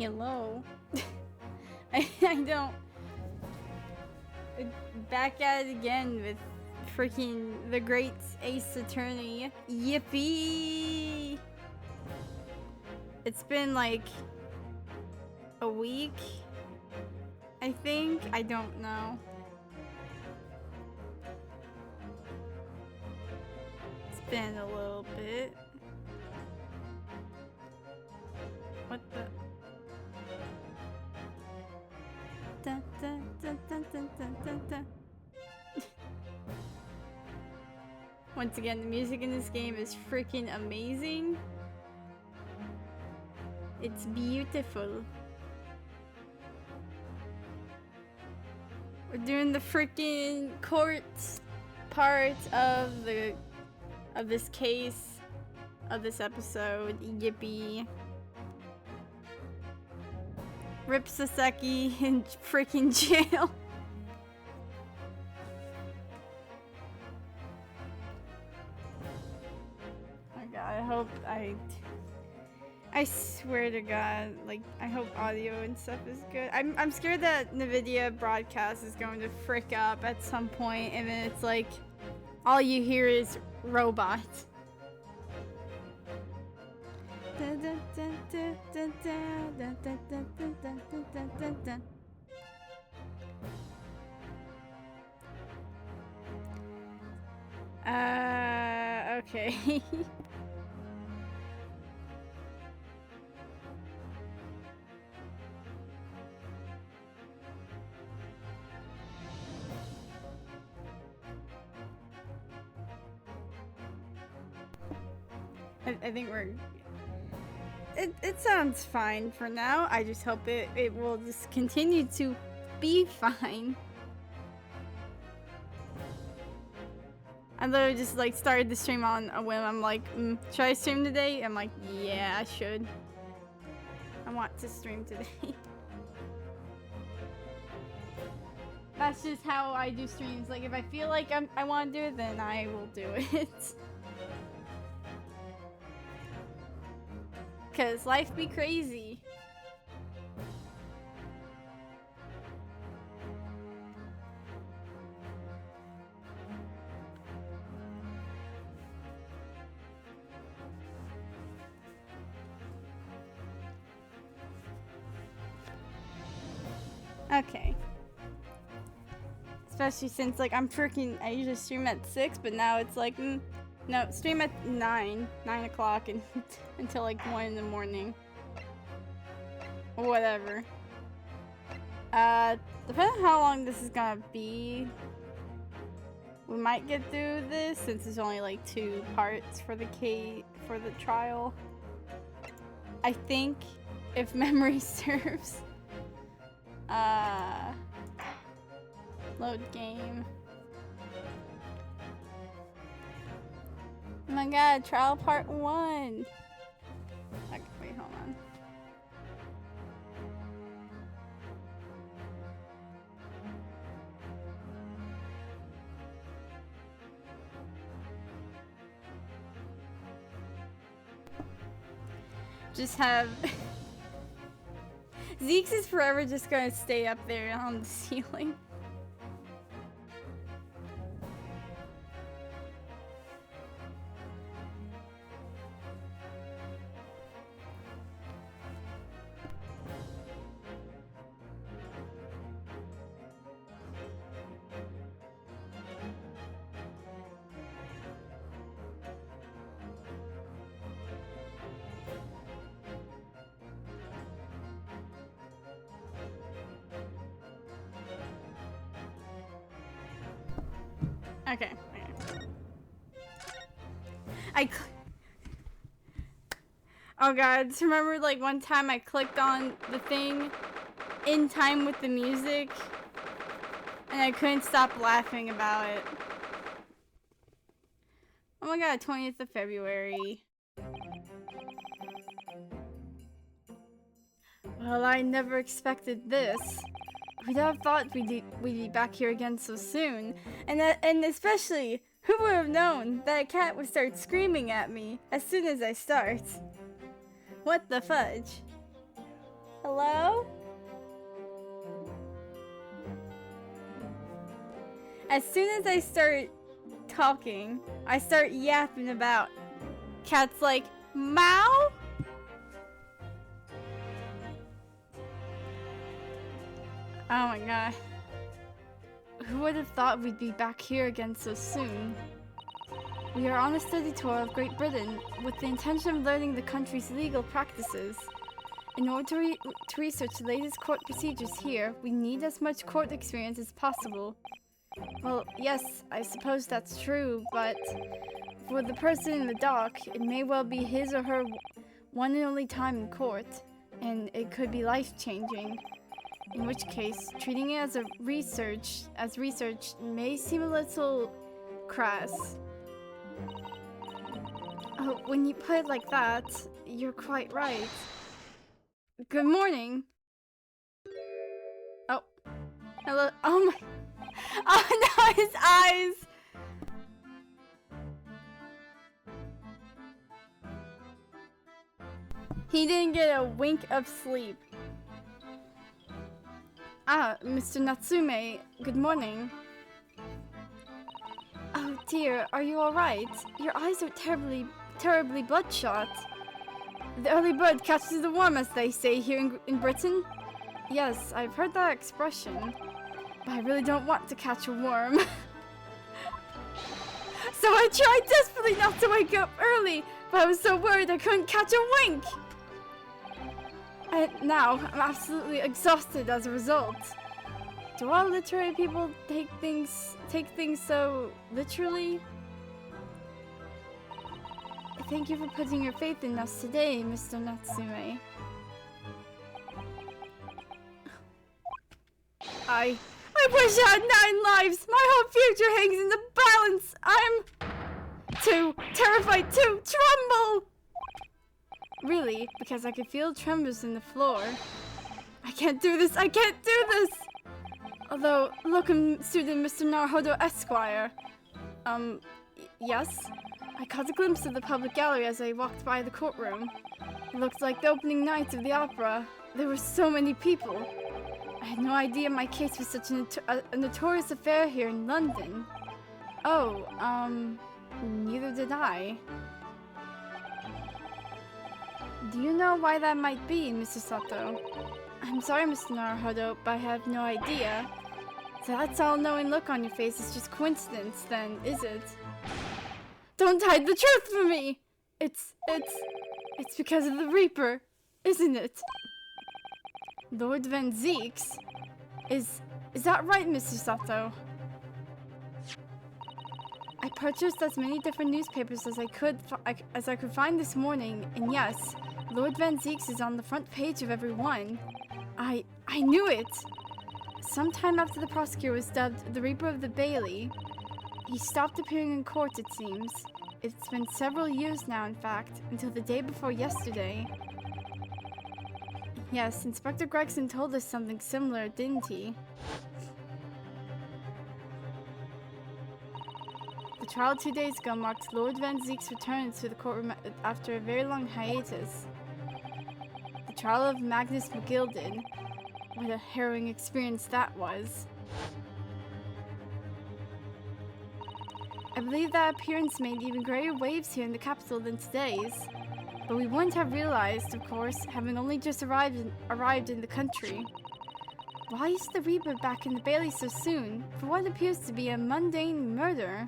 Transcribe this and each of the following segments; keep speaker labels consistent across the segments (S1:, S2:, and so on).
S1: Hello. I don't. Back at it again with freaking the great Ace Attorney. Yippee! It's been like a week, I think. I don't know. It's been a little bit. What the? Dun, dun, dun, dun, dun, dun, dun, dun. Once again, the music in this game is freaking amazing. It's beautiful. We're doing the freaking court part of this case of this episode. Yippee. Rip Saseki in freaking jail. Oh my god, I hope I swear to god, like, I hope audio and stuff is good. I'm scared that NVIDIA broadcast is going to frick up at some point and then it's like all you hear is robot. Okay. I think we're... It sounds fine for now. I just hope it will just continue to be fine. I literally just like started the stream on a whim. I'm like, should I stream today? I'm like, yeah, I should. I want to stream today. That's just how I do streams. Like if I feel like I want to do it, then I will do it. Cause life be crazy. Okay. Especially since like I usually stream at 6, but now it's like no, stream at 9 o'clock and until like 1 in the morning. Or whatever. Depending on how long this is gonna be, we might get through this since there's only like 2 parts for the trial. I think, if memory serves. Load game. Oh my god, trial part 1! Okay, wait, hold on. Just have... Zeke's is forever just gonna stay up there on the ceiling. Okay. Oh god, just remember like one time I clicked on the thing in time with the music and I couldn't stop laughing about it. Oh my god, 20th of February. Well, I never expected this. We'd have thought we'd be back here again so soon. And especially, who would have known that a cat would start screaming at me as soon as I start? What the fudge? Hello? As soon as I start talking, I start yapping about. Cat's like, meow? Oh my god. Who would have thought we'd be back here again so soon? We are on a study tour of Great Britain with the intention of learning the country's legal practices. In order to research the latest court procedures here, we need as much court experience as possible. Well, yes, I suppose that's true, but for the person in the dock, it may well be his or her one and only time in court, and it could be life-changing. In which case, treating it as research may seem a little crass. Oh, when you put it like that, you're quite right. Good morning. Oh. Hello. Oh my. Oh no, his eyes! He didn't get a wink of sleep. Ah, Mr. Natsume, good morning. Oh dear, are you alright? Your eyes are terribly bloodshot. The early bird catches the worm, as they say here in Britain. Yes, I've heard that expression. But I really don't want to catch a worm. So I tried desperately not to wake up early, but I was so worried I couldn't catch a wink. And now, I'm absolutely exhausted as a result. Do all literary people take things so literally? Thank you for putting your faith in us today, Mr. Natsume. I wish I had 9 lives! My whole future hangs in the balance! I'm too terrified to tremble! Really, because I could feel tremors in the floor. I can't do this! I can't do this! Although, locum student Mr. Naruhodo Esquire. Yes? I caught a glimpse of the public gallery as I walked by the courtroom. It looked like the opening night of the opera. There were so many people. I had no idea my case was such a notorious affair here in London. Oh, neither did I. Do you know why that might be, Mr. Sato? I'm sorry, Mr. Naruhodo, but I have no idea. So that's all-knowing look on your face is just coincidence, then, is it? Don't hide the truth from me! It's because of the Reaper, isn't it? Lord Van Zeeks? Is that right, Mr. Sato? I purchased as many different newspapers as I could find this morning, and yes, Lord Van Zeeks is on the front page of every one. I knew it! Sometime after the prosecutor was dubbed the Reaper of the Bailey, he stopped appearing in court, it seems. It's been several years now, in fact, until the day before yesterday. Yes, Inspector Gregson told us something similar, didn't he? The trial 2 days ago marked Lord Van Zeek's return to the courtroom after a very long hiatus. The trial of Magnus McGilded. What a harrowing experience that was. I believe that appearance made even greater waves here in the capital than today's. But we wouldn't have realized, of course, having only just arrived in the country. Why is the Reaper back in the Bailey so soon, for what appears to be a mundane murder?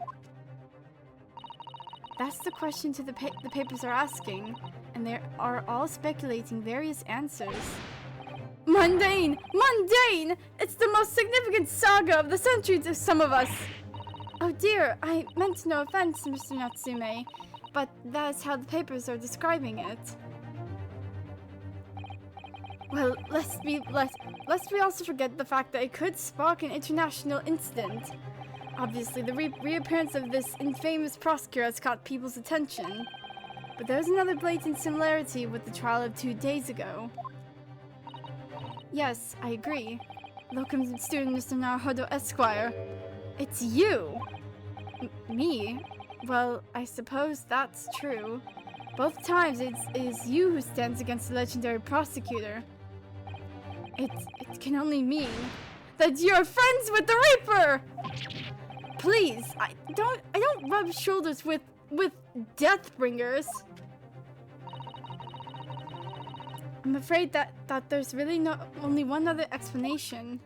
S1: That's the question the papers are asking, and they are all speculating various answers. Mundane! Mundane! It's the most significant saga of the century to some of us! Oh dear, I meant no offense, Mr. Natsume, but that's how the papers are describing it. Well, lest we also forget the fact that it could spark an international incident. Obviously, the reappearance of this infamous prosecutor has caught people's attention. But there's another blatant similarity with the trial of 2 days ago. Yes, I agree. Locum student Mr. Naruhodo Esquire. It's you! Me? Well, I suppose that's true. Both times it is you who stands against the legendary prosecutor. It can only mean that you're friends with the Reaper! Please, I don't rub shoulders with Deathbringers. I'm afraid that there's really only one other explanation.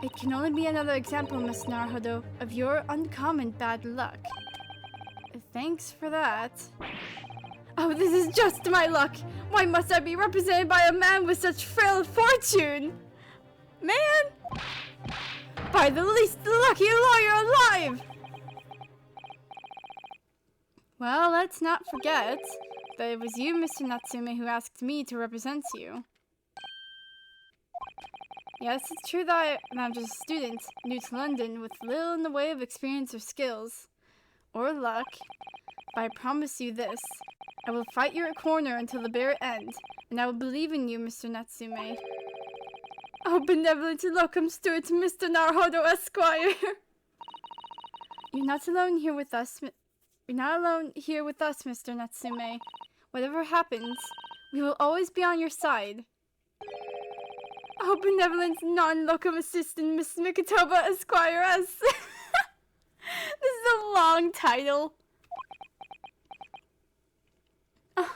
S1: It can only be another example, Miss Naruhodo, of your uncommon bad luck. Thanks for that. Oh, this is just my luck! Why must I be represented by a man with such frail fortune? Man! By the least lucky lawyer alive! Well, let's not forget that it was you, Mr. Natsume, who asked me to represent you. Yes, it's true that I'm just a student, new to London, with little in the way of experience or skills, or luck, but I promise you this. I will fight your corner until the very end, and I will believe in you, Mr. Natsume. Oh, benevolent and welcome steward to Mr. Naruhodo, Esquire! You're not alone here with us, Mr. Natsume. Whatever happens, we will always be on your side. Oh, benevolent non-locum assistant, Miss Mikotoba, Esquire S. This is a long title. Oh.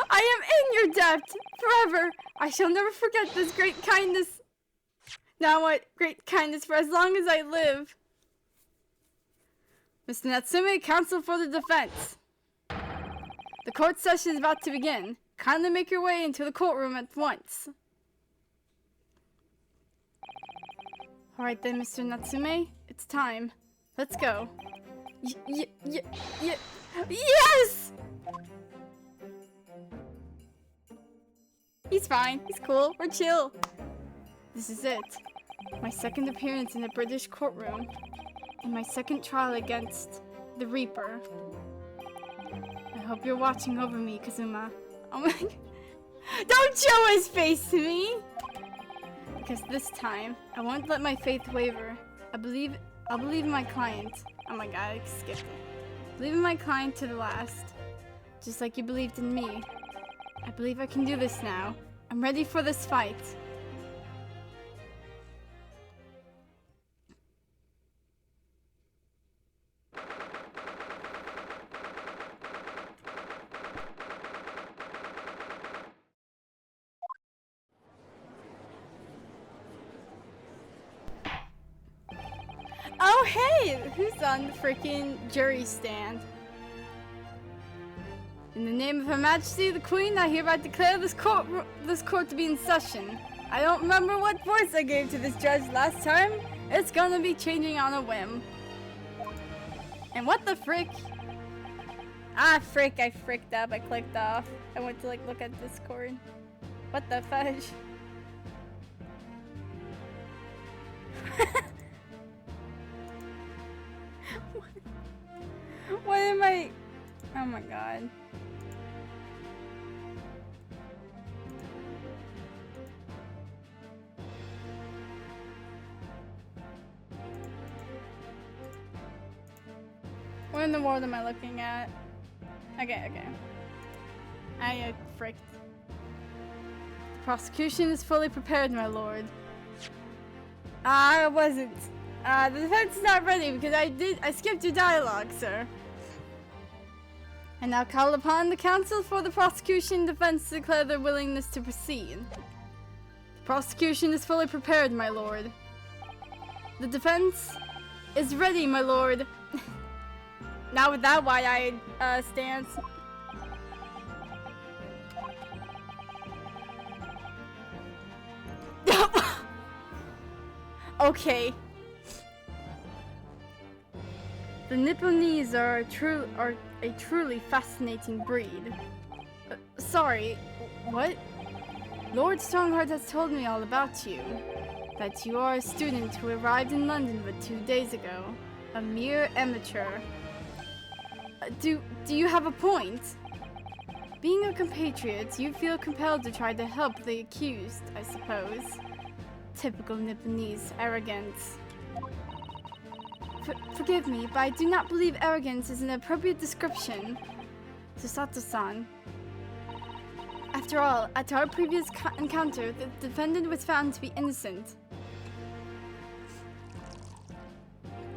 S1: I am in your debt forever. I shall never forget this great kindness. Now what great kindness for as long as I live. Mr. Natsume, counsel for the defense. The court session is about to begin. Kindly make your way into the courtroom at once. Alright then, Mr. Natsume, it's time. Let's go. Yes! He's fine. He's cool. We're chill. This is it. My second appearance in a British courtroom. And my second trial against the Reaper. I hope you're watching over me, Kazuma. Oh my god. Don't show his face to me! Because this time, I won't let my faith waver. I'll believe in my client. Oh my god, I skipped it. Believe in my client to the last. Just like you believed in me. I believe I can do this now. I'm ready for this fight. Oh hey! Who's on the freaking jury stand? In the name of Her Majesty the Queen, I hereby declare this court to be in session. I don't remember what voice I gave to this judge last time. It's gonna be changing on a whim. And what the frick? Ah, frick, I fricked up. I clicked off. I went to like look at Discord. What the fudge? What am I? Oh my god. What in the world am I looking at? Okay. I fricked. The prosecution is fully prepared, my lord. I wasn't. The defense is not ready because I skipped your dialogue, sir. I now call upon the counsel for the prosecution and defense to declare their willingness to proceed. The prosecution is fully prepared, my lord. The defense is ready, my lord. Not with that wide-eyed stance. Okay. The Nipponese are a truly fascinating breed. Sorry, what? Lord Strongheart has told me all about you. That you are a student who arrived in London but 2 days ago. A mere amateur. Do you have a point? Being a compatriot, you feel compelled to try to help the accused, I suppose. Typical Nipponese arrogance. Forgive me, but I do not believe arrogance is an appropriate description to Sato-san. After all, at our previous encounter, the defendant was found to be innocent.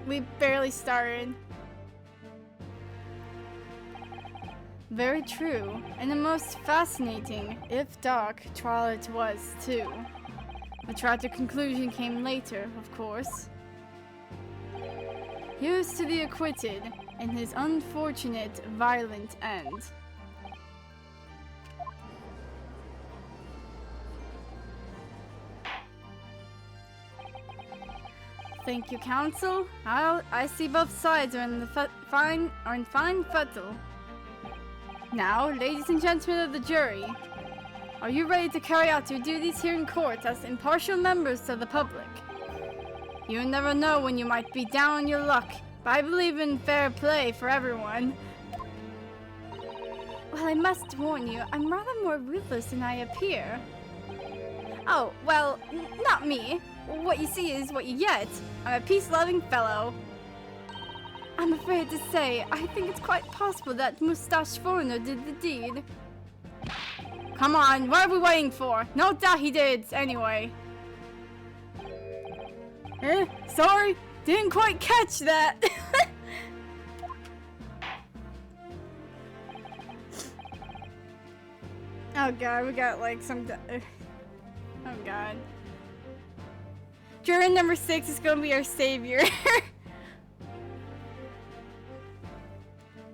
S1: We barely started. Very true, and a most fascinating, if dark, trial it was, too. The tragic conclusion came later, of course. Here's to the acquitted, and his unfortunate, violent end. Thank you, counsel. I see both sides are in fine fettle. Now, ladies and gentlemen of the jury, are you ready to carry out your duties here in court as impartial members of the public? You never know when you might be down on your luck, but I believe in fair play for everyone. Well, I must warn you, I'm rather more ruthless than I appear. Oh, well, not me. What you see is what you get. I'm a peace-loving fellow. I'm afraid to say, I think it's quite possible that mustached foreigner did the deed. Come on, what are we waiting for? No doubt he did, anyway. Sorry, didn't quite catch that. Oh god, we got like some... Oh god. Juror number 6 is gonna be our savior.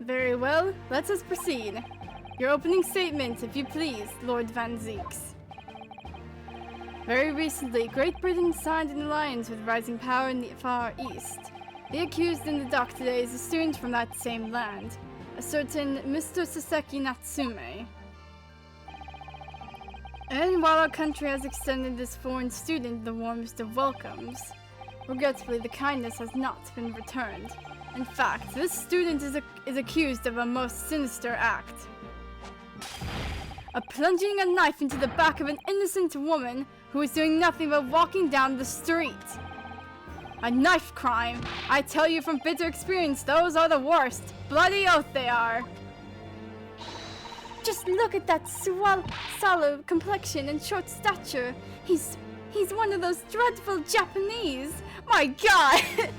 S1: Very well, let us proceed. Your opening statement, if you please, Lord Van Zeeks. Very recently, Great Britain signed an alliance with rising power in the Far East. The accused in the dock today is a student from that same land, a certain Mr. Saseki Natsume. And while our country has extended this foreign student the warmest of welcomes, regretfully the kindness has not been returned. In fact, this student is accused of a most sinister act. Of plunging a knife into the back of an innocent woman who is doing nothing but walking down the street. A knife crime. I tell you from bitter experience, those are the worst. Bloody oath they are. Just look at that sallow complexion and short stature. He's one of those dreadful Japanese. My god!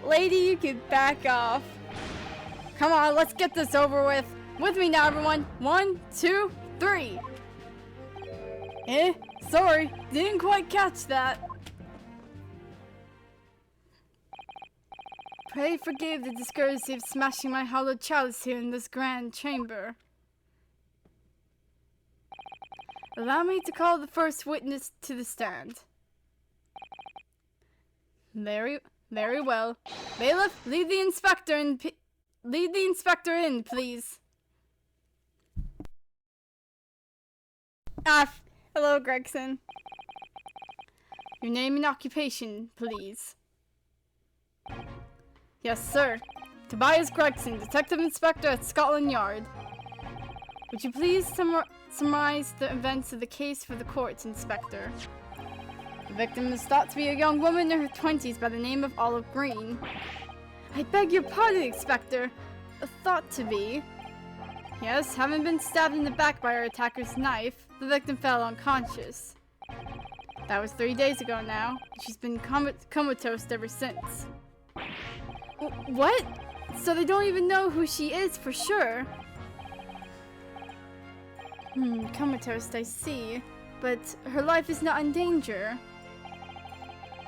S1: Lady, you can back off. Come on, let's get this over with. With me now, everyone. 1, 2, 3. Sorry, didn't quite catch that. Pray forgive the discourtesy of smashing my hollow chalice here in this grand chamber. Allow me to call the first witness to the stand. Very well. Bailiff, lead the inspector in, please. Hello, Gregson. Your name and occupation, please. Yes, sir. Tobias Gregson, Detective Inspector at Scotland Yard. Would you please summarize the events of the case for the court, Inspector? The victim is thought to be a young woman in her 20s by the name of Olive Green. I beg your pardon, Inspector. Thought to be. Yes, having been stabbed in the back by her attacker's knife, the victim fell unconscious. That was 3 days ago now. She's been comatose ever since. What? So they don't even know who she is for sure? Comatose, I see. But her life is not in danger.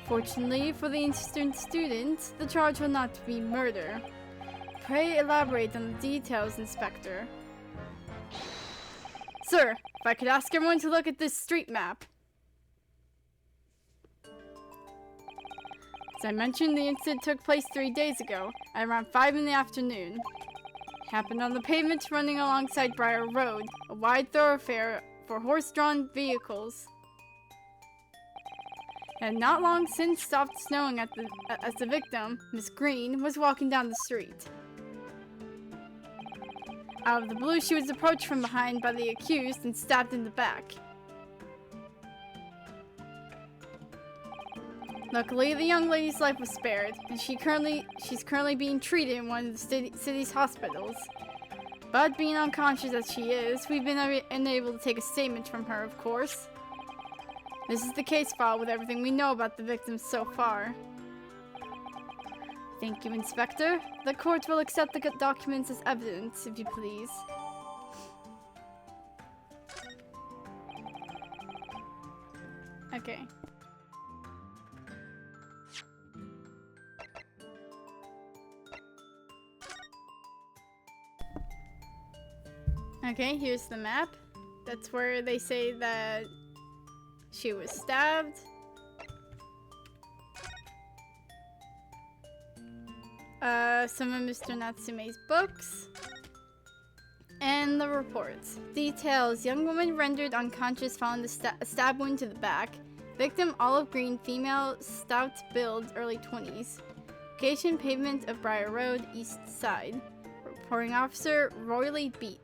S1: Fortunately for the innocent student, the charge will not be murder. Pray elaborate on the details, Inspector. Sir, if I could ask everyone to look at this street map. As I mentioned, the incident took place 3 days ago, at around 5 in the afternoon. It happened on the pavement running alongside Briar Road, a wide thoroughfare for horse-drawn vehicles. It had not long since stopped snowing as the victim, Miss Green, was walking down the street. Out of the blue, she was approached from behind by the accused and stabbed in the back. Luckily, the young lady's life was spared, and she's currently being treated in one of the city's hospitals. But being unconscious as she is, we've been unable to take a statement from her, of course. This is the case file with everything we know about the victims so far. Thank you, Inspector. The court will accept the documents as evidence, if you please. Okay. Okay, here's the map. That's where they say that she was stabbed. Some of Mr. Natsume's books. And the reports. Details. Young woman rendered unconscious found a stab wound to the back. Victim olive green, female, stout build, early 20s. Location pavement of Briar Road, east side. Reporting officer, royally beat.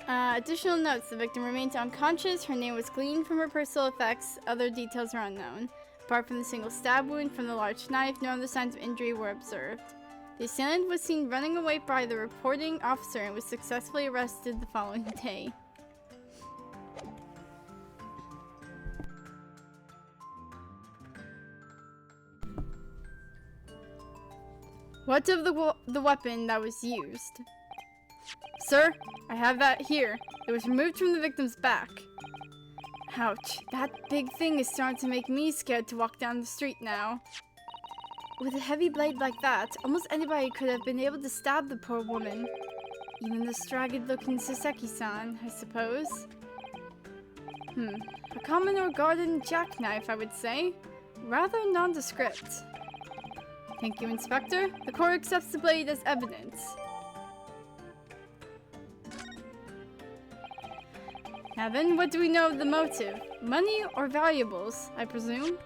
S1: Additional notes. The victim remains unconscious. Her name was gleaned from her personal effects. Other details are unknown. Apart from the single stab wound from the large knife, no other signs of injury were observed. The assailant was seen running away by the reporting officer and was successfully arrested the following day. What of the weapon that was used? Sir, I have that here. It was removed from the victim's back. Ouch, that big thing is starting to make me scared to walk down the street now. With a heavy blade like that, almost anybody could have been able to stab the poor woman. Even the stragged-looking Saseki-san, I suppose. A common or garden jackknife, I would say. Rather nondescript. Thank you, Inspector. The court accepts the blade as evidence. Now then, what do we know of the motive? Money or valuables, I presume?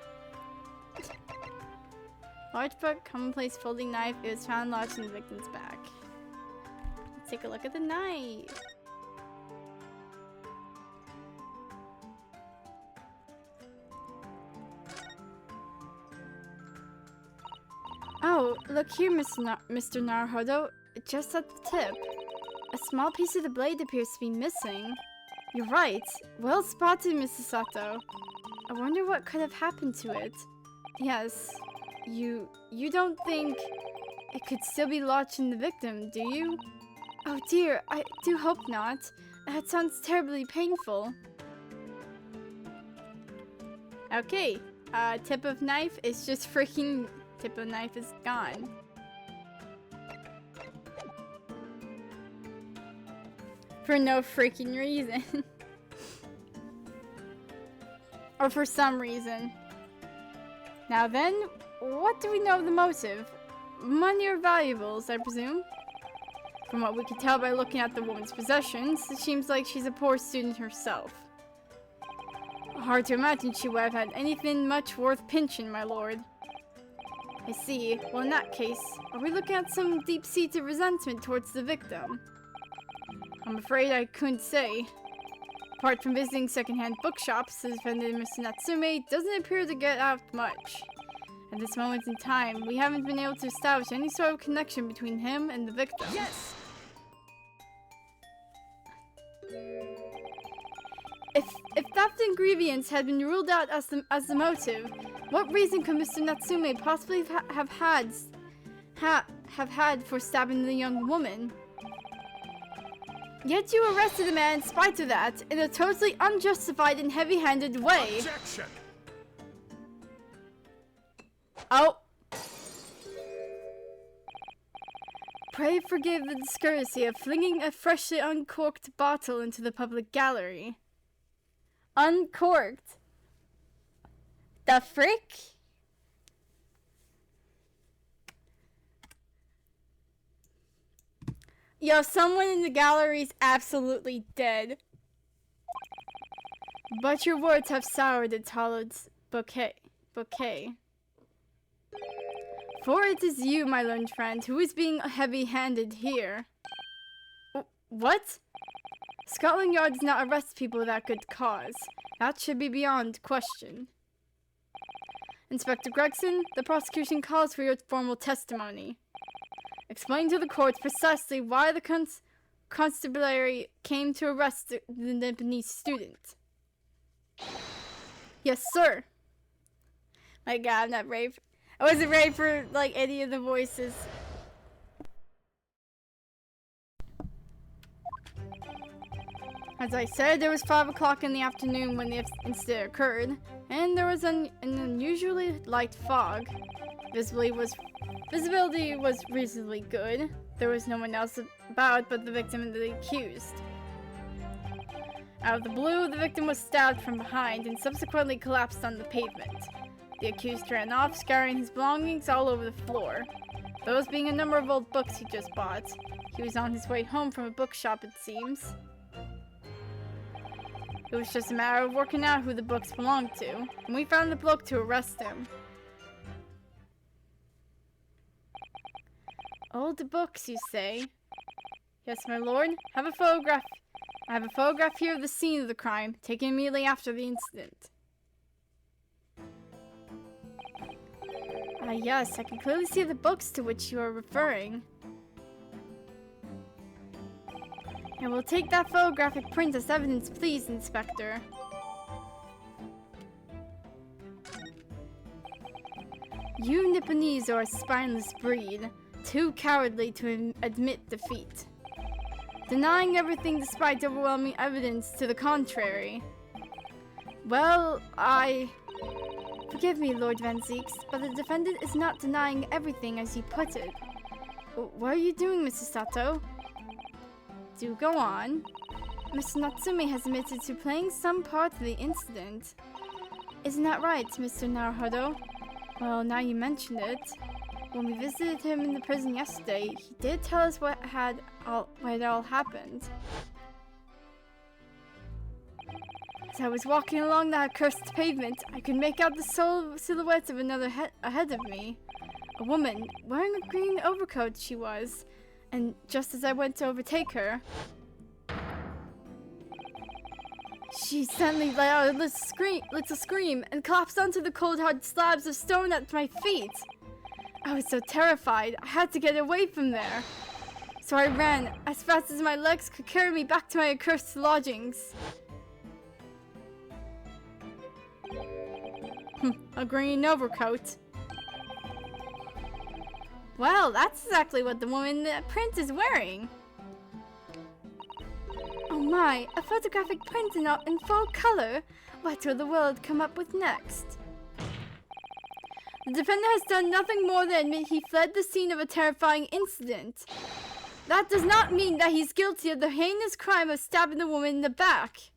S1: Large book, commonplace folding knife. It was found lodged in the victim's back. Let's take a look at the knife. Oh, look here, Mr. Naruhodo. Just at the tip. A small piece of the blade appears to be missing. You're right. Well spotted, Mrs. Sato. I wonder what could have happened to it. Yes. You don't think it could still be lodged in the victim, do you? Oh dear, I do hope not. That sounds terribly painful. Okay. Tip of knife is just freaking... Tip of knife is gone. For no freaking reason. Or for some reason. Now then, what do we know of the motive? Money or valuables, I presume? From what we can tell by looking at the woman's possessions, it seems like she's a poor student herself. Hard to imagine she would have had anything much worth pinching, my lord. I see. Well, in that case, are we looking at some deep-seated resentment towards the victim? I'm afraid I couldn't say. Apart from visiting second-hand bookshops, the defendant, Mr. Natsume, doesn't appear to get out much. At this moment in time, we haven't been able to establish any sort of connection between him and the victim. Yes! If theft ingredients had been ruled out as the motive, what reason could Mr. Natsume possibly have had for stabbing the young woman? Yet you arrested the man in spite of that, in a totally unjustified and heavy-handed way. Objection! Oh. Pray forgive the discourtesy of flinging a freshly uncorked bottle into the public gallery. Uncorked? The frick? Yo, someone in the gallery is absolutely dead. But your words have soured its hallowed bouquet. For it is you, my learned friend, who is being heavy-handed here. What? Scotland Yard does not arrest people without good cause. That should be beyond question. Inspector Gregson, the prosecution calls for your formal testimony. explained to the court precisely why the constabulary came to arrest the Nipponese student. Yes, sir. My god, I'm not ready. I wasn't ready for, like, any of the voices. As I said, it was 5 o'clock in the afternoon when the incident occurred, and there was an unusually light fog. Visibility was reasonably good. There was no one else about but the victim and the accused. Out of the blue, the victim was stabbed from behind and subsequently collapsed on the pavement. The accused ran off, scattering his belongings all over the floor, those being a number of old books he just bought. He was on his way home from a bookshop, it seems. It was just a matter of working out who the books belonged to, and we found the bloke to arrest him. Old books, you say? Yes, my lord. I have a photograph here of the scene of the crime, taken immediately after the incident. Ah, yes, I can clearly see the books to which you are referring. I will take that photographic print as evidence, please, Inspector. You Nipponese are a spineless breed, too cowardly to admit defeat, denying everything despite overwhelming evidence to the contrary. Well, Forgive me, Lord Van Zeeks, but the defendant is not denying everything as you put it. What are you doing, Mrs. Sato? Do go on. Mr. Natsume has admitted to playing some part in the incident. Isn't that right, Mr. Naruhodo? Well, now you mention it. When we visited him in the prison yesterday, he did tell us what had all happened. As I was walking along that accursed pavement, I could make out the silhouette of another ahead of me. A woman, wearing a green overcoat she was, and just as I went to overtake her, she suddenly let out a little scream and collapsed onto the cold hard slabs of stone at my feet. I was so terrified, I had to get away from there. So I ran as fast as my legs could carry me back to my accursed lodgings. A green overcoat. Well, that's exactly what the woman in the print is wearing. Oh my, a photographic print in full color? What will the world come up with next? The defendant has done nothing more than admit he fled the scene of a terrifying incident. That does not mean that he's guilty of the heinous crime of stabbing the woman in the back.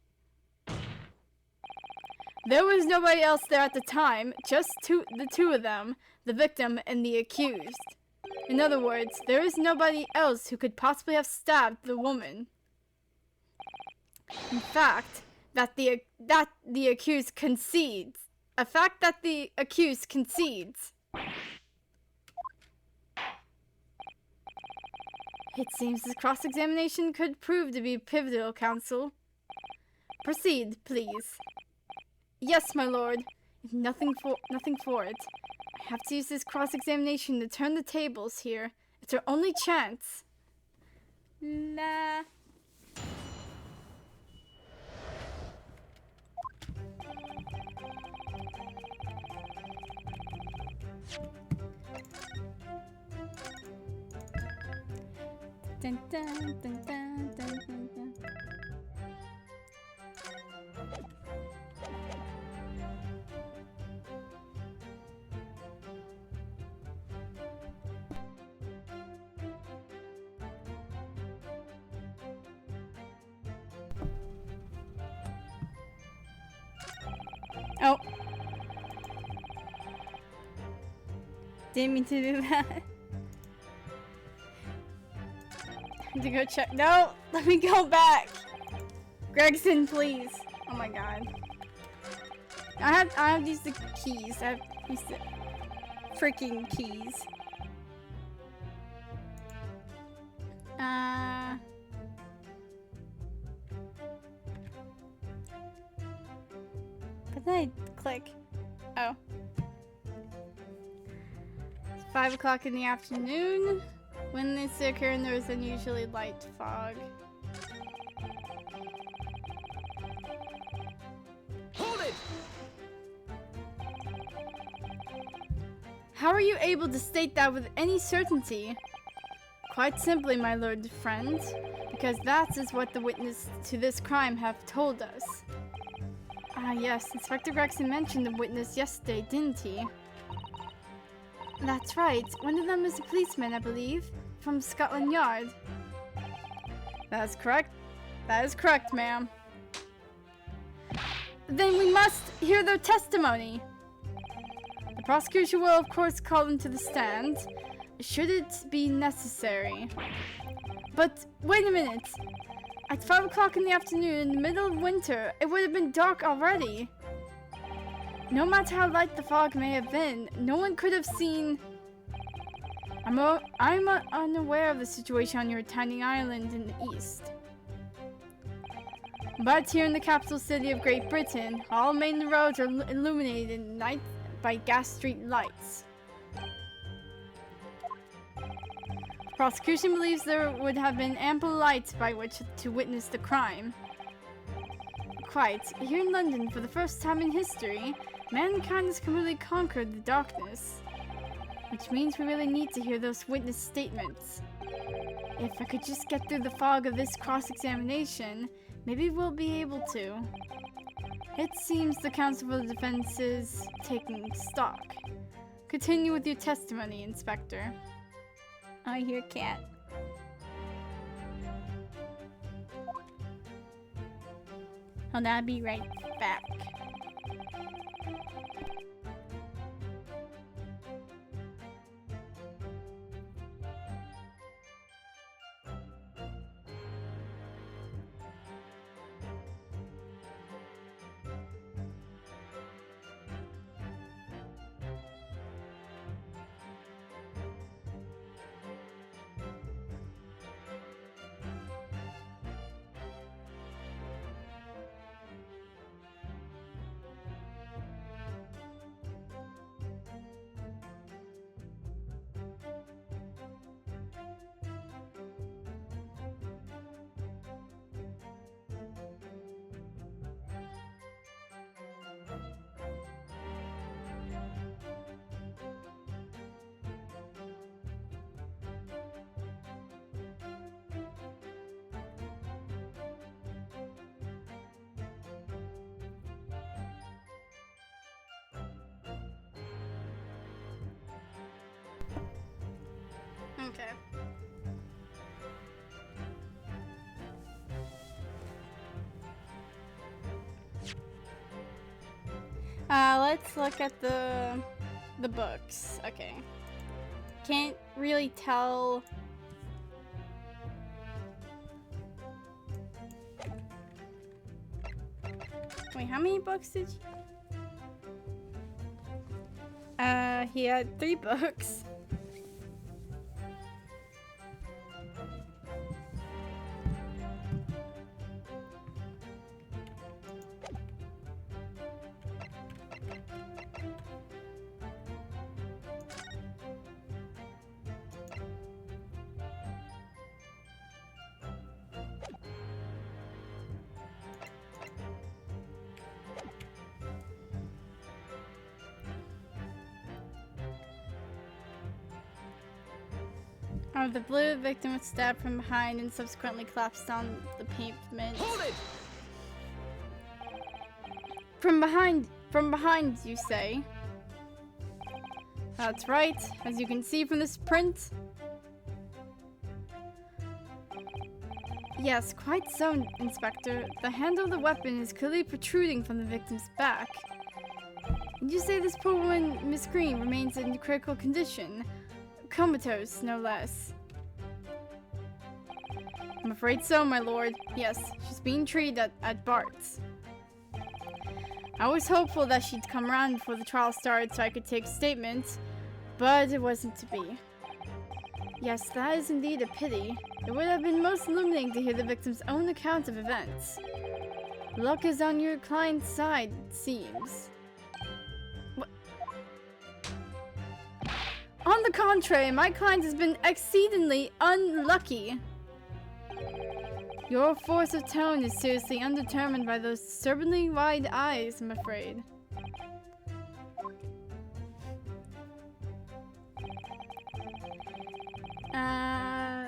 S1: There was nobody else there at the time, just the two of them, the victim and the accused. In other words, there is nobody else who could possibly have stabbed the woman. In fact, the accused concedes. A fact that the accused concedes. It seems this cross-examination could prove to be pivotal, counsel. Proceed, please. Yes, my lord. Nothing for it. I have to use this cross-examination to turn the tables here. It's our only chance. Nah. Dun, dun, dun, dun, dun, dun, dun. Oh. Didn't mean to do that. To go check. No, let me go back. Gregson, please. Oh my god. I have these the keys. I have these the freaking keys. But then I click. Oh. It's 5 o'clock in the afternoon. When this occurs, there is unusually light fog.
S2: Hold it!
S1: How are you able to state that with any certainty? Quite simply, my lord friend, because that is what the witness to this crime have told us. Ah yes, Inspector Gregson mentioned the witness yesterday, didn't he? That's right. One of them is a policeman, I believe, from Scotland Yard. That's correct. That is correct, ma'am. Then we must hear their testimony. The prosecution will, of course, call them to the stand, should it be necessary. But wait a minute. At 5 o'clock in the afternoon, in the middle of winter, it would have been dark already. No matter how light the fog may have been, no one could have seen... I'm unaware of the situation on your tiny island in the east. But here in the capital city of Great Britain, all main roads are illuminated at night by gas street lights. Prosecution believes there would have been ample light by which to witness the crime. Quite. Here in London, for the first time in history, mankind has completely conquered the darkness. Which means we really need to hear those witness statements. If I could just get through the fog of this cross-examination, maybe we'll be able to. It seems the counsel for the defense is taking stock. Continue with your testimony, Inspector. I hear cat. I'll be right back. Okay. Let's look at the books. Okay. Can't really tell. Wait, how many books did you? He had 3 books. The blue victim was stabbed from behind and subsequently collapsed on the pavement.
S2: Hold it!
S1: From behind, you say? That's right, as you can see from this print. Yes, quite so, Inspector. The handle of the weapon is clearly protruding from the victim's back. And you say this poor woman, Miss Green, remains in critical condition. Comatose, no less. I'm afraid so, my lord. Yes, she's being treated at Bart's. I was hopeful that she'd come around before the trial started so I could take statements, but it wasn't to be. Yes, that is indeed a pity. It would have been most illuminating to hear the victim's own account of events. Luck is on your client's side, it seems. What? On the contrary, my client has been exceedingly unlucky. Your force of tone is seriously undetermined by those disturbingly wide eyes, I'm afraid.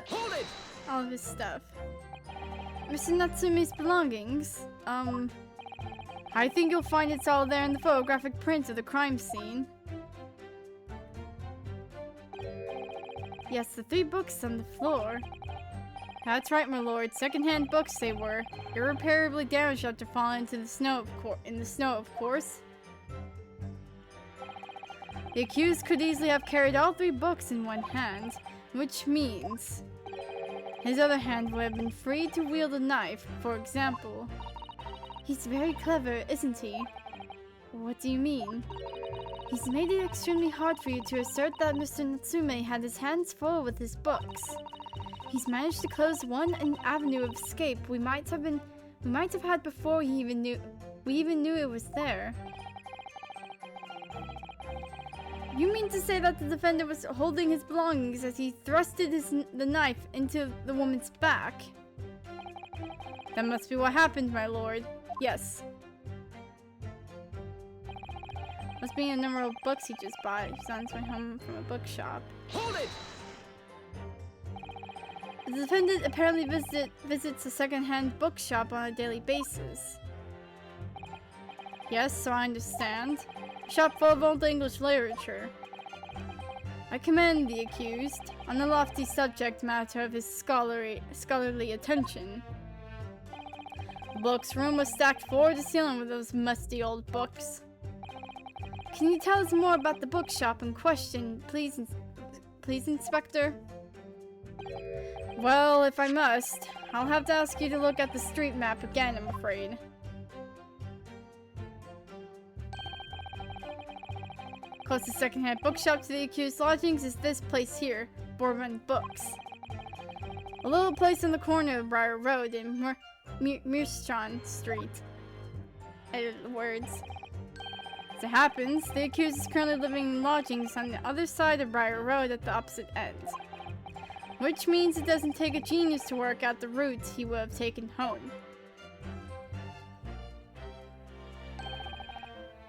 S2: Hold it!
S1: All of his stuff. Mr. Natsume's belongings? I think you'll find it's all there in the photographic print of the crime scene. Yes, the 3 books on the floor. That's right, my lord. Second-hand books they were. Irreparably damaged after falling into the snow, of course. The accused could easily have carried all 3 books in one hand, which means his other hand would have been free to wield a knife, for example. He's very clever, isn't he? What do you mean? He's made it extremely hard for you to assert that Mr. Natsume had his hands full with his books. He's managed to close one avenue of escape we might have had before we even knew it was there. You mean to say that the defendant was holding his belongings as he thrusted the knife into the woman's back? That must be what happened, my lord. Yes. Must be a number of books he just bought. He's on his way home from a bookshop.
S2: Hold it!
S1: The defendant apparently visits a second-hand bookshop on a daily basis. Yes, so I understand. A shop full of old English literature. I commend the accused on the lofty subject matter of his scholarly attention. The book's room was stacked floor to ceiling with those musty old books. Can you tell us more about the bookshop in question, please, Inspector? Well, if I must, I'll have to ask you to look at the street map again, I'm afraid. Closest secondhand bookshop to the accused's lodgings is this place here, Bourbon Books. A little place on the corner of Briar Road in Mearstron Street. Edited the words. As it happens, the accused is currently living in lodgings on the other side of Briar Road at the opposite end. Which means it doesn't take a genius to work out the route he would have taken home.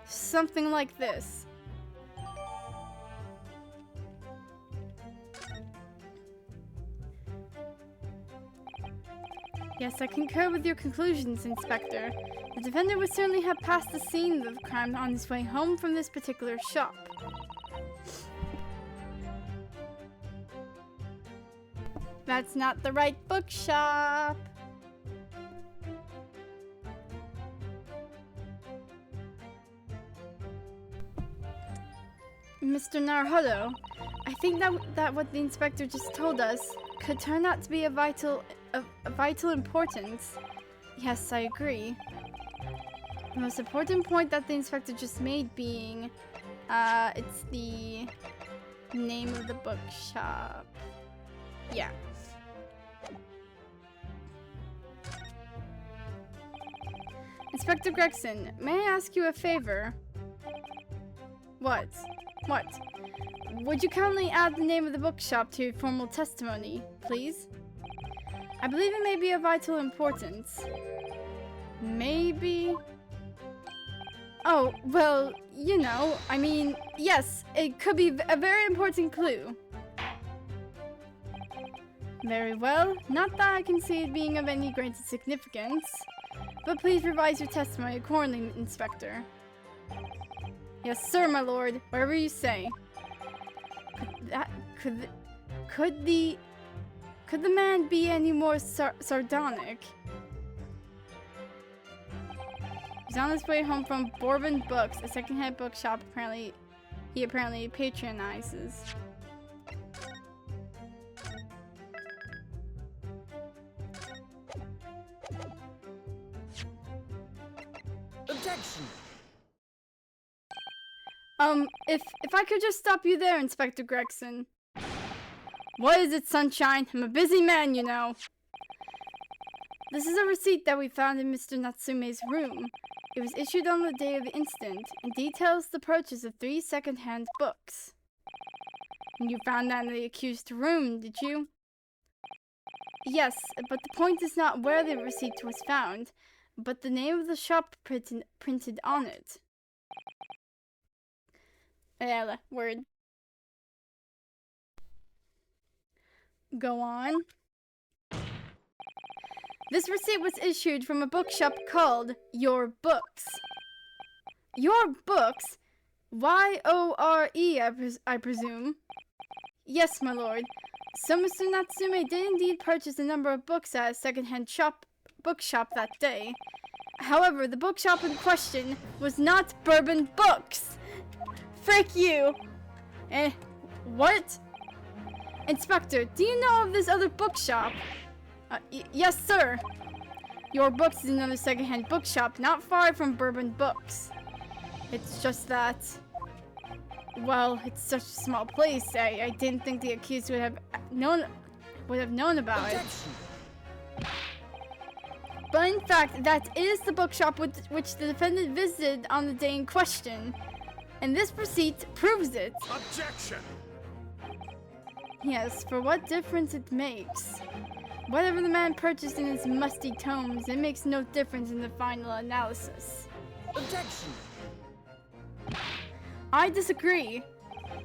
S1: Something like this. Yes, I concur with your conclusions, Inspector. The defendant would certainly have passed the scene of the crime on his way home from this particular shop. That's not the right bookshop. Mr. Naruhodo, I think that what the inspector just told us could turn out to be of vital importance. Yes, I agree. The most important point that the inspector just made being, it's the name of the bookshop. Yeah. Inspector Gregson, may I ask you a favor? What? What? Would you kindly add the name of the bookshop to your formal testimony, please? I believe it may be of vital importance. Maybe? Oh, well, you know, I mean, yes, it could be a very important clue. Very well, not that I can see it being of any great significance, but please revise your testimony accordingly, Inspector. Yes, sir, my lord, whatever you say. Could the man be any more sardonic? He's on his way home from Bourbon Books, a secondhand bookshop he apparently patronizes.
S2: Objection!
S1: If I could just stop you there, Inspector Gregson. What is it, Sunshine? I'm a busy man, you know. This is a receipt that we found in Mr. Natsume's room. It was issued on the day of the incident and details the purchase of 3 second-hand books. You found that in the accused room, did you? Yes, but the point is not where the receipt was found, but the name of the shop printed on it. Yeah, word. Go on. This receipt was issued from a bookshop called Your Books. Your Books? Y-O-R-E, I presume. Yes, my lord. So Mr. Natsume did indeed purchase a number of books at a second-hand bookshop that day. However, the bookshop in question was not Bourbon Books. Frick you! What? Inspector, do you know of this other bookshop? Yes, sir. Your Books is another second-hand bookshop not far from Bourbon Books. It's just that... Well, it's such a small place. I didn't think the accused would have known about it. But in fact, that is the bookshop which the defendant visited on the day in question. And this receipt proves it.
S2: Objection!
S1: Yes, for what difference it makes. Whatever the man purchased in his musty tomes, it makes no difference in the final analysis.
S2: Objection!
S1: I disagree.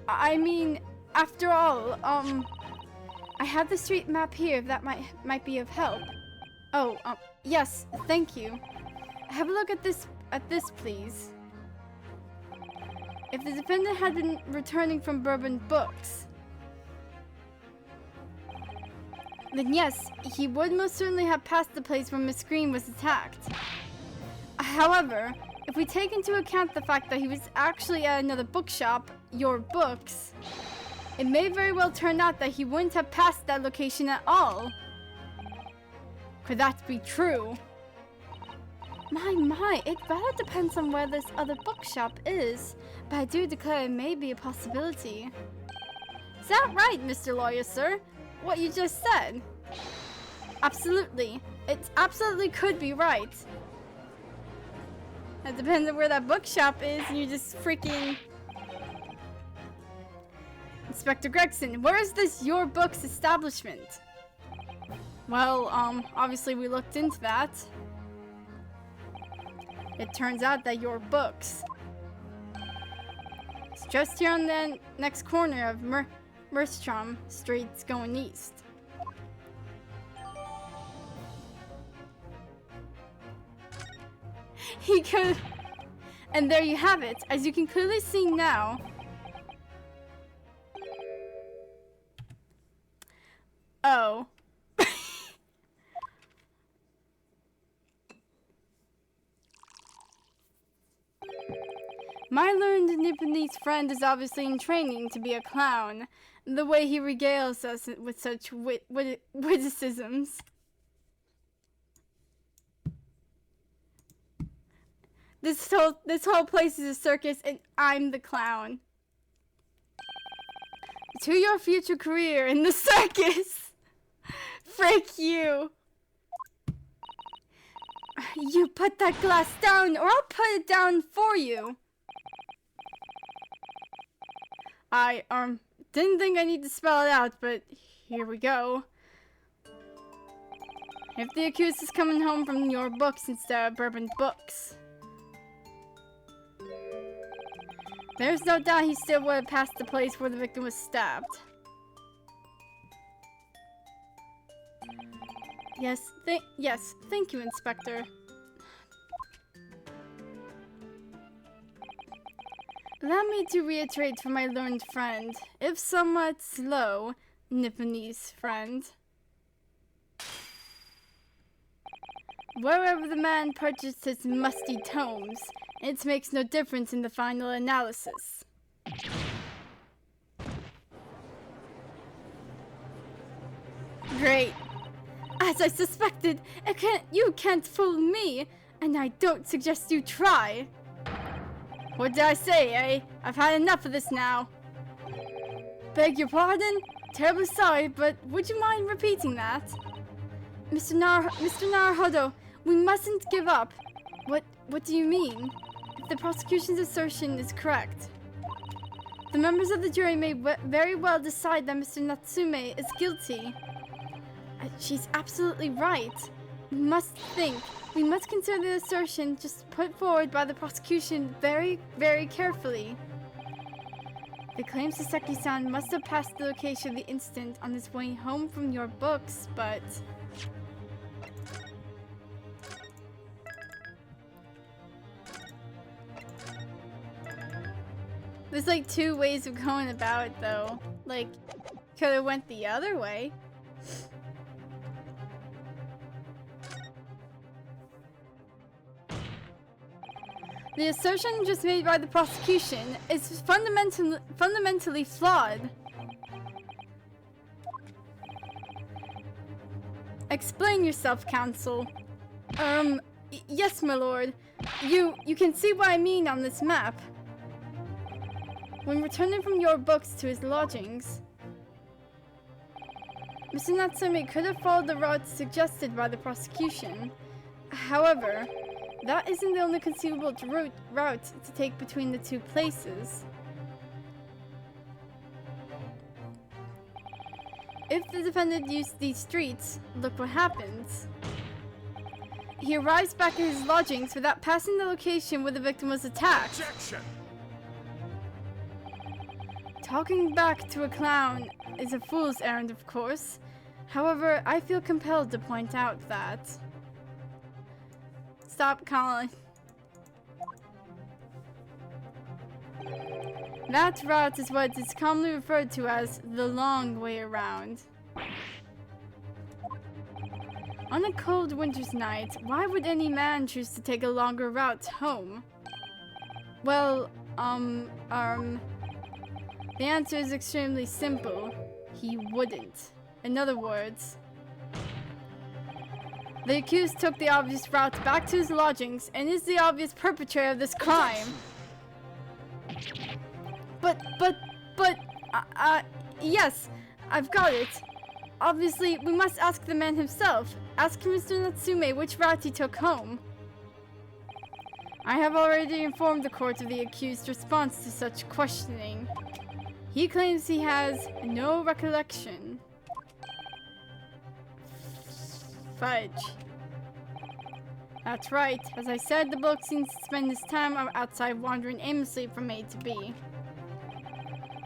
S1: I mean, after all, I have the street map here if that might be of help. Oh, yes, thank you. Have a look at this, please. If the defendant had been returning from Bourbon Books, then yes, he would most certainly have passed the place where Miss Green was attacked. However, if we take into account the fact that he was actually at another bookshop, Your Books, it may very well turn out that he wouldn't have passed that location at all. Could that be true? My, it rather depends on where this other bookshop is, but I do declare it may be a possibility. Is that right, Mr. Lawyer, sir? What you just said? Absolutely. It absolutely could be right. It depends on where that bookshop is, and you just freaking... Inspector Gregson, where is this Your Books establishment? Well, obviously we looked into that. It turns out that Your Books is just here on the next corner of Merstrom Street going east. He could... And there you have it. As you can clearly see now... Oh. My learned Nipponese friend is obviously in training to be a clown, the way he regales us with such witticisms. This whole place is a circus, and I'm the clown. To your future career in the circus! Frick you! You put that glass down, or I'll put it down for you! I, didn't think I need to spell it out, but here we go. If the accused is coming home from Your Books instead of Bourbon Books, there's no doubt he still would have passed the place where the victim was stabbed. Yes, thank you, Inspector. Allow me to reiterate for my learned friend, if somewhat slow, Nipponese friend. Wherever the man purchased his musty tomes, it makes no difference in the final analysis. Great. As I suspected, you can't fool me, and I don't suggest you try. What did I say, eh? I've had enough of this now. Beg your pardon? Terribly sorry, but would you mind repeating that? Mr. Naruhodo, we mustn't give up. What do you mean? If the prosecution's assertion is correct, The members of the jury may very well decide that Mr. Natsume is guilty. She's absolutely right. We must consider the assertion just put forward by the prosecution very, very carefully. The claims Saseki-san must have passed the location of the incident on his way home from your books, but... There's like two ways of going about it though. Like, could have went the other way. The assertion just made by the prosecution is fundamentally flawed. Explain yourself, counsel. Yes, my lord. You can see what I mean on this map. When returning from your books to his lodgings, Mr. Natsume could have followed the route suggested by the prosecution. However, that isn't the only conceivable route to take between the two places. If the defendant used these streets, look what happens. He arrives back at his lodgings without passing the location where the victim was attacked.
S2: Objection!
S1: Talking back to a clown is a fool's errand, of course. However, I feel compelled to point out that... Stop calling. That route is what is commonly referred to as the long way around. On a cold winter's night, why would any man choose to take a longer route home? Well, the answer is extremely simple. He wouldn't. In other words, the accused took the obvious route back to his lodgings and is the obvious perpetrator of this crime. Yes, I've got it. Obviously, we must ask the man himself. Ask Mr. Natsume which route he took home. I have already informed the court of the accused's response to such questioning. He claims he has no recollection. Fudge. That's right. As I said, the bloke seems to spend his time outside wandering aimlessly from A to B.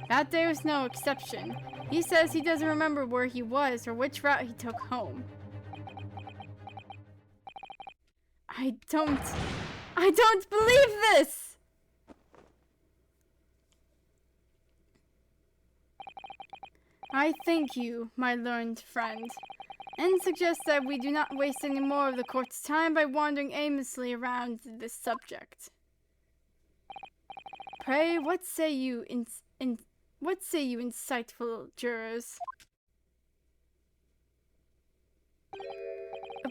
S1: That day was no exception. He says he doesn't remember where he was or which route he took home. I don't believe this! I thank you, my learned friend, and suggest that we do not waste any more of the court's time by wandering aimlessly around this subject. Pray, what say you insightful jurors?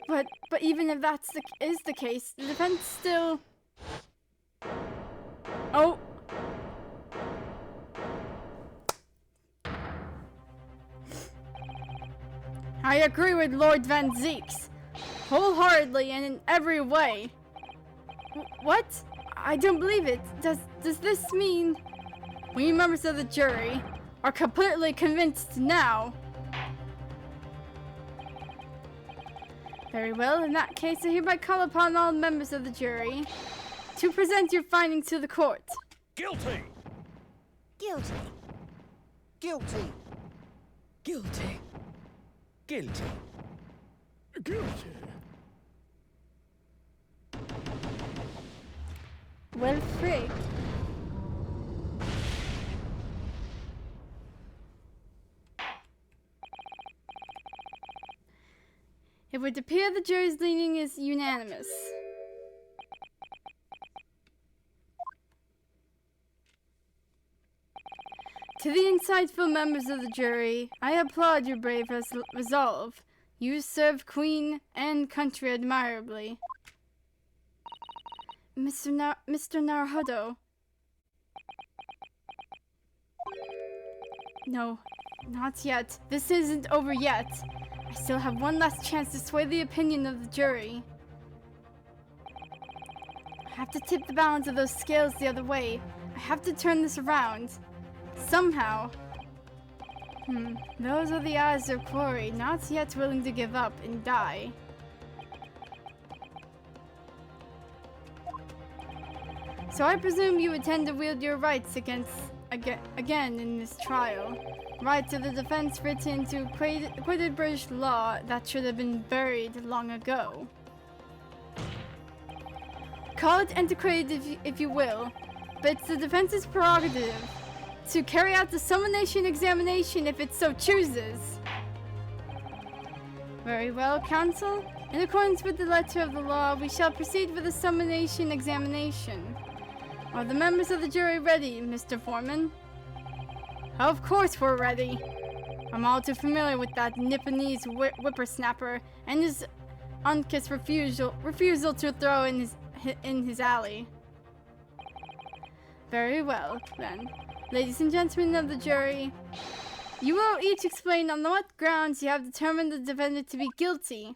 S1: But even if that is the case, the defense still... Oh! I agree with Lord Van Zeeks, wholeheartedly and in every way. What? I don't believe it. Does this mean we members of the jury are completely convinced now? Very well, in that case, I hereby call upon all members of the jury to present your findings to the court.
S2: Guilty!
S3: Guilty.
S2: Guilty! Guilty! Guilty! Guilty!
S1: Well, frick. It would appear the jury's leaning is unanimous. To the insightful members of the jury, I applaud your brave resolve. You serve Queen and country admirably. Mr. Naruhodo. No, not yet. This isn't over yet. I still have one last chance to sway the opinion of the jury. I have to tip the balance of those scales the other way. I have to turn this around. Somehow. Those are the eyes of quarry, not yet willing to give up and die. So I presume you intend to wield your rights again in this trial. Right to the defense written into quoted British law that should have been buried long ago. Call it antiquated if you will, but it's the defense's prerogative to carry out the summonation examination if it so chooses. Very well, Counsel. In accordance with the letter of the law, we shall proceed with the summonation examination. Are the members of the jury ready, Mr. Foreman? Of course we're ready. I'm all too familiar with that Nipponese whippersnapper and his unctuous refusal to throw in his alley. Very well, then. Ladies and gentlemen of the jury, you will each explain on what grounds you have determined the defendant to be guilty.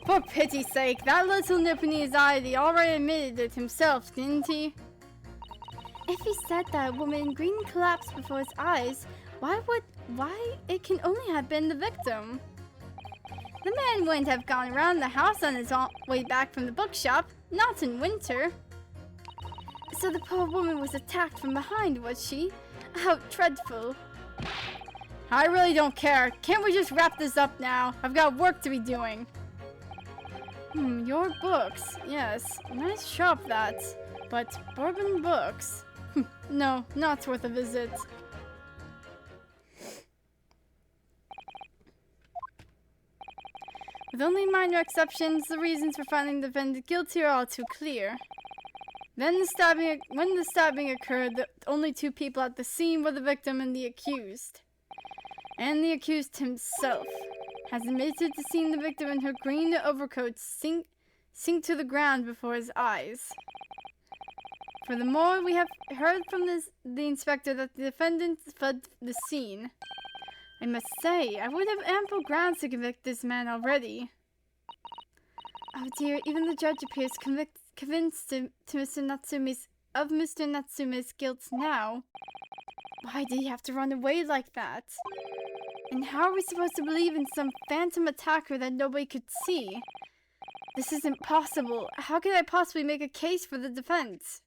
S1: For pity's sake, that little Nipponese idiot already admitted it himself, didn't he? If he said that woman in green collapsed before his eyes, why it can only have been the victim? The man wouldn't have gone around the house on his way back from the bookshop, not in winter. So the poor woman was attacked from behind, was she? How dreadful. I really don't care. Can't we just wrap this up now? I've got work to be doing. Your books. Yes, nice shop that. But Bourbon books? No, not worth a visit. With only minor exceptions, the reasons for finding the defendant guilty are all too clear. When the stabbing occurred, the only two people at the scene were the victim and the accused. And the accused himself has admitted to seeing the victim in her green overcoat sink to the ground before his eyes. Furthermore, we have heard from the inspector that the defendant fled the scene. I must say, I would have ample grounds to convict this man already. Oh dear, even the judge appears convinced of Mr. Natsume's guilt now. Why did he have to run away like that? And how are we supposed to believe in some phantom attacker that nobody could see? This isn't possible. How could I possibly make a case for the defense?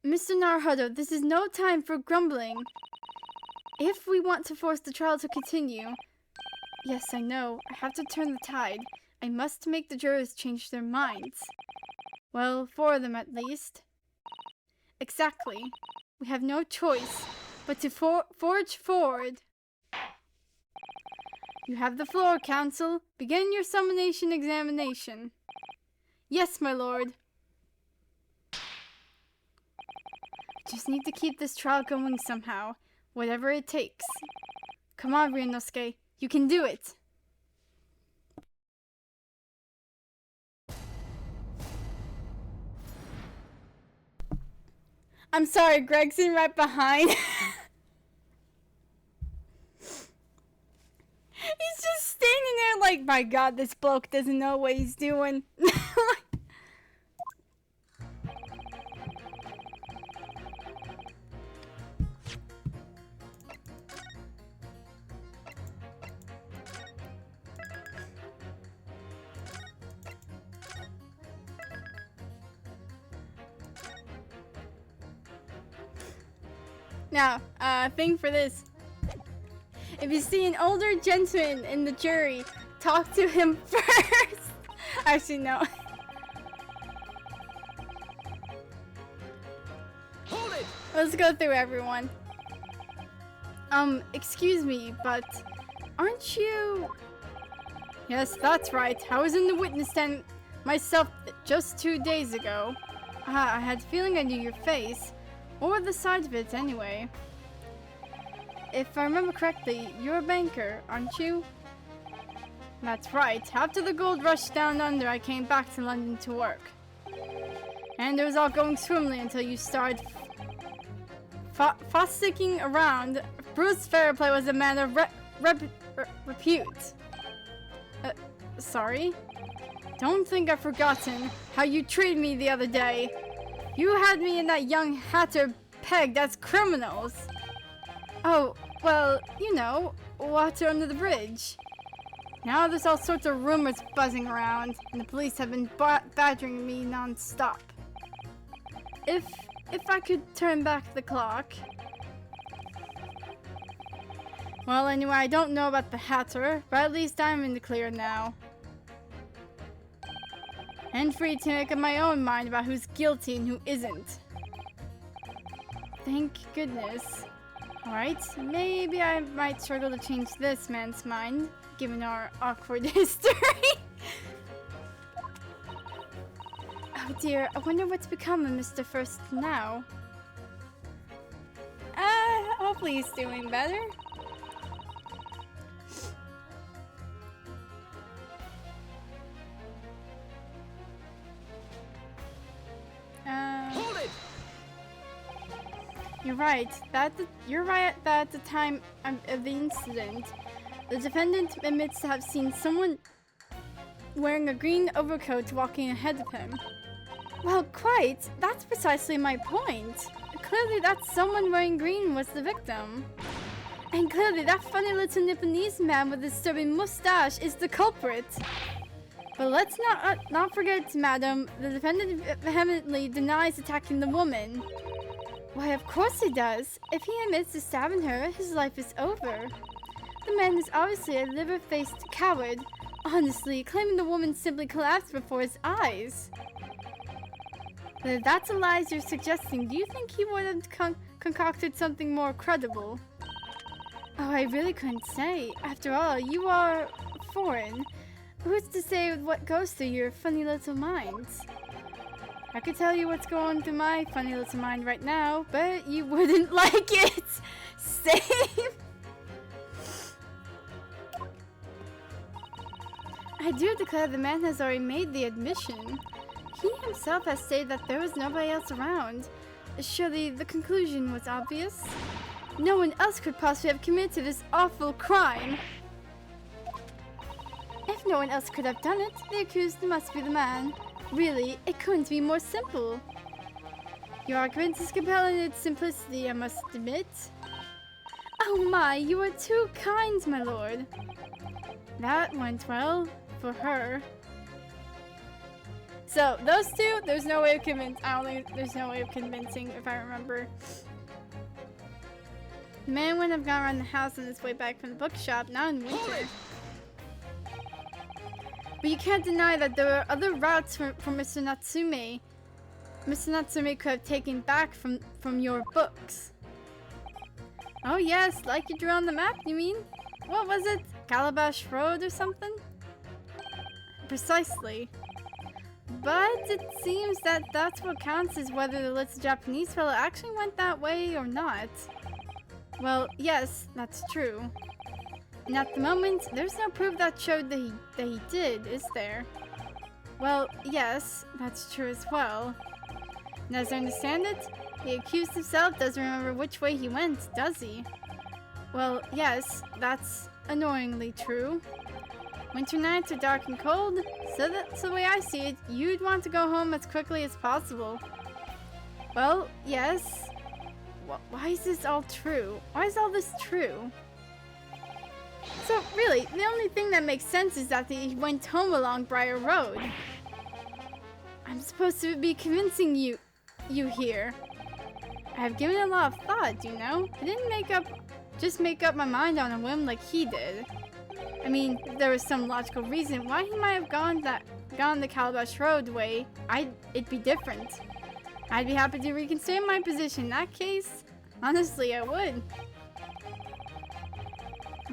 S1: Mr. Naruhodo, this is no time for grumbling. If we want to force the trial to continue... Yes, I know. I have to turn the tide. I must make the jurors change their minds. Well, 4 of them at least. Exactly. We have no choice but to forge forward. You have the floor, Counsel. Begin your summonation examination. Yes, my lord. Just need to keep this trial going somehow, whatever it takes. Come on, Ryunosuke. You can do it. I'm sorry, Greg's in right behind. He's just standing there like, my god, this bloke doesn't know what he's doing. Now, thing for this. If you see an older gentleman in the jury, talk to him first. Actually, no.
S2: Hold it!
S1: Let's go through everyone. Excuse me, but aren't you... Yes, that's right. I was in the witness stand myself just 2 days ago. I had a feeling I knew your face. Or the side of it, anyway. If I remember correctly, you're a banker, aren't you? That's right. After the gold rush down under, I came back to London to work. And it was all going swimmingly until you started fossicking around. Bruce Fairplay was a man of repute. Sorry? Don't think I've forgotten how you treated me the other day. You had me and that young hatter pegged as criminals. Oh, well, you know, water under the bridge. Now there's all sorts of rumors buzzing around, and the police have been badgering me non-stop. If I could turn back the clock... Well, anyway, I don't know about the hatter, but at least I'm in the clear now. And free to make up my own mind about who's guilty and who isn't. Thank goodness. Alright, maybe I might struggle to change this man's mind, given our awkward history. Oh dear, I wonder what's become of Mr. First now. Hopefully he's doing better.
S2: Hold it!
S1: You're right that at the time of the incident, the defendant admits to have seen someone wearing a green overcoat walking ahead of him. Well, quite. That's precisely my point. Clearly that someone wearing green was the victim. And clearly that funny little Nipponese man with the disturbing mustache is the culprit. But let's not forget, madam, the defendant vehemently denies attacking the woman. Why, of course he does. If he admits to stabbing her, his life is over. The man is obviously a liver-faced coward, honestly, claiming the woman simply collapsed before his eyes. But if that's the lies you're suggesting, do you think he would have concocted something more credible? Oh, I really couldn't say. After all, you are foreign. Who's to say what goes through your funny little minds? I could tell you what's going through my funny little mind right now, but you wouldn't like it. Same. I do declare the man has already made the admission. He himself has stated that there was nobody else around. Surely the conclusion was obvious. No one else could possibly have committed this awful crime. If no one else could have done it, the accused must be the man. Really, it couldn't be more simple. Your argument is compelling in its simplicity, I must admit. Oh my, you are too kind, my lord. That went well for her. So, those two, there's no way of there's no way of convincing, if I remember. The man wouldn't have gone around the house on his way back from the bookshop, not in winter. But you can't deny that there were other routes for Mr. Natsume. Mr. Natsume could have taken back from your books. Oh yes, like you drew on the map, you mean? What was it? Calabash Road or something? Precisely. But it seems that that's what counts is whether the little Japanese fellow actually went that way or not. Well, yes, that's true. And at the moment, there's no proof that showed that he did, is there? Well, yes, that's true as well. And as I understand it, the accused himself doesn't remember which way he went, does he? Well, yes, that's annoyingly true. Winter nights are dark and cold, so that's the way I see it. You'd want to go home as quickly as possible. Well, yes. Why is this all true? Why is all this true? So, really, the only thing that makes sense is that he went home along Briar Road. I'm supposed to be convincing you here. I have given it a lot of thought, you know? I didn't just make up my mind on a whim like he did. I mean, there was some logical reason why he might have gone the Calabash Road way. It'd be different. I'd be happy to reconsider my position in that case. Honestly, I would.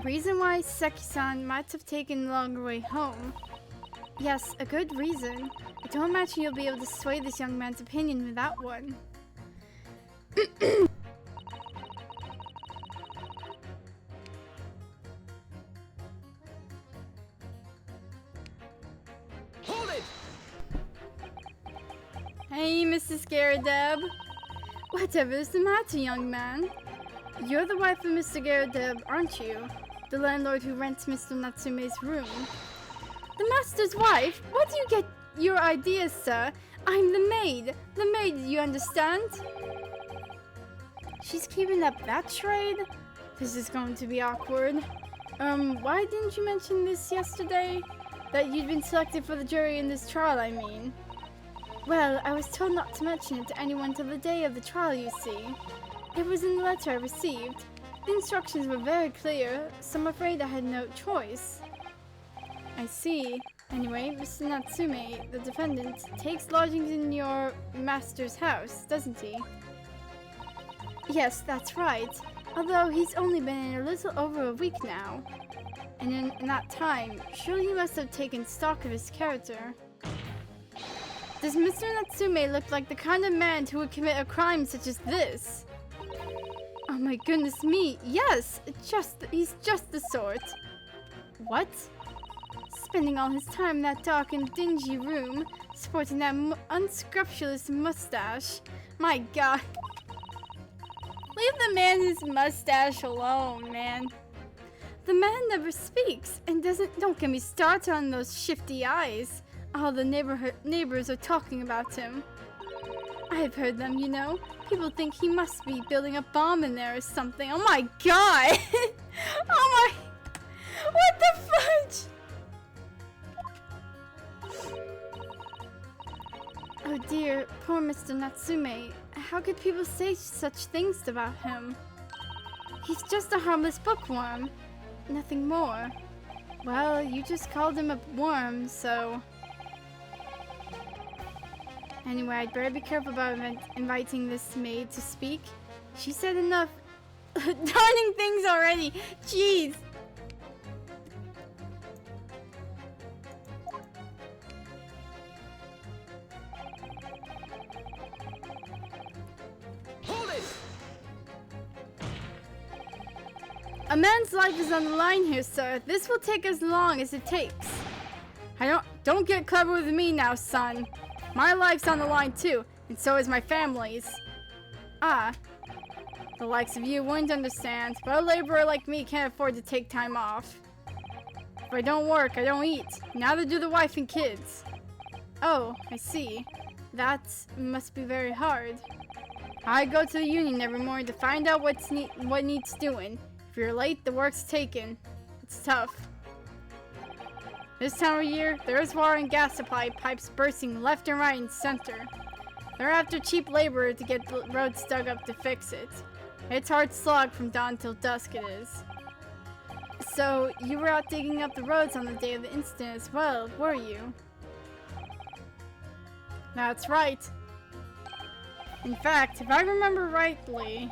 S1: Reason why Seki-san might have taken the longer way home. Yes, a good reason. I don't imagine you'll be able to sway this young man's opinion with that one.
S2: Hold it!
S1: Hey, Mrs. Garrideb. Whatever's the matter, young man? You're the wife of Mr. Garrideb, aren't you? the landlord who rents Mr. Natsume's room. The master's wife? Where do you get your ideas, sir? I'm the maid. The maid, you understand? She's keeping up that charade? This is going to be awkward. Why didn't you mention this yesterday? That you'd been selected for the jury in this trial, I mean. Well, I was told not to mention it to anyone till the day of the trial, you see. It was in the letter I received. The instructions were very clear, so I'm afraid I had no choice. I see. Anyway, Mr. Natsume, the defendant, takes lodgings in your master's house, doesn't he? Yes, that's right. Although he's only been in a little over a week now. And in that time, surely you must have taken stock of his character. Does Mr. Natsume look like the kind of man who would commit a crime such as this? Oh my goodness me, yes! He's just the sort. What? Spending all his time in that dark and dingy room, sporting that unscrupulous mustache. My god. Leave the man his mustache alone, man. The man never speaks and don't get me started on those shifty eyes. All the neighbors are talking about him. I've heard them, you know. People think he must be building a bomb in there or something. Oh my god! Oh my... What the fudge? Oh dear, poor Mr. Natsume. How could people say such things about him? He's just a harmless bookworm. Nothing more. Well, you just called him a worm, so... Anyway, I'd better be careful about inviting this maid to speak. She said enough darning things already. Jeez.
S2: Hold it!
S1: A man's life is on the line here, sir. This will take as long as it takes. Don't get clever with me now, son. My life's on the line too, and so is my family's. Ah, the likes of you wouldn't understand, but a laborer like me can't afford to take time off. If I don't work, I don't eat. Neither do the wife and kids. Oh, I see. That must be very hard. I go to the union every morning to find out what needs doing. If you're late, the work's taken. It's tough. This time of year, there is water and gas supply pipes bursting left and right and center. They're after cheap labor to get the roads dug up to fix it. It's hard slog from dawn till dusk it is. So, you were out digging up the roads on the day of the incident as well, were you? That's right. In fact, if I remember rightly,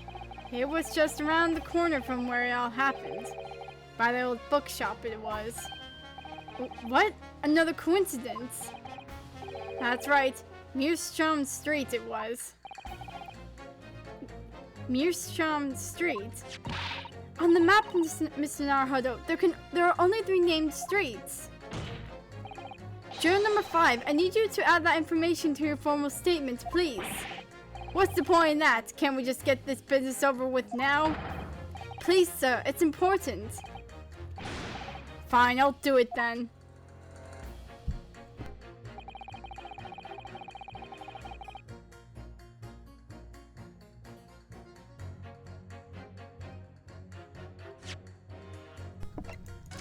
S1: it was just around the corner from where it all happened. By the old bookshop it was. What? Another coincidence? That's right. Meerstrom Street it was. Meerstrom Street? On the map, Mr. Naruhodo, there are only 3 named streets. Juror number 5, I need you to add that information to your formal statement, please. What's the point in that? Can't we just get this business over with now? Please, sir, it's important. Fine, I'll do it then.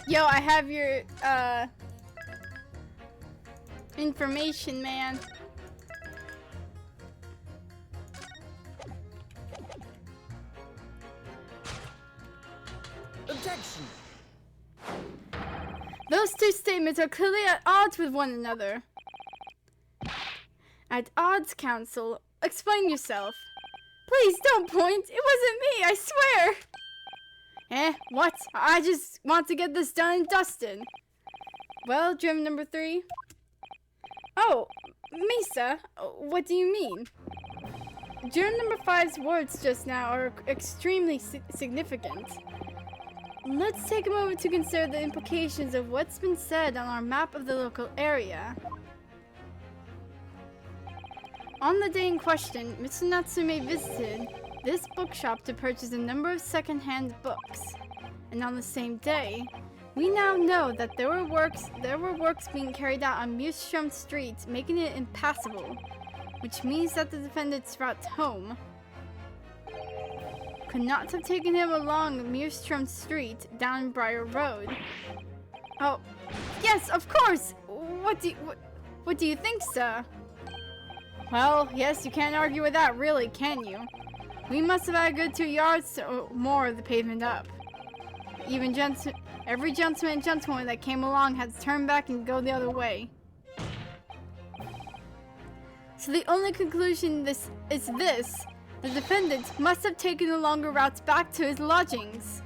S1: Yo, I have your, information, man.
S2: Objection!
S1: Those 2 statements are clearly at odds with one another. At odds, counsel. Explain yourself. Please don't point. It wasn't me, I swear. What? I just want to get this done and dusted. Well, Juror number 3. Oh, Misa, what do you mean? Juror number 5's words just now are extremely significant. Let's take a moment to consider the implications of what's been said on our map of the local area. On the day in question, Mr. Natsume visited this bookshop to purchase a number of second-hand books. And on the same day, we now know that there were works being carried out on Mewstrom Street, making it impassable, which means that the defendant's route home could not have taken him along Mewstrom Street down Briar Road. Oh, yes, of course! What do you think, sir? Well, yes, you can't argue with that, really, can you? We must have had a good 2 yards or more of the pavement up. Even every gentleman and gentlewoman that came along had to turn back and go the other way. So the only conclusion is this. The defendant must have taken the longer routes back to his lodgings.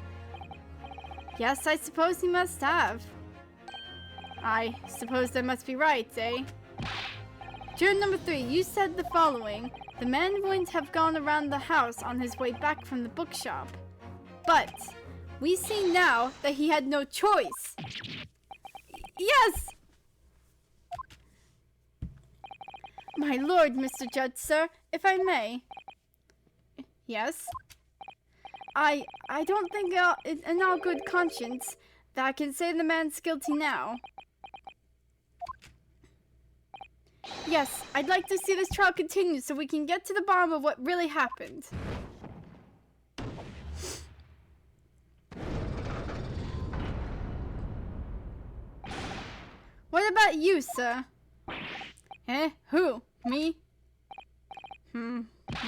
S1: Yes, I suppose he must have. I suppose that must be right, eh? Juror number 3, you said the following. The man wouldn't have gone around the house on his way back from the bookshop. But we see now that he had no choice. Yes! My lord, Mr. Judge, sir, if I may. Yes? I don't think in all good conscience that I can say the man's guilty now. Yes, I'd like to see this trial continue so we can get to the bottom of what really happened. What about you, sir? Eh? Who? Me?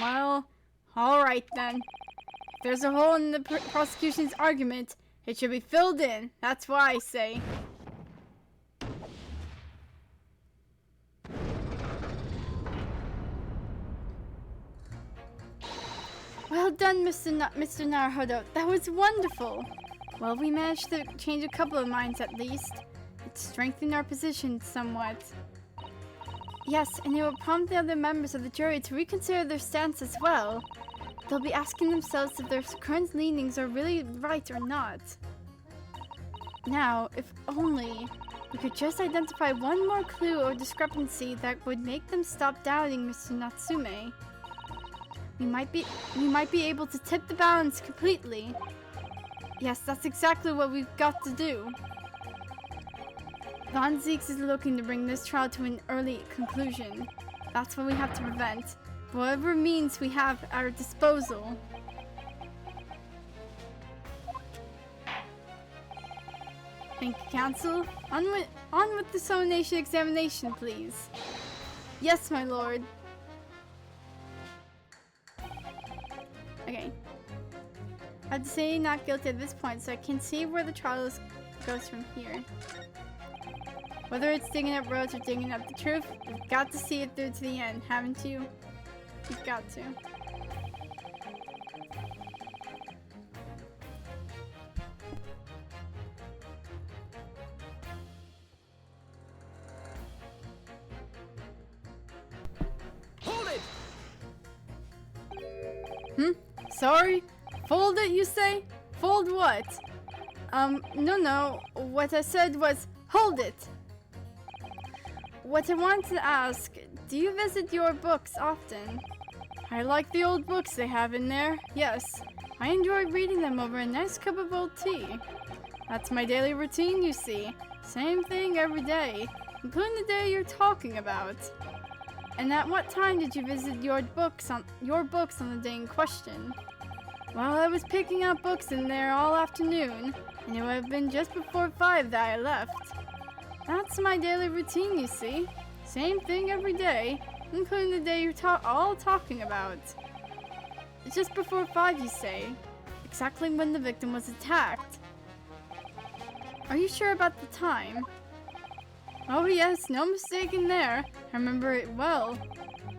S1: Well, alright then. If there's a hole in the prosecution's argument, it should be filled in. That's what I say. Well done, Mr. Naruhodo. That was wonderful. Well, we managed to change a couple of minds at least. It strengthened our position somewhat. Yes, and it will prompt the other members of the jury to reconsider their stance as well. They'll be asking themselves if their current leanings are really right or not. Now, if only we could just identify one more clue or discrepancy that would make them stop doubting Mr. Natsume. We might be able to tip the balance completely. Yes, that's exactly what we've got to do. Von Zieks is looking to bring this trial to an early conclusion. That's what we have to prevent. Whatever means we have at our disposal. Thank you, Counsel. On with the sonation examination, please. Yes, my lord. Okay. I have to say not guilty at this point, so I can see where the trial goes from here. Whether it's digging up roads or digging up the truth, you've got to see it through to the end, haven't you? You've got to.
S2: Hold it!
S1: Sorry? Fold it, you say? Fold what? No. What I said was, hold it! What I wanted to ask, do you visit your books often? I like the old books they have in there, yes. I enjoy reading them over a nice cup of old tea. That's my daily routine, you see. Same thing every day, including the day you're talking about. And at what time did you visit your books on the day in question? Well, I was picking up books in there all afternoon, and it would have been just before 5 that I left. That's my daily routine, you see. Same thing every day, including the day you're all talking about. It's just before 5, you say. Exactly when the victim was attacked. Are you sure about the time? Oh yes, no mistake in there. I remember it well.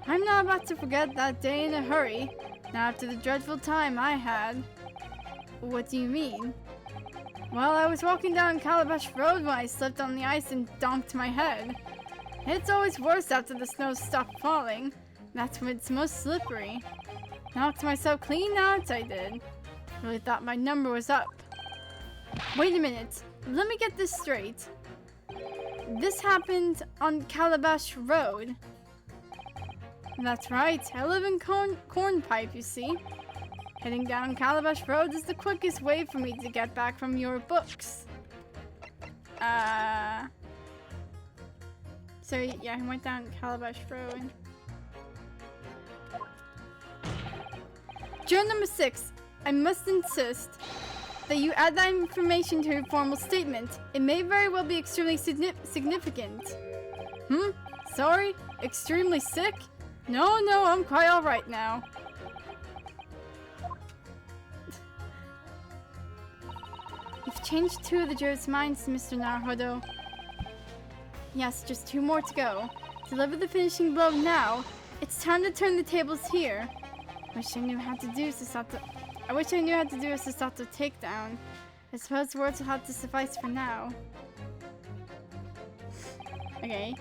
S1: I'm not about to forget that day in a hurry, not after the dreadful time I had. What do you mean? Well, I was walking down Calabash Road when I slipped on the ice and donked my head. It's always worse after the snow stopped falling. That's when it's most slippery. Knocked myself clean out, I did. Really thought my number was up. Wait a minute, let me get this straight. This happened on Calabash Road. That's right, I live in Cornpipe, you see. Heading down Calabash Road is the quickest way for me to get back from your books. So yeah, he went down Calabash Road. Juror number 6, I must insist that you add that information to your formal statement. It may very well be extremely significant. Sorry? Extremely sick? No, I'm quite alright now. You've changed 2 of the jurors' minds, Mr. Naruhodo. Yes, just 2 more to go. Deliver the finishing blow now. It's time to turn the tables here. I wish I knew how to do Sasato takedown. I suppose words will have to suffice for now. Okay,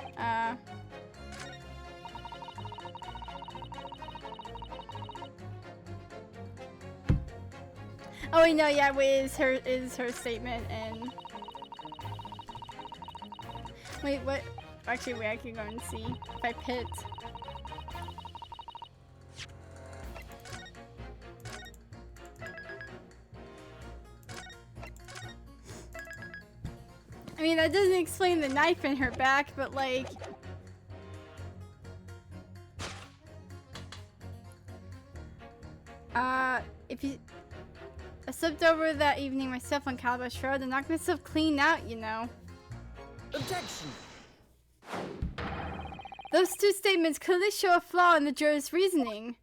S1: oh wait, no, yeah, wait, is her statement and... Wait, what? Actually, wait, I can go and see if I pit. I mean, that doesn't explain the knife in her back, but like... if you... I slept over that evening myself on Calabash Road and knocked myself clean out, you know.
S2: Objection!
S1: Those 2 statements clearly show a flaw in the juror's reasoning.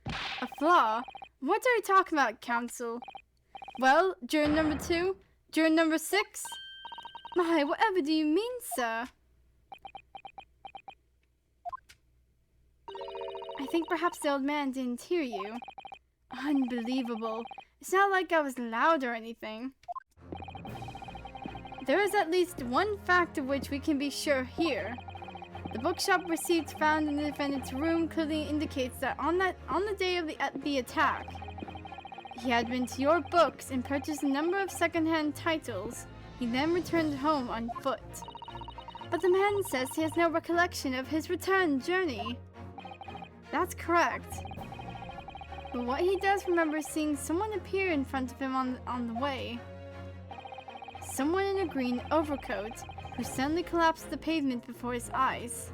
S1: A flaw? What are you talking about, counsel? Well, juror number 2? Juror number 6? My, whatever do you mean, sir? I think perhaps the old man didn't hear you. Unbelievable. It's not like I was loud or anything. There is at least one fact of which we can be sure here. The bookshop receipts found in the defendant's room clearly indicates that on the day of the attack, he had been to your books and purchased a number of second-hand titles. He then returned home on foot. But the man says he has no recollection of his return journey. That's correct. But what he does remember is seeing someone appear in front of him on the way. Someone in a green overcoat who suddenly collapsed the pavement before his eyes.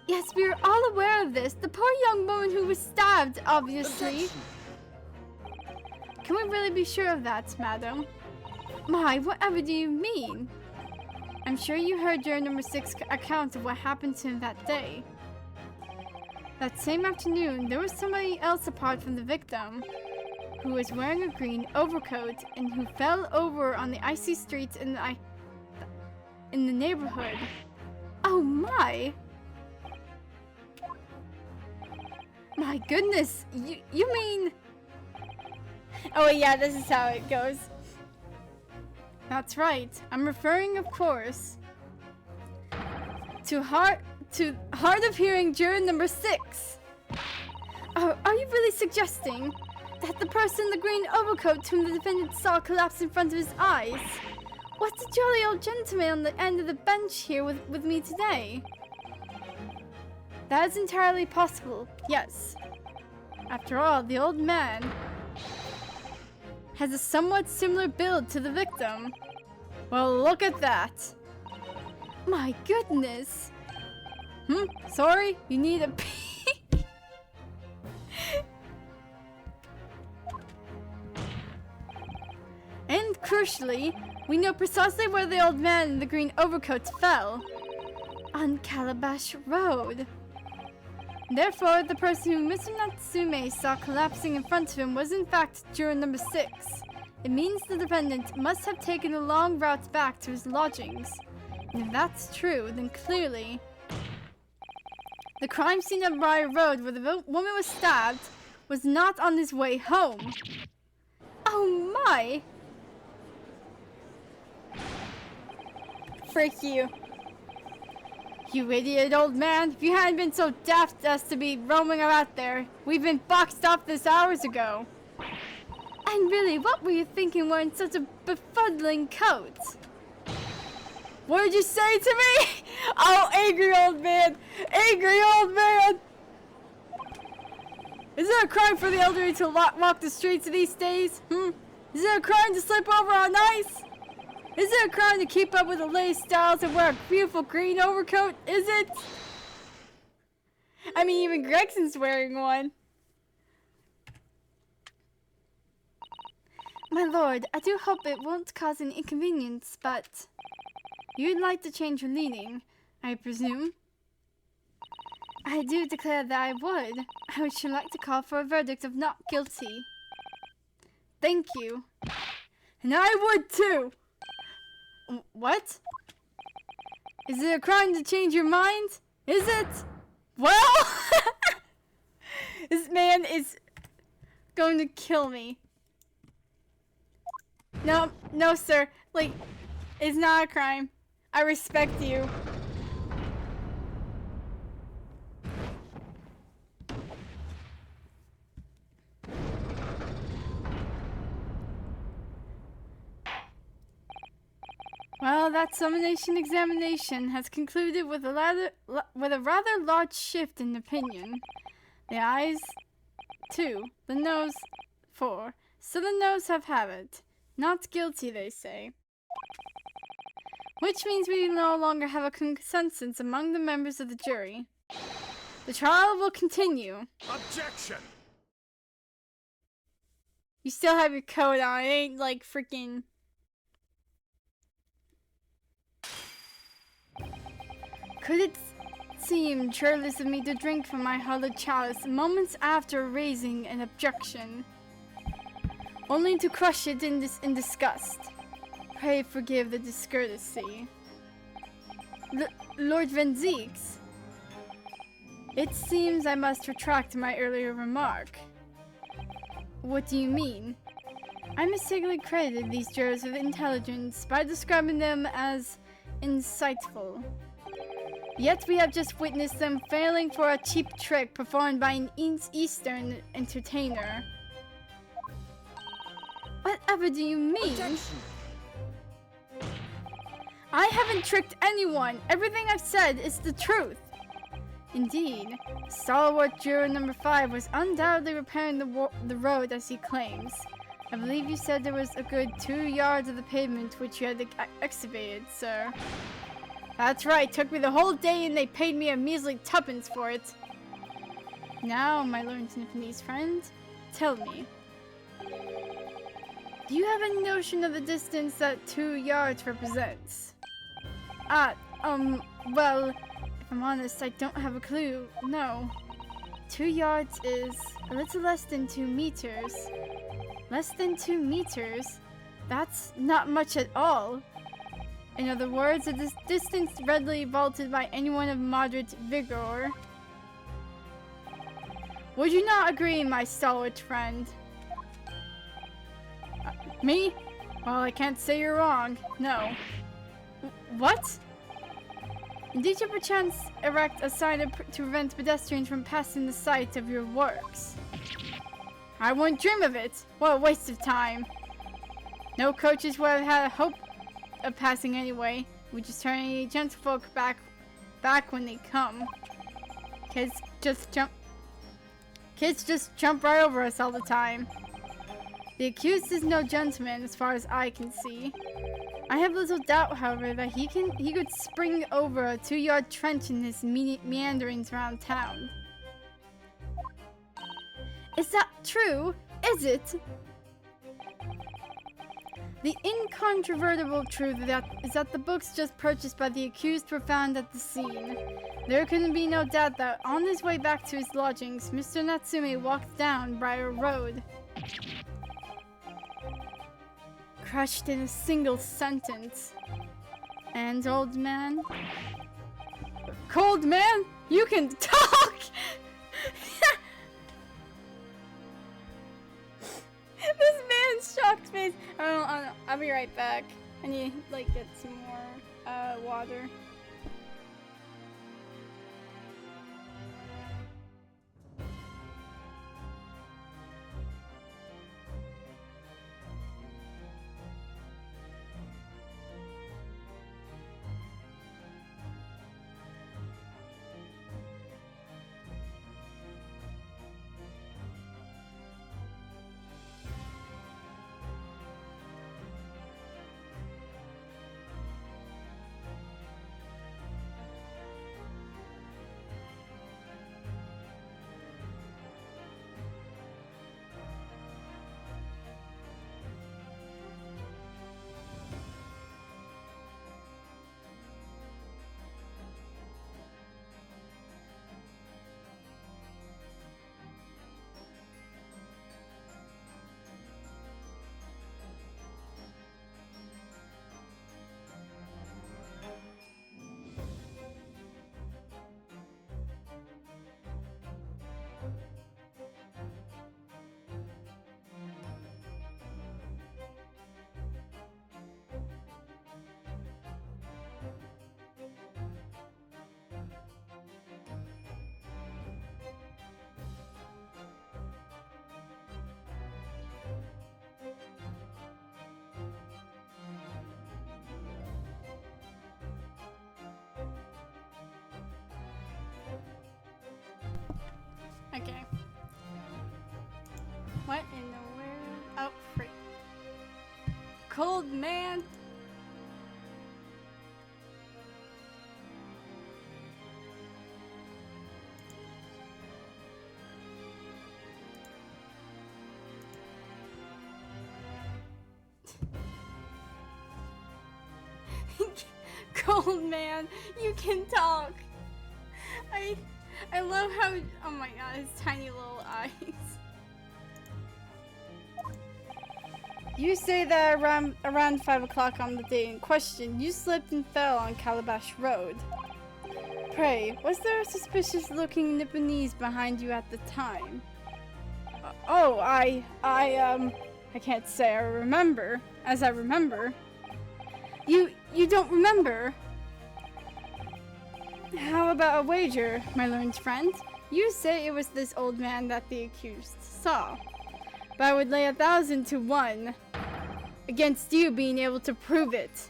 S1: Yes, we are all aware of this. The poor young woman who was stabbed, obviously. Can we really be sure of that, madam? My, whatever do you mean? I'm sure you heard juror number 6 account of what happened to him that day. That same afternoon, there was somebody else apart from the victim, who was wearing a green overcoat and who fell over on the icy streets in the neighborhood. Oh my! My goodness, you mean... Oh yeah, this is how it goes. That's right. I'm referring, of course, to hard of hearing juror number 6. Oh, are you really suggesting that the person in the green overcoat whom the defendant saw collapse in front of his eyes was the jolly old gentleman on the end of the bench here with me today? That is entirely possible, yes. After all, the old man has a somewhat similar build to the victim. Well, look at that. My goodness. Sorry? You need a pee? And crucially, we know precisely where the old man in the green overcoat fell. On Calabash Road. Therefore, the person who Mr. Natsume saw collapsing in front of him was in fact juror number 6. It means the defendant must have taken a long route back to his lodgings. And if that's true, then clearly the crime scene of Briar Road where the woman was stabbed was not on his way home. Oh my! Frick you. You idiot old man. If you hadn't been so daft as to be roaming about there, we've been boxed off this hours ago. And really, what were you thinking wearing such a befuddling coat? What did you say to me? Oh, angry old man! Angry old man! Is it a crime for the elderly to walk the streets these days? Is it a crime to slip over on ice? Is it a crime to keep up with the latest styles and wear a beautiful green overcoat? Is it? I mean, even Gregson's wearing one. My lord, I do hope it won't cause an inconvenience, but you'd like to change your leading, I presume? I do declare that I would. I would sure like to call for a verdict of not guilty. Thank you. And I would too! What? Is it a crime to change your mind? Is it? Well, this man is going to kill me. No, no, sir. Like, it's not a crime. I respect you. Well, that summonation examination has concluded with a rather large shift in opinion. The eyes, 2. The nose, 4. So the nose have it. Not guilty, they say. Which means we no longer have a consensus among the members of the jury. The trial will continue.
S4: Objection!
S1: You still have your coat on. It ain't like freaking... Could it seem churlish of me to drink from my hallowed chalice moments after raising an objection, only to crush it in disgust? Pray forgive the discourtesy. Lord Van Zeeks, it seems I must retract my earlier remark. What do you mean? I mistakenly credited these jurors with intelligence by describing them as insightful. Yet we have just witnessed them failing for a cheap trick performed by an Eastern entertainer. Whatever do you mean?
S2: Objection.
S1: I haven't tricked anyone. Everything I've said is the truth. Indeed, stalwart juror number 5 was undoubtedly repairing the road as he claims. I believe you said there was a good 2 yards of the pavement which you had excavated, sir. That's right, took me the whole day and they paid me a measly 2pence for it. Now, my learned Nipponese friend, tell me. Do you have any notion of the distance that 2 yards represents? Well, if I'm honest, I don't have a clue, no. 2 yards is a little less than 2 meters. Less than 2 meters? That's not much at all. In other words, a distance readily vaulted by anyone of moderate vigor. Would you not agree, my stalwart friend? Me? Well, I can't say you're wrong. No. What? Did you perchance erect a sign to prevent pedestrians from passing the site of your works? I wouldn't dream of it. What a waste of time. No coaches would have had a hope of passing anyway. We just turn any gentlefolk back when they come. Kids just jump right over us all the time. The accused is no gentleman as far as I can see. I have little doubt, however, that he could spring over a 2-yard trench in his meanderings around town. Is that true? Is it? The incontrovertible truth is that the books just purchased by the accused were found at the scene. There couldn't be no doubt that on his way back to his lodgings, Mr. Natsume walked down Briar Road. Crushed in a single sentence. And old man? Cold man? You can talk! This man's shocked face. I'll be right back. I need to get some more water. cold man. Cold man, you can talk. I love how, oh my god, his tiny little eyes. You say that around 5 o'clock on the day in question, you slipped and fell on Calabash Road. Pray, was there a suspicious looking Nipponese behind you at the time? I can't say I remember, as I remember. You don't remember? How about a wager, my learned friend? You say it was this old man that the accused saw. But I would lay 1,000 to 1 against you being able to prove it.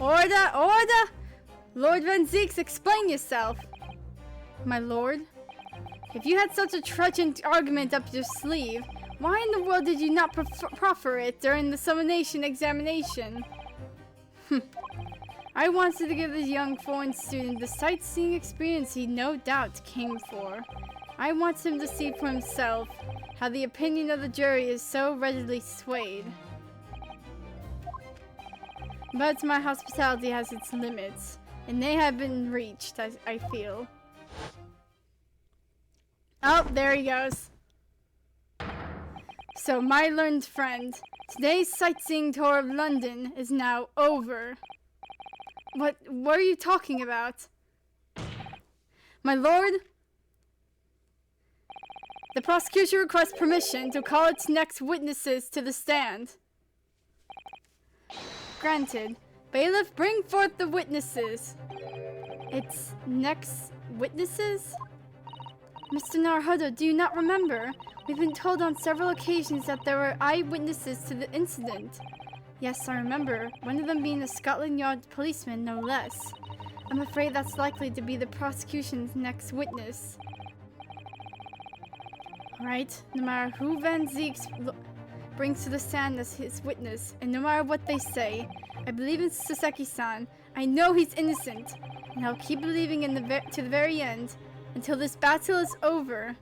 S1: Order! Order! Lord Van Zeeks, explain yourself. My lord, if you had such a trenchant argument up your sleeve, why in the world did you not proffer it during the summonation examination? I wanted to give this young foreign student the sightseeing experience he no doubt came for. I want him to see for himself how the opinion of the jury is so readily swayed. But my hospitality has its limits, and they have been reached, I feel. Oh, there he goes. So, my learned friend, today's sightseeing tour of London is now over. What are you talking about? My lord? The prosecution requests permission to call its next witnesses to the stand. Granted. Bailiff, bring forth the witnesses. Its next witnesses? Mr. Naruhodo, do you not remember? We've been told on several occasions that there were eyewitnesses to the incident. Yes, I remember. One of them being a Scotland Yard policeman, no less. I'm afraid that's likely to be the prosecution's next witness. Alright, no matter who Van Zeeks brings to the stand as his witness, and no matter what they say, I believe in Saseki-san. I know he's innocent, and I'll keep believing in to the very end, until this battle is over.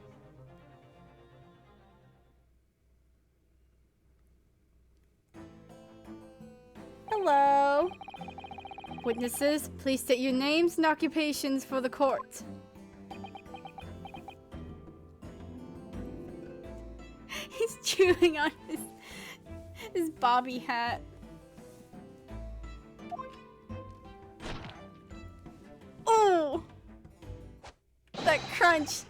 S1: Hello. Witnesses, please state your names and occupations for the court. He's chewing on his bobby hat. Oh! That crunch.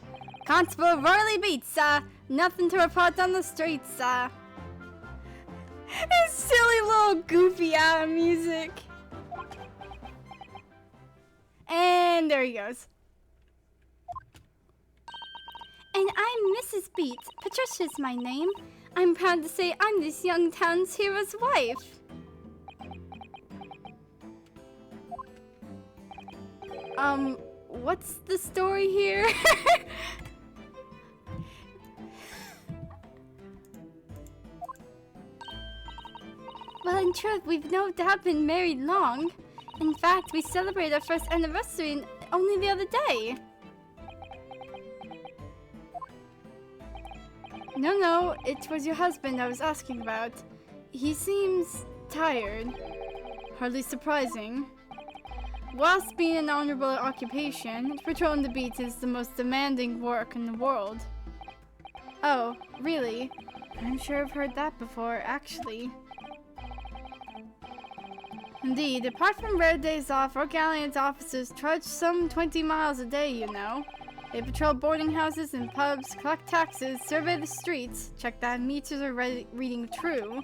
S1: Constable royally beat, sir. Nothing to report on the streets, sir. His silly little goofy music. And there he goes. And I'm Mrs. Beats. Patricia's my name. I'm proud to say I'm this young town's hero's wife. What's the story here? Well, in truth, we've no doubt been married long. In fact, we celebrated our first anniversary only the other day. No, it was your husband I was asking about. He seems tired. Hardly surprising. Whilst being an honorable occupation, patrolling the beats is the most demanding work in the world. Oh, really? I'm sure I've heard that before, actually. Indeed, apart from rare days off, our gallant officers trudge some 20 miles a day, you know. They patrol boarding houses and pubs, collect taxes, survey the streets, check that meters are reading true,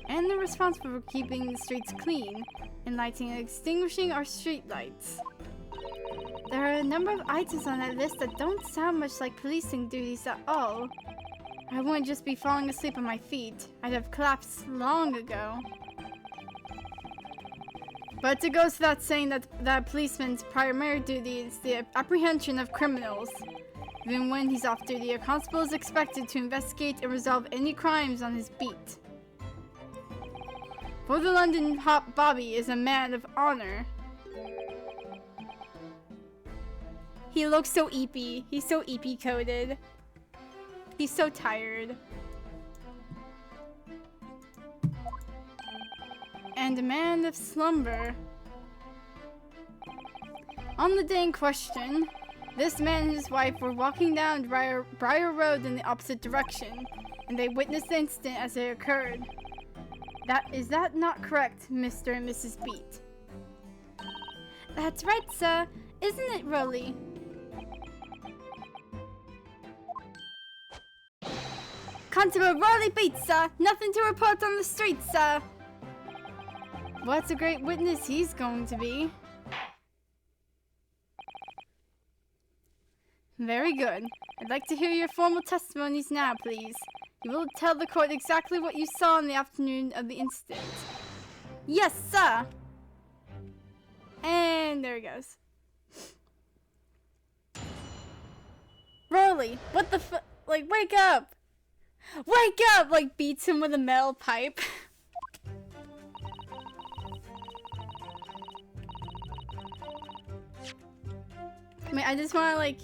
S1: and they're responsible for keeping the streets clean, and lighting and extinguishing our street lights. There are a number of items on that list that don't sound much like policing duties at all. I wouldn't just be falling asleep on my feet. I'd have collapsed long ago. But it goes without saying that a policeman's primary duty is the apprehension of criminals. Even when he's off duty, a constable is expected to investigate and resolve any crimes on his beat. For the London Hop, Bobby is a man of honor. He looks so eepy. He's so eepy coded. He's so tired. And a man of slumber. On the day in question, this man and his wife were walking down Briar Road in the opposite direction, and they witnessed the incident as it occurred. Is that not correct, Mr. and Mrs. Beat? That's right, sir. Isn't it, Rolly? Constable Rolly Beat, sir. Nothing to report on the street, sir. What a great witness he's going to be. Very good. I'd like to hear your formal testimonies now, please. You will tell the court exactly what you saw on the afternoon of the incident. Yes, sir! And there he goes. Rolly, what the like, wake up! Wake up! Like, beats him with a metal pipe. I mean, I just want to, like...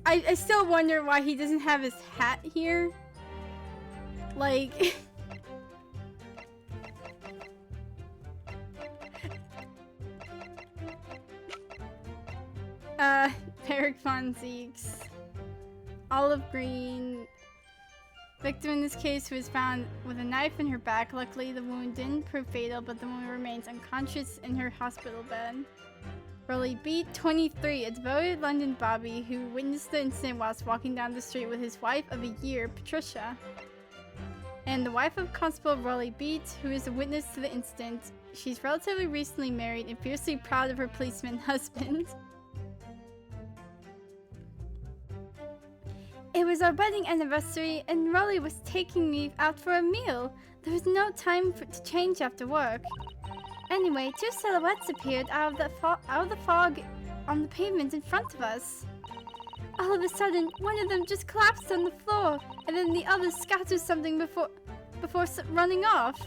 S1: I still wonder why he doesn't have his hat here. Like... Eric Von Zeeks. Olive green. Victim in this case was found with a knife in her back. Luckily, the wound didn't prove fatal, but the woman remains unconscious in her hospital bed. Rolly Beat, 23, a devoted London Bobby who witnessed the incident whilst walking down the street with his wife of a year, Patricia. And the wife of Constable Rolly Beat, who is a witness to the incident. She's relatively recently married and fiercely proud of her policeman husband. It was our wedding anniversary and Rolly was taking me out for a meal. There was no time to change after work. Anyway, two silhouettes appeared out of the fog on the pavement in front of us. All of a sudden, one of them just collapsed on the floor, and then the other scattered something before running off.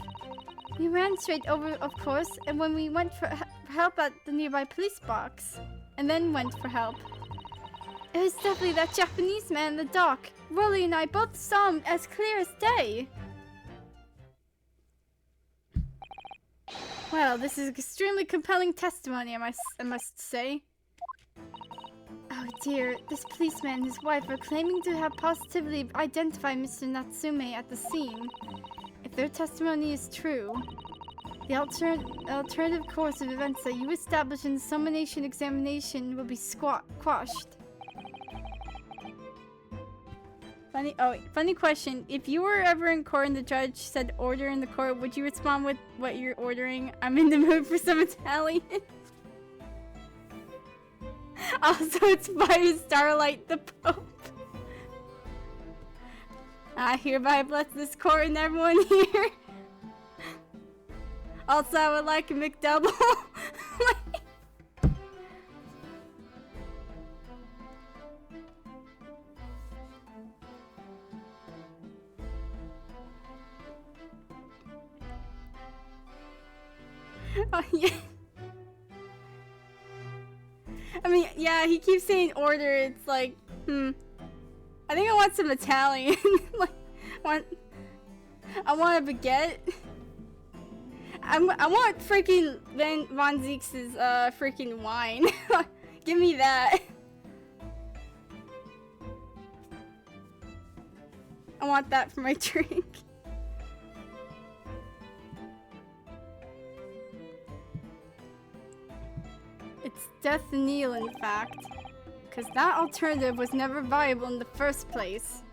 S1: We ran straight over, of course, and when we went for help at the nearby police box, and then went for help. It was definitely that Japanese man in the dock. Rolly and I both saw him as clear as day. Well, this is extremely compelling testimony, I must say. Oh dear, this policeman and his wife are claiming to have positively identified Mr. Natsume at the scene. If their testimony is true, the alternative course of events that you establish in the summonation examination will be quashed. Funny question. If you were ever in court and the judge said order in the court, would you respond with what you're ordering? I'm in the mood for some Italian. Also, it's by Starlight the Pope. I hereby bless this court and everyone here. Also, I would like a McDouble. Oh, yeah. I mean, yeah, he keeps saying order. It's like, I think I want some Italian. Like, I want a baguette. I want freaking Von Zeeks' freaking wine. Give me that. I want that for my drink. It's death kneel, in fact, because that alternative was never viable in the first place.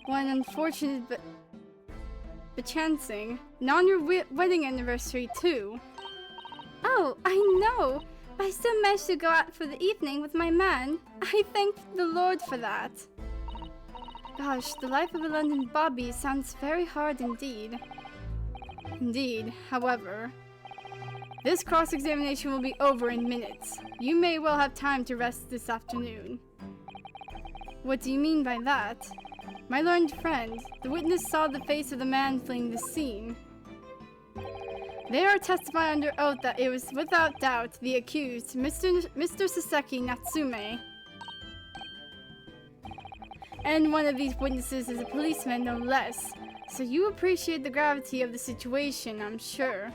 S1: One unfortunate but chancing. And on your wedding anniversary, too. Oh, I know, but I still managed to go out for the evening with my man. I thank the Lord for that. Gosh, the life of a London bobby sounds very hard indeed. Indeed, however, this cross-examination will be over in minutes. You may well have time to rest this afternoon. What do you mean by that? My learned friend, the witness saw the face of the man fleeing the scene. They are testifying under oath that it was without doubt the accused, Mr. Saseki Natsume. And one of these witnesses is a policeman, no less. So you appreciate the gravity of the situation, I'm sure.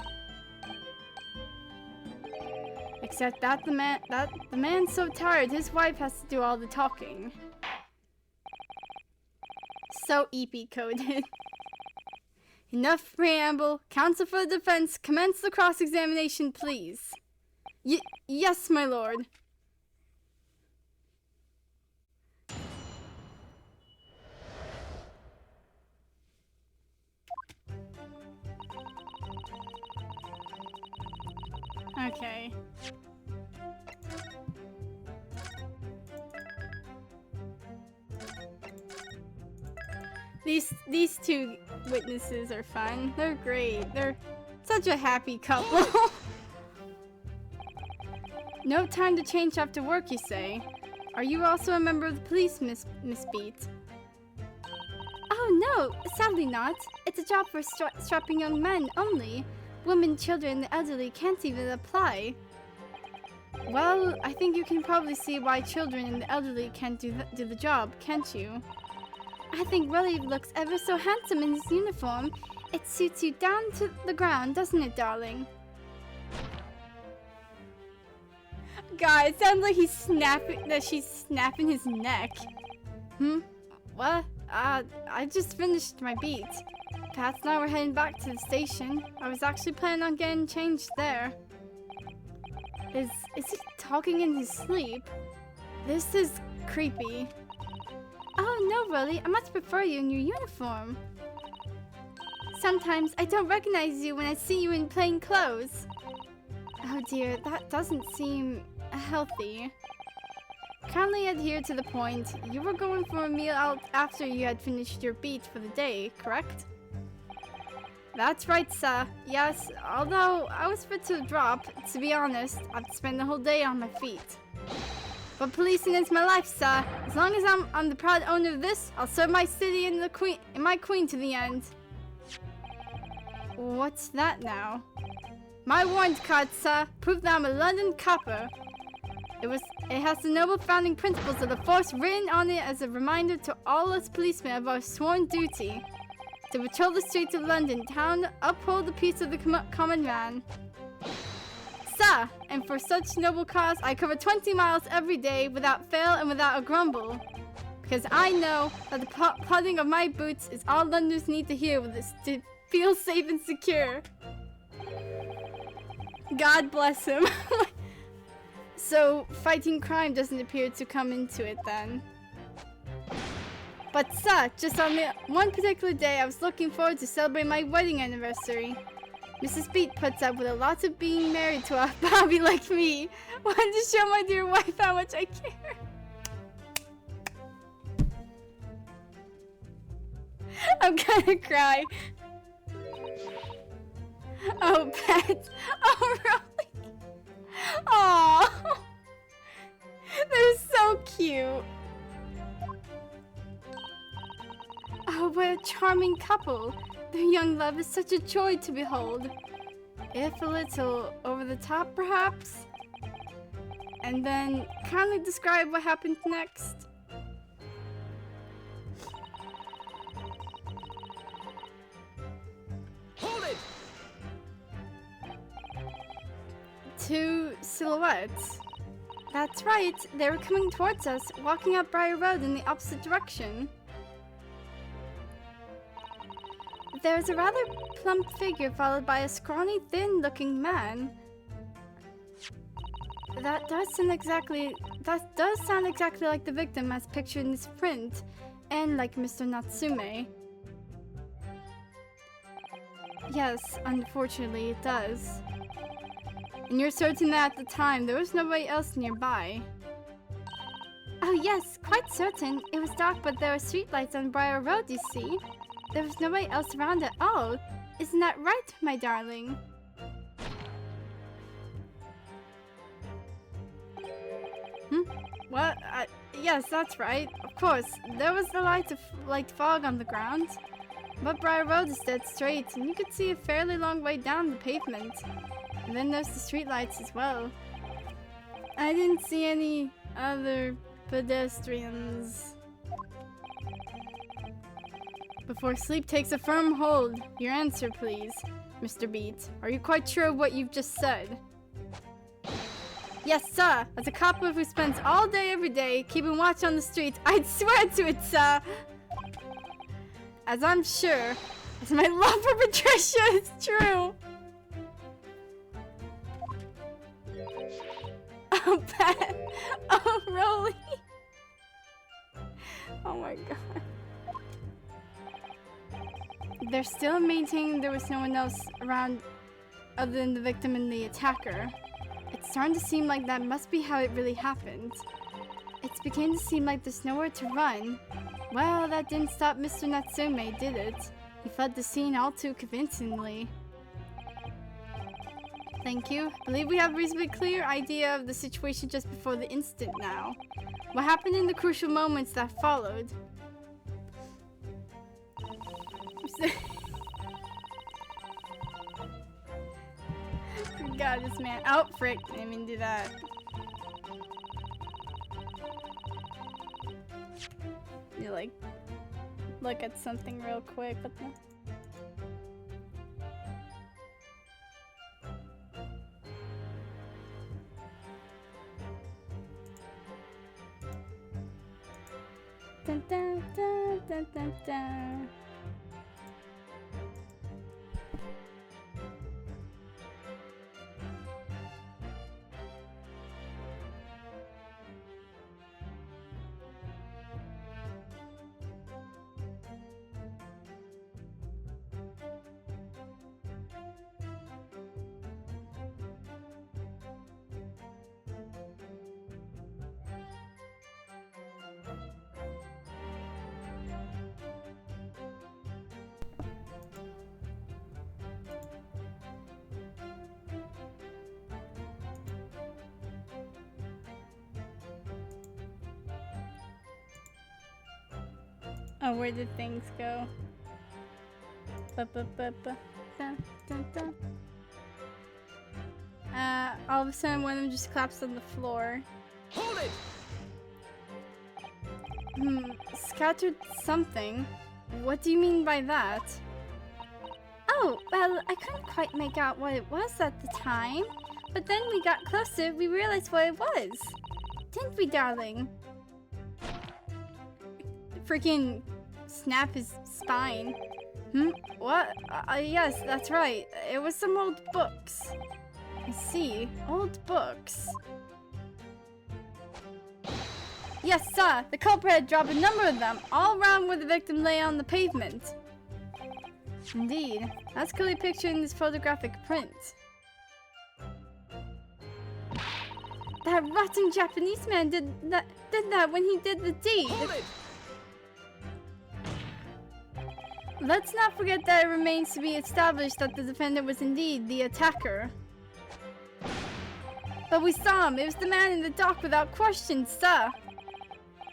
S1: Except that the man's so tired, his wife has to do all the talking. So EP-coded. Enough preamble. Counsel for the defense, commence the cross-examination, please. Yes, my lord. Okay. These two witnesses are fun. They're great. They're such a happy couple. No time to change after work, you say? Are you also a member of the police, Miss Beat? Oh no, sadly not. It's a job for strapping young men only. Women, children, and the elderly can't even apply. Well, I think you can probably see why children and the elderly can't do the job, can't you? I think Willie looks ever so handsome in his uniform. It suits you down to the ground, doesn't it, darling? God, it sounds like she's snapping his neck. What? I just finished my beat. Pat and I were heading back to the station. I was actually planning on getting changed there. Is he talking in his sleep? This is creepy. Oh no, Willie, I much prefer you in your uniform. Sometimes I don't recognize you when I see you in plain clothes. Oh dear, that doesn't seem healthy. Kindly adhere to the point. You were going for a meal out after you had finished your beat for the day, correct? That's right, sir. Yes, although I was fit to drop, to be honest, I'd spend the whole day on my feet. But policing is my life, sir. As long as I'm the proud owner of this, I'll serve my city and my queen to the end. What's that now? My warrant card, sir. Proof that I'm a London copper. It has the noble founding principles of the force written on it as a reminder to all us policemen of our sworn duty. To patrol the streets of London town, uphold the peace of the common man. Sir, and for such noble cause, I cover 20 miles every day without fail and without a grumble. Because I know that the plodding of my boots is all Londoners need to hear with this to feel safe and secure. God bless him. So, fighting crime doesn't appear to come into it then. But sir, just on one particular day, I was looking forward to celebrating my wedding anniversary. Mrs. Beat puts up with a lot of being married to a bobby like me. Wanted to show my dear wife how much I care. I'm gonna cry. Oh, pet. Oh, really? Aww. They're so cute. Oh, what a charming couple. Their young love is such a joy to behold. If a little over the top, perhaps? And then, kindly describe what happened next.
S2: Hold it!
S1: Two silhouettes. That's right, they were coming towards us, walking up Briar Road in the opposite direction. There's a rather plump figure followed by a scrawny, thin-looking man. That does sound exactly like the victim as pictured in this print, and like Mr. Natsume. Yes, unfortunately it does. And you're certain that at the time there was nobody else nearby. Oh yes, quite certain. It was dark, but there were streetlights on Briar Road, you see. There was nobody else around at all. Isn't that right, my darling? What? Yes, that's right. Of course, there was the light fog on the ground. But Briar Road is dead straight, and you could see a fairly long way down the pavement. And then there's the streetlights as well. I didn't see any other pedestrians. Before sleep takes a firm hold, your answer, please, Mr. Beat. Are you quite sure of what you've just said? Yes, sir. As a copper who spends all day every day keeping watch on the streets, I'd swear to it, sir. As I'm sure, as my love for Patricia is true. Oh, Pat. Oh, Rolly. Oh my god. They're still maintaining there was no one else around other than the victim and the attacker. It's starting to seem like that must be how it really happened. It's beginning to seem like there's nowhere to run. Well, that didn't stop Mr. Natsume, did it? He fled the scene all too convincingly. Thank you. I believe we have a reasonably clear idea of the situation just before the incident now. What happened in the crucial moments that followed? God, this man. Oh, frick. Didn't even do that. You like look at something real quick, but the dun, dun, dun, dun, dun, dun. Oh, where did things go? Ba-ba-ba-ba. Dun, dun, dun. All of a sudden one of them just collapsed on the floor.
S2: Hold it!
S1: Scattered something? What do you mean by that? Oh, well, I couldn't quite make out what it was at the time. But then we got closer, we realized what it was. Didn't we, darling? Freaking snap his spine. What? Yes, that's right. It was some old books. I see. Old books. Yes, sir. The culprit had dropped a number of them, all around where the victim lay on the pavement. Indeed. That's clearly pictured in this photographic print. That rotten Japanese man did that when he did the deed.
S2: Hold it!
S1: Let's not forget that it remains to be established that the defendant was indeed the attacker. But we saw him. It was the man in the dock without question, sir.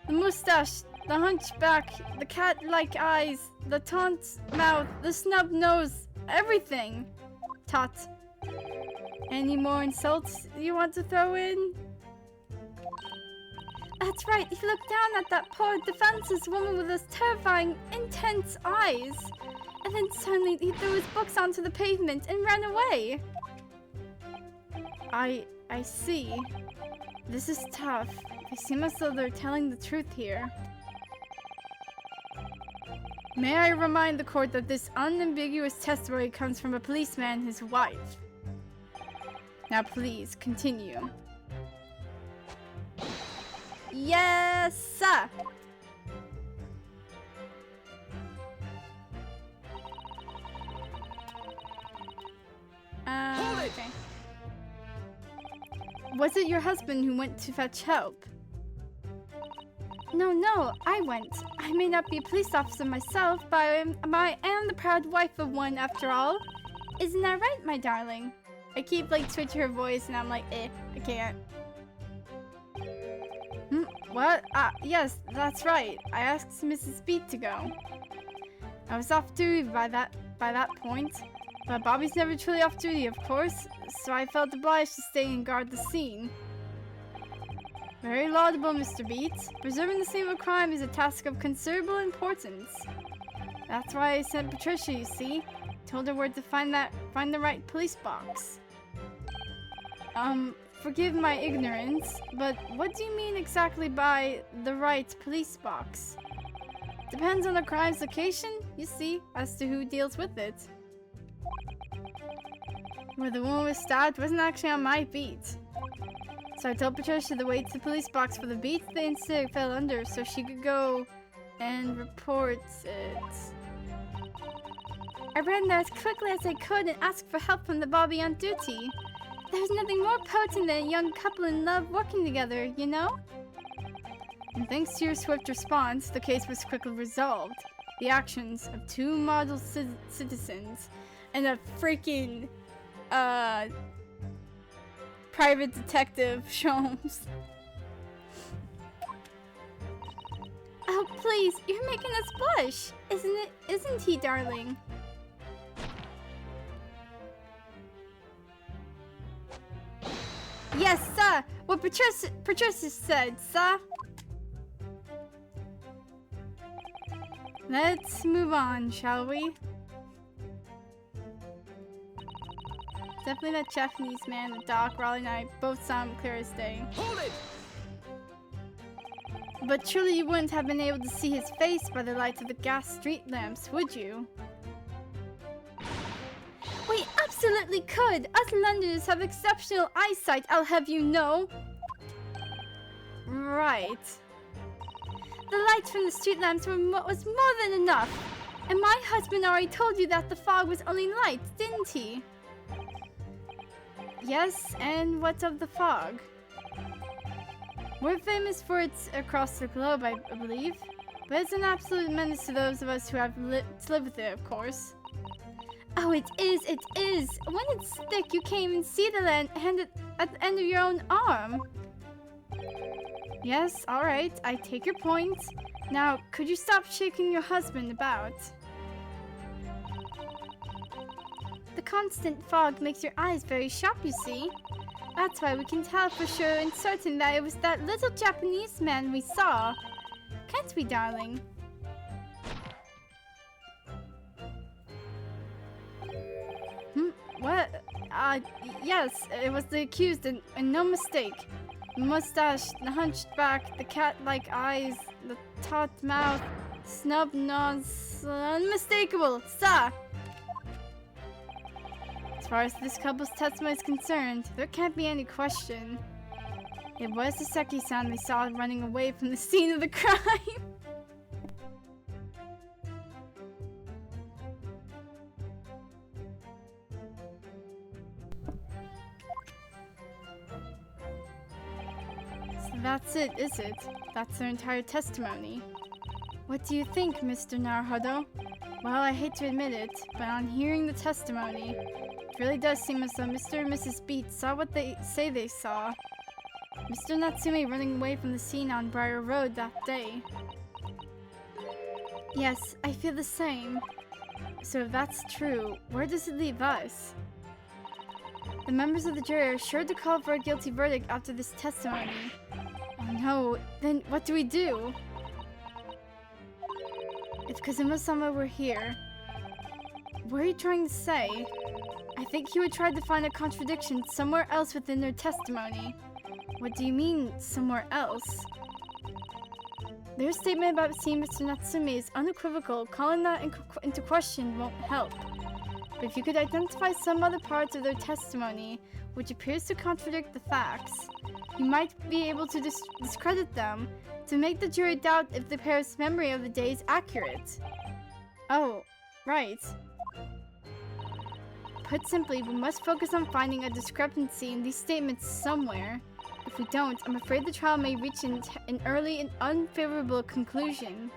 S1: The mustache, the hunchback, the cat-like eyes, the taunt mouth, the snub nose, everything. Tot. Any more insults you want to throw in? That's right, he looked down at that poor defenseless woman with those terrifying, intense eyes. And then suddenly he threw his books onto the pavement and ran away. I see. This is tough. They seem as though they're telling the truth here. May I remind the court that this unambiguous testimony comes from a policeman and his wife. Now please, continue. Yes, sir. Okay. Was it your husband who went to fetch help? No, I went. I may not be a police officer myself, but I am the proud wife of one after all. Isn't that right, my darling? I keep like switching her voice and I'm like, I can't. What? Yes, that's right. I asked Mrs. Beat to go. I was off duty by that point, but Bobby's never truly off duty, of course, so I felt obliged to stay and guard the scene. Very laudable, Mr. Beat. Preserving the scene of a crime is a task of considerable importance. That's why I sent Patricia, you see. Told her where to find the right police box. Forgive my ignorance, but what do you mean exactly by the right police box? Depends on the crime's location, you see, as to who deals with it. Where the woman was stabbed wasn't actually on my beat. So I told Patricia to wait to the police box for the beat the incident fell under so she could go and report it. I ran there as quickly as I could and asked for help from the Bobby on duty. There was nothing more potent than a young couple in love working together, you know? And thanks to your swift response, the case was quickly resolved. The actions of two model citizens and a freaking, private detective, Sholmes. Oh, please, you're making us blush, isn't he, darling? Yes, sir! What Patricia said, sir! Let's move on, shall we? Definitely that Japanese man, the doc, Raleigh and I both saw him clear as day.
S2: Hold it!
S1: But surely you wouldn't have been able to see his face by the light of the gas street lamps, would you? We absolutely could! Us Londoners have exceptional eyesight, I'll have you know! Right. The light from the street lamps was more than enough! And my husband already told you that the fog was only light, didn't he? Yes, and what of the fog? We're famous for it across the globe, I believe. But it's an absolute menace to those of us who have to live with it, of course. Oh, it is! When it's thick, you can't even see the hand at the end of your own arm. Yes, alright, I take your point. Now, could you stop shaking your husband about? The constant fog makes your eyes very sharp, you see. That's why we can tell for sure and certain that it was that little Japanese man we saw. Can't we, darling? What? Yes, it was the accused and no mistake. The mustache, the hunched back, the cat-like eyes, the taut mouth, snub nose, unmistakable, sir! As far as this couple's testimony is concerned, there can't be any question. It was the Seki-san we saw running away from the scene of the crime. So that's it, is it? That's their entire testimony. What do you think, Mr. Naruhodo? Well, I hate to admit it, but on hearing the testimony, it really does seem as though Mr. and Mrs. Beat saw what they say they saw. Mr. Natsume running away from the scene on Briar Road that day. Yes, I feel the same. So if that's true, where does it leave us? The members of the jury are sure to call for a guilty verdict after this testimony. Oh no, then what do we do? If Kazuma-sama were here, what are you trying to say? I think he would try to find a contradiction somewhere else within their testimony. What do you mean, somewhere else? Their statement about seeing Mr. Natsume is unequivocal. Calling that into question won't help. But if you could identify some other parts of their testimony which appears to contradict the facts, you might be able to discredit them to make the jury doubt if the pair's memory of the day is accurate. Oh, right. Put simply, we must focus on finding a discrepancy in these statements somewhere. If we don't, I'm afraid the trial may reach an early and unfavorable conclusion.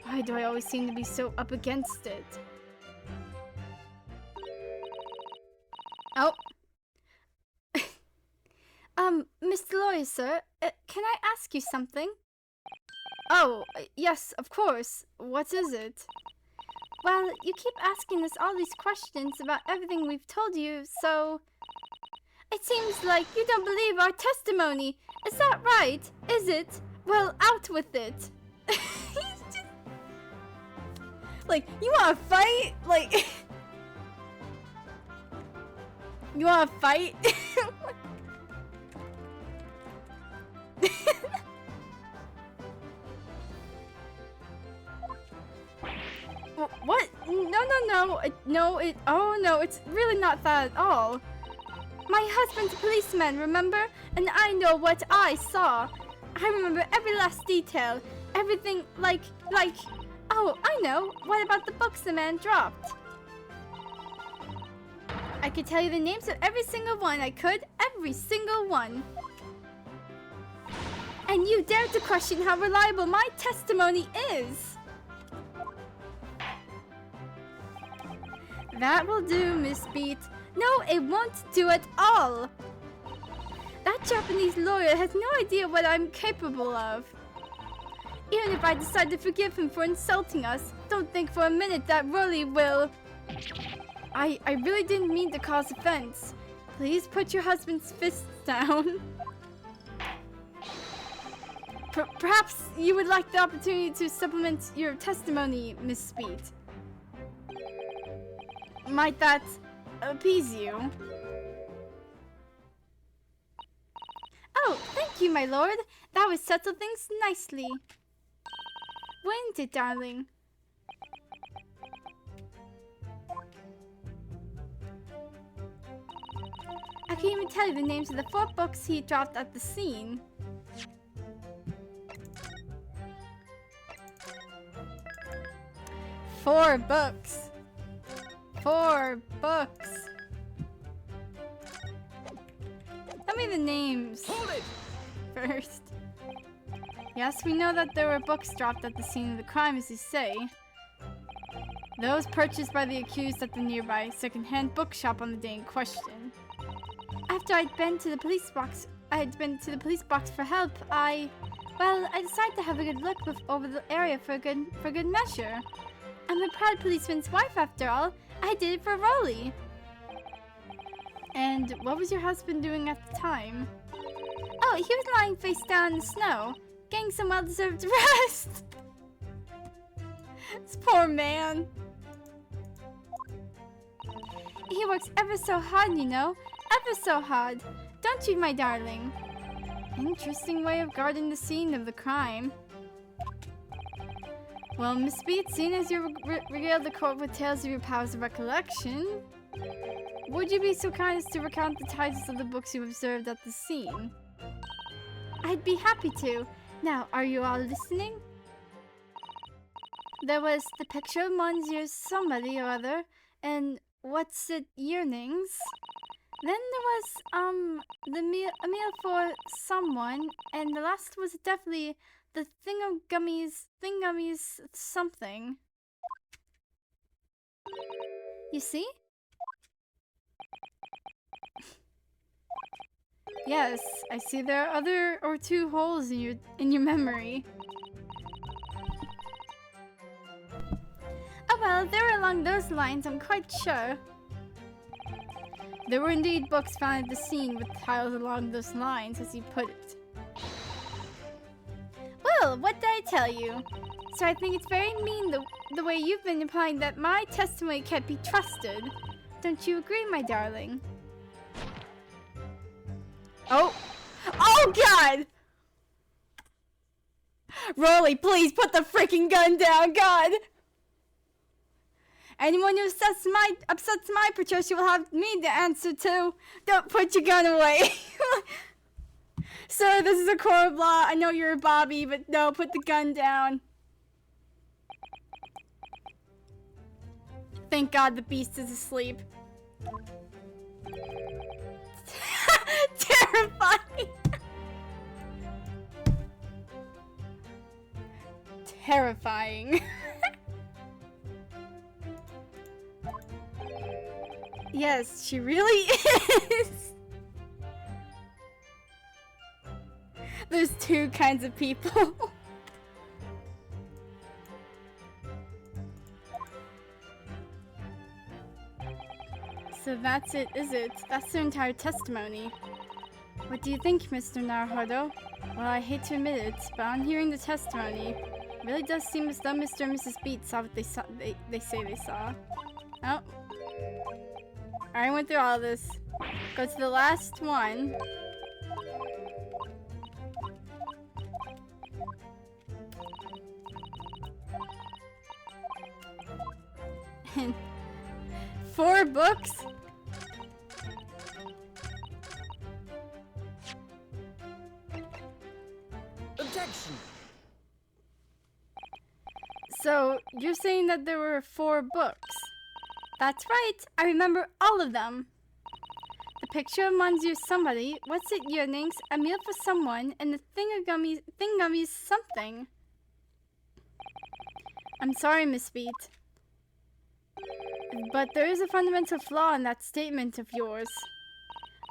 S1: Why do I always seem to be so up against it? Oh. Mr. Lawyer, sir, can I ask you something? Oh, yes, of course. What is it? Well, you keep asking us all these questions about everything we've told you, so... It seems like you don't believe our testimony. Is that right? Is it? Well, out with it. He's just... Like, you wanna fight? Like... You wanna fight? What? No, oh no, it's really not that at all. My husband's a policeman, remember? And I know what I saw. I remember every last detail. Everything oh, I know. What about the books the man dropped? I could tell you the names of every single one. I could. Every single one. And you dare to question how reliable my testimony is. That will do, Miss Beat. No, it won't do at all. That Japanese lawyer has no idea what I'm capable of. Even if I decide to forgive him for insulting us, don't think for a minute that Rolly will... I really didn't mean to cause offense. Please put your husband's fists down. Perhaps you would like the opportunity to supplement your testimony, Miss Speed. Might that appease you? Oh, thank you, my lord. That would settle things nicely. Wouldn't it, darling? I can even tell you the names of the 4 books he dropped at the scene. Four books. 4 books. Tell me the names.
S2: Hold it!
S1: First. Yes, we know that there were books dropped at the scene of the crime, as you say. Those purchased by the accused at the nearby second-hand bookshop on the day in question. After I'd been to the police box for help, I decided to have a good look over the area for good measure. I'm a proud policeman's wife, after all. I did it for Rolly. And what was your husband doing at the time? Oh, he was lying face down in the snow, getting some well-deserved rest. This poor man. He works ever so hard, you know. Ever so hard. Don't you, my darling? Interesting way of guarding the scene of the crime. Well, Miss Beat, seeing as you regaled the court with tales of your powers of recollection, would you be so kind as to recount the titles of the books you observed at the scene? I'd be happy to. Now, are you all listening? There was the picture of Monsieur's somebody or other, and what's it, yearnings? Then there was, a meal for someone, and the last was definitely the thingammies something. You see? Yes, I see there are other or 2 holes in your memory. Oh well, they were along those lines, I'm quite sure. There were indeed books found at the scene with titles along those lines, as you put it. Well, what did I tell you? So I think it's very mean the way you've been implying that my testimony can't be trusted. Don't you agree, my darling? Oh! Oh, God! Rolly, please put the freaking gun down, God! Anyone who upsets my Patricia will have me to answer to. Don't put your gun away. Sir, this is a court of law. I know you're a Bobby, but no, put the gun down. Thank God the beast is asleep. Terrifying. terrifying. Yes, she really is. There's two kinds of people. So that's it, is it? That's their entire testimony. What do you think, Mr. Naruhodo? Well, I hate to admit it, but on hearing the testimony, it really does seem as though Mr. and Mrs. Beat saw what they say they saw. Oh. I already went through all this. Go to the last one. And 4 books?
S2: Objection.
S1: So, you're saying that there were 4 books? That's right, I remember all of them. The picture of Manzu's somebody, what's it yearnings, a meal for someone, and the thingamy's something. I'm sorry, Miss Beat. But there is a fundamental flaw in that statement of yours.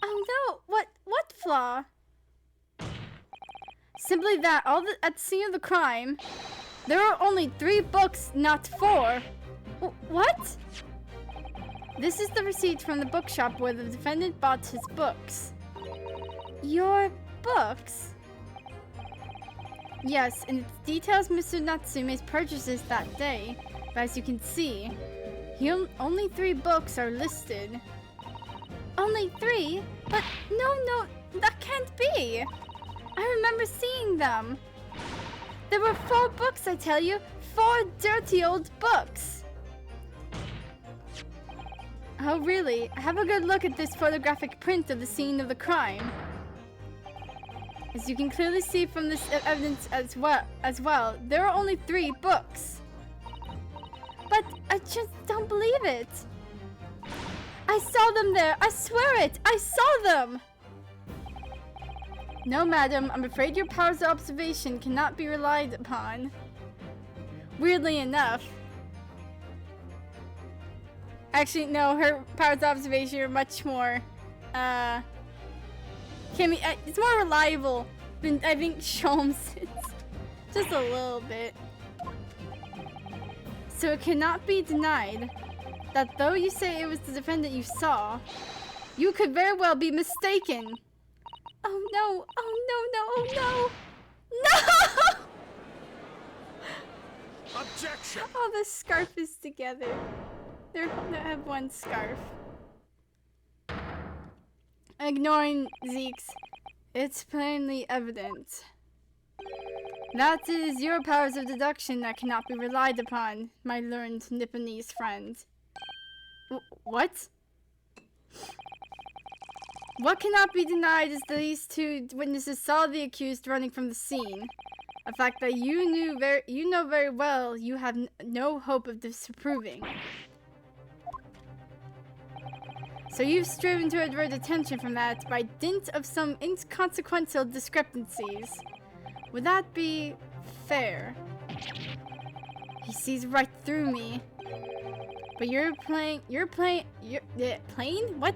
S1: Oh no, what flaw? Simply that at the scene of the crime, there are only 3 books, not 4. What? This is the receipt from the bookshop where the defendant bought his books. Your books? Yes, and it details Mr. Natsume's purchases that day, but as you can see, only 3 books are listed. Only 3? But no, that can't be! I remember seeing them. There were 4 books, I tell you. 4 dirty old books. Oh, really? Have a good look at this photographic print of the scene of the crime. As you can clearly see from this evidence as well, there are only 3 books. But I just don't believe it. I saw them there. I swear it. I saw them. No, madam. I'm afraid your powers of observation cannot be relied upon. Weirdly enough. Actually, no. Her powers of observation are much more, it's more reliable than I think Sholmes' just a little bit. So it cannot be denied that though you say it was the defendant you saw, you could very well be mistaken. Oh no, oh no, oh no! No!
S2: Objection!
S1: Oh, the scarf is together. They have one scarf. Ignoring Zeke's, it's plainly evident. That is your powers of deduction that cannot be relied upon, my learned Nipponese friend. What? What cannot be denied is that these 2 witnesses saw the accused running from the scene. A fact that you know very well you have no hope of disproving. So you've striven to avert attention from that by dint of some inconsequential discrepancies. Would that be fair? He sees right through me. But plain? What?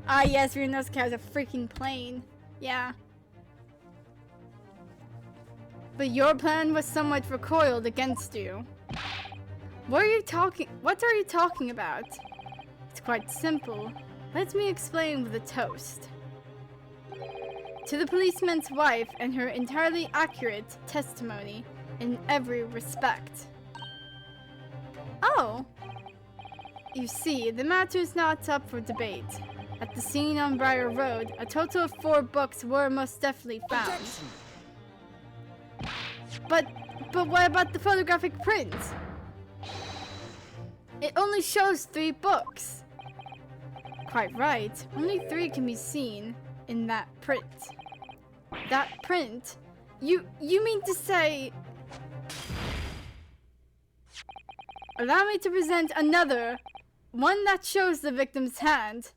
S1: Ah yes, Ryunosuke has a freaking plane. Yeah. But your plan was somewhat recoiled against you. What are you talking about? It's quite simple. Let me explain with a toast. To the policeman's wife and her entirely accurate testimony in every respect. Oh! You see, the matter is not up for debate. At the scene on Briar Road, a total of 4 books were most definitely found.
S2: Objection.
S1: But what about the photographic print? It only shows 3 books. Quite right. Only 3 can be seen in that print. That print? You mean to say... Allow me to present another. One that shows the victim's hand.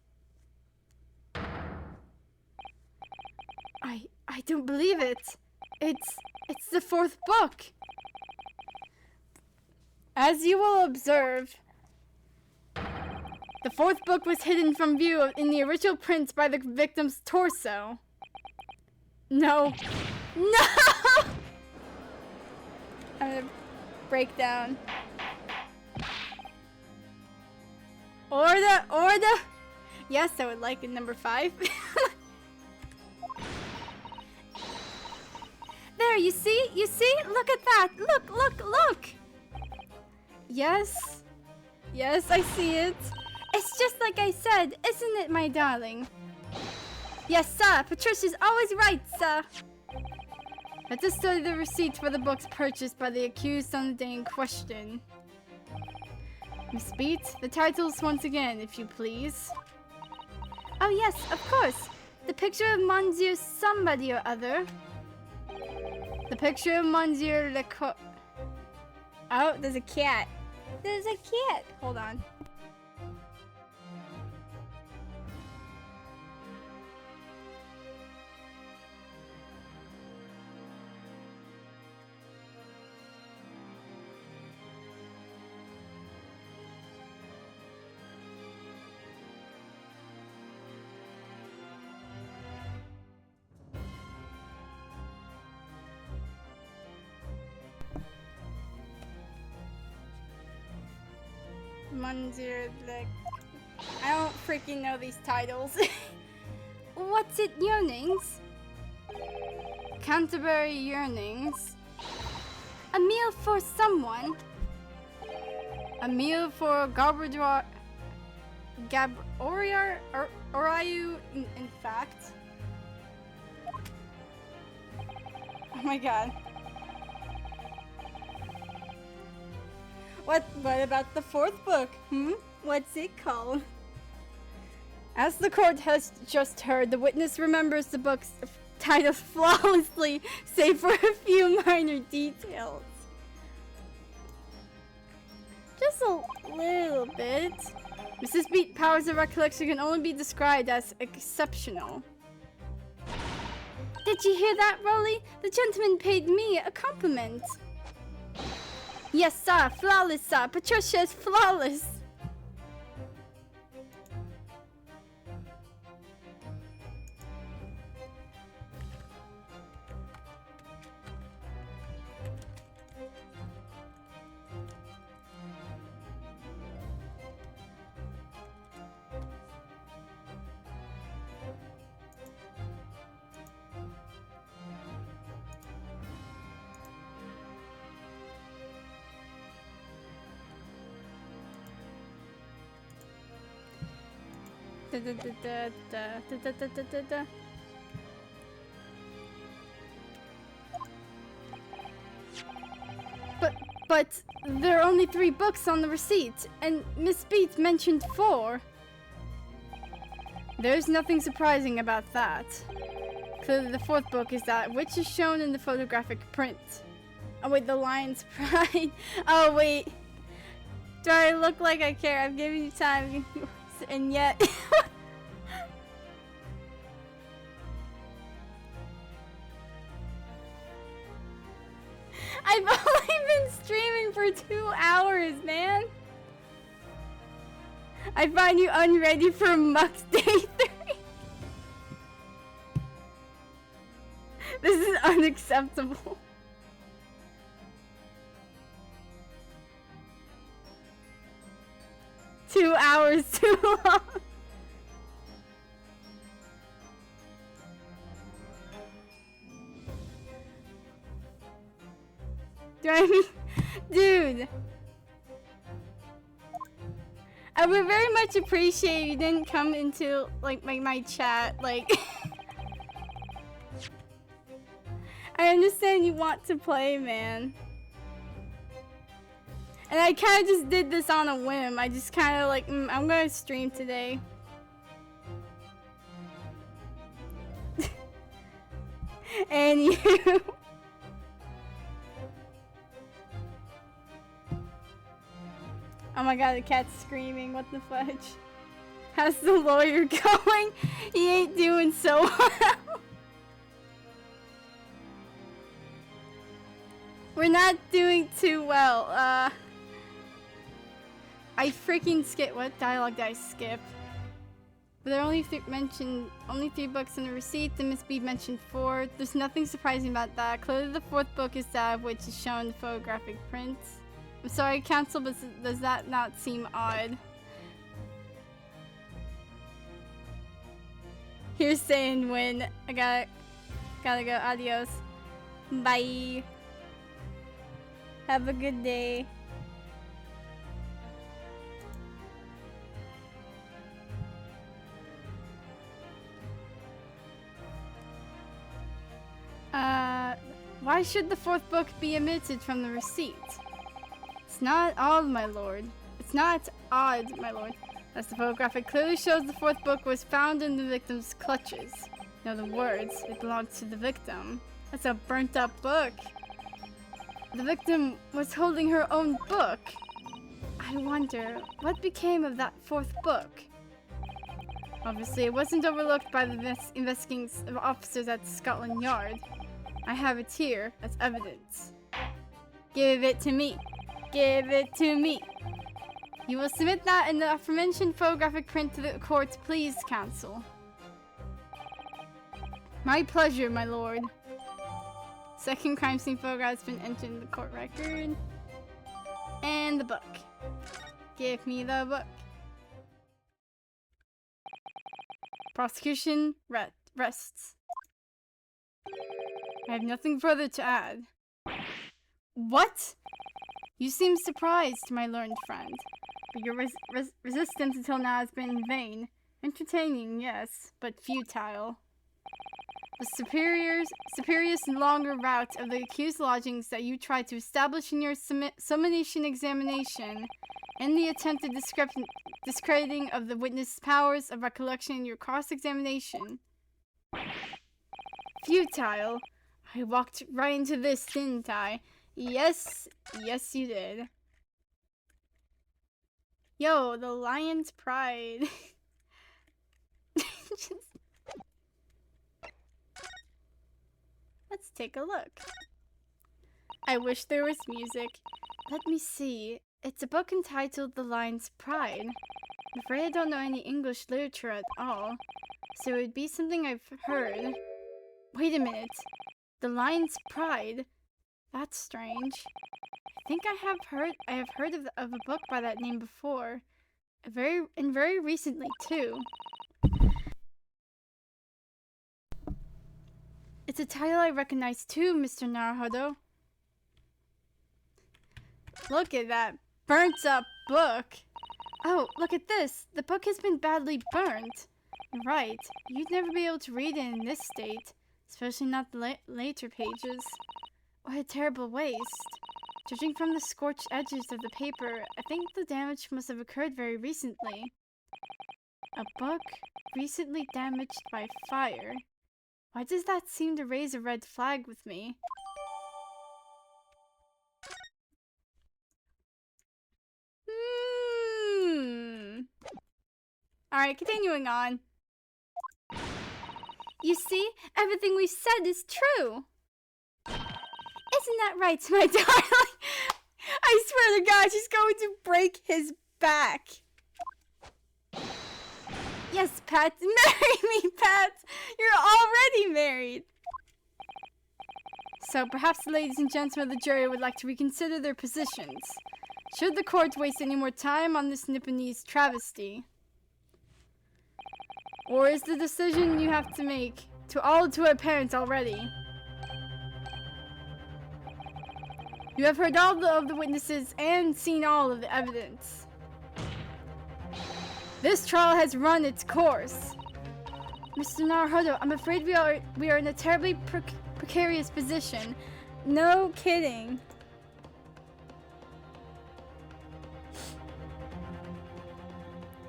S1: I don't believe it. It's the 4th book. As you will observe, the fourth book was hidden from view in the original print by the victim's torso. No. No! I'm gonna break down. Order! Yes, I would like it, number 5. There, you see? You see? Look at that! Look! Yes. Yes, I see it. It's just like I said, isn't it, my darling? Yes, sir. Patricia's always right, sir. Let us study the receipt for the books purchased by the accused on the day in question. Miss Beat, the titles once again, if you please. Oh yes, of course. The picture of Monsieur somebody or other. The picture of Monsieur Leco... Oh, there's a cat. There's a cat. Hold on. Monsieur Le... I don't freaking know these titles. What's it, yearnings? Canterbury yearnings. A meal for someone. A meal for Gabrador... Oriar? Or are you, in fact? Oh my god. What about the fourth book? What's it called? As the court has just heard, the witness remembers the book's title flawlessly, save for a few minor details. Just a little bit. Mrs. Beat powers of recollection can only be described as exceptional. Did you hear that, Rolly? The gentleman paid me a compliment. Yes, sir. Flawless, sir. Patricia is flawless. But there are only 3 books on the receipt, and Miss Beat mentioned 4. There's nothing surprising about that. Clearly the 4th book is that which is shown in the photographic print. Oh wait, the Lion's Pride. Oh wait. Do I look like I care? I've given you time, and yet... I've only been streaming for 2 hours, man. I find you unready for Mux Day 3. This is unacceptable. Two hours too long. Do I mean, dude? I would very much appreciate you didn't come into like my chat. Like, I understand you want to play, man. And I kind of just did this on a whim. I just kind of like, I'm gonna stream today. And you. Oh my god, the cat's screaming. What the fudge? How's the lawyer going? He ain't doing so well. We're not doing too well. I freaking skip. What dialogue did I skip? But there are only three books in the receipt. There must be mentioned 4. There's nothing surprising about that. Clearly the 4th book is that of which is shown in photographic print. I'm sorry, cancel, but does that not seem odd? Here's saying when I gotta go. Adios. Bye. Have a good day. Why should the 4th book be omitted from the receipt? It's not odd, my lord. It's not odd, my lord. As the photographic clearly shows, the 4th book was found in the victim's clutches. In other words, it belonged to the victim. That's a burnt up book. The victim was holding her own book. I wonder, what became of that 4th book? Obviously, it wasn't overlooked by the investigating officers at Scotland Yard. I have it here as evidence. Give it to me. Give it to me. You will submit that in the aforementioned photographic print to the court, please, counsel. My pleasure, my lord. Second crime scene photograph has been entered in the court record. And the book. Give me the book. Prosecution rests. I have nothing further to add. What? You seem surprised, my learned friend. But your resistance until now has been in vain. Entertaining, yes, but futile. The superior's longer route of the accused lodgings that you tried to establish in your summation examination and the attempted discrediting of the witness' powers of recollection in your cross-examination. Futile. I walked right into this, didn't I? Yes, yes you did. Yo, the lion's pride. Let's take a look. I wish there was music. Let me see. It's a book entitled The Lion's Pride. I'm afraid I don't know any English literature at all, so it would be something I've heard. Wait a minute. The Lion's Pride? That's strange. I think I have heard of a book by that name before. Very recently too. It's a title I recognize too, Mr. Naruhodo. Look at that burnt up book. Oh, look at this. The book has been badly burnt. You're right. You'd never be able to read it in this state, especially not the later pages. What a terrible waste. Judging from the scorched edges of the paper, I think the damage must have occurred very recently. A book recently damaged by fire. Why does that seem to raise a red flag with me? Alright, continuing on. You see, everything we said is true. Isn't that right, my darling? I swear to God, she's going to break his back. Yes, Pat. Marry me, Pat. You're already married. So perhaps the ladies and gentlemen of the jury would like to reconsider their positions. Should the court waste any more time on this Nipponese travesty? Or is the decision you have to make too apparent already? You have heard all of the witnesses and seen all of the evidence. This trial has run its course. Mr. Naruhodo, I'm afraid we are in a terribly precarious position. No kidding.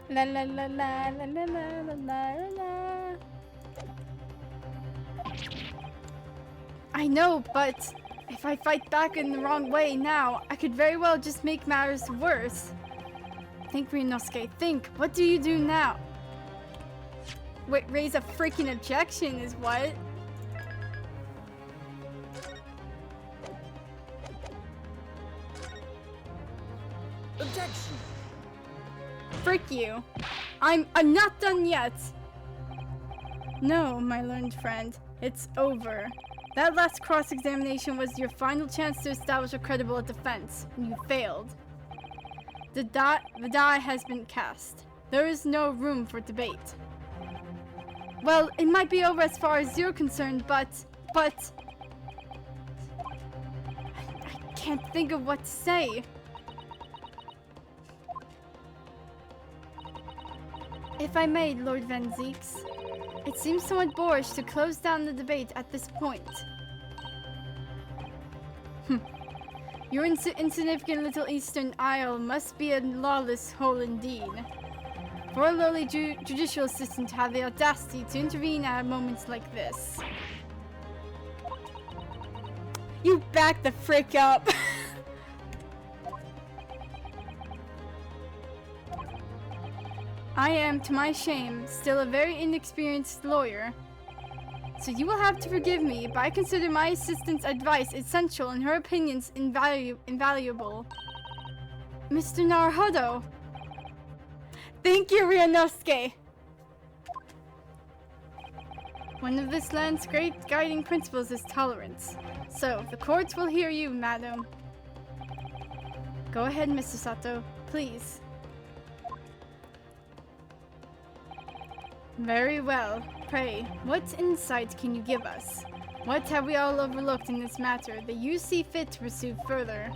S1: La la la la la la la la la. I know, but if I fight back in the wrong way now, I could very well just make matters worse. Think, Ryunosuke, think. What do you do now? Wait, raise a freaking objection is what?
S2: Objection!
S1: frick you. I'm not done yet. No, my learned friend. It's over. That last cross-examination was your final chance to establish a credible defense, and you failed. The die has been cast. There is no room for debate. Well, it might be over as far as you're concerned, but... I can't think of what to say. If I may, Lord Van Zeeks, it seems somewhat boorish to close down the debate at this point. Your insignificant little Eastern Isle must be a lawless hole indeed. For a lowly judicial assistant to have the audacity to intervene at moments like this. You back the frick up! I am, to my shame, still a very inexperienced lawyer. So you will have to forgive me, but I consider my assistant's advice essential and her opinions invaluable. Mr. Naruhodo! Thank you, Ryunosuke! One of this land's great guiding principles is tolerance. So, the courts will hear you, madam. Go ahead, Mr. Sato, please. Very well. Pray, what insight can you give us? What have we all overlooked in this matter that you see fit to pursue further?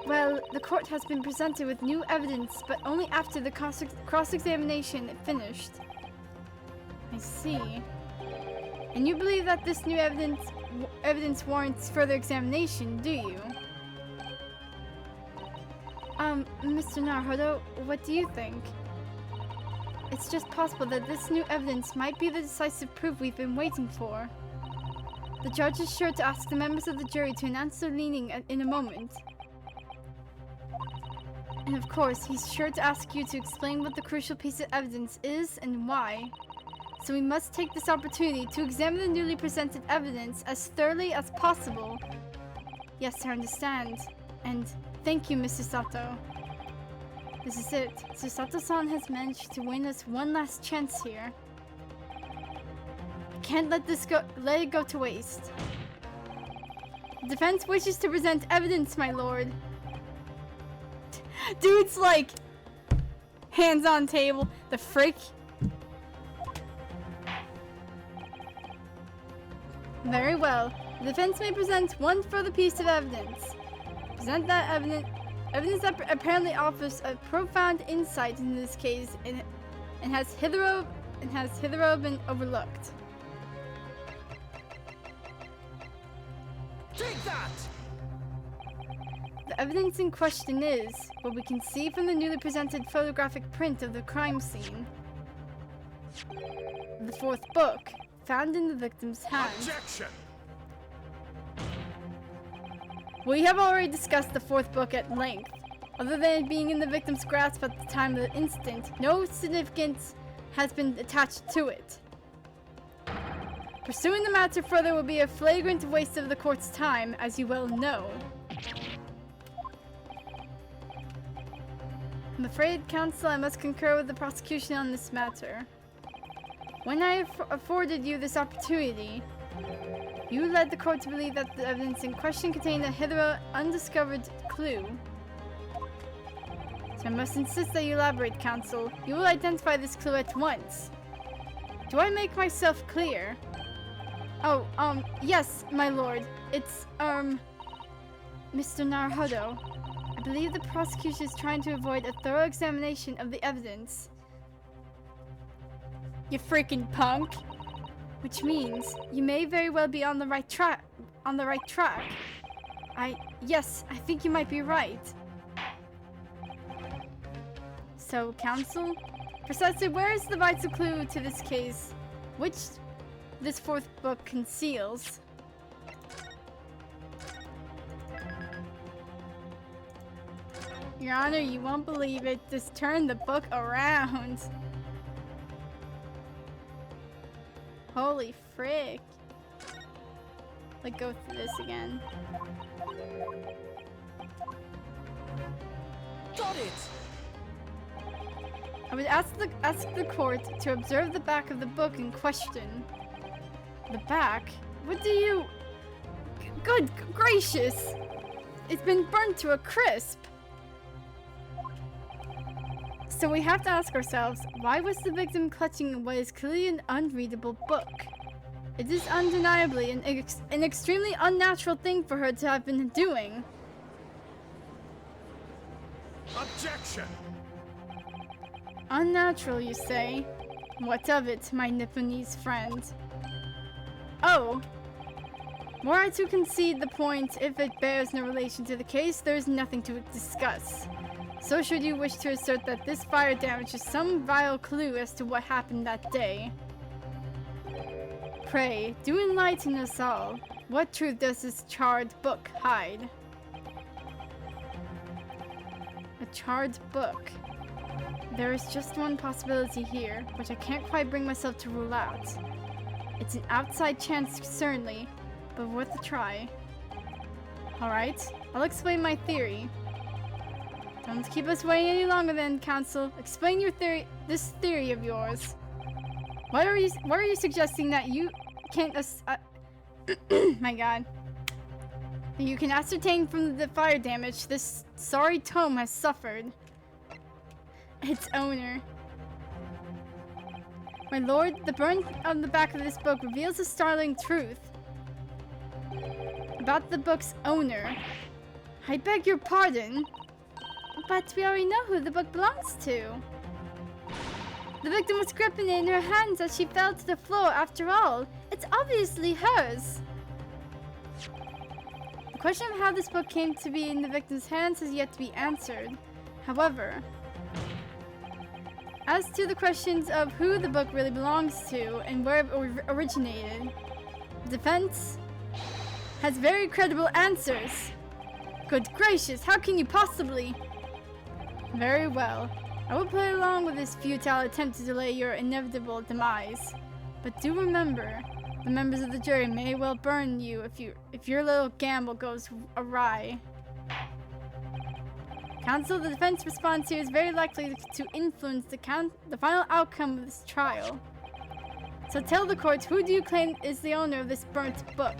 S1: Well, the court has been presented with new evidence, but only after the cross-examination finished. I see. And you believe that this new evidence warrants further examination, do you? Mr. Naruhodo, what do you think? It's just possible that this new evidence might be the decisive proof we've been waiting for. The judge is sure to ask the members of the jury to announce their leaning in a moment. And of course, he's sure to ask you to explain what the crucial piece of evidence is and why. So we must take this opportunity to examine the newly presented evidence as thoroughly as possible. Yes, I understand. And thank you, Mr. Sato. This is it. Sato-san has managed to win us one last chance here. I can't let it go to waste. The defense wishes to present evidence, my lord. Dude's like, hands on table. The frick? Very well. The defense may present one further piece of evidence. Present that evidence that apparently offers a profound insight into this case and has hitherto been overlooked.
S2: Take that!
S1: The evidence in question is what we can see from the newly presented photographic print of the crime scene. The fourth book, found in the victim's hand.
S2: Objection!
S1: We have already discussed the fourth book at length. Other than it being in the victim's grasp at the time of the incident, no significance has been attached to it. Pursuing the matter further will be a flagrant waste of the court's time, as you well know. I'm afraid, counsel, I must concur with the prosecution on this matter. When I afforded you this opportunity, you led the court to believe that the evidence in question contained a hitherto undiscovered clue. So I must insist that you elaborate, counsel. You will identify this clue at once. Do I make myself clear? Oh, yes, my lord. It's, Mr. Naruhodo. I believe the prosecution is trying to avoid a thorough examination of the evidence. You freaking punk! Which means you may very well be on the right track. Yes, I think you might be right. So, counsel, precisely where is the vital clue to this case, which this fourth book conceals? Your Honor, you won't believe it. Just turn the book around. Holy frick. Let's go through this again.
S2: Got it!
S1: I would ask the court to observe the back of the book in question. The back? What do you... Good gracious! It's been burnt to a crisp! So we have to ask ourselves, why was the victim clutching what is clearly an unreadable book? It is undeniably an extremely unnatural thing for her to have been doing.
S2: Objection!
S1: Unnatural, you say? What of it, my Nipponese friend? Oh. Were I to concede the point, if it bears no relation to the case, there is nothing to discuss. So should you wish to assert that this fire damage is some vile clue as to what happened that day. Pray, do enlighten us all. What truth does this charred book hide? A charred book. There is just one possibility here, which I can't quite bring myself to rule out. It's an outside chance, certainly, but worth a try. Alright, I'll explain my theory. Don't keep us waiting any longer then, Council. Explain your theory, this theory of yours. Why are you suggesting that you can't my god. You can ascertain from the fire damage this sorry tome has suffered. Its owner. My lord, the burn on the back of this book reveals a startling truth about the book's owner. I beg your pardon, but we already know who the book belongs to. The victim was gripping it in her hands as she fell to the floor. After all, it's obviously hers. The question of how this book came to be in the victim's hands has yet to be answered. However, as to the questions of who the book really belongs to and where it originated, the defense has very credible answers. Good gracious, how can you possibly? Very well. I will play along with this futile attempt to delay your inevitable demise. But do remember, the members of the jury may well burn you if your little gamble goes awry. Counsel, the defense response here is very likely to influence the final outcome of this trial. So tell the court, who do you claim is the owner of this burnt book?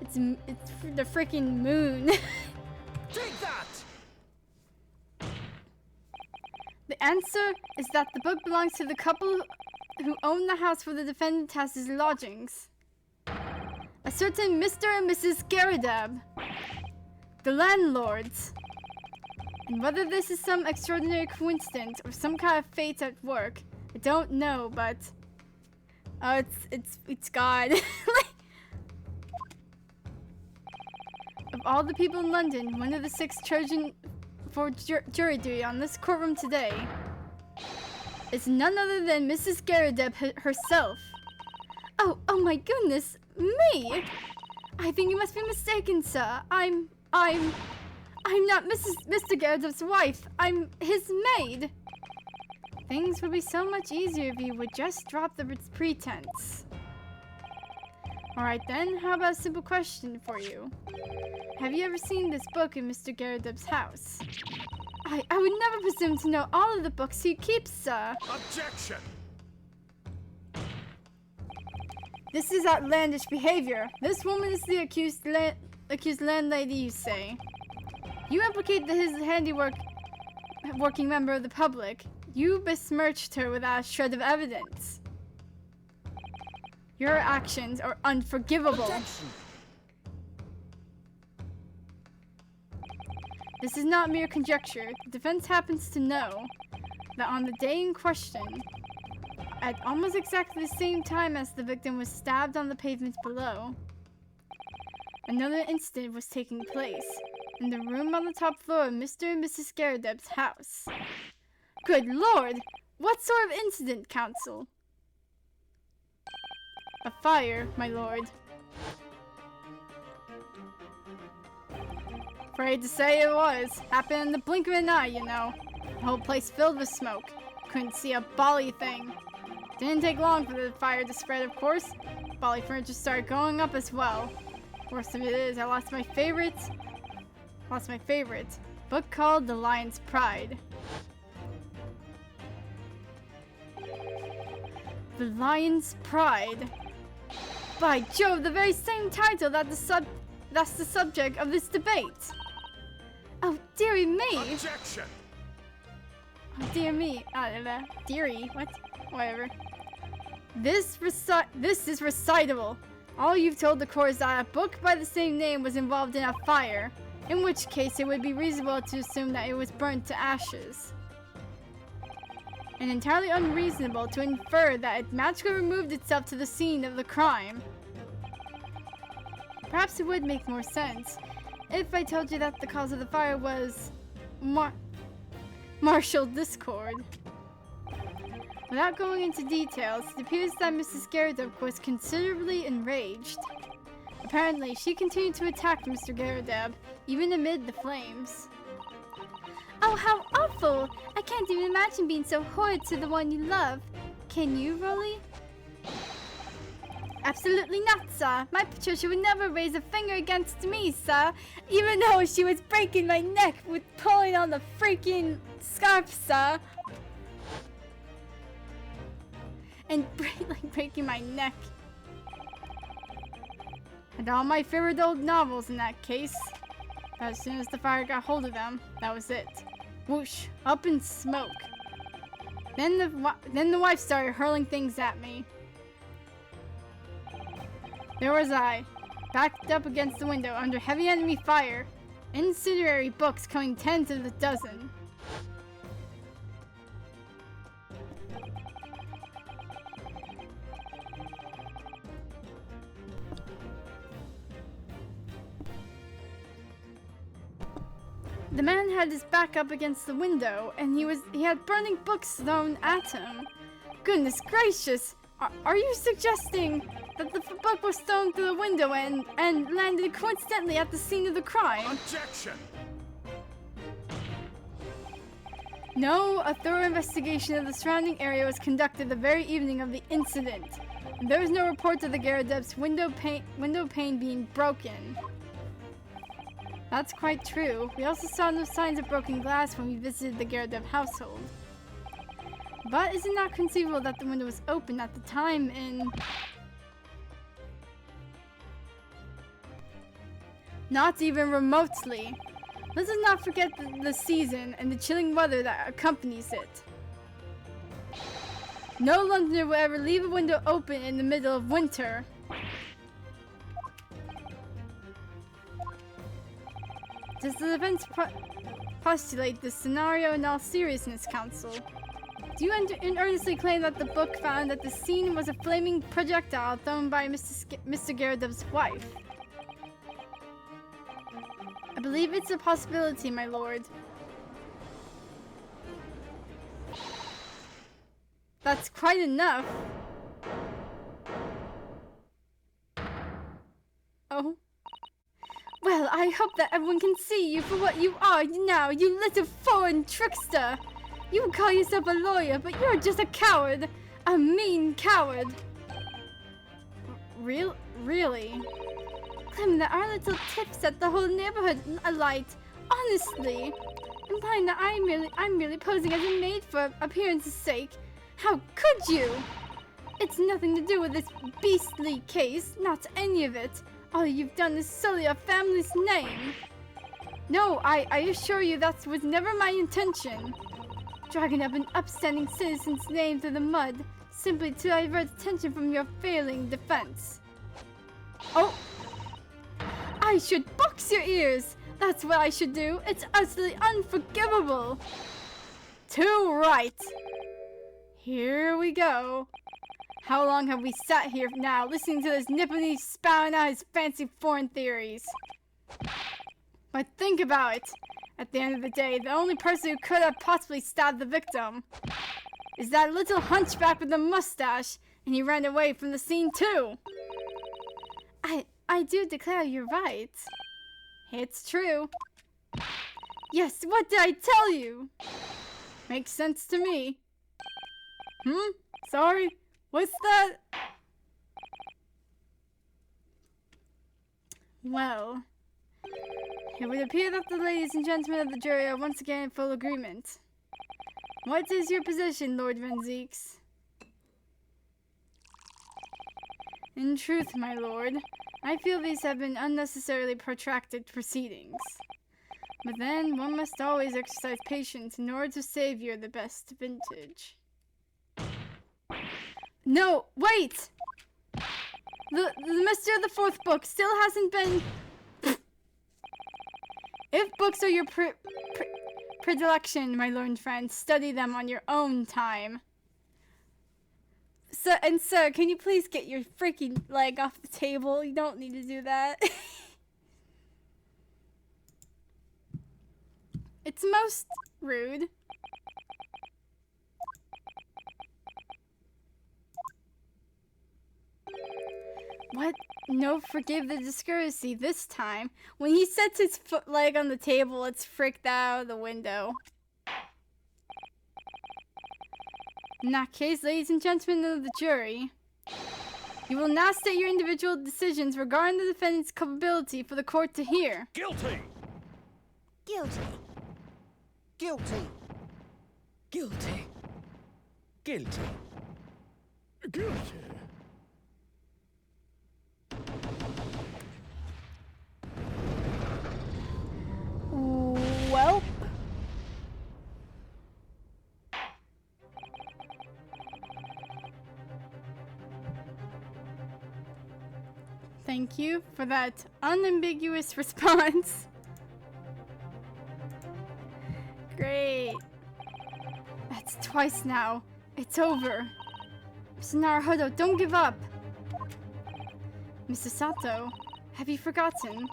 S1: It's the freaking moon.
S2: Take that!
S1: The answer is that the book belongs to the couple who own the house where the defendant has his lodgings. A certain Mr. and Mrs. Garadab, the landlords. And whether this is some extraordinary coincidence or some kind of fate at work, I don't know, but it's God. Of all the people in London, one of the 6 chosen for jury duty on this courtroom today is none other than Mrs. Garadeb herself. Oh my goodness, me? I think you must be mistaken, sir. I'm not Mr. Garadeb's wife. I'm his maid. Things would be so much easier if you would just drop the pretense. Alright then, how about a simple question for you? Have you ever seen this book in Mr. Garadeb's house? I would never presume to know all of the books he keeps, sir.
S2: Objection!
S1: This is outlandish behavior. This woman is the accused landlady, you say. You implicate his handiwork working member of the public. You besmirched her without a shred of evidence. Your actions are unforgivable.
S2: Objection!
S1: This is not mere conjecture. The defense happens to know that on the day in question, at almost exactly the same time as the victim was stabbed on the pavement below, another incident was taking place in the room on the top floor of Mr. and Mrs. Garadeb's house. Good lord! What sort of incident, counsel? A fire, my lord. Afraid to say it was. Happened in the blink of an eye, you know. The whole place filled with smoke. Couldn't see a bally thing. Didn't take long for the fire to spread, of course. Bally furniture started going up as well. Worst of it is, I lost my favorite. Book called The Lion's Pride. The Lion's Pride. By Jove, the very same title that's the subject of this debate. Oh, dearie me.
S2: Objection!
S1: Oh, dear me. Dearie, what? Whatever. This is recitable. All you've told the court is that a book by the same name was involved in a fire, in which case it would be reasonable to assume that it was burnt to ashes. And entirely unreasonable to infer that it magically removed itself to the scene of the crime. Perhaps it would make more sense if I told you that the cause of the fire was martial discord. Without going into details, it appears that Mrs. Garadeb was considerably enraged. Apparently, she continued to attack Mr. Garadeb, even amid the flames. Oh, how awful! I can't even imagine being so horrid to the one you love. Can you, Rolly? Absolutely not, sir. My Patricia would never raise a finger against me, sir. Even though she was breaking my neck with pulling on the freaking scarf, sir. And breaking my neck. And all my favorite old novels in that case. But as soon as the fire got hold of them, that was it. Whoosh, up in smoke. Then the wife started hurling things at me. There was I, backed up against the window under heavy enemy fire, incendiary books coming 10 to the dozen. The man had his back up against the window, and he had burning books thrown at him. Goodness gracious! Are you suggesting that the book was thrown through the window and landed coincidentally at the scene of the crime?
S2: Objection!
S1: No, a thorough investigation of the surrounding area was conducted the very evening of the incident. And there was no report of the Garadeb's window pane being broken. That's quite true. We also saw no signs of broken glass when we visited the Garadeb household. But is it not conceivable that the window was open at the time in... Not even remotely. Let us not forget the season and the chilling weather that accompanies it. No Londoner will ever leave a window open in the middle of winter. Does the defense postulate this scenario in all seriousness, counsel? Do you earnestly claim that the book found at the scene was a flaming projectile thrown by Mr. Garadeb's wife? I believe it's a possibility, my lord. That's quite enough. Oh. Well, I hope that everyone can see you for what you are now, you little foreign trickster. You would call yourself a lawyer, but you're just a coward. A mean coward. Really? Claiming that our little tip set the whole neighborhood alight. Honestly. Implying that I'm merely posing as a maid for appearance's sake. How could you? It's nothing to do with this beastly case, not any of it. All you've done is sully our family's name. No, I assure you that was never my intention. Dragging up an upstanding citizen's name through the mud, simply to divert attention from your failing defense. Oh! I should box your ears! That's what I should do! It's utterly unforgivable! Too right! Here we go. How long have we sat here now, listening to this Nipponese spouting out his fancy foreign theories? But think about it. At the end of the day, the only person who could have possibly stabbed the victim is that little hunchback with the mustache, and he ran away from the scene too. I do declare you're right. It's true. Yes, what did I tell you? Makes sense to me. Sorry? What's that? Well, It would appear that the ladies and gentlemen of the jury are once again in full agreement. What is your position, Lord Van Zeeks? In truth, my lord, I feel these have been unnecessarily protracted proceedings. But then, one must always exercise patience in order to savor the best vintage. No, wait! The Mystery of the Fourth Book still hasn't been... If books are your predilection, my learned friend, study them on your own time. Sir, can you please get your freaking leg off the table? You don't need to do that. It's most rude. What? No, forgive the discourtesy this time. When he sets his leg on the table, it's fricked out the window. In that case, ladies and gentlemen of the jury, you will now state your individual decisions regarding the defendant's culpability for the court to hear.
S2: Guilty!
S3: Guilty.
S4: Guilty.
S5: Guilty. Guilty.
S2: Guilty.
S1: Well. Thank you for that unambiguous response. Great. That's twice now. It's over. Mr. Naruhodo, don't give up. Mr. Sato, have you forgotten?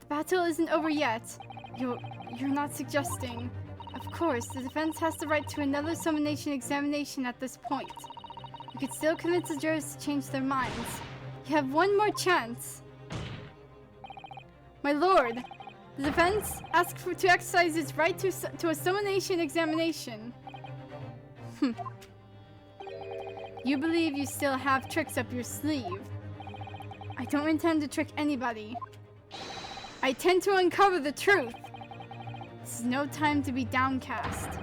S1: The battle isn't over yet. You're not suggesting. Of course, the defense has the right to another summonation examination at this point. You could still convince the jurors to change their minds. You have one more chance. My lord, the defense asks to exercise its right to a summonation examination. You believe you still have tricks up your sleeve. I don't intend to trick anybody. I intend to uncover the truth. This is no time to be downcast.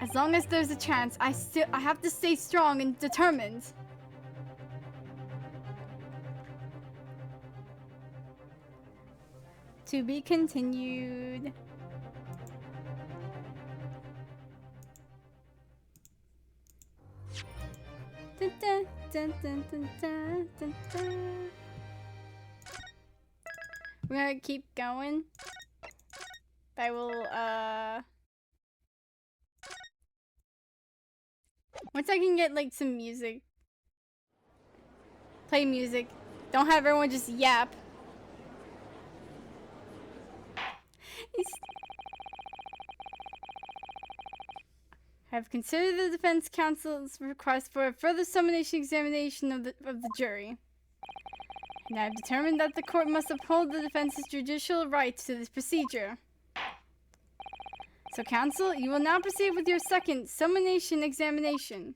S1: As long as there's a chance, I have to stay strong and determined. To be continued. Dun, dun, dun, dun, dun, dun, dun, dun. We're gonna keep going. I will, once I can get, like, some music. Play music. Don't have everyone just yap. I have considered the defense counsel's request for a further summonation examination of the jury. And I have determined that the court must uphold the defense's judicial right to this procedure. So, counsel, you will now proceed with your second summonation examination.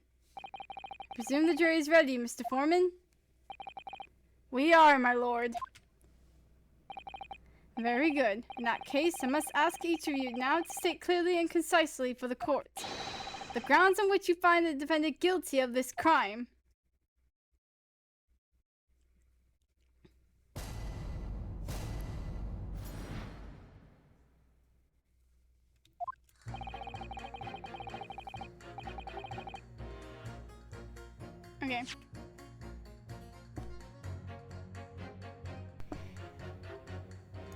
S1: Presume the jury is ready, Mr. Foreman? We are, my lord. Very good. In that case, I must ask each of you now to state clearly and concisely for the court the grounds on which you find the defendant guilty of this crime. Okay.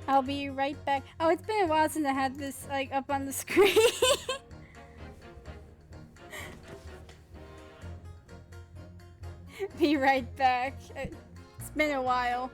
S1: I'll be right back. Oh, it's been a while since I had this, like, up on the screen. Be right back. It's been a while.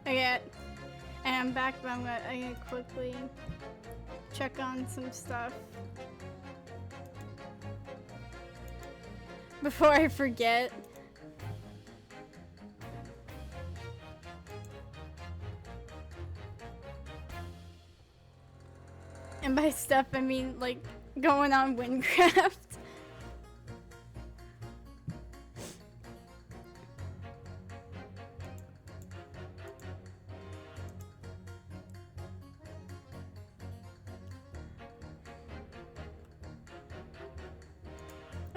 S1: Okay, and I'm back, but I'm gonna quickly check on some stuff before I forget. And by stuff, I mean like going on Windcraft.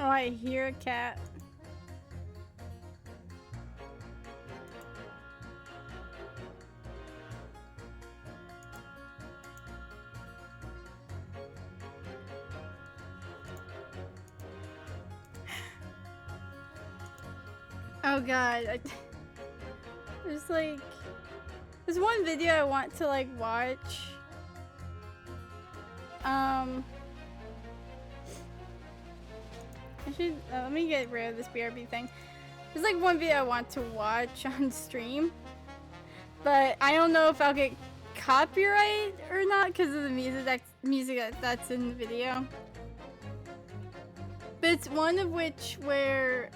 S1: Oh, I hear a cat. Oh god, there's one video I want to like watch. I should, let me get rid of this BRB thing. There's like one video I want to watch on stream, but I don't know if I'll get copyright or not because of the music that's in the video. But it's one of which where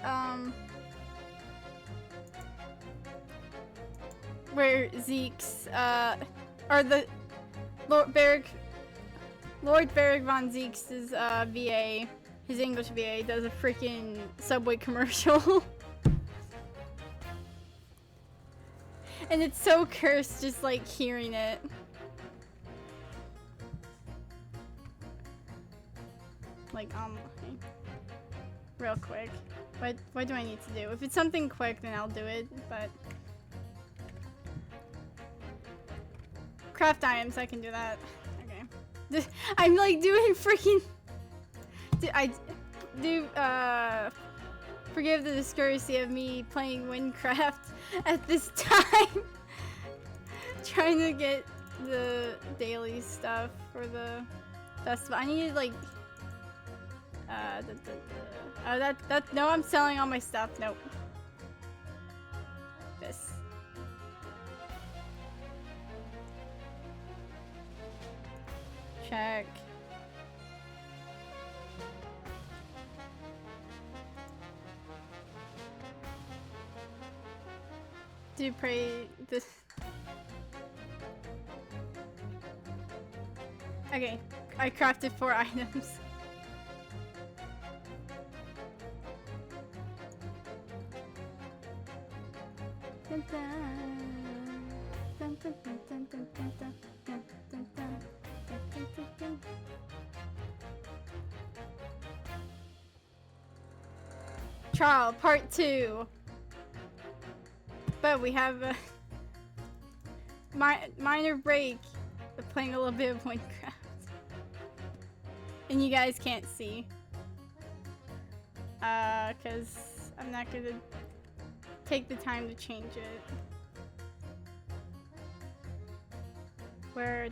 S1: Zeke's or the Lord Beric von Zeke's VA, his English VA, does a freaking Subway commercial. And it's so cursed just like hearing it. Like online. Real quick. What do I need to do? If it's something quick, then I'll do it, but craft items, I can do that. Okay. I'm like doing freaking. Forgive the discourtesy of me playing Windcraft at this time. Trying to get the daily stuff for the festival. I need like. No, I'm selling all my stuff. Nope. This. Check. Do pray this. Okay, I crafted 4 items. Trial Part 2. But we have a minor break of playing a little bit of Minecraft. And you guys can't see. Cause I'm not gonna take the time to change it. Where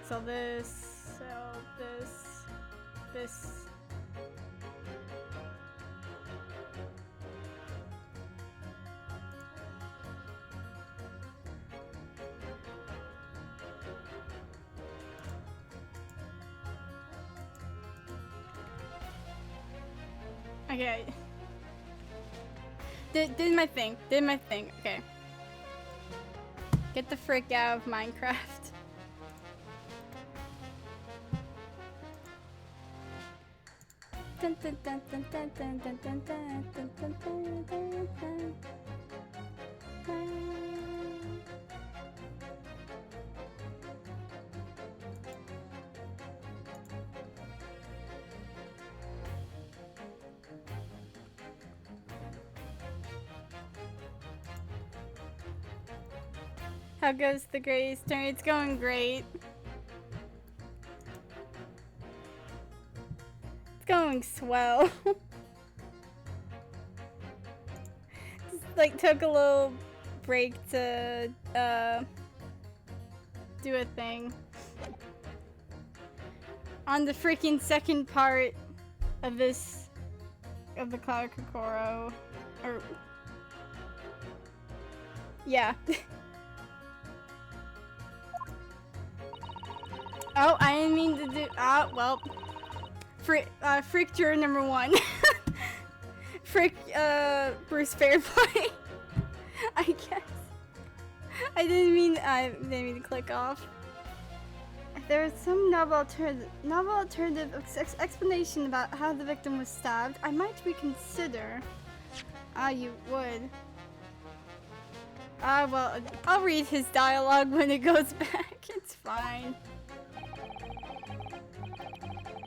S1: so this, this. Okay. Did my thing. Okay. Get the frick out of Minecraft. Dun, dun, dun, dun, dun, dun, dun, dun, dun, dun, dun, dun, dun, dun. How goes the Grey's turn? It's going great. It's going swell. Just like took a little break to do a thing. On the freaking second part of the Clouded Kokoro, or Yeah. Oh, I didn't mean to do. Well. Frick juror number 1. Frick, Bruce Fairplay. I guess. I didn't mean to click off. If there is some novel alternative explanation about how the victim was stabbed, I might reconsider. You would. Well, I'll read his dialogue when it goes back. It's fine.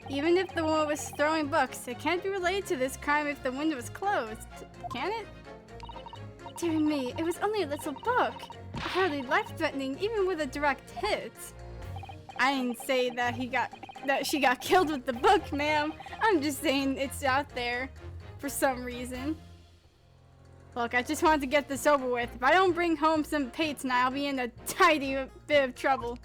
S1: Even if the woman was throwing books, it can't be related to this crime if the window was closed, can it? Dear me, it was only a little book. Hardly life-threatening, even with a direct hit. I didn't say that she got killed with the book, ma'am. I'm just saying it's out there for some reason. Look, I just wanted to get this over with. If I don't bring home some pay tonight, I'll be in a tidy bit of trouble.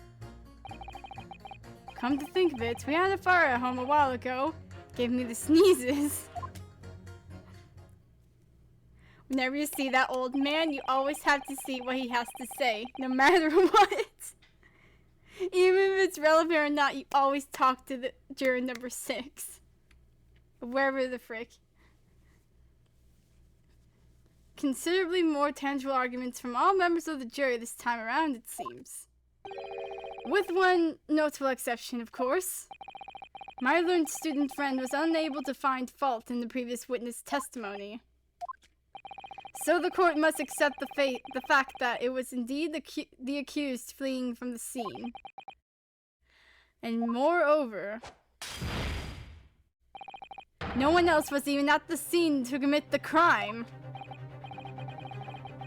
S1: Come to think of it, we had a fire at home a while ago. Gave me the sneezes. Whenever you see that old man, you always have to see what he has to say, no matter what. Even if it's relevant or not, you always talk to the juror number 6. Wherever the frick. Considerably more tangible arguments from all members of the jury this time around, it seems. With one notable exception, of course. My learned student friend was unable to find fault in the previous witness testimony. So the court must accept the fact that it was indeed the accused fleeing from the scene. And moreover, no one else was even at the scene to commit the crime.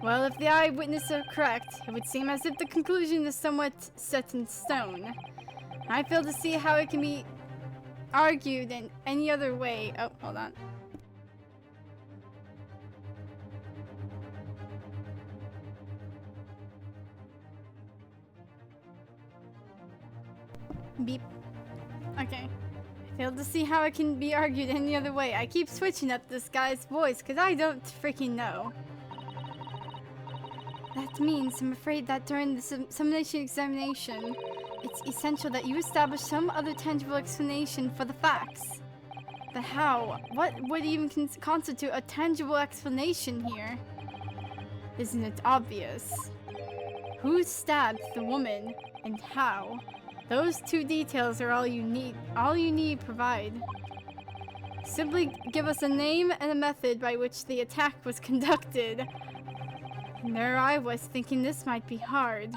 S1: Well, if the eyewitnesses are correct, it would seem as if the conclusion is somewhat set in stone. I fail to see how it can be argued in any other way. Oh, hold on. Beep. Okay. I fail to see how it can be argued any other way. I keep switching up this guy's voice because I don't freaking know. That means, I'm afraid that during the summation examination, it's essential that you establish some other tangible explanation for the facts. But how? What would even constitute a tangible explanation here? Isn't it obvious? Who stabbed the woman, and how? Those 2 details are all you need provide. Simply give us a name and a method by which the attack was conducted. And there I was thinking this might be hard.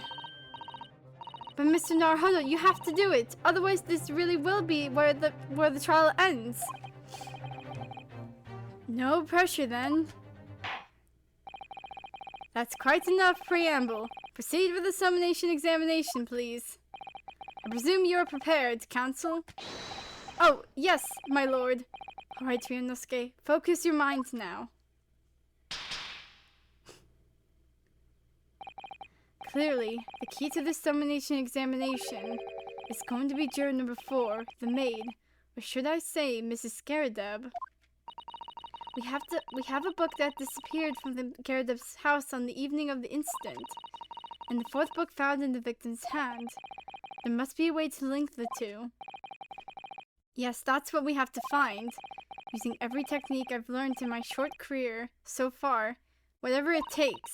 S1: But Mr. Naruhodo, you have to do it. Otherwise this really will be where the trial ends. No pressure then. That's quite enough preamble. Proceed with the summation examination, please. I presume you are prepared, counsel? Oh, yes, my lord. Alright, Ryunosuke, focus your mind now. Clearly, the key to this summation examination is going to be juror number 4, the maid, or should I say, Mrs. Scaradeb. We have a book that disappeared from the Scaradeb's house on the evening of the incident, and the 4th book found in the victim's hand. There must be a way to link the 2. Yes, that's what we have to find, using every technique I've learned in my short career so far, whatever it takes.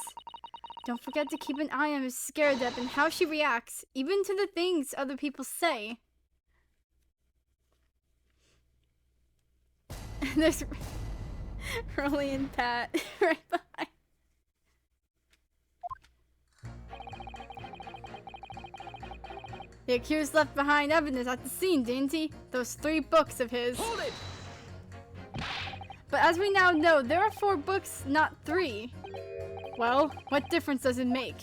S1: Don't forget to keep an eye on Mrs. Scaradeb and how she reacts, even to the things other people say. There's Rolly and Pat right behind. The accused left behind evidence at the scene, didn't he? Those 3 books of his.
S5: Hold it!
S1: But as we now know, there are 4 books, not 3. Well, what difference does it make?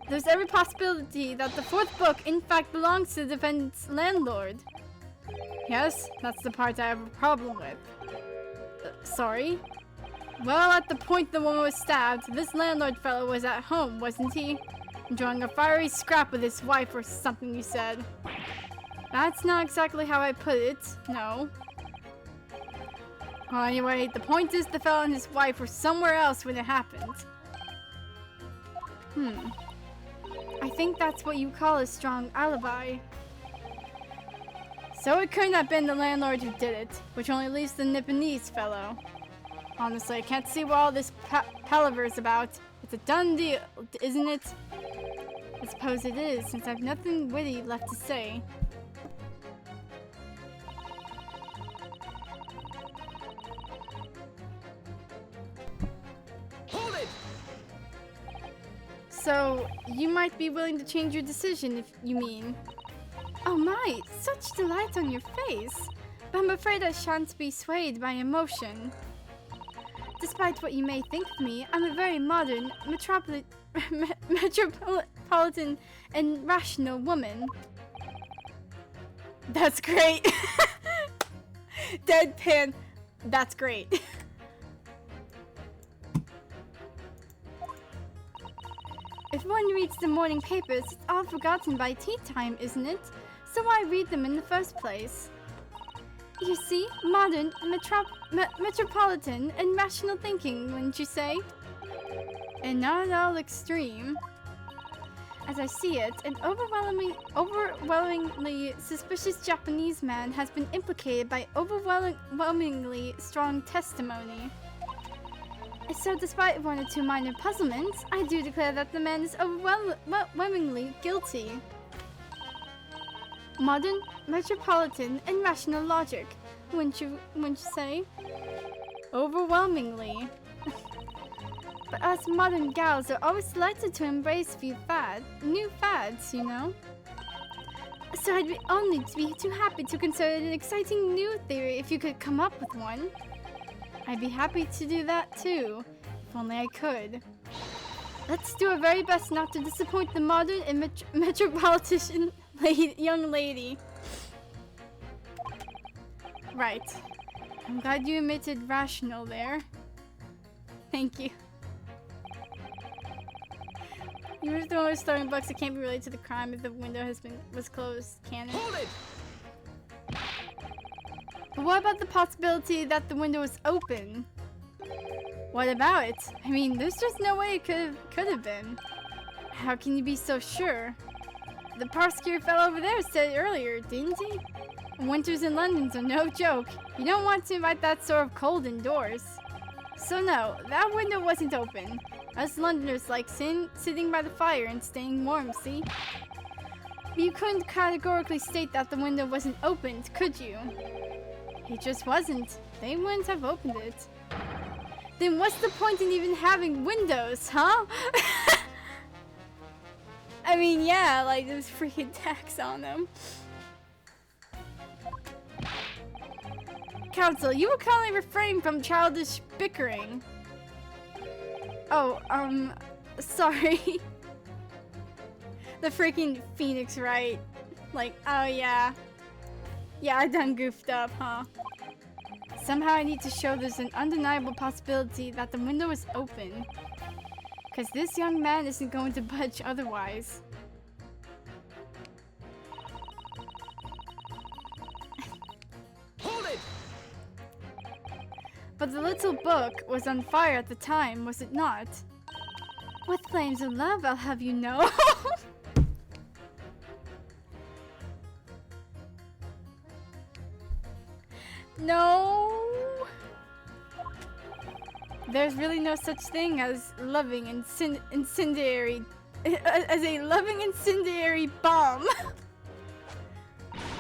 S1: There's every possibility that the 4th book in fact belongs to the defendant's landlord. Yes, that's the part I have a problem with. Sorry? Well, at the point the woman was stabbed, this landlord fellow was at home, wasn't he? Enjoying a fiery scrap with his wife or something, you said. That's not exactly how I put it, no. Well, anyway, the point is the fellow and his wife were somewhere else when it happened. I think that's what you call a strong alibi. So it couldn't have been the landlord who did it, which only leaves the Nipponese fellow. Honestly, I can't see what all this palaver's about. It's a done deal, isn't it? I suppose it is, since I have nothing witty left to say.
S5: Hold it!
S1: So, you might be willing to change your decision, if you mean. Oh my, such delight on your face. But I'm afraid I shan't be swayed by emotion. Despite what you may think of me, I'm a very modern, metropolitan and rational woman. That's great. Deadpan. That's great. If one reads the morning papers, it's all forgotten by tea time, isn't it? So why read them in the first place? You see, modern, metropolitan, and rational thinking, wouldn't you say? And not at all extreme. As I see it, an overwhelmingly suspicious Japanese man has been implicated by overwhelmingly strong testimony. So despite one or two minor puzzlements, I do declare that the man is overwhelmingly guilty. Modern, metropolitan, and rational logic, wouldn't you say? Overwhelmingly. But us modern gals are always delighted to embrace new fads, you know? So I'd be only to be too happy to consider an exciting new theory if you could come up with one. I'd be happy to do that too, if only I could. Let's do our very best not to disappoint the modern and metropolitan young lady. Right. I'm glad you admitted rational there. Thank you. You were the one with starting bucks. It can't be related to the crime if the window was closed. Can it?
S5: Hold it!
S1: But what about the possibility that the window was open? What about it? I mean, there's just no way it could have been. How can you be so sure? The prosecutor fellow over there said it earlier, didn't he? Winters in London's are no joke. You don't want to invite that sort of cold indoors. So no, that window wasn't open. Us Londoners like sitting by the fire and staying warm, see? But you couldn't categorically state that the window wasn't opened, could you? It just wasn't. They wouldn't have opened it. Then what's the point in even having windows, huh? I mean, yeah, like there's freaking tax on them. Counsel, you will kindly refrain from childish bickering. Oh, sorry. The freaking Phoenix, right? Like, oh yeah. Yeah, I done goofed up, huh? Somehow I need to show there's an undeniable possibility that the window is open. Because this young man isn't going to budge otherwise.
S5: Hold it!
S1: But the little book was on fire at the time, was it not? With flames of love, I'll have you know. No. There's really no such thing as loving incendiary as a loving incendiary bomb.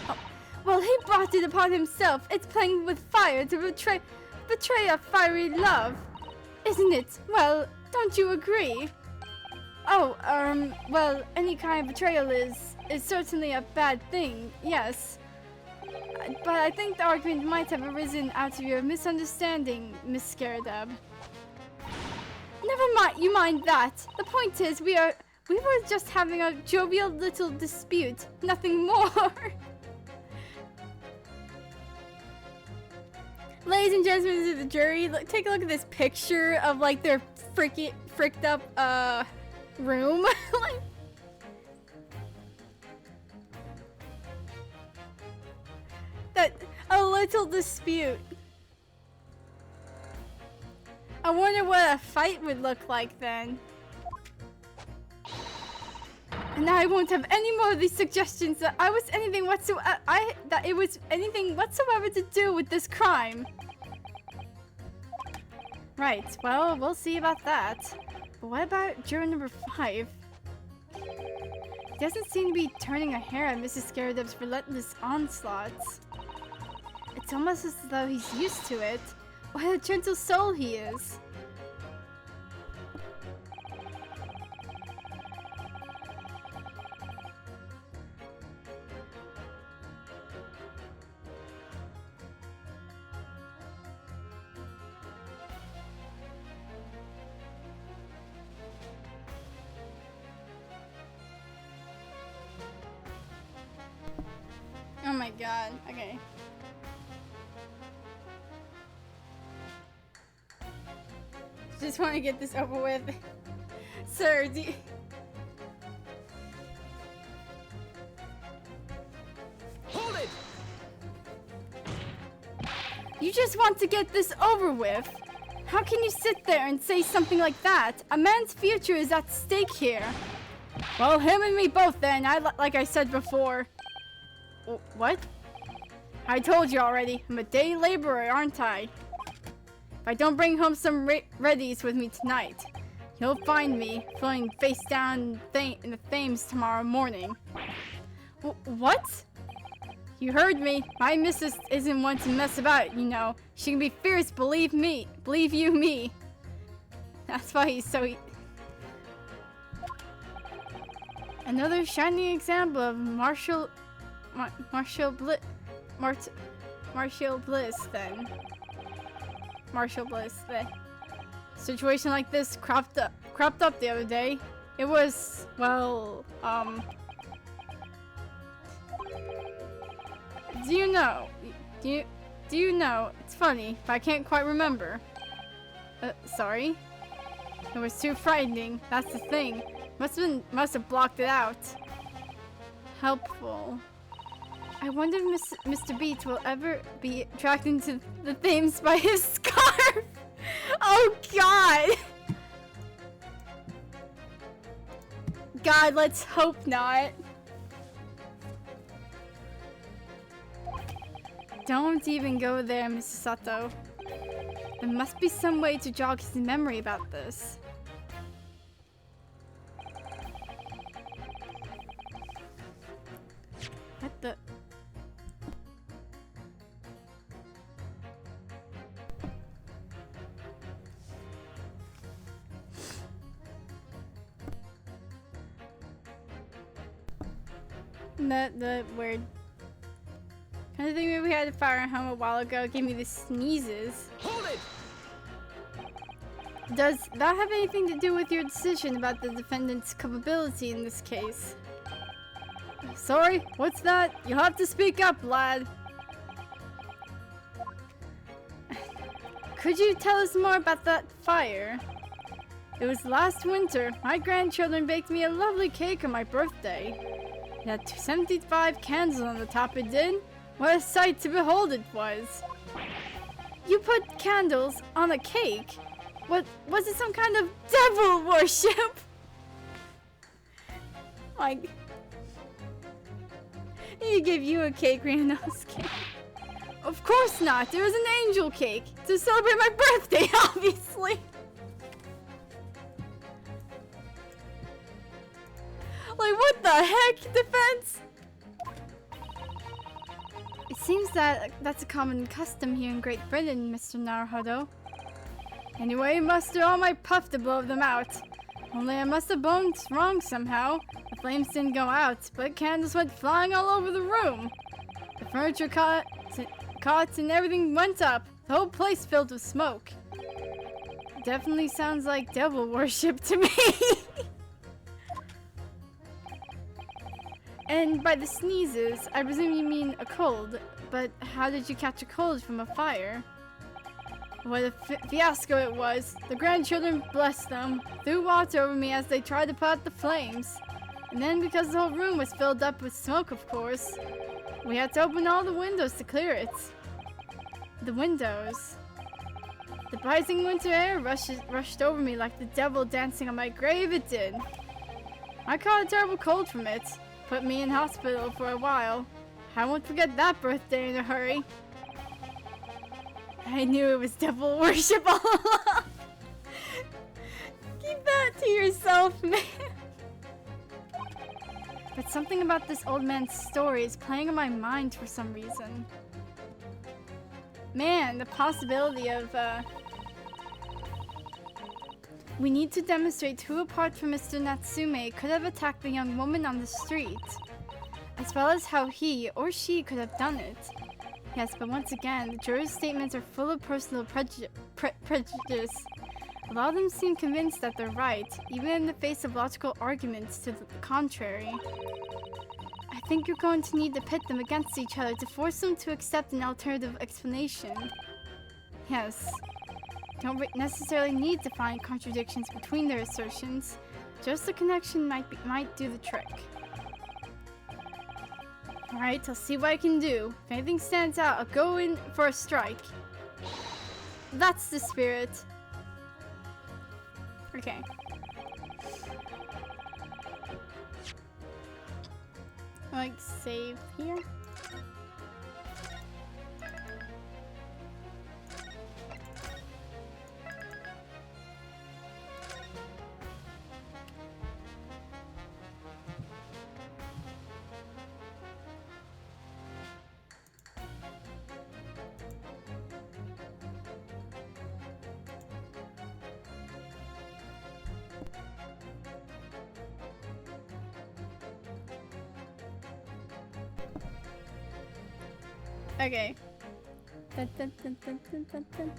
S1: Oh, well, he brought it upon himself. It's playing with fire to betray a fiery love, isn't it? Well, don't you agree? Oh, well, any kind of betrayal is certainly a bad thing, yes. But I think the argument might have arisen out of your misunderstanding, Miss Scaradab. Never mind, you mind that. The point is, we were just having a jovial little dispute, nothing more. Ladies and gentlemen of the jury, take a look at this picture of like their fricked up room. Like, that a little dispute. I wonder what a fight would look like then. And I won't have any more of these suggestions that I was anything whatsoever. That it was anything whatsoever to do with this crime. Right. Well, we'll see about that. But what about juror number 5? He doesn't seem to be turning a hair at Mrs. Scaradub's relentless onslaughts. It's almost as though he's used to it. What a gentle soul he is. Oh my god, okay. Just want to get this over with. Sir, do you...
S5: Hold it!
S1: You just want to get this over with? How can you sit there and say something like that? A man's future is at stake here. Well, him and me both then, like I said before. What? I told you already, I'm a day laborer, aren't I? If I don't bring home some readies with me tonight, you'll find me floating face down in the Thames tomorrow morning. What? You heard me. My missus isn't one to mess about, you know. She can be fierce, believe me. Believe you me. That's why he's so... Another shining example of martial bliss, then. Martial bliss, then. Situation like this cropped up the other day. It was, well, do you know, it's funny, but I can't quite remember. Sorry? It was too frightening, that's the thing. Must have blocked it out. Helpful. I wonder if Mr. Beats will ever be attracted to the Thames by his scarf. Oh god! God, let's hope not. Don't even go there, Mrs. Sato. There must be some way to jog his memory about this. What the... The weird. Kind of thing maybe we had a fire at home a while ago. Gave me the sneezes.
S5: Hold it!
S1: Does that have anything to do with your decision about the defendant's culpability in this case? Sorry, what's that? You'll have to speak up, lad. Could you tell us more about that fire? It was last winter. My grandchildren baked me a lovely cake on my birthday. It had 75 candles on the top, it did. What a sight to behold it was. You put candles on a cake? What, was it some kind of devil worship? Like, he gave you a cake, Rhianno's cake. Of course not, it was an angel cake. To celebrate my birthday, obviously. Like, what the heck, defense? It seems that that's a common custom here in Great Britain, Mr. Naruhodo. Anyway, muster all my puff to blow them out. Only I must have boned wrong somehow. The flames didn't go out, but candles went flying all over the room. The furniture caught and everything went up. The whole place filled with smoke. Definitely sounds like devil worship to me. And by the sneezes, I presume you mean a cold. But how did you catch a cold from a fire? What a fiasco it was. The grandchildren, bless them, threw water over me as they tried to put out the flames. And then because the whole room was filled up with smoke, of course, we had to open all the windows to clear it. The windows. The rising winter air rushed over me like the devil dancing on my grave, it did. I caught a terrible cold from it. Put me in hospital for a while. I won't forget that birthday in a hurry. I knew it was devil worship all along. Keep that to yourself, man. But something about this old man's story is playing on my mind for some reason. Man, the possibility of, we need to demonstrate who apart from Mr. Natsume could have attacked the young woman on the street. As well as how he or she could have done it. Yes, but once again, the jurors' statements are full of personal prejudice. A lot of them seem convinced that they're right, even in the face of logical arguments to the contrary. I think you're going to need to pit them against each other to force them to accept an alternative explanation. Yes. Don't necessarily need to find contradictions between their assertions. Just a connection might do the trick. Alright, I'll see what I can do. If anything stands out, I'll go in for a strike. That's the spirit. Okay. Like, save here. Okay. Dun, dun, dun, dun, dun, dun, dun.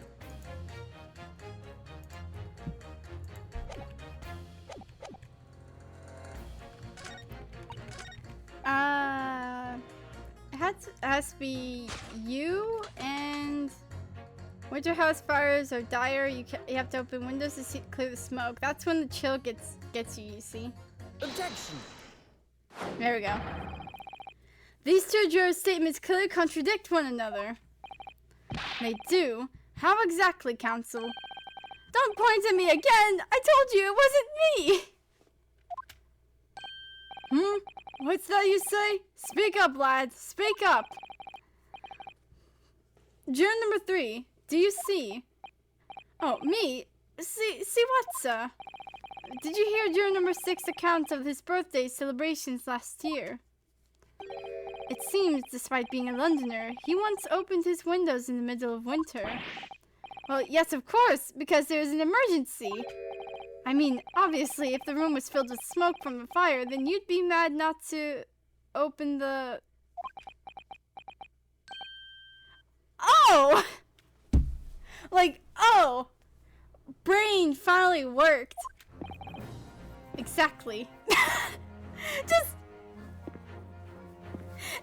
S1: It has to be you and winter house fires are dire. You have to open windows to clear the smoke. That's when the chill gets you. You see.
S5: Objection.
S1: There we go. These two jurors' statements clearly contradict one another. They do. How exactly, counsel? Don't point at me again! I told you it wasn't me! What's that you say? Speak up, lad. Speak up. Juror number 3, do you see? Oh, me? See what, sir? Did you hear juror number 6's account of his birthday celebrations last year? It seems, despite being a Londoner, he once opened his windows in the middle of winter. Well, yes, of course, because there was an emergency. I mean, obviously, if the room was filled with smoke from a fire, then you'd be mad not to open the... Oh! Like, oh! Brain finally worked. Exactly. Just...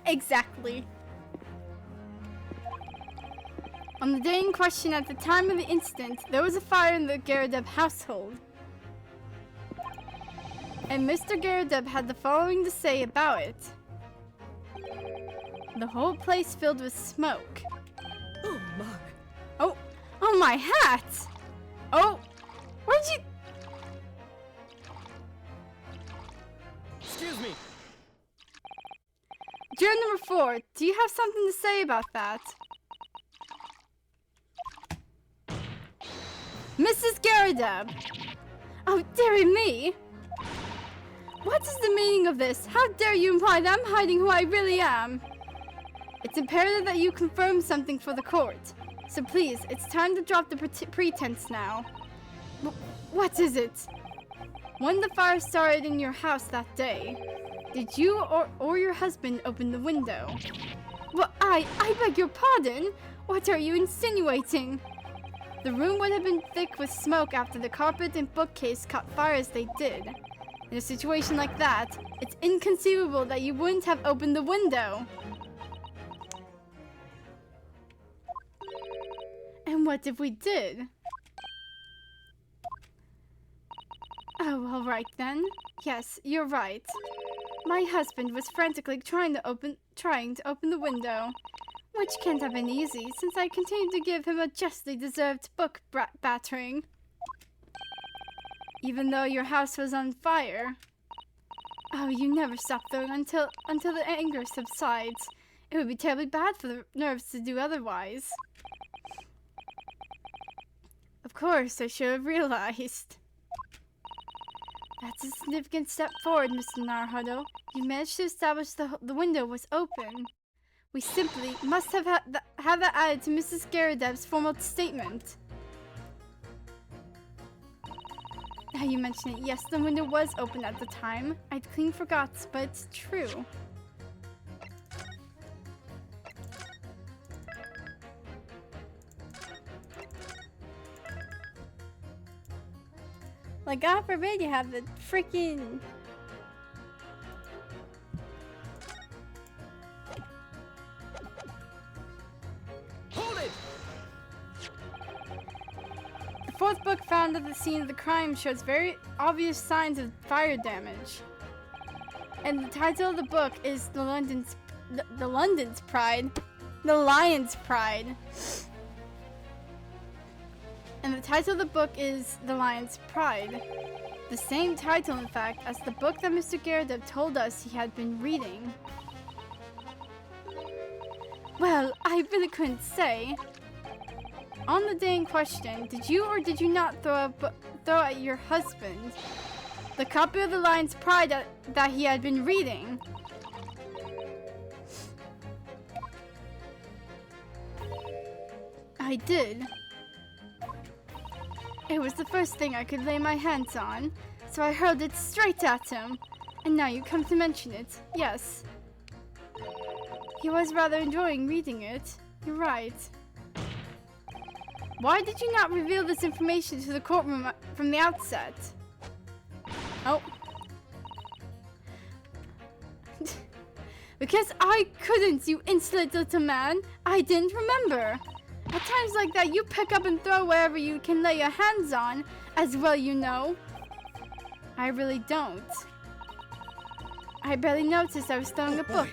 S1: Exactly. On the day in question, at the time of the incident, there was a fire in the Garadeb household. And Mr. Garadeb had the following to say about it. The whole place filled with smoke.
S5: Oh my.
S1: Oh my hat! Oh, where'd you...
S5: Excuse me.
S1: Juror number 4, do you have something to say about that? Mrs. Garadeb! Oh, dearie me! What is the meaning of this? How dare you imply that I'm hiding who I really am? It's imperative that you confirm something for the court. So please, it's time to drop the pretense now. What is it? When the fire started in your house that day, did you or your husband open the window? Well, I beg your pardon? What are you insinuating? The room would have been thick with smoke after the carpet and bookcase caught fire as they did. In a situation like that, it's inconceivable that you wouldn't have opened the window. And what if we did? Oh, all right then. Yes, you're right. My husband was frantically trying to open the window, which can't have been easy since I continued to give him a justly deserved book battering. Even though your house was on fire. Oh, you never stop throwing until the anger subsides. It would be terribly bad for the nerves to do otherwise. Of course, I should have realized. That's a significant step forward, Mr. Naruhodo. You managed to establish the window was open. We simply must have that added to Mrs. Garadev's formal statement. Now you mention it, yes, the window was open at the time. I'd clean forgot, but it's true. Like, God forbid you have the freaking...
S2: Hold it!
S1: The fourth book found at the scene of the crime shows very obvious signs of fire damage. And the title of the book is The London's Pride. The Lion's Pride. And the title of the book is The Lion's Pride. The same title, in fact, as the book that Mr. Garadev told us he had been reading. Well, I really couldn't say. On the day in question, did you or did you not throw at your husband the copy of The Lion's Pride that he had been reading? I did. It was the first thing I could lay my hands on, so I hurled it straight at him. And now you come to mention it. Yes. He was rather enjoying reading it. You're right. Why did you not reveal this information to the courtroom from the outset? Oh. Because I couldn't, you insolent little man. I didn't remember. At times like that, you pick up and throw wherever you can lay your hands on, as well you know. I really don't. I barely noticed I was throwing a book,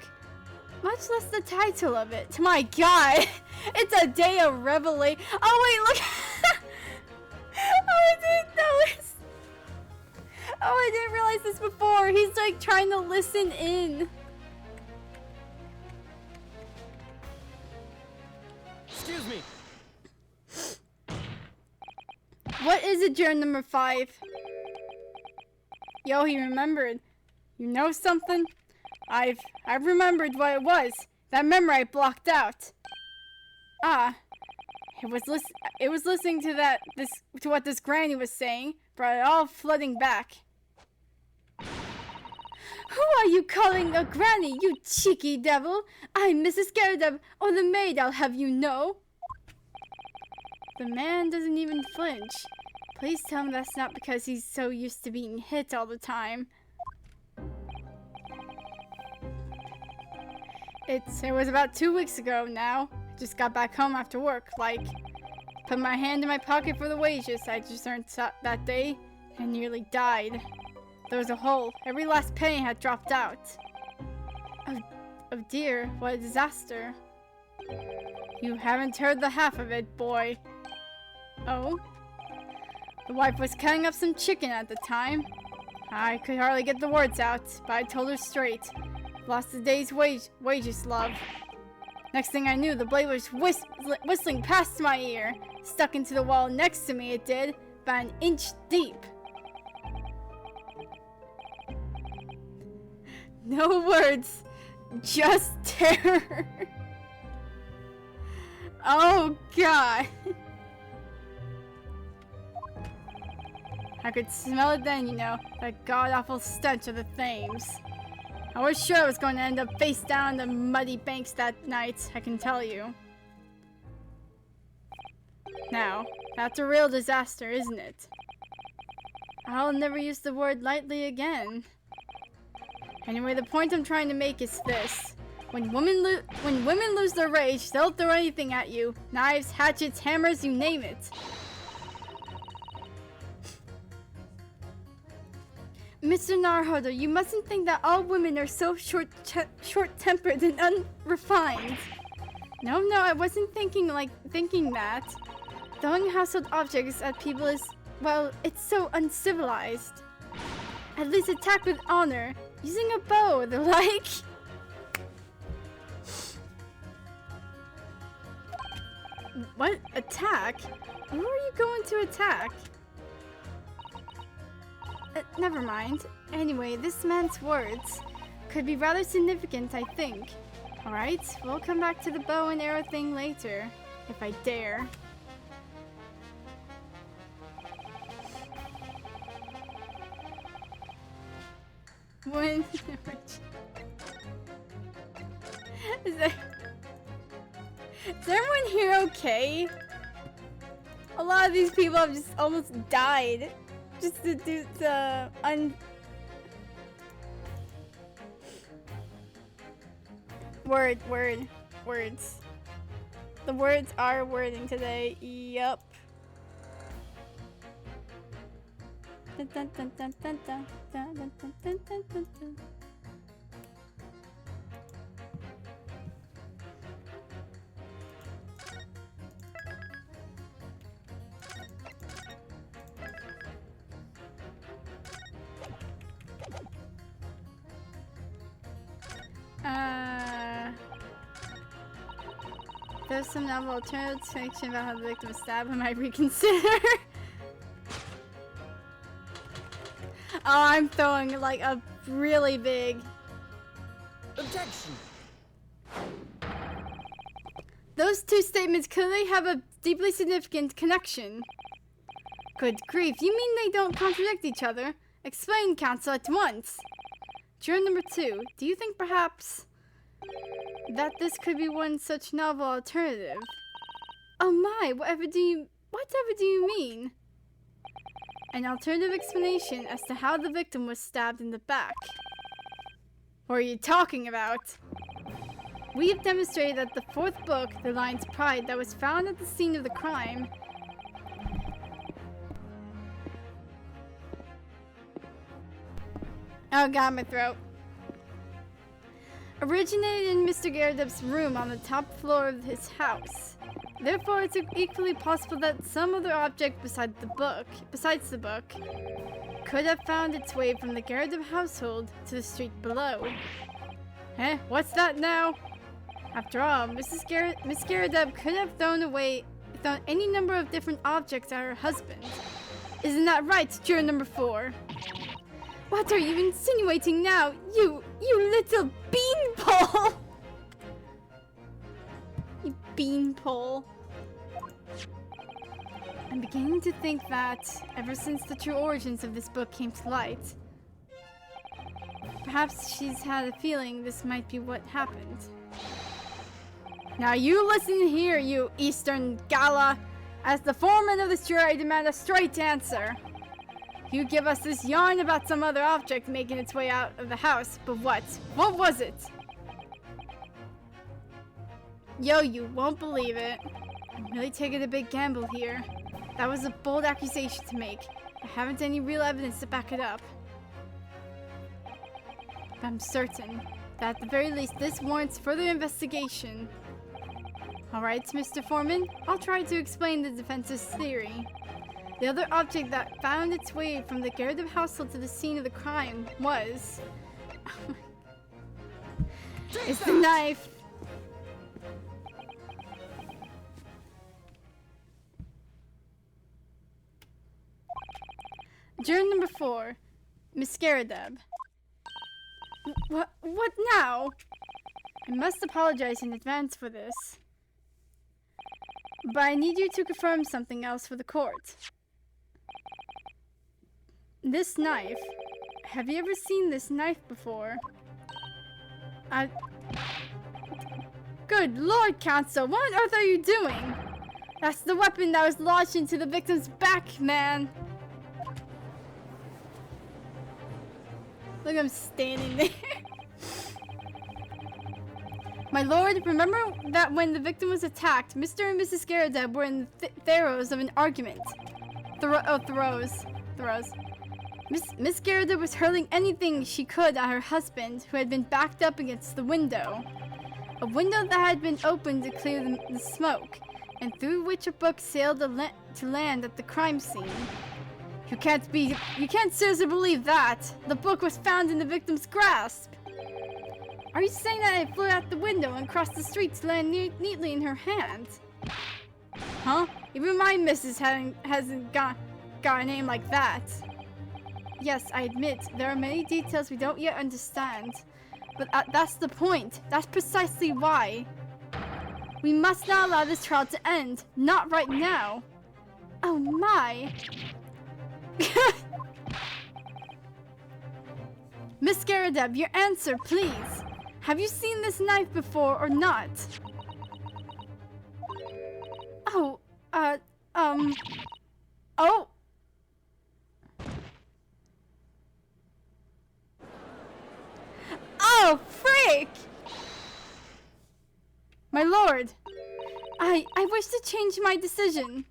S1: much less the title of it. My God, it's a day of revelation. Oh wait, look. Oh, I didn't notice. Oh, I didn't realize this before. He's like trying to listen in.
S2: Excuse me.
S1: What is adjourn number 5? Yo, he remembered. You know something? I've remembered what it was. That memory I blocked out. Ah, it was listening to what this granny was saying, brought it all flooding back. Who are you calling a granny, you cheeky devil? I'm Mrs. Garadev, or the maid, I'll have you know. The man doesn't even flinch. Please tell me that's not because he's so used to being hit all the time. It was about 2 weeks ago now. I just got back home after work, like, put my hand in my pocket for the wages I just earned that day, and nearly died. There was a hole. Every last penny had dropped out. Oh dear, what a disaster. You haven't heard the half of it, boy. Oh? The wife was cutting up some chicken at the time. I could hardly get the words out, but I told her straight. Lost a day's wages, love. Next thing I knew, the blade was whistling past my ear. Stuck into the wall next to me, it did, about 1 inch deep. No words, just terror. Oh God. I could smell it then, you know, that god-awful stench of the Thames. I was sure I was going to end up face down the muddy banks that night, I can tell you. Now, that's a real disaster, isn't it? I'll never use the word lightly again. Anyway, the point I'm trying to make is this. When women lose their rage, they'll throw anything at you. Knives, hatchets, hammers, you name it. Mr. Naruhodo, you mustn't think that all women are so short-tempered and unrefined. No, I wasn't thinking that. Throwing household objects at people is, well, it's so uncivilized. At least attack with honor. Using a bow, they're like. What? Attack? Who are you going to attack? Never mind. Anyway, this man's words could be rather significant, I think. Alright, we'll come back to the bow and arrow thing later, if I dare. When... Is everyone here okay? A lot of these people have just almost died. Just to do the words. The words are wording today. Yup. Dun, dun, dun, dun, dun, dun, dun, dun, dun, dun, dun, dun, dun. There's some novel alternative fiction about how the victim was stabbed. I might reconsider. Oh, I'm throwing like a really big
S5: Objection.
S1: Those two statements clearly have a deeply significant connection. Good grief, you mean they don't contradict each other? Explain, counsel, at once. Juror number 2, do you think perhaps that this could be one such novel alternative? Oh my, whatever do you mean? An alternative explanation as to how the victim was stabbed in the back. What are you talking about? We've demonstrated that the 4th book, The Lion's Pride, that was found at the scene of the crime. Oh god, my throat. Originated in Mr. Garredub's room on the top floor of his house. Therefore, it's equally possible that some other object besides the book, could have found its way from the Garredub household to the street below. Eh? What's that now? After all, Miss Garredub could have thrown any number of different objects at her husband. Isn't that right, juror number 4? What are you insinuating now, you little beanpole? You beanpole. I'm beginning to think that, ever since the true origins of this book came to light, perhaps she's had a feeling this might be what happened. Now you listen here, you Eastern Gala. As the foreman of this jury, I demand a straight answer. You give us this yarn about some other object making its way out of the house, but what? What was it? Yo, you won't believe it. I'm really taking a big gamble here. That was a bold accusation to make. I haven't any real evidence to back it up. But I'm certain that at the very least this warrants further investigation. Alright, Mr. Foreman, I'll try to explain the defense's theory. The other object that found its way from the Garredub household to the scene of the crime was... it's the knife! Juror number 4, Miss Garredub. What now? I must apologize in advance for this. But I need you to confirm something else for the court. This knife. Have you ever seen this knife before? Good Lord, counsel, what on earth are you doing? That's the weapon that was lodged into the victim's back, man. Look, I'm standing there. My lord, remember that when the victim was attacked, Mr. and Mrs. Garredub were in the throes of an argument. Throws. Miss Garredub was hurling anything she could at her husband, who had been backed up against the window. A window that had been opened to clear the smoke, and through which a book sailed to land at the crime scene. You can't seriously believe that. The book was found in the victim's grasp. Are you saying that it flew out the window and crossed the street to land neatly in her hand? Huh? Even my missus hasn't got a name like that. Yes, I admit, there are many details we don't yet understand. But that's the point. That's precisely why. We must not allow this trial to end. Not right now. Oh my. Miss Garadeb, your answer, please. Have you seen this knife before or not? Oh, oh. Oh, freak! My lord, I wish to change my decision.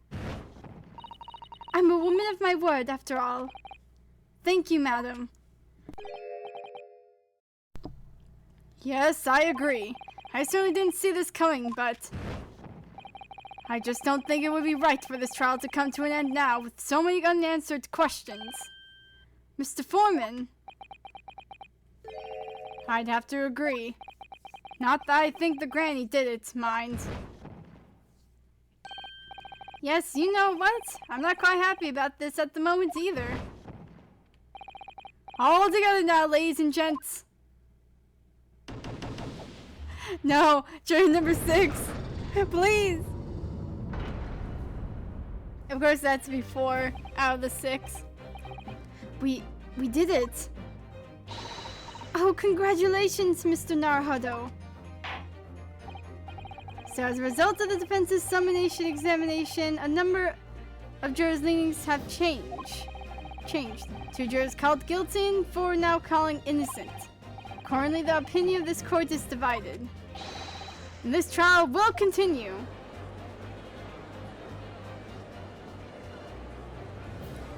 S1: I'm a woman of my word, after all. Thank you, madam. Yes, I agree. I certainly didn't see this coming, but I just don't think it would be right for this trial to come to an end now with so many unanswered questions. Mr. Foreman, I'd have to agree. Not that I think the granny did it, mind. Yes, you know what? I'm not quite happy about this at the moment either. All together now, ladies and gents. No, jury number 6. Please. Of course, that's before out of the 6. We did it. Oh, congratulations, Mr. Naruhodo. So as a result of the defense's summonation examination, a number of jurors' leanings have changed. 2 jurors called guilty and 4 now calling innocent. Currently, the opinion of this court is divided. And this trial will continue.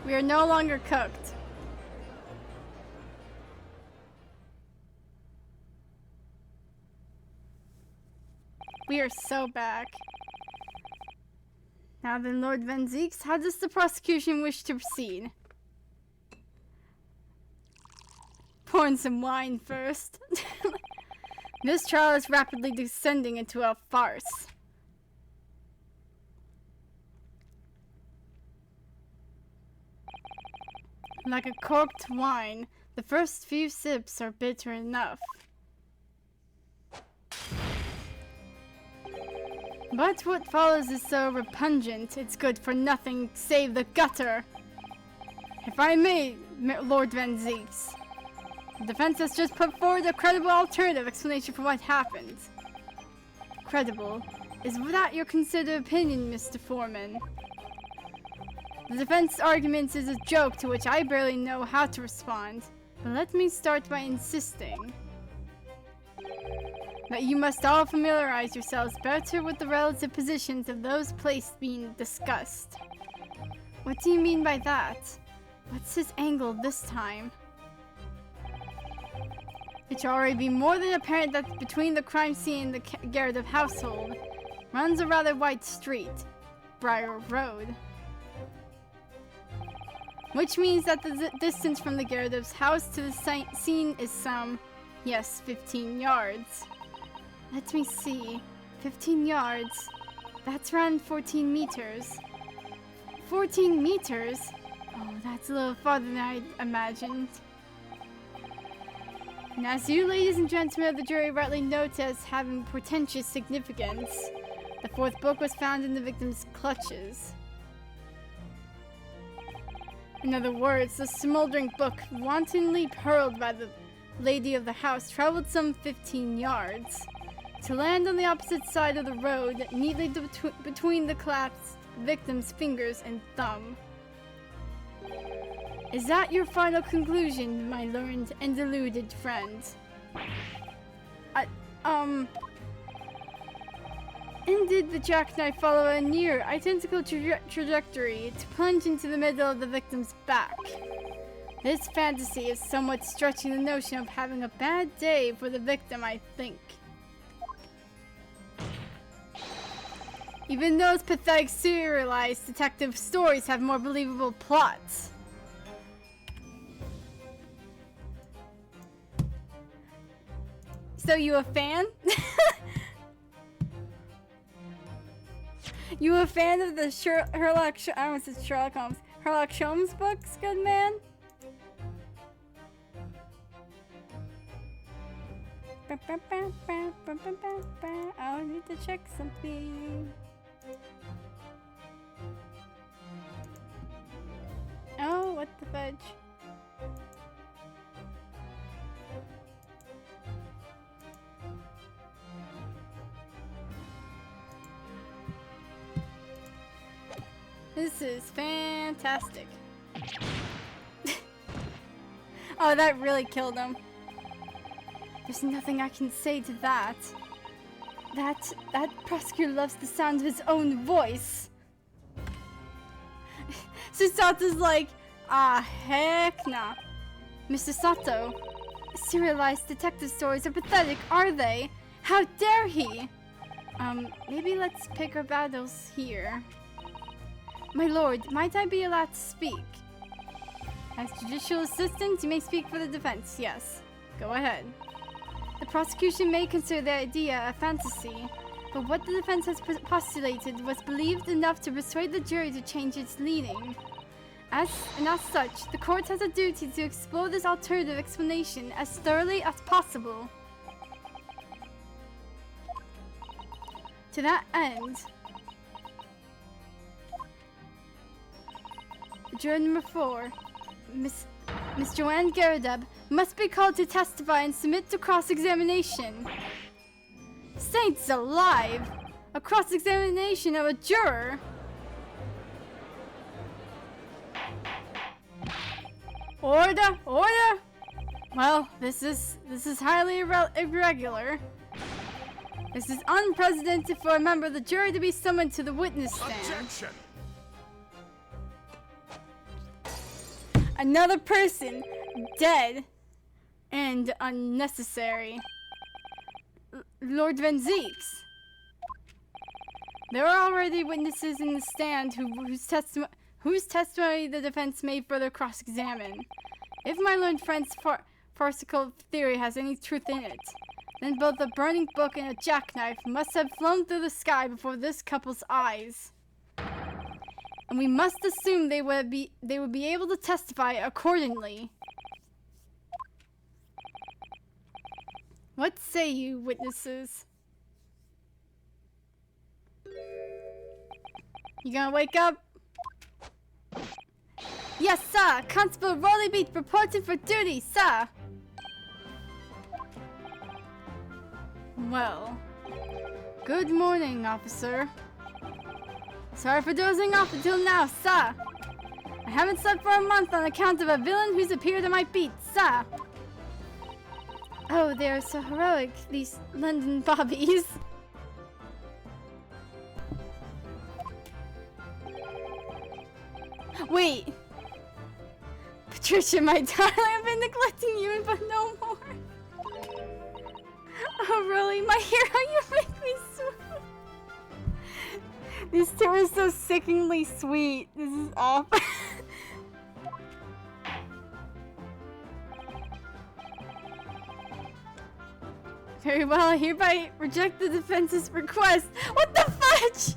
S1: We are no longer cooked. We are so back. Now then, Lord Van Zeeks, how does the prosecution wish to proceed? Pouring some wine first. This trial is rapidly descending into a farce. Like a corked wine, the first few sips are bitter enough. But what follows is so repugnant, it's good for nothing save the gutter. If I may, Lord Van Zeeks, the defense has just put forward a credible alternative explanation for what happened. Credible? Is that your considered opinion, Mr. Foreman? The defense argument is a joke to which I barely know how to respond, but let me start by insisting that you must all familiarize yourselves better with the relative positions of those places being discussed. What do you mean by that? What's his angle this time? It should already be more than apparent that between the crime scene and the Garadeb household runs a rather wide street, Briar Road. Which means that the distance from the Garadeb's house to the scene is some, yes, 15 yards. Let me see. 15 yards. That's around 14 meters. 14 meters? Oh, that's a little farther than I imagined. And as you, ladies and gentlemen of the jury, rightly note as having portentous significance, the 4th book was found in the victim's clutches. In other words, the smoldering book, wantonly hurled by the lady of the house, traveled some 15 yards, to land on the opposite side of the road, neatly between the collapsed victim's fingers and thumb. Is that your final conclusion, my learned and deluded friend? And did the jackknife follow a near identical trajectory to plunge into the middle of the victim's back? This fantasy is somewhat stretching the notion of having a bad day for the victim, I think. Even those pathetic serialized detective stories have more believable plots. So you a fan? You a fan of the Sherlock Holmes books, good man? I'll need to check something. Oh, what the fudge? This is fantastic. Oh, that really killed him. There's nothing I can say to that. That prosecutor loves the sound of his own voice. Susato's like, ah, heck nah. Mr. Sato, serialized detective stories are pathetic, are they? How dare he? Maybe let's pick our battles here. My lord, might I be allowed to speak? As judicial assistant, you may speak for the defense, yes. Go ahead. The prosecution may consider the idea a fantasy, but what the defense has postulated was believed enough to persuade the jury to change its leaning. As such, the court has a duty to explore this alternative explanation as thoroughly as possible. To that end, juror number 4, Miss Joanne Garadeb, must be called to testify and submit to cross-examination. Saints alive! A cross-examination of a juror? Order! Order! Well, this is highly irregular. This is unprecedented for a member of the jury to be summoned to the witness stand.
S6: Objection!
S1: Another person dead and unnecessary. Lord Van Zeeks. There are already witnesses in the stand whose testimony the defense may further cross-examine. If my learned friend's farcical theory has any truth in it, then both a burning book and a jackknife must have flown through the sky before this couple's eyes. And we must assume they would be able to testify accordingly. What say you, witnesses? You gonna wake up? Yes, sir! Constable Rolly Beach reporting for duty, sir! Well, good morning, officer. Sorry for dozing off until now, sir. I haven't slept for a month on account of a villain who's appeared at my beat, sir. Oh, they are so heroic, these London bobbies. Wait. Patricia, my darling, I've been neglecting you, but no more. Oh, really? My hero, you make me sweet. These two are so sickeningly sweet. This is awful. Very well, I hereby reject the defense's request. What the fudge?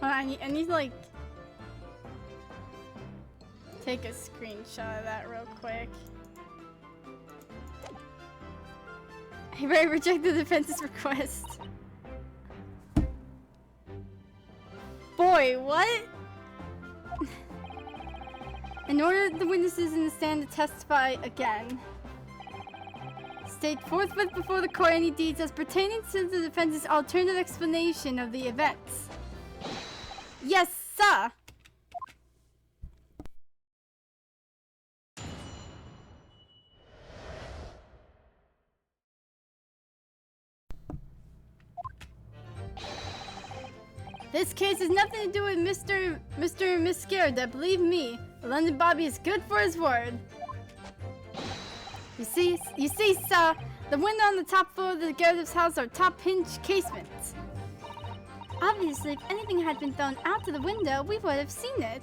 S1: I need to like take a screenshot of that real quick. I hereby reject the defense's request. Boy, what? In order the witnesses in the stand to testify again, state forthwith before the court any details pertaining to the defense's alternative explanation of the events. Yes, sir! This case has nothing to do with Mr. and Miss Scared. Believe me, the London Bobby is good for his word. You see, sir, The window on the top floor of the Gyarados house are top hinge casements. Obviously, if anything had been thrown out of the window, we would have seen it.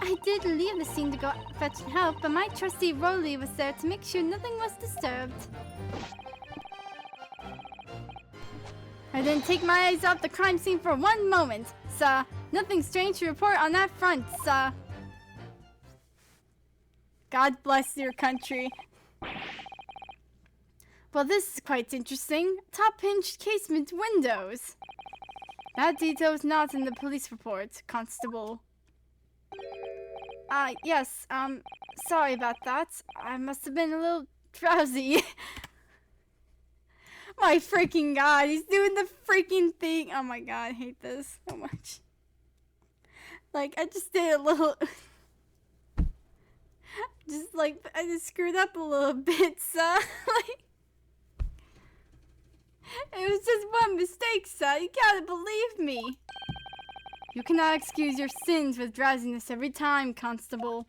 S1: I did leave the scene to go fetch help, but my trusty Rolly was there to make sure nothing was disturbed. I didn't take my eyes off the crime scene for one moment, sir. Nothing strange to report on that front, sir. God bless your country. Well, this is quite interesting. Top hinged casement windows. That detail is not in the police report, Constable. Yes, sorry about that. I must have been a little drowsy. My freaking god, he's doing the freaking thing. Oh my god, I hate this so much. Like, I just did a little... I just screwed up a little bit, so... like... It was just one mistake, sir. You gotta believe me. You cannot excuse your sins with drowsiness every time, Constable.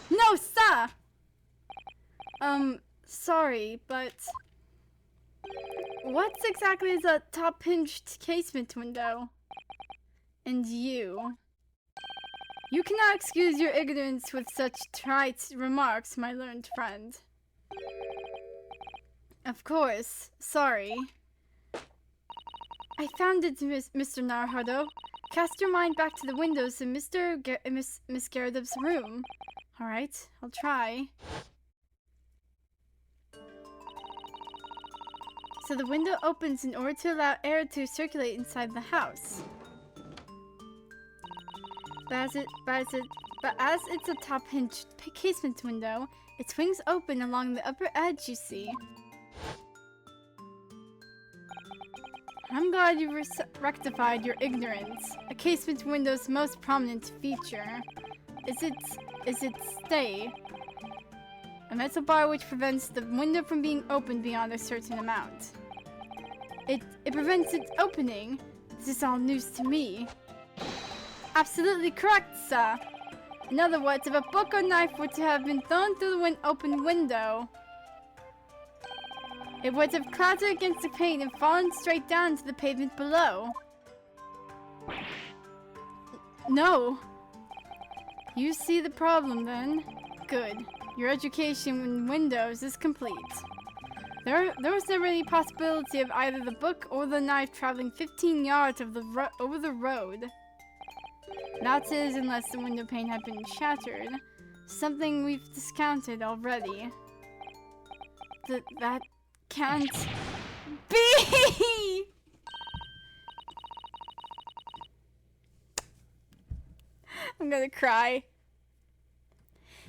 S1: No, sir! Sorry, but... what exactly is a top-hinged casement window? And you? You cannot excuse your ignorance with such trite remarks, my learned friend. Of course. Sorry. I found it, Mr. Naruhodo. Cast your mind back to the windows in Miss Gyarados' room. Alright, I'll try. So the window opens in order to allow air to circulate inside the house. But as it's a top-hinged casement window, it swings open along the upper edge, you see. I'm glad you rectified your ignorance. A casement window's most prominent feature is its stay. A metal bar which prevents the window from being opened beyond a certain amount. It prevents its opening. This is all news to me. Absolutely correct, sir. In other words, if a book or knife were to have been thrown through the open window, it would have clattered against the pane and fallen straight down to the pavement below. No. You see the problem then? Good. Your education in windows is complete. There was never any possibility of either the book or the knife traveling 15 yards over the road. That is, unless the window pane had been shattered. Something we've discounted already. That can't be! I'm gonna cry.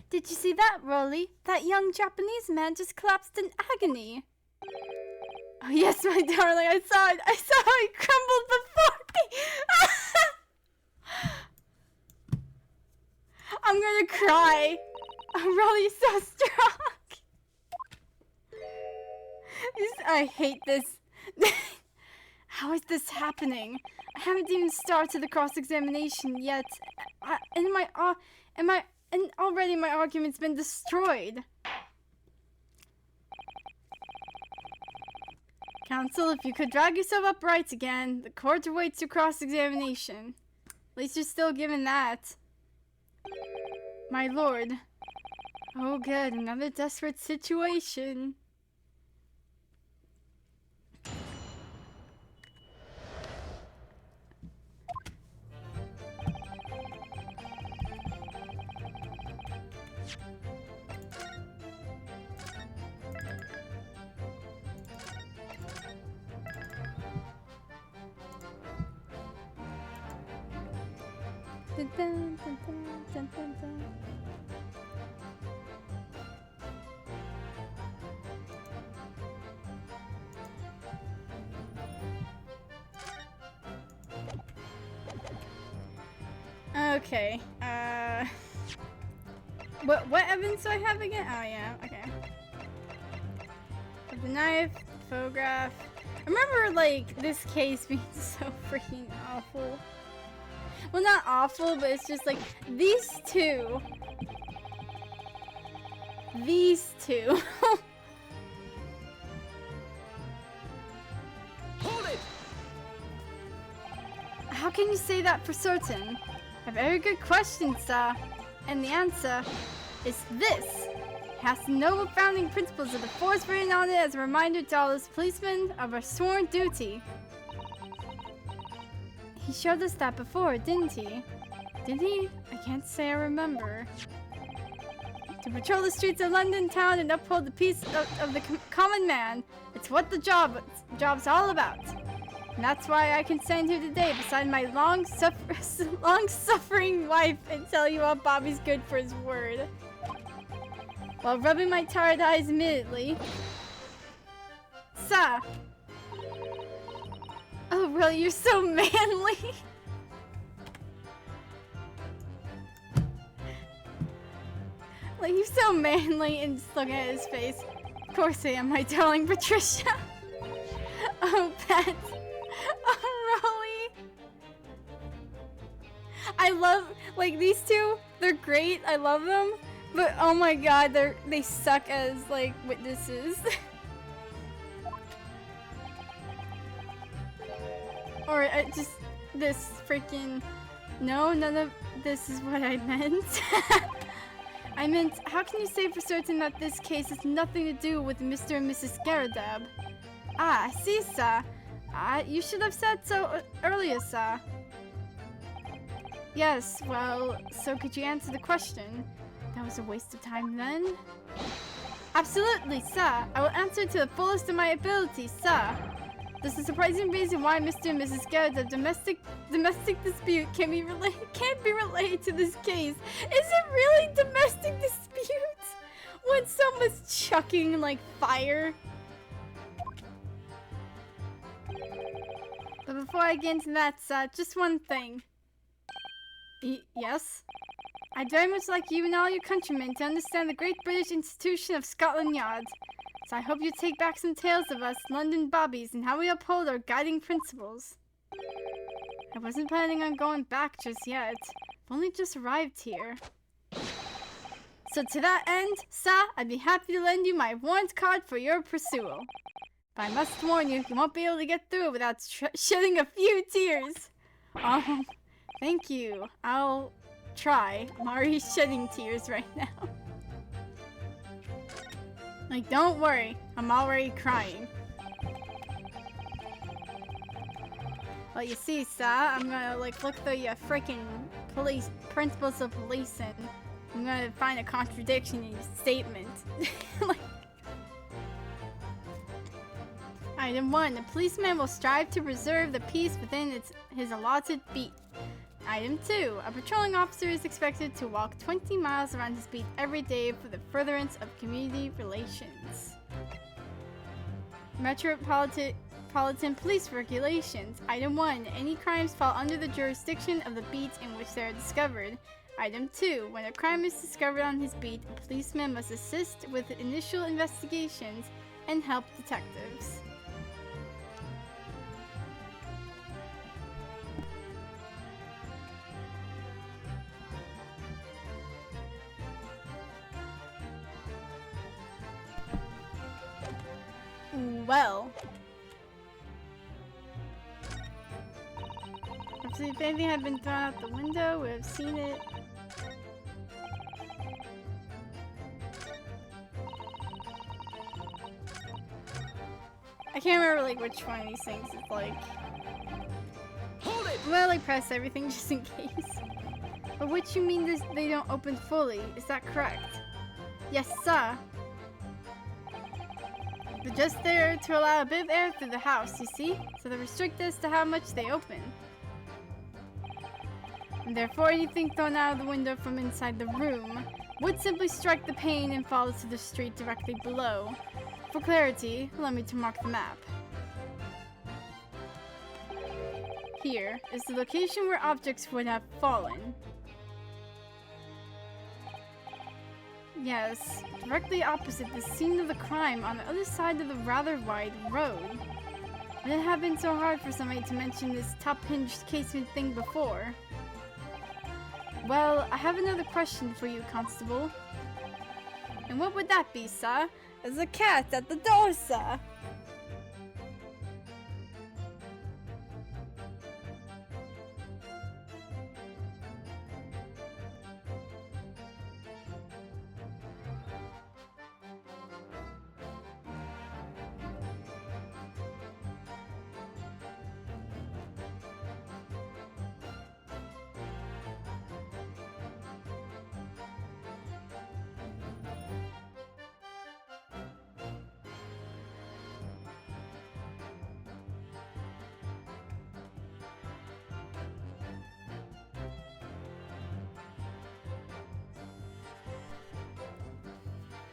S1: Did you see that, Rolly? That young Japanese man just collapsed in agony. Oh yes, my darling, I saw it. I saw how he crumbled before me. I'm gonna cry. Rolly's so strong. I hate this. How is this happening? I haven't even started the cross-examination yet. And already my argument's been destroyed. Counsel, if you could drag yourself upright again, the court awaits your cross-examination. At least you're still given that. My lord. Oh good, another desperate situation. Dun, dun, dun, dun, dun, dun. Okay, what evidence do I have again? Oh yeah, okay. The knife, photograph. I remember, like, this case being so freaking awful. Well, not awful, but it's just like, these two. How can you say that for certain? A very good question, sir. And the answer is this. It has the noble founding principles of the force written on it as a reminder to all us policemen of our sworn duty. He showed us that before, didn't he? Did he? I can't say I remember. To patrol the streets of London town and uphold the peace of the common man. It's what the job's all about. And that's why I can stand here today beside my long-suffering wife and tell you all Bobby's good for his word. While rubbing my tired eyes immediately. Sir. Oh, really? You're so manly. Like, you're so manly, and just looking at his face. Of course I am, my darling Patricia. Oh, pet. Oh, Rolly. I love, like, these two, they're great. I love them. But, oh my god, they suck as, like, witnesses. Or just this freaking... No, none of this is what I meant. I meant, how can you say for certain that this case has nothing to do with Mr. and Mrs. Garadab? Ah, I see, sir. You should have said so earlier, sir. Yes, well, so could you answer the question? That was a waste of time then? Absolutely, sir. I will answer to the fullest of my ability, sir. There's a surprising reason why Mr. and Mrs. Garadab's domestic dispute can't be related to this case. Is it really domestic dispute? When someone's chucking like fire? But before I get into that, just one thing. Yes? I'd very much like you and all your countrymen to understand the great British institution of Scotland Yard. So I hope you take back some tales of us London Bobbies and how we uphold our guiding principles. I wasn't planning on going back just yet. I've only just arrived here. So to that end, sir, I'd be happy to lend you my warrant card for your pursuit. But I must warn you, you won't be able to get through it without shedding a few tears. Thank you. I'll try. I'm already shedding tears right now. Like, don't worry. I'm already crying. Well, you see, sir, I'm gonna, like, look through your freaking principles of policing. I'm gonna find a contradiction in your statement. Like, Item 1. The policeman will strive to preserve the peace within his allotted beat. Item 2. A patrolling officer is expected to walk 20 miles around his beat every day for the furtherance of community relations. Metropolitan Police Regulations. Item 1. Any crimes fall under the jurisdiction of the beat in which they are discovered. Item 2. When a crime is discovered on his beat, a policeman must assist with initial investigations and help detectives. Well, obviously, if anything had been thrown out the window, we would have seen it. I can't remember like which one of these things is like.
S2: Hold it!
S1: Well, like press everything just in case. But what you mean is they don't open fully? Is that correct? Yes, sir. They're just there to allow a bit of air through the house, you see? So they're restricted as to how much they open. And therefore anything thrown out of the window from inside the room would simply strike the pane and fall to the street directly below. For clarity, allow me to mark the map. Here is the location where objects would have fallen. Yes, directly opposite the scene of the crime on the other side of the rather wide road. Would it have been so hard for somebody to mention this top-hinged casement thing before? Well, I have another question for you, Constable. And what would that be, sir? There's a cat at the door, sir.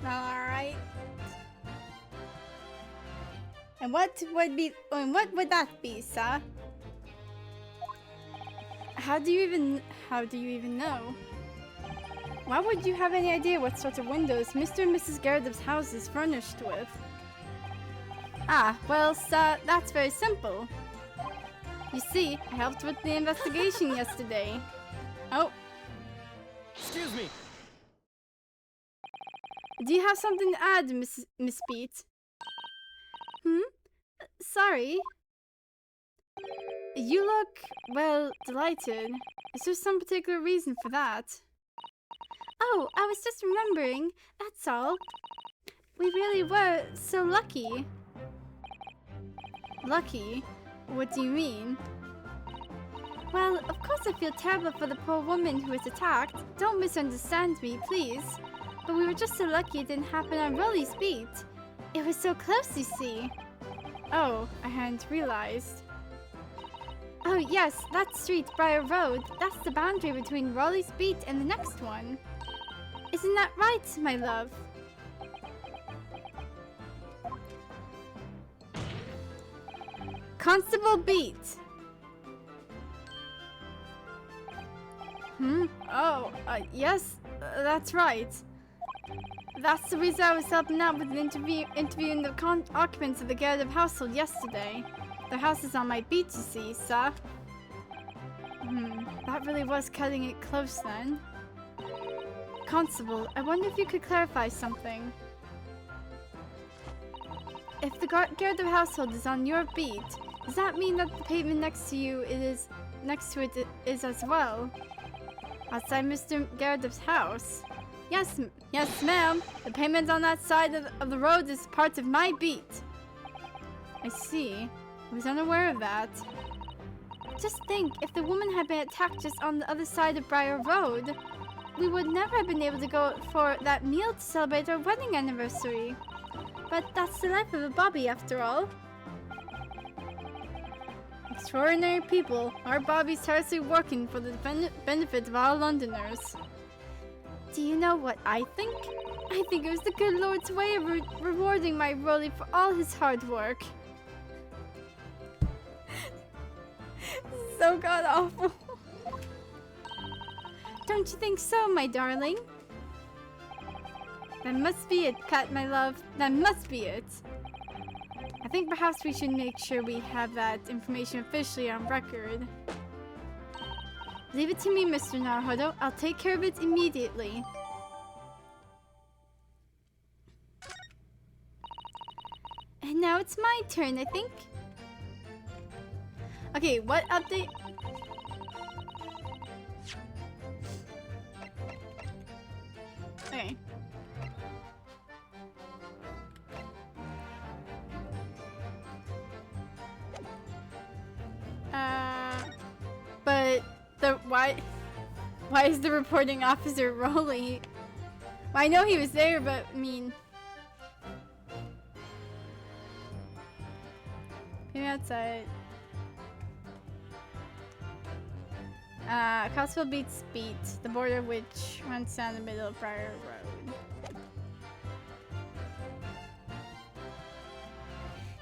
S1: Alright. And what would that be, sir? How do you even know? Why would you have any idea what sort of windows Mr. and Mrs. Garrett's house is furnished with? Ah, well, sir, that's very simple. You see, I helped with the investigation yesterday. Oh.
S5: Excuse me.
S1: Do you have something to add, Miss Beat? Sorry. You look, well, delighted. Is there some particular reason for that? Oh, I was just remembering, that's all. We really were so lucky. Lucky? What do you mean? Well, of course I feel terrible for the poor woman who was attacked. Don't misunderstand me, please. But we were just so lucky it didn't happen on Rolly's beat. It was so close, you see. Oh, I hadn't realized. Oh yes, that street, Briar Road, that's the boundary between Rolly's beat and the next one. Isn't that right, my love? Constable Beat. Oh, yes, that's right. That's the reason I was helping out with interviewing the occupants of the Garrett household yesterday. Their house is on my beat, you see, sir. That really was cutting it close then. Constable, I wonder if you could clarify something. If the Garrett household is on your beat, does that mean that the pavement next to it is as well? Outside Mr. Garrett's house? Yes, ma'am. The pavement on that side of the road is part of my beat. I see. I was unaware of that. Just think, if the woman had been attacked just on the other side of Briar Road, we would never have been able to go for that meal to celebrate our wedding anniversary. But that's the life of a Bobby, after all. Extraordinary people. Our Bobby's tirelessly working for the benefit of all Londoners. Do you know what I think? I think it was the good Lord's way of rewarding my Rolly for all his hard work. So god-awful. Don't you think so, my darling? That must be it, Kat, my love. That must be it. I think perhaps we should make sure we have that information officially on record. Leave it to me, Mr. Naruhodo. I'll take care of it immediately. And now it's my turn, I think. Okay, what update? Okay. But why is the reporting officer Rolly? Well, I know he was there, but I mean, maybe outside. Crossville beats Beat, the border of which runs down the middle of Briar Road.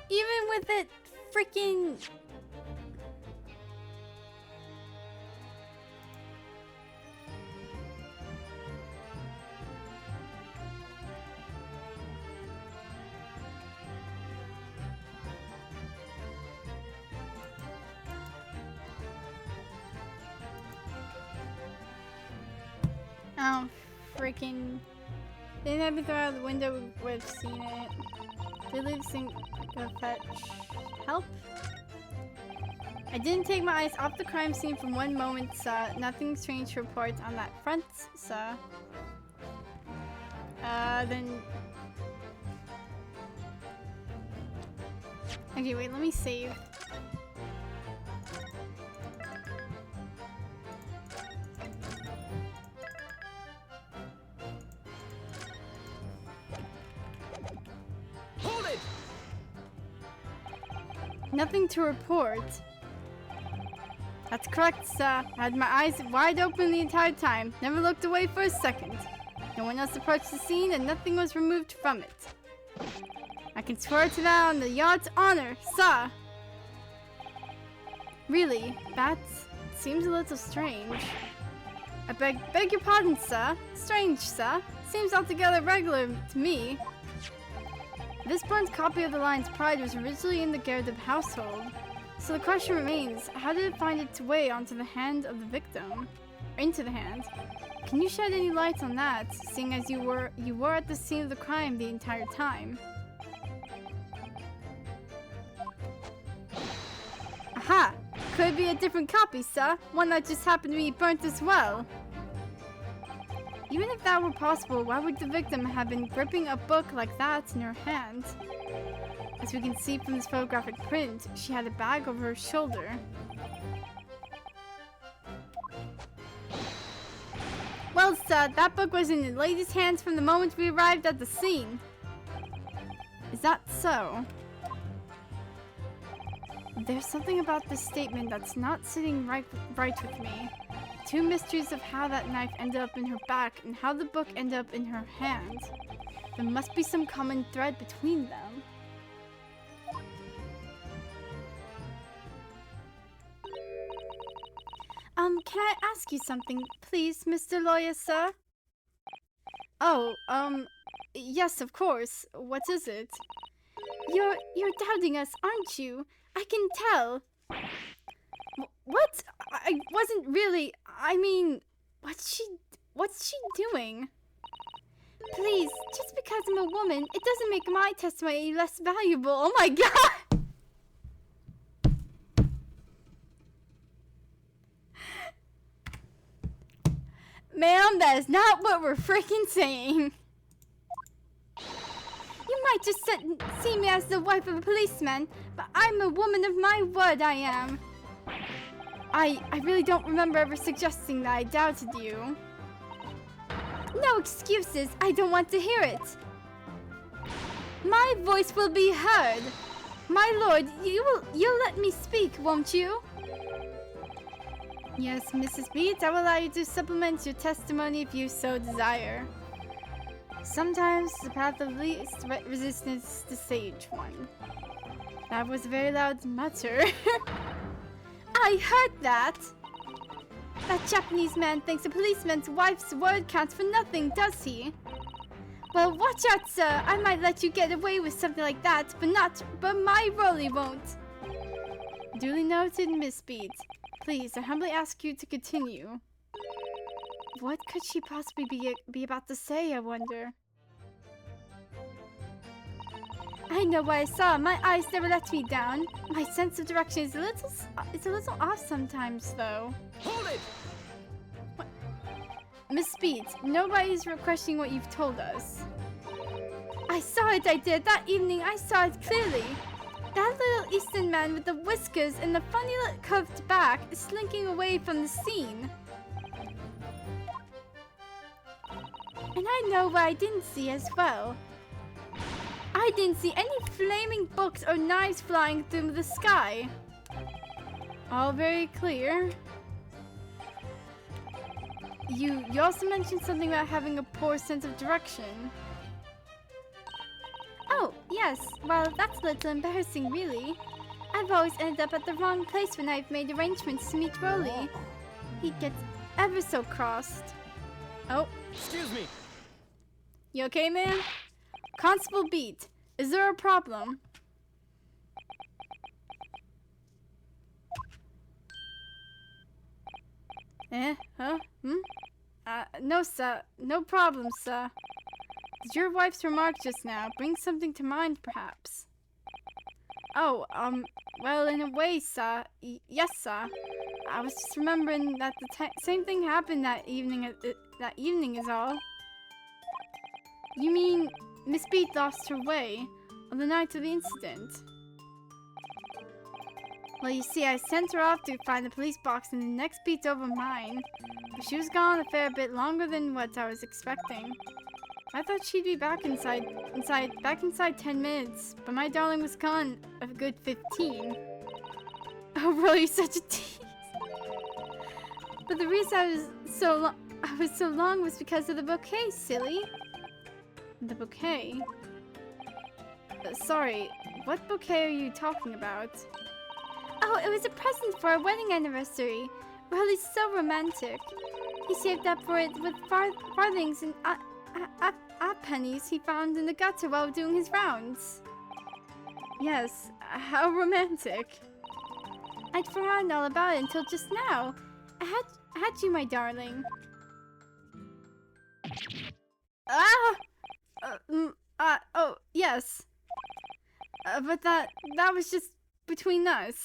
S1: Even with it freaking oh, freaking. Didn't have me throw out the window, we would have seen it. Did leave sink go fetch help? I didn't take my eyes off the crime scene for one moment, sir. Nothing strange to report on that front, sir. Then... Okay, wait, let me save.
S5: Hold it!
S1: Nothing to report. That's correct, sir. I had my eyes wide open the entire time. Never looked away for a second. No one else approached the scene and nothing was removed from it. I can swear to that on the yacht's honor, sir. Really, that seems a little strange. I beg your pardon, sir. Strange, sir. Seems altogether regular to me. This burnt copy of the Lion's Pride was originally in the Gerda household. So the question remains, how did it find its way onto the hand of the victim? Or into the hand? Can you shed any light on that, seeing as you were at the scene of the crime the entire time? Aha! Could it be a different copy, sir? One that just happened to be burnt as well? Even if that were possible, why would the victim have been gripping a book like that in her hand? As we can see from this photographic print, she had a bag over her shoulder. Well, sir, that book was in the lady's hands from the moment we arrived at the scene. Is that so? There's something about this statement that's not sitting right with me. Two mysteries of how that knife ended up in her back and how the book ended up in her hand. There must be some common thread between them. Can I ask you something, please, Mr. Lawyer, sir? Oh, yes, of course. What is it? You're doubting us, aren't you? I can tell. What? I wasn't really. I mean, what's she doing? Please, just because I'm a woman, it doesn't make my testimony any less valuable. Oh my god! Ma'am, that is not what we're freaking saying. You might just see me as the wife of a policeman, but I'm a woman of my word, I am. I really don't remember ever suggesting that I doubted you. No excuses, I don't want to hear it. My voice will be heard. My lord, you'll let me speak, won't you? Yes, Mrs. Beats, I will allow you to supplement your testimony if you so desire. Sometimes the path of least resistance is the sage one. That was a very loud mutter. I heard that! That Japanese man thinks a policeman's wife's word counts for nothing, does he? Well, watch out, sir. I might let you get away with something like that, but my Rolly won't. Duly noted, Miss Beats. Please, I humbly ask you to continue. What could she possibly be about to say, I wonder? I know what I saw. My eyes never let me down. My sense of direction is a little off sometimes, though.
S2: Hold it!
S1: What? Miss Speed, nobody's questioning what you've told us. I saw it, I did. That evening, I saw it clearly. That little Eastern man with the whiskers and the funny little curved back is slinking away from the scene. And I know what I didn't see as well. I didn't see any flaming books or knives flying through the sky. All very clear. You also mentioned something about having a poor sense of direction. Oh, yes. Well, that's a little embarrassing, really. I've always ended up at the wrong place when I've made arrangements to meet Rolly. He gets ever so crossed. Oh.
S5: Excuse me.
S1: You okay, man? Constable Beat, is there a problem? Huh? No, sir. No problem, sir. Did your wife's remark just now bring something to mind, perhaps? Oh, well, in a way, sir. Yes, sir. I was just remembering that the same thing happened that evening. That evening is all. You mean Miss Beat lost her way on the night of the incident? Well, you see, I sent her off to find the police box in the next beat over mine. But she was gone a fair bit longer than what I was expecting. I thought she'd be back inside 10 minutes, but my darling was gone a good 15. Oh, really, such a tease. But the reason I I was so long was because of the bouquet, silly. The bouquet? Sorry, what bouquet are you talking about? Oh, it was a present for our wedding anniversary. Riley's so romantic. He saved up for it with farthings and pennies he found in the gutter while doing his rounds. Yes, how romantic. I'd forgotten all about it until just now. I had you, my darling. Oh, yes. But that was just between us.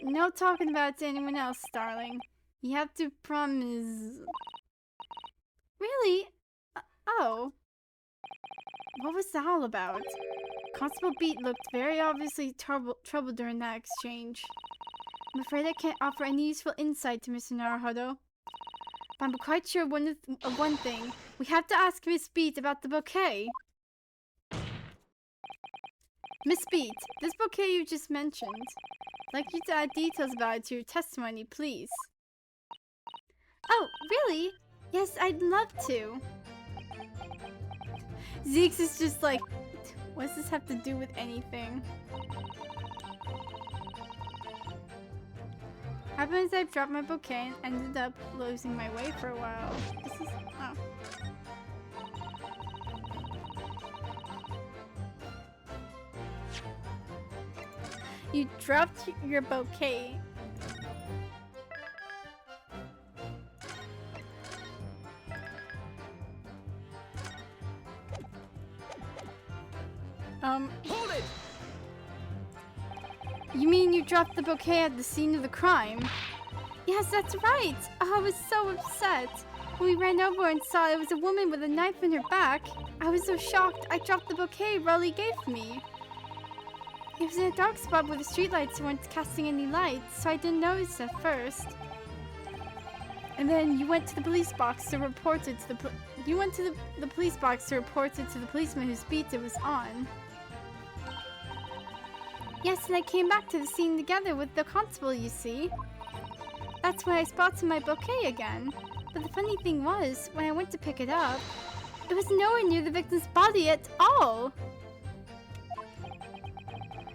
S1: No talking about it to anyone else, darling. You have to promise. Really? Oh. What was that all about? Constable Beat looked very obviously troubled during that exchange. I'm afraid I can't offer any useful insight to Mr. Naruhodo. But I'm quite sure of one thing. We have to ask Miss Beat about the bouquet. Miss Beat, this bouquet you just mentioned. I'd like you to add details about it to your testimony, please. Oh, really? Yes, I'd love to. Zeeks is just like, what does this have to do with anything? Happens I dropped my bouquet and ended up losing my way for a while. This is, oh. You dropped your bouquet.
S2: Hold it!
S1: You mean you dropped the bouquet at the scene of the crime? Yes, that's right! Oh, I was so upset. When we ran over and saw it was a woman with a knife in her back, I was so shocked I dropped the bouquet Rolly gave me. It was in a dark spot where the streetlights weren't casting any light, so I didn't notice at first. And then you went to the police box to report it to the police box to report it to the policeman whose beat it was on. Yes, and I came back to the scene together with the constable, you see. That's when I spotted my bouquet again. But the funny thing was, when I went to pick it up, it was nowhere near the victim's body at all.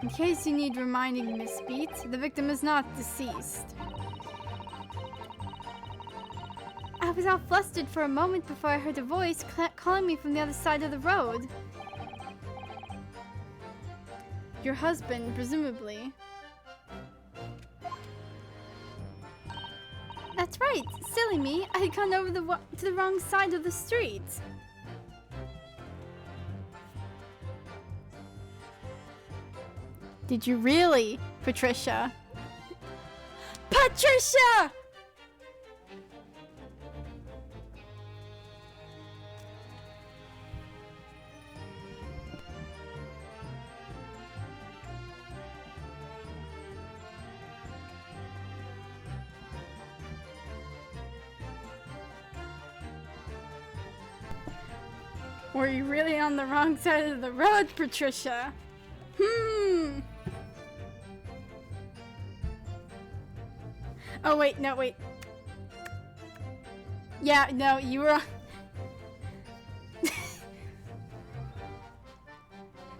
S1: In case you need reminding, Miss Beat, the victim is not deceased. I was all flustered for a moment before I heard a voice calling me from the other side of the road. Your husband, presumably. That's right, silly me. I had gone over to the wrong side of the street. Did you really, Patricia? Patricia! Were you really on the wrong side of the road, Patricia? Oh, wait, no, wait. Yeah, no, you were on...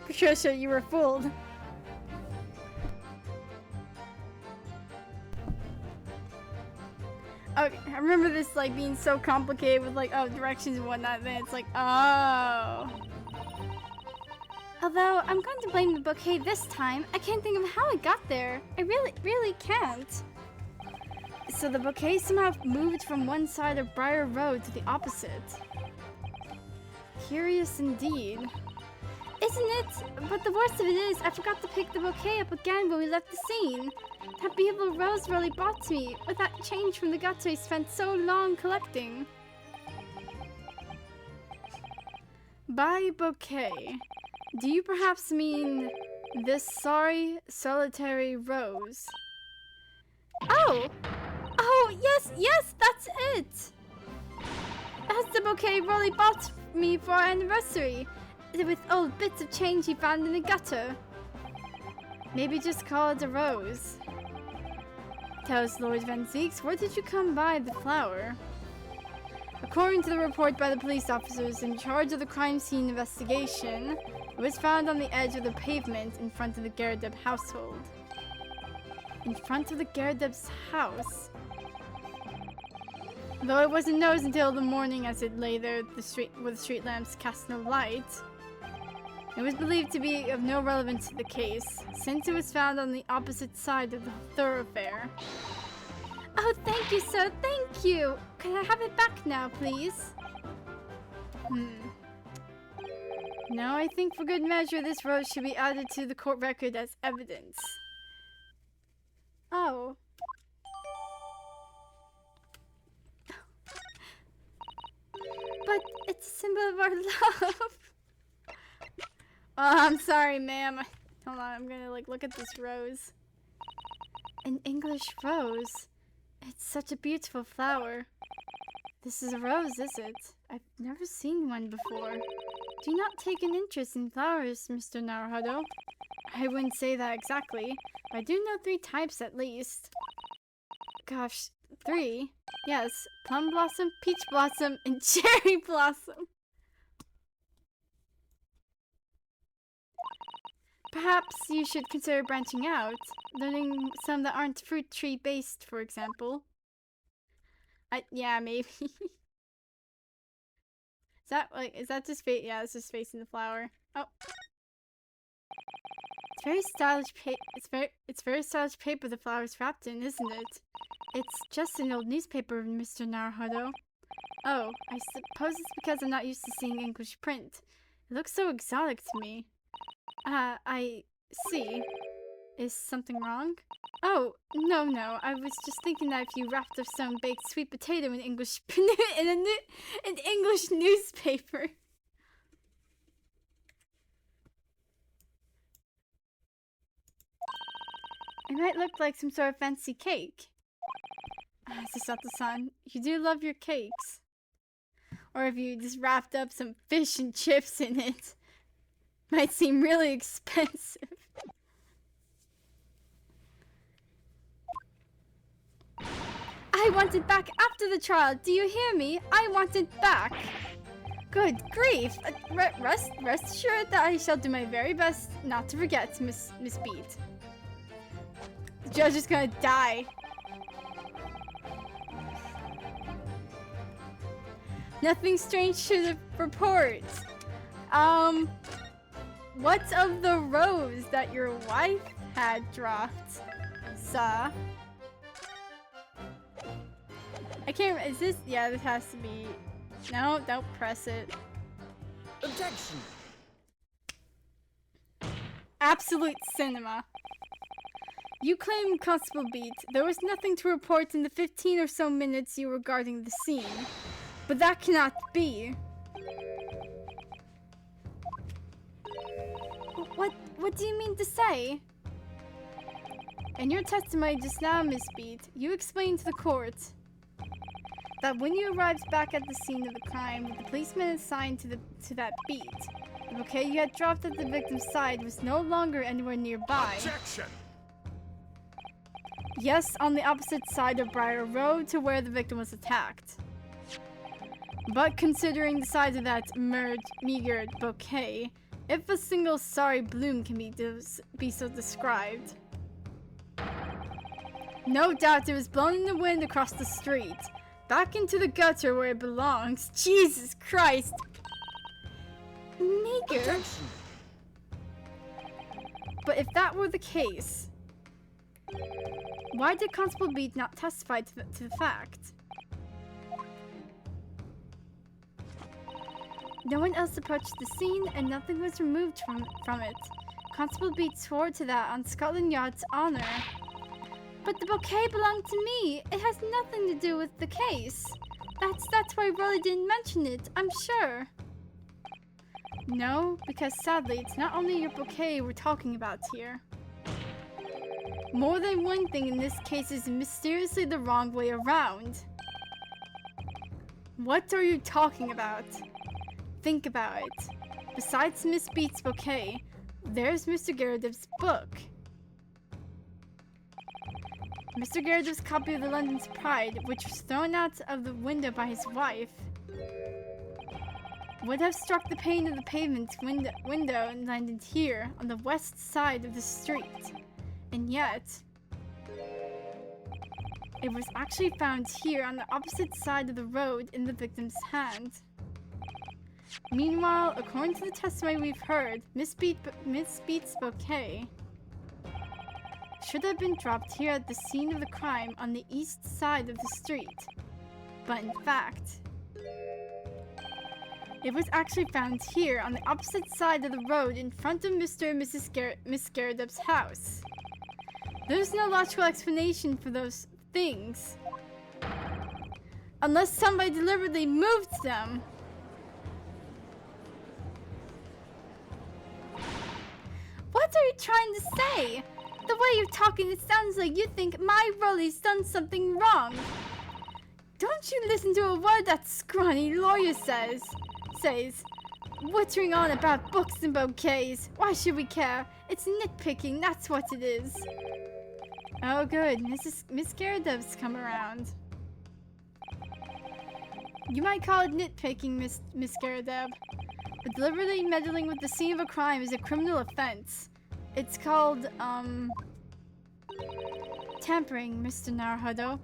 S1: Patricia, you were fooled. Oh, I remember this, like, being so complicated with, like, oh, directions and whatnot, then it's like, oh. Although, I'm going to blame the bouquet this time. I can't think of how it got there. I really can't. So the bouquet somehow moved from one side of Briar Road to the opposite. Curious indeed. Isn't it? But the worst of it is, I forgot to pick the bouquet up again when we left the scene. That beautiful rose really brought to me, with that change from the gutter I spent so long collecting. By bouquet, do you perhaps mean this sorry, solitary rose? Oh! Oh, yes, that's it! That's the bouquet Rolly bought me for our anniversary, with old bits of change he found in the gutter. Maybe just call it a rose. Tell us, Lord Van Zeeks, where did you come by the flower? According to the report by the police officers in charge of the crime scene investigation, it was found on the edge of the pavement in front of the Garadeb household. In front of the Garadeb's house? Though it wasn't noticed until the morning as it lay there with the street lamps cast no light. It was believed to be of no relevance to the case, since it was found on the opposite side of the thoroughfare. Oh, thank you, sir, thank you! Can I have it back now, please? No, I think for good measure this rose should be added to the court record as evidence. Oh. But it's a symbol of our love. Oh, I'm sorry, ma'am. Hold on, I'm gonna look at this rose. An English rose. It's such a beautiful flower. This is a rose, is it? I've never seen one before. Do you not take an interest in flowers, Mr. Naruhodo? I wouldn't say that exactly, but I do know 3 types at least. Gosh, 3? Yes, plum blossom, peach blossom, and cherry blossom. Perhaps you should consider branching out, learning some that aren't fruit tree based, for example. Yeah, maybe. Is that just yeah, it's just facing the flower. Oh. It's very stylish it's very stylish paper the flower's wrapped in, isn't it? It's just an old newspaper, Mr. Naruhodo. Oh, I suppose it's because I'm not used to seeing English print. It looks so exotic to me. I see. Is something wrong? Oh, no. I was just thinking that if you wrapped up some baked sweet potato in English in an English newspaper. It might look like some sort of fancy cake. Is this not the sun? You do love your cakes. Or if you just wrapped up some fish and chips in it. Might seem really expensive. I want it back after the trial. Do you hear me? I want it back. Good grief. Rest assured that I shall do my very best not to forget, Miss Beat. The judge is gonna die. Nothing strange to the report. What of the rose that your wife had dropped, sir? I can't. Is this? Yeah, this has to be. No, don't press it.
S2: Objection!
S1: Absolute cinema. You claim, Constable Beat, there was nothing to report in the 15 or so minutes you were guarding the scene. But that cannot be. What do you mean to say? In your testimony just now, Miss Beat, you explained to the court that when you arrived back at the scene of the crime with the policeman assigned to that beat, the bouquet you had dropped at the victim's side was no longer anywhere nearby.
S2: Objection!
S1: Yes, on the opposite side of Briar Road to where the victim was attacked. But considering the size of that meager bouquet, if a single sorry bloom can be so described. No doubt it was blown in the wind across the street, back into the gutter where it belongs. Jesus Christ! Meager?
S2: Objection!
S1: But if that were the case, why did Constable Beat not testify to the fact? No one else approached the scene, and nothing was removed from it. Constable Beat swore to that on Scotland Yard's honor. But the bouquet belonged to me. It has nothing to do with the case. That's why Rolly didn't mention it, I'm sure. No, because sadly, it's not only your bouquet we're talking about here. More than one thing in this case is mysteriously the wrong way around. What are you talking about? Think about it. Besides Miss Beat's bouquet, there's Mr. Garadib's book. Mr. Garadib's copy of the London's Pride, which was thrown out of the window by his wife. would have struck the pane of the pavement window and landed here on the west side of the street. And yet, it was actually found here on the opposite side of the road in the victim's hand. Meanwhile, according to the testimony we've heard, Miss Beat's bouquet should have been dropped here at the scene of the crime on the east side of the street. But in fact, it was actually found here on the opposite side of the road in front of Mr. and Miss Garredub's house. There's no logical explanation for those things. Unless somebody deliberately moved them. What are you trying to say? The way you're talking, it sounds like you think my Rolly's done something wrong. Don't you listen to a word that scrawny lawyer says, wittering on about books and bouquets. Why should we care? It's nitpicking, that's what it is. Oh good, Miss Garredub's come around. You might call it nitpicking, Miss Garredub, but deliberately meddling with the scene of a crime is a criminal offense. It's called, tampering, Mr. Naruhodo.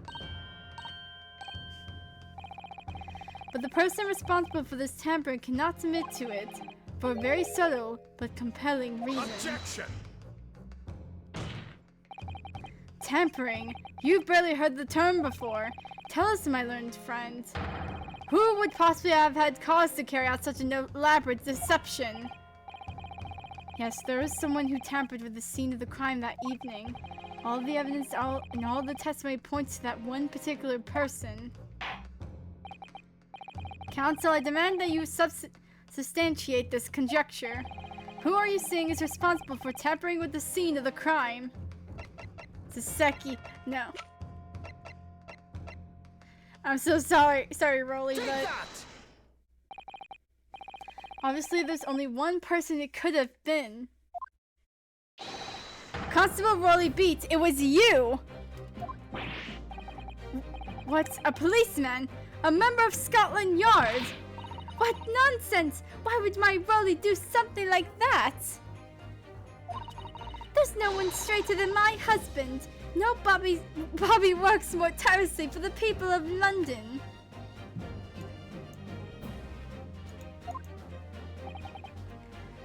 S1: But the person responsible for this tampering cannot admit to it for a very subtle but compelling reason.
S5: Objection!
S1: Tampering? You've barely heard the term before. Tell us, my learned friend. Who would possibly have had cause to carry out such an elaborate deception? Yes, there is someone who tampered with the scene of the crime that evening. All the evidence and all the testimony points to that one particular person. Counsel, I demand that you substantiate this conjecture. Who are you saying is responsible for tampering with the scene of the crime? Saseki. No. I'm so sorry, Rolly, but obviously there's only one person it could have been. Constable Rolly Beat, it was you! What? A policeman? A member of Scotland Yard? What nonsense! Why would my Rolly do something like that? There's no one straighter than my husband. No Bobby works more tirelessly for the people of London.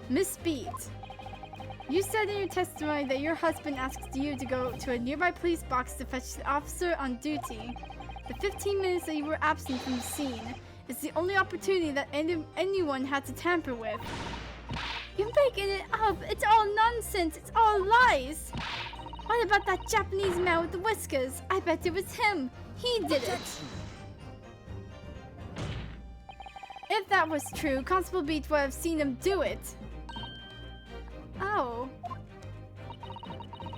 S1: Miss Beat, you said in your testimony that your husband asked you to go to a nearby police box to fetch the officer on duty. The 15 minutes that you were absent from the scene is the only opportunity that anyone had to tamper with. You're making it up. It's all nonsense. It's all lies. What about that Japanese man with the whiskers? I bet it was him. He did it. If that was true, Constable Beat would have seen him do it. Oh.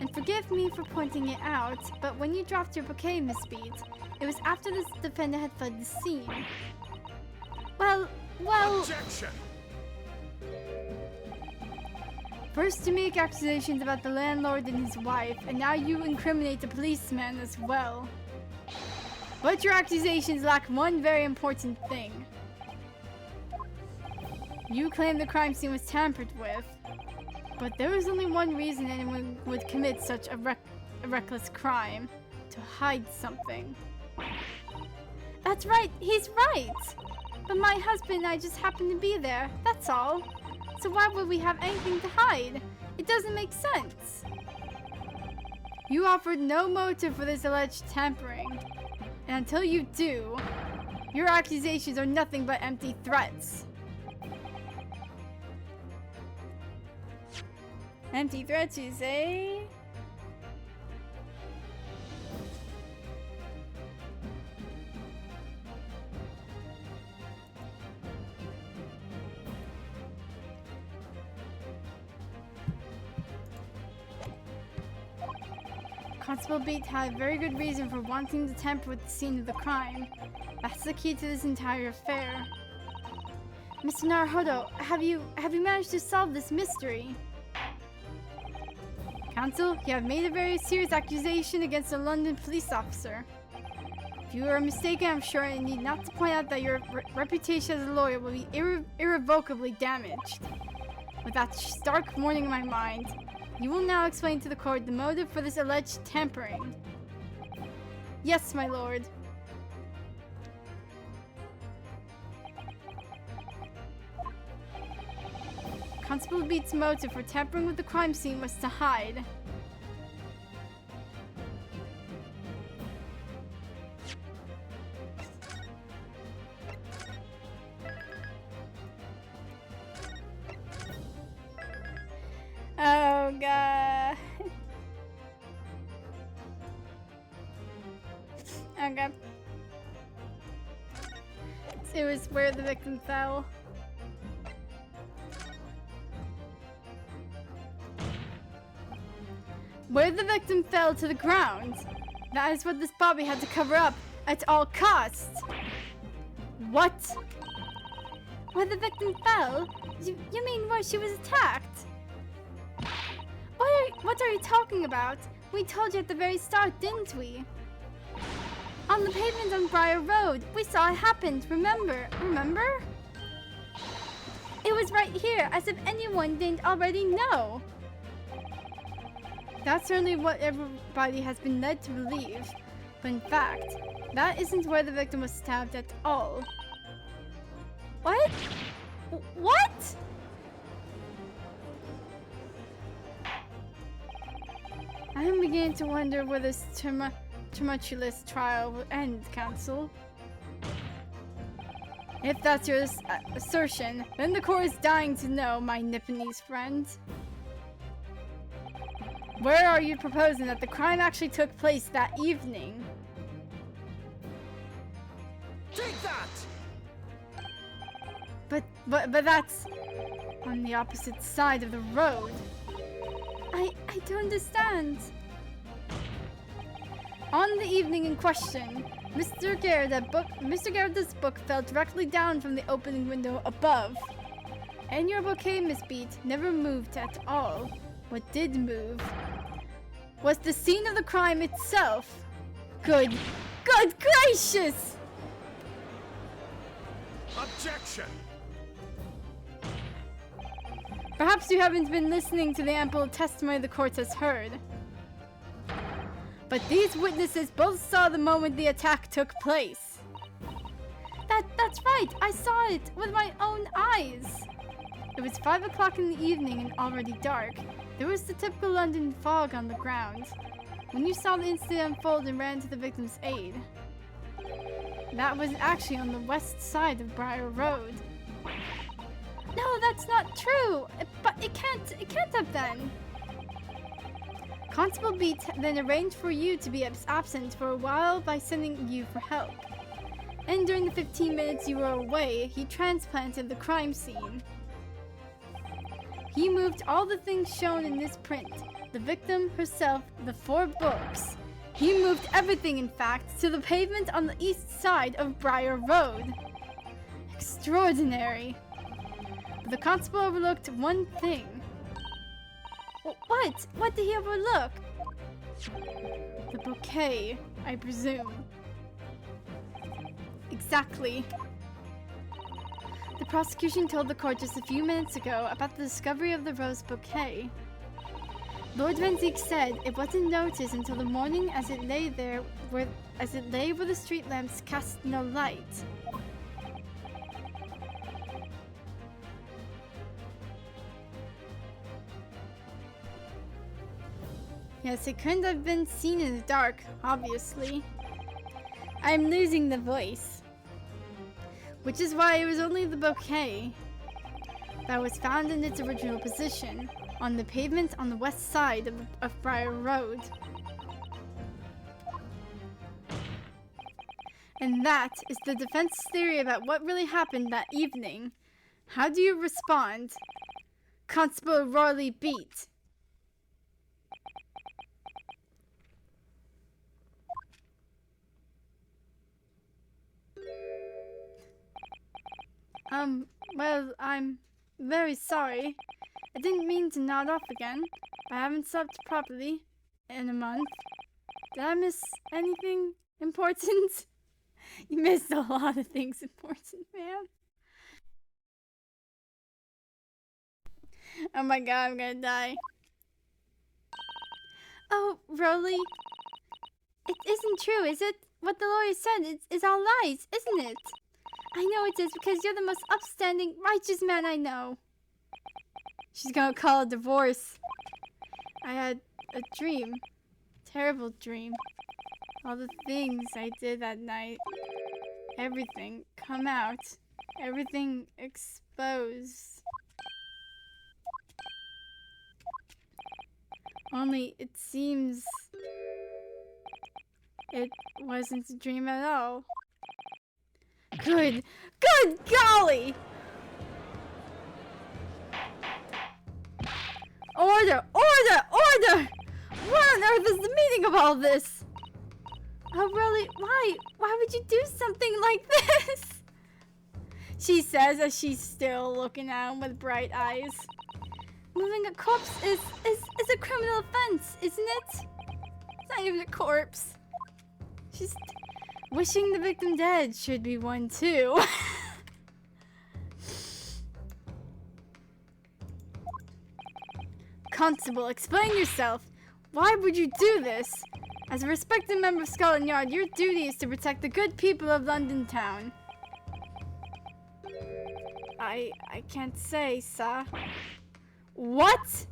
S1: And forgive me for pointing it out, but when you dropped your bouquet, Miss Beat, it was after this defendant had fled the scene. Well...
S5: Objection!
S1: First you make accusations about the landlord and his wife, and now you incriminate the policeman as well. But your accusations lack one very important thing. You claim the crime scene was tampered with, but there is only one reason anyone would commit such a reckless crime: to hide something. That's right, he's right! But my husband and I just happened to be there, that's all. So why would we have anything to hide? It doesn't make sense. You offered no motive for this alleged tampering. And until you do, your accusations are nothing but empty threats. Empty threats, you say? Constable Beat had a very good reason for wanting to tamper with the scene of the crime. That's the key to this entire affair. Mr. Naruhodo, have you managed to solve this mystery? Counsel, you have made a very serious accusation against a London police officer. If If you are mistaken, I'm sure I need not to point out that your reputation as a lawyer will be irrevocably damaged. With that stark warning in my mind, you will now explain to the court the motive for this alleged tampering. Yes, my lord. Constable Beat's motive for tampering with the crime scene was to hide. Oh god. Okay. It was where the victim fell. Where the victim fell to the ground. That is what this Bobby had to cover up at all costs. What? Where the victim fell? You mean where she was attacked? What are you talking about? We told you at the very start, didn't we? On the pavement on Briar Road. We saw it happen, remember? Remember? It was right here, as if anyone didn't already know. That's certainly what everybody has been led to believe. But in fact, that isn't where the victim was stabbed at all. What? What? I am beginning to wonder where this tumultuous trial will end, Counsel. If that's your assertion, then the court is dying to know, my Nipponese friend. Where are you proposing that the crime actually took place that evening?
S2: Take that!
S1: But that's on the opposite side of the road. I don't understand. On the evening in question, Mr. Garrett's book fell directly down from the opening window above. And your bouquet, Miss Beat, never moved at all. What did move was the scene of the crime itself. Good gracious!
S5: Objection!
S1: Perhaps you haven't been listening to the ample testimony the court has heard. But these witnesses both saw the moment the attack took place. That's right, I saw it with my own eyes. It was 5 o'clock in the evening and already dark. There was the typical London fog on the ground. When you saw the incident unfold and ran to the victim's aid. That was actually on the west side of Briar Road. No, that's not true! But it can't have been. Constable Beat then arranged for you to be absent for a while by sending you for help. And during the 15 minutes you were away, he transplanted the crime scene. He moved all the things shown in this print, the victim, herself, the 4 books. He moved everything, in fact, to the pavement on the east side of Briar Road. Extraordinary. But the constable overlooked one thing. What? What did he overlook? The bouquet, I presume. Exactly. The prosecution told the court just a few minutes ago about the discovery of the rose bouquet. Lord Van Zeek said it wasn't noticed until the morning as it lay where the street lamps cast no light. Yes, it couldn't have been seen in the dark, obviously. I'm losing the voice. Which is why it was only the bouquet that was found in its original position, on the pavement on the west side of Briar Road. And that is the defense's theory about what really happened that evening. How do you respond? Constable Royley Beat. Well, I'm very sorry. I didn't mean to nod off again. I haven't slept properly in a month. Did I miss anything important? You missed a lot of things important, man. Oh my god, I'm gonna die. Oh, Rolly. It isn't true, is it? What the lawyer said is all lies, isn't it? I know it is because you're the most upstanding, righteous man I know. She's gonna call a divorce. I had a dream. Terrible dream. All the things I did that night. Everything come out. Everything exposed. Only it seems it wasn't a dream at all. Good golly! Order! What on earth is the meaning of all this? Oh, really? Why would you do something like this? She says as she's still looking at him with bright eyes. Moving a corpse is a criminal offense, isn't it? It's not even a corpse. Just wishing the victim dead should be one too. Constable, explain yourself. Why would you do this? As a respected member of Scotland Yard, your duty is to protect the good people of London town. I can't say, sir. What?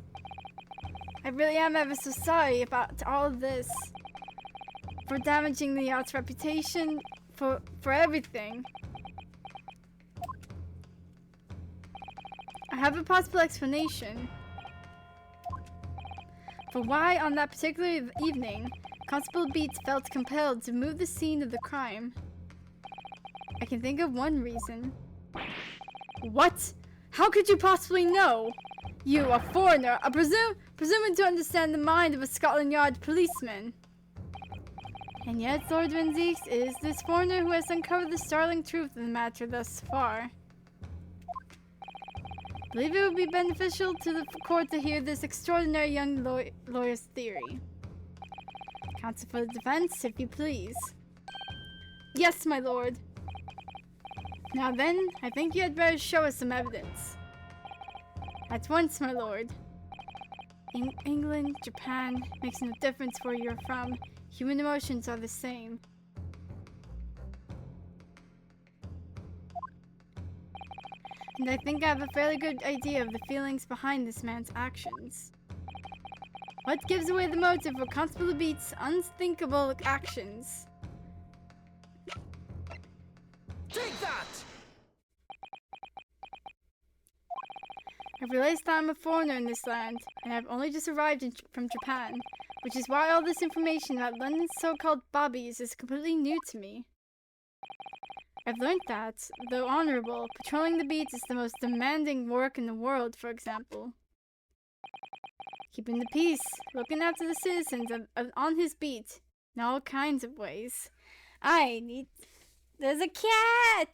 S1: I really am ever so sorry about all of this. For damaging the Yard's reputation, for everything. I have a possible explanation. For why, on that particular evening, Constable Beats felt compelled to move the scene of the crime. I can think of one reason. What? How could you possibly know? You, a foreigner, are presuming to understand the mind of a Scotland Yard policeman. And yet, Lord Renzies is this foreigner who has uncovered the startling truth of the matter thus far. I believe it would be beneficial to the court to hear this extraordinary young lawyer's theory. Counsel for the defense, if you please. Yes, my lord. Now then, I think you had better show us some evidence. At once, my lord. England, Japan, makes no difference where you're from. Human emotions are the same. And I think I have a fairly good idea of the feelings behind this man's actions. What gives away the motive for Constable Beats' unthinkable actions?
S2: Take that!
S1: I've realized that I'm a foreigner in this land, and I've only just arrived from Japan, which is why all this information about London's so-called bobbies is completely new to me. I've learned that, though honorable, patrolling the beats is the most demanding work in the world, for example. Keeping the peace, looking after the citizens on his beat, in all kinds of ways. There's a cat!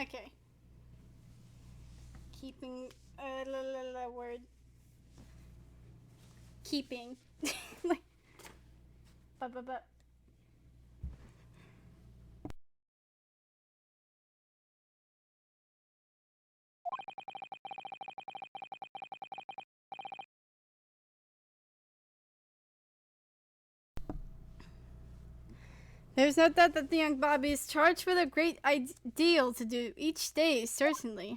S1: Okay. Keeping word. Keeping. Like but. There's no doubt that the young Bobby is charged with a great ideal to do each day, certainly.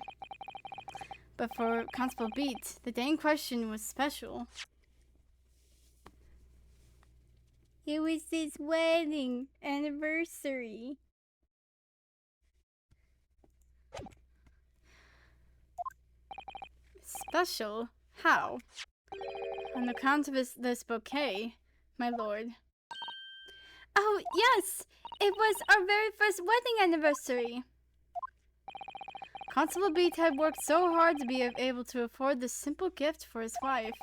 S1: But for Constable Beat, the day in question was special. It was his wedding anniversary. Special? How? On account of this bouquet, my lord. Oh, yes! It was our very first wedding anniversary! Constable Beat had worked so hard to be able to afford this simple gift for his wife,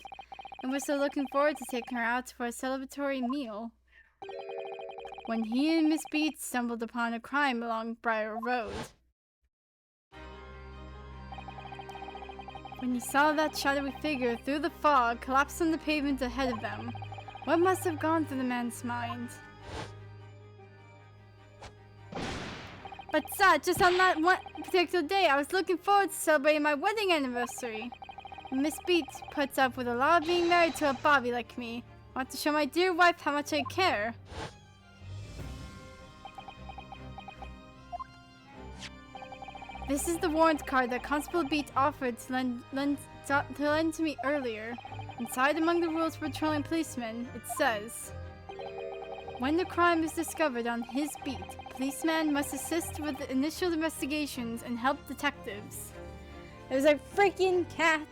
S1: and was so looking forward to taking her out for a celebratory meal. When he and Miss Beat stumbled upon a crime along Briar Road. When he saw that shadowy figure through the fog collapse on the pavement ahead of them, what must have gone through the man's mind? But sir, just on that one particular day, I was looking forward to celebrating my wedding anniversary. Miss Beat puts up with a lot of being married to a Bobby like me. I want to show my dear wife how much I care. This is the warrant card that Constable Beat offered to lend to me earlier. Inside, among the rules for patrolling policemen, it says, when the crime is discovered on his beat, policeman must assist with the initial investigations and help detectives. There's a freaking cat!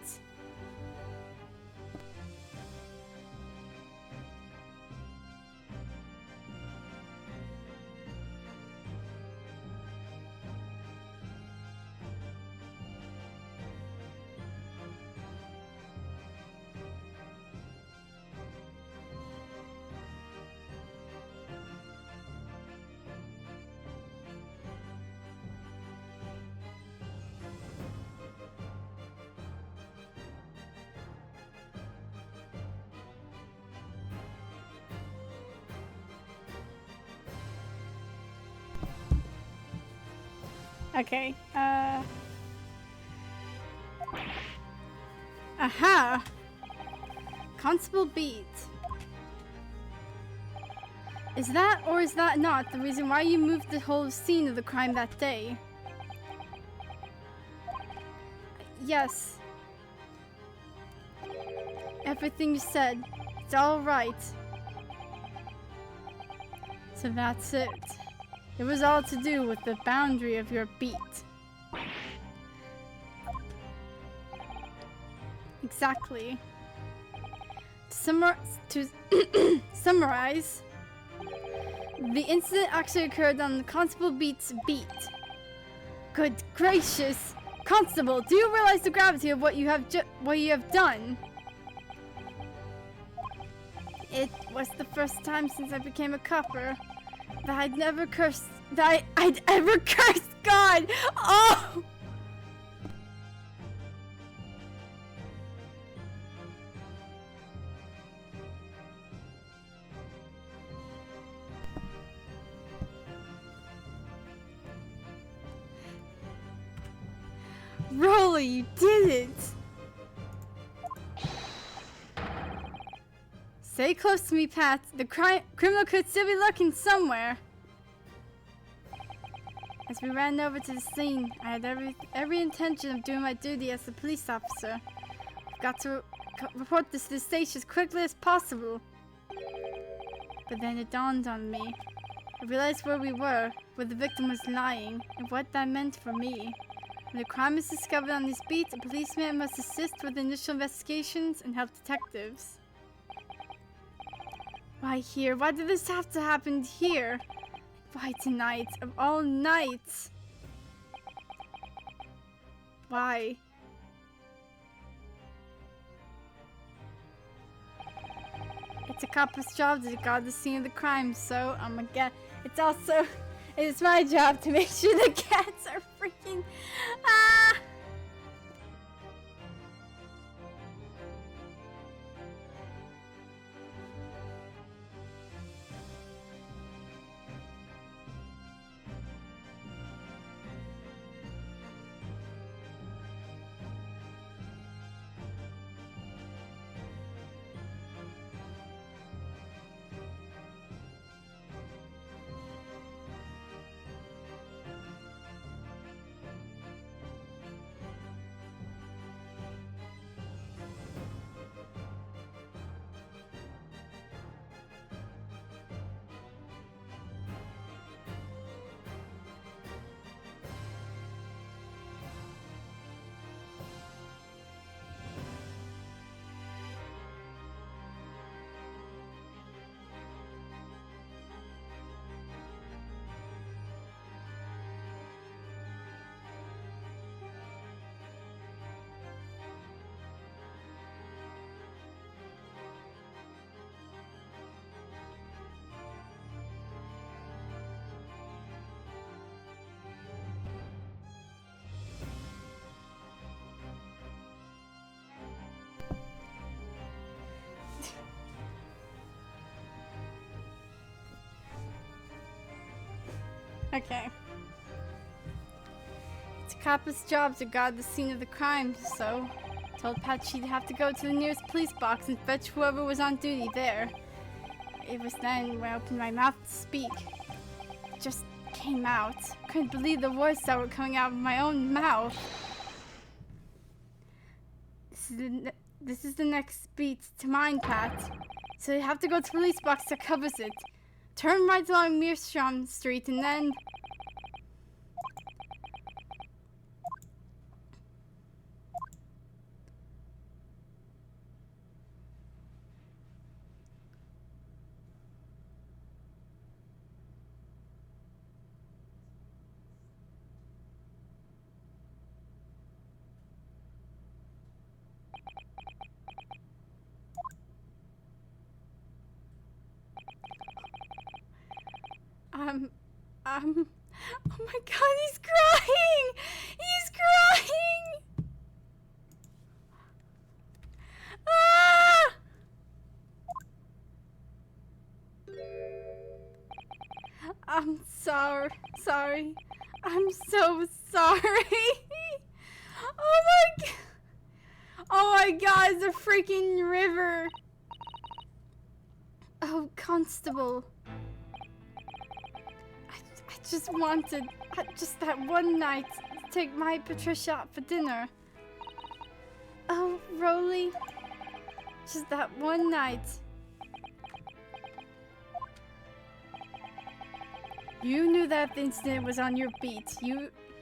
S1: Okay, aha! Constable Beat. Is that, or is that not, the reason why you moved the whole scene of the crime that day? Yes. Everything you said, it's all right. So that's it. It was all to do with the boundary of your beat. Exactly. To summarize, the incident actually occurred on Constable Beat's beat. Good gracious! Constable, do you realize the gravity of what you have done? It was the first time since I became a copper that I'd ever cursed God! Oh! Rolly, you did it! Stay close to me, Pat. The criminal could still be lurking somewhere. As we ran over to the scene, I had every intention of doing my duty as a police officer. I've got to report this to the station as quickly as possible. But then it dawned on me. I realized where we were, where the victim was lying, and what that meant for me. When a crime is discovered on this beat, a policeman must assist with initial investigations and help detectives. Why here? Why did this have to happen here? Why tonight? Of all nights? Why? It's a cop's job to guard the scene of the crime, so it's my job to make sure the cats are freaking freaking. Ah! Okay. It's a cop's job to guard the scene of the crime, so told Pat she'd have to go to the nearest police box and fetch whoever was on duty there. It was then when I opened my mouth to speak. It just came out. Couldn't believe the words that were coming out of my own mouth. This is the next beat to mine, Pat. So you have to go to the police box that covers it. Turn right along Mearsham Street and then... oh my god, he's crying! He's crying! Ah! I'm sorry. I'm so sorry. Oh my god. Oh my god, it's a freaking river. Oh, Constable. I just wanted, just that one night, to take my Patricia out for dinner. Oh, Rolly. Just that one night. You knew that the incident was on your beat.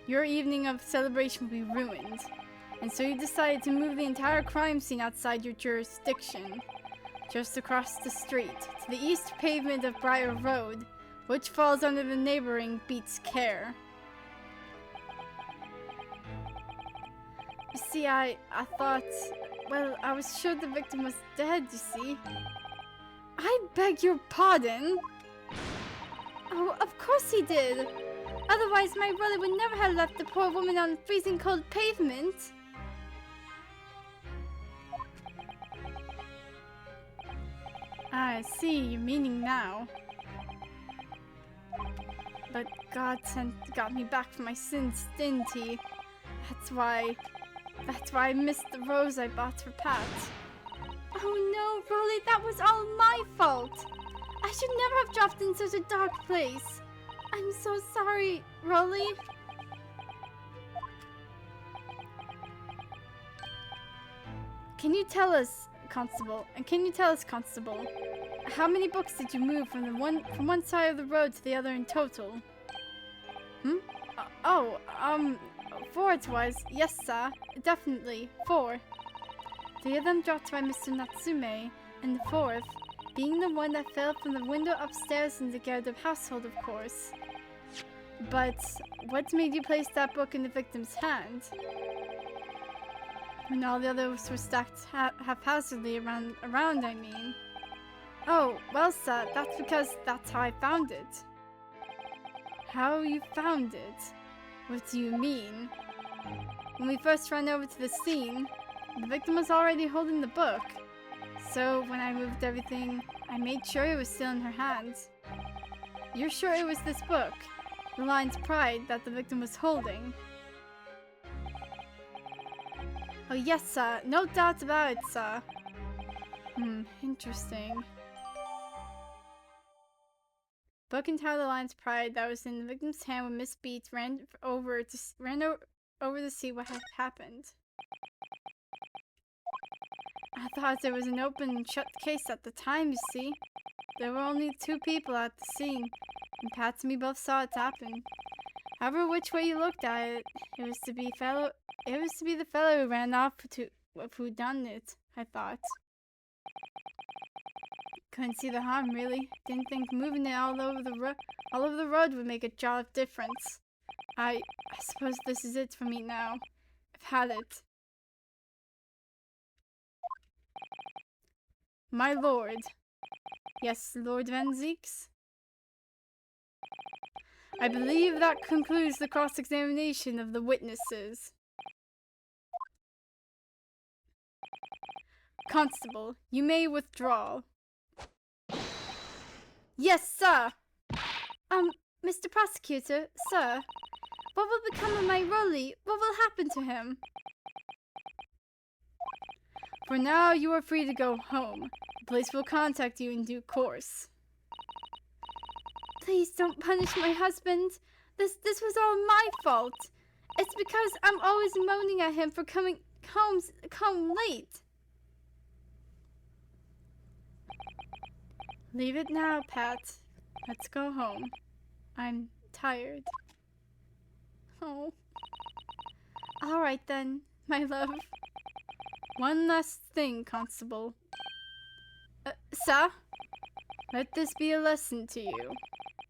S1: Your evening of celebration would be ruined. And so you decided to move the entire crime scene outside your jurisdiction. Just across the street, to the east pavement of Briar Road, which falls under the neighboring beat's care. You see, I thought, well, I was sure the victim was dead, you see. I beg your pardon? Oh, of course he did. Otherwise, my brother would never have left the poor woman on the freezing cold pavement. I see your meaning now. But God got me back from my sins, didn't he? That's why I missed the rose I bought for Pat. Oh no, Rolly, that was all my fault. I should never have dropped in such a dark place. I'm so sorry, Rolly. Can you tell us, Constable, how many books did you move from one side of the road to the other in total? 4 it was. Yes, sir. Definitely. 4. 3 of them dropped by Mr. Natsume, and the 4th being the one that fell from the window upstairs in the Gerda household, of course. But what made you place that book in the victim's hand? When all the others were stacked haphazardly around, I mean. Oh, well, sir, that's because that's how I found it. How you found it? What do you mean? When we first ran over to the scene, the victim was already holding the book. So when I moved everything, I made sure it was still in her hands. You're sure it was this book, The Lion's Pride, that the victim was holding? Oh yes, sir. No doubt about it, sir. Interesting. Book entitled The Lion's Pride that was in the victim's hand when Miss Beats ran over to see what had happened. I thought it was an open and shut case at the time, you see. There were only 2 people at the scene, and Pat and me both saw it happen. However, which way you looked at it, it was to be the fellow who ran off who done it, I thought. Couldn't see the harm, really. Didn't think moving it all over the road would make a jot of difference. I suppose this is it for me now. I've had it. My lord. Yes, Lord Van Zeeks? I believe that concludes the cross-examination of the witnesses. Constable, you may withdraw. Yes, sir! Mr. Prosecutor, sir, what will become of my Rolly? What will happen to him? For now, you are free to go home. The police will contact you in due course. Please don't punish my husband. This was all my fault. It's because I'm always moaning at him for coming home late. Leave it now, Pat. Let's go home. I'm tired. Oh. All right then, my love. One last thing, Constable. Sir? Let this be a lesson to you.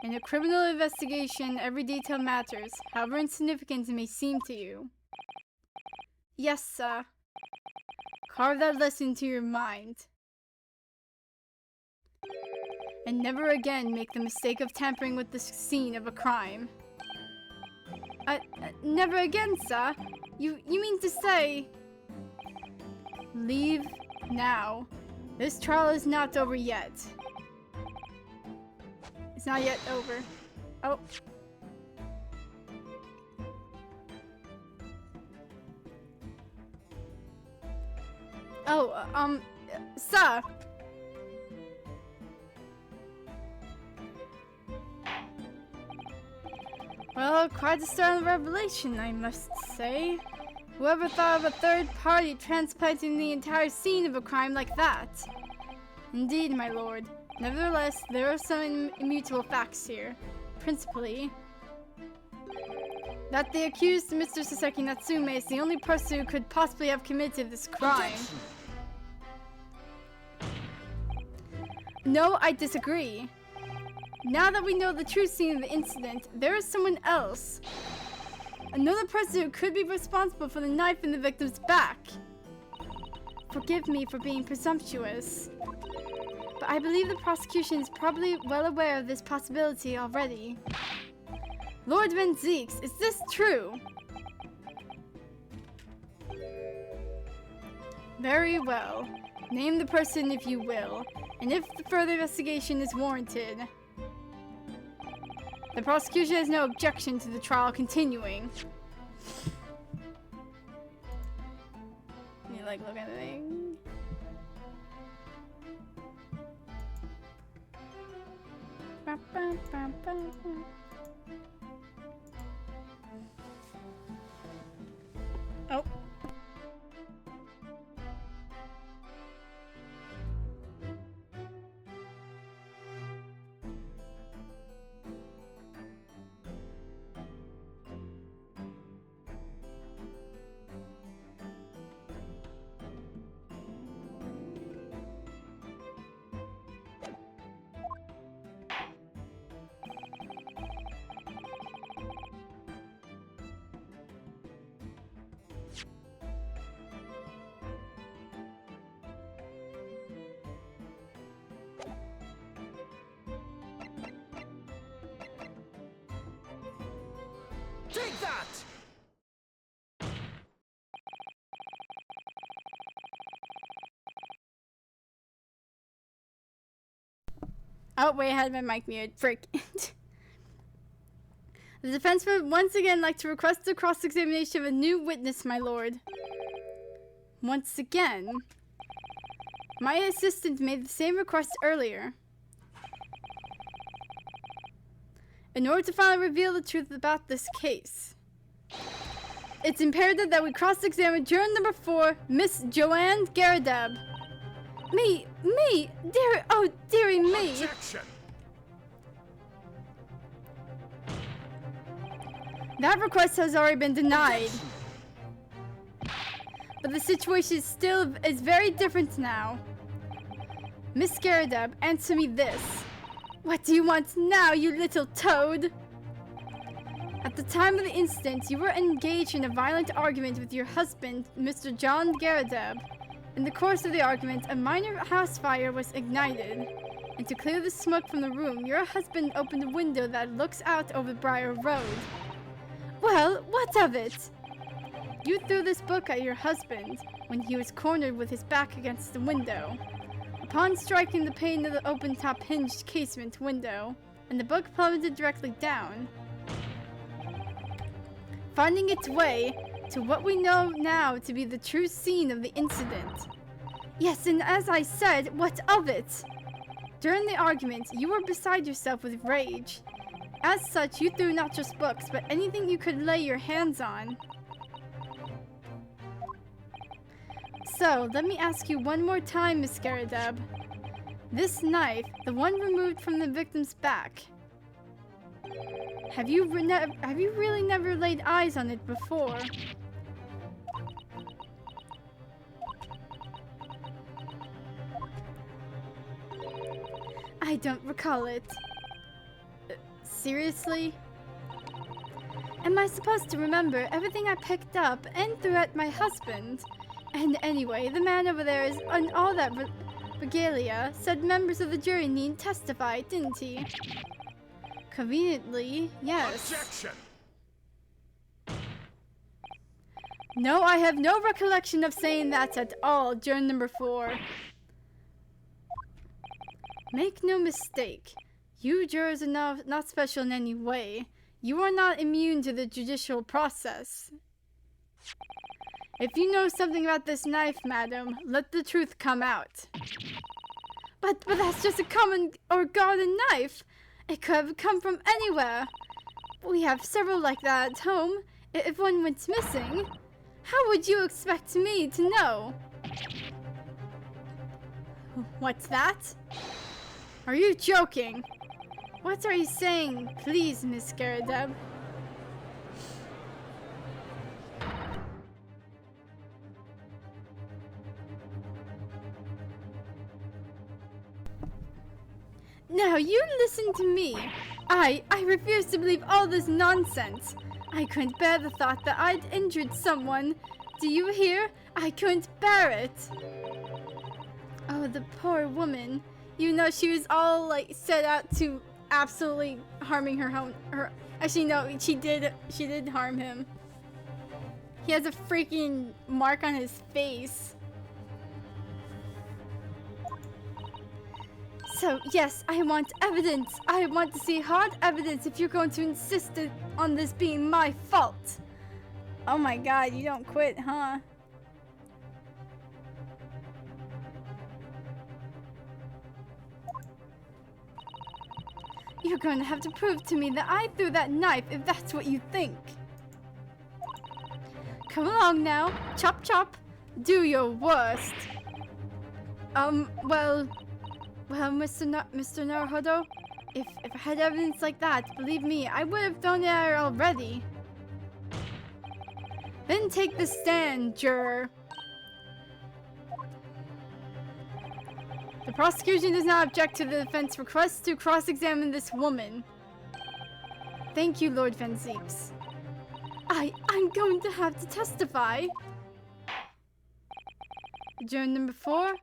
S1: In a criminal investigation, every detail matters, however insignificant it may seem to you. Yes, sir. Carve that lesson into your mind. And never again make the mistake of tampering with the scene of a crime. Never again, sir? You mean to say... Leave now. This trial is not over yet. It's not yet over. Oh. Oh, sir. Well, quite a startling revelation, I must say. Whoever thought of a third party transplanting the entire scene of a crime like that? Indeed, my lord. Nevertheless, there are some immutable facts here. Principally, that the accused, Mr. Saseki Natsume, is the only person who could possibly have committed this crime. No, I disagree. Now that we know the true scene of the incident, there is someone else. Another person who could be responsible for the knife in the victim's back. Forgive me for being presumptuous, but I believe the prosecution is probably well aware of this possibility already. Lord Van Zeeks, is this true? Very well. Name the person if you will, and if the further investigation is warranted. The prosecution has no objection to the trial continuing. You like look at the thing? Oh.
S2: Take that!
S1: Oh, wait, I had my mic muted. Frick. The defense would once again like to request the cross-examination of a new witness, my lord. Once again. My assistant made the same request earlier. In order to finally reveal the truth about this case, it's imperative that we cross-examine juror number 4, Miss Joanne Garadeb. Me, dear, oh, dearie me.
S2: Objection!
S1: That request has already been denied. But the situation is very different now. Miss Garadeb, answer me this. What do you want now, you little toad? At the time of the incident, you were engaged in a violent argument with your husband, Mr. John Garadeb. In the course of the argument, a minor house fire was ignited. And to clear the smoke from the room, your husband opened a window that looks out over Briar Road. Well, what of it? You threw this book at your husband when he was cornered with his back against the window. Upon striking the pane of the open-top hinged casement window, and the book plummeted directly down, finding its way to what we know now to be the true scene of the incident. Yes, and as I said, what of it? During the argument, you were beside yourself with rage. As such, you threw not just books, but anything you could lay your hands on. So, let me ask you one more time, Miss Garadeb. This knife, the one removed from the victim's back, have you really never laid eyes on it before? I don't recall it. Seriously? Am I supposed to remember everything I picked up and threw at my husband? And anyway, the man over there is on all that regalia said members of the jury need testify, didn't he? Conveniently, yes.
S2: Objection!
S1: No, I have no recollection of saying that at all, juror number 4. Make no mistake. You jurors are not special in any way. You are not immune to the judicial process. If you know something about this knife, madam, let the truth come out. But that's just a common or garden knife. It could have come from anywhere. We have several like that at home. If one went missing, how would you expect me to know? What's that? Are you joking? What are you saying, please, Miss Garadeb? Now, you listen to me. I refuse to believe all this nonsense. I couldn't bear the thought that I'd injured someone. Do you hear? I couldn't bear it. Oh, the poor woman. You know, she was all, like, set out to absolutely harming her. Actually, no, she did harm him. He has a freaking mark on his face. So, yes, I want evidence. I want to see hard evidence if you're going to insist on this being my fault. Oh my god, you don't quit, huh? You're going to have to prove to me that I threw that knife if that's what you think. Come along now. Chop chop. Do your worst. Well, Mr. Naruhodo, if I had evidence like that, believe me, I would have thrown it at her already. Then take the stand, juror. The prosecution does not object to the defense request to cross-examine this woman. Thank you, Lord Van Zeeks. I'm going to have to testify. Juror number 4,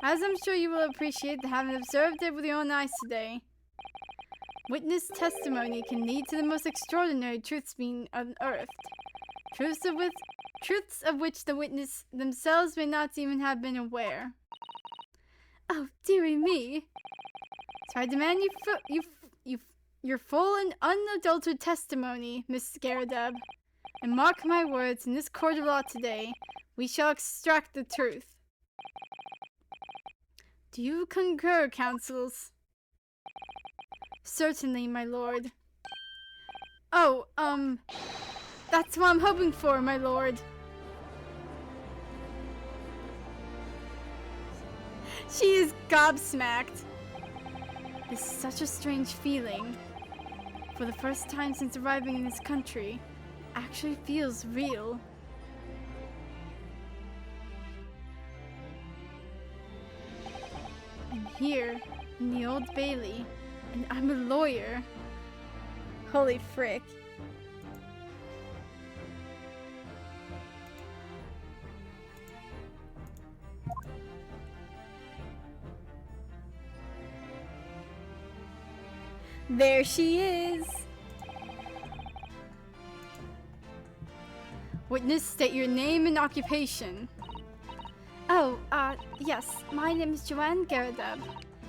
S1: as I'm sure you will appreciate, having observed it with your own eyes today. Witness testimony can lead to the most extraordinary truths being unearthed. Truths of which the witness themselves may not even have been aware. Oh, dearie me. So I demand your full and unadulterated testimony, Miss Scaradeb. And mark my words, in this court of law today, we shall extract the truth. Do you concur, counsels? Certainly, my lord. Oh, that's what I'm hoping for, my lord. She is gobsmacked. This is such a strange feeling. For the first time since arriving in this country, actually feels real. I'm here in the Old Bailey, and I'm a lawyer. Holy frick. There she is! Witness, state your name and occupation. Oh, yes, my name is Joanne Garadeb,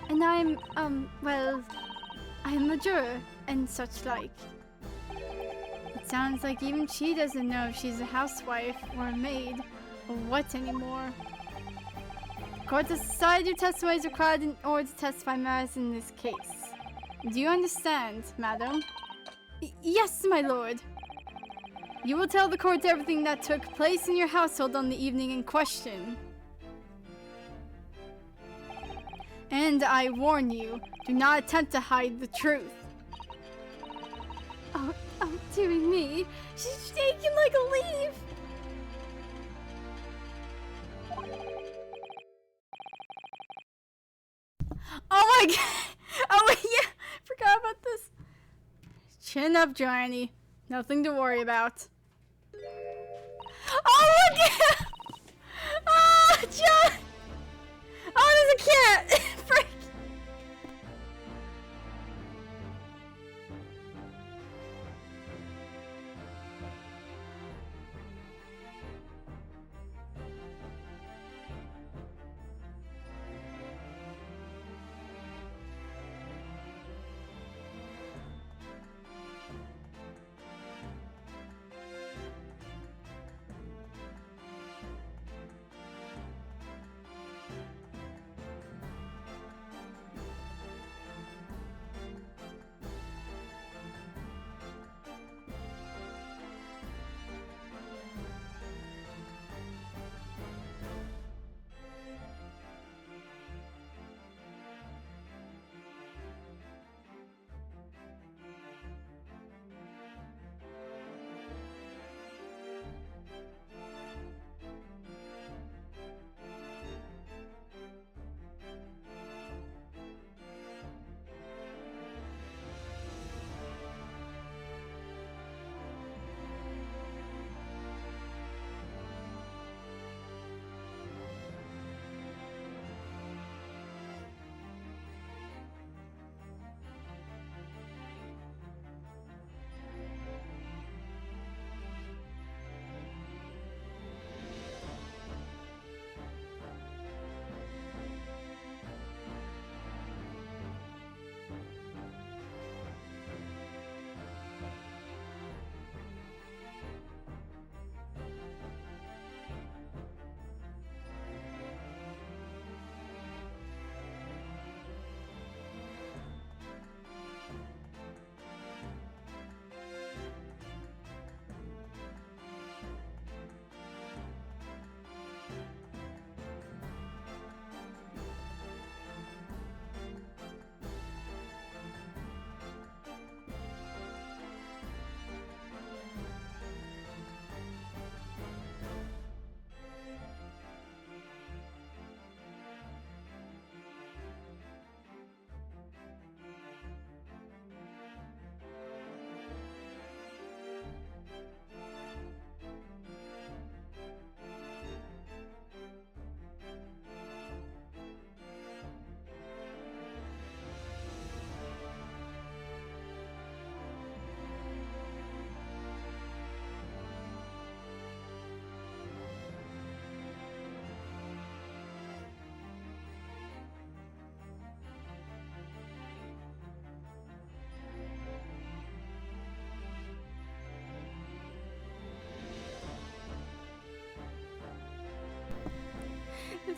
S1: and I'm, well, I'm a juror and such like. It sounds like even she doesn't know if she's a housewife or a maid or what anymore. The court has decided your testimony is required in order to testify matters in this case. Do you understand, madam? Yes, my lord. You will tell the court everything that took place in your household on the evening in question. And I warn you, do not attempt to hide the truth. Oh, dearie me. She's shaking like a leaf. Oh my god! Oh yeah! Forgot about this. Chin up, Johnny. Nothing to worry about. Oh look at! Oh, John! Oh, there's a cat! Frick!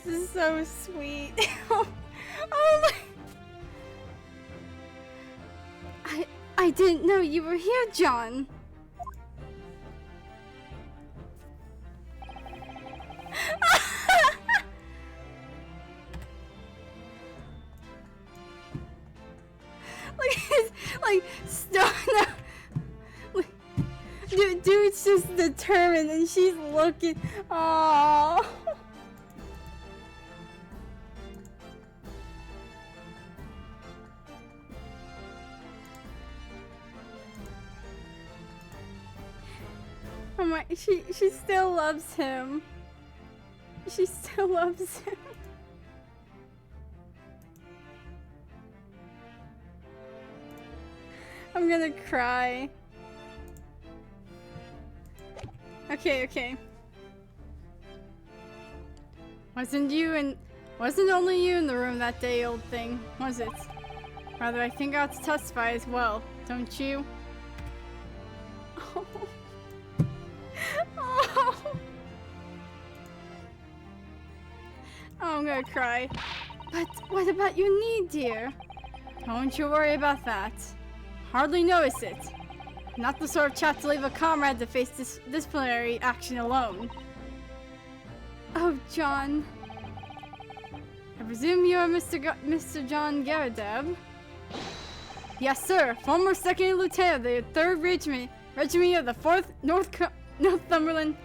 S1: is so sweet. Oh my. I didn't know you were here, John. like stop. Dude's just determined, and she's looking. Aww. Oh my, she still loves him. She still loves him. I'm gonna cry. Okay. Wasn't only you in the room that day, old thing, was it? Rather, I think I ought to testify as well, don't you? Oh. Oh. I'm gonna cry. But what about your knee, dear? Don't you worry about that. Hardly notice it. Not the sort of chap to leave a comrade to face disciplinary action alone. Oh, John. I presume you're Mr. John Garadeb? Yes, sir. Former second lieutenant of the 3rd Regiment of the 4th Northumberland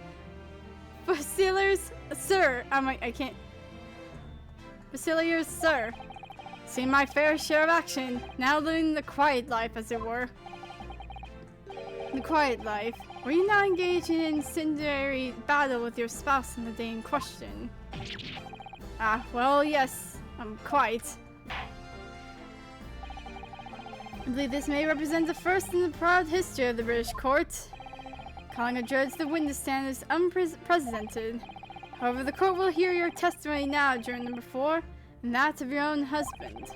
S1: Fusiliers, sir. I can't. Fusiliers, sir. Seen my fair share of action, now living the quiet life, as it were. The quiet life? Were you not engaged in an incendiary battle with your spouse on the day in question? Ah, well, yes, quite. I believe this may represent the first in the proud history of the British court. Calling a judge to the witness stand is unprecedented. However, the court will hear your testimony now during number 4, and that of your own husband.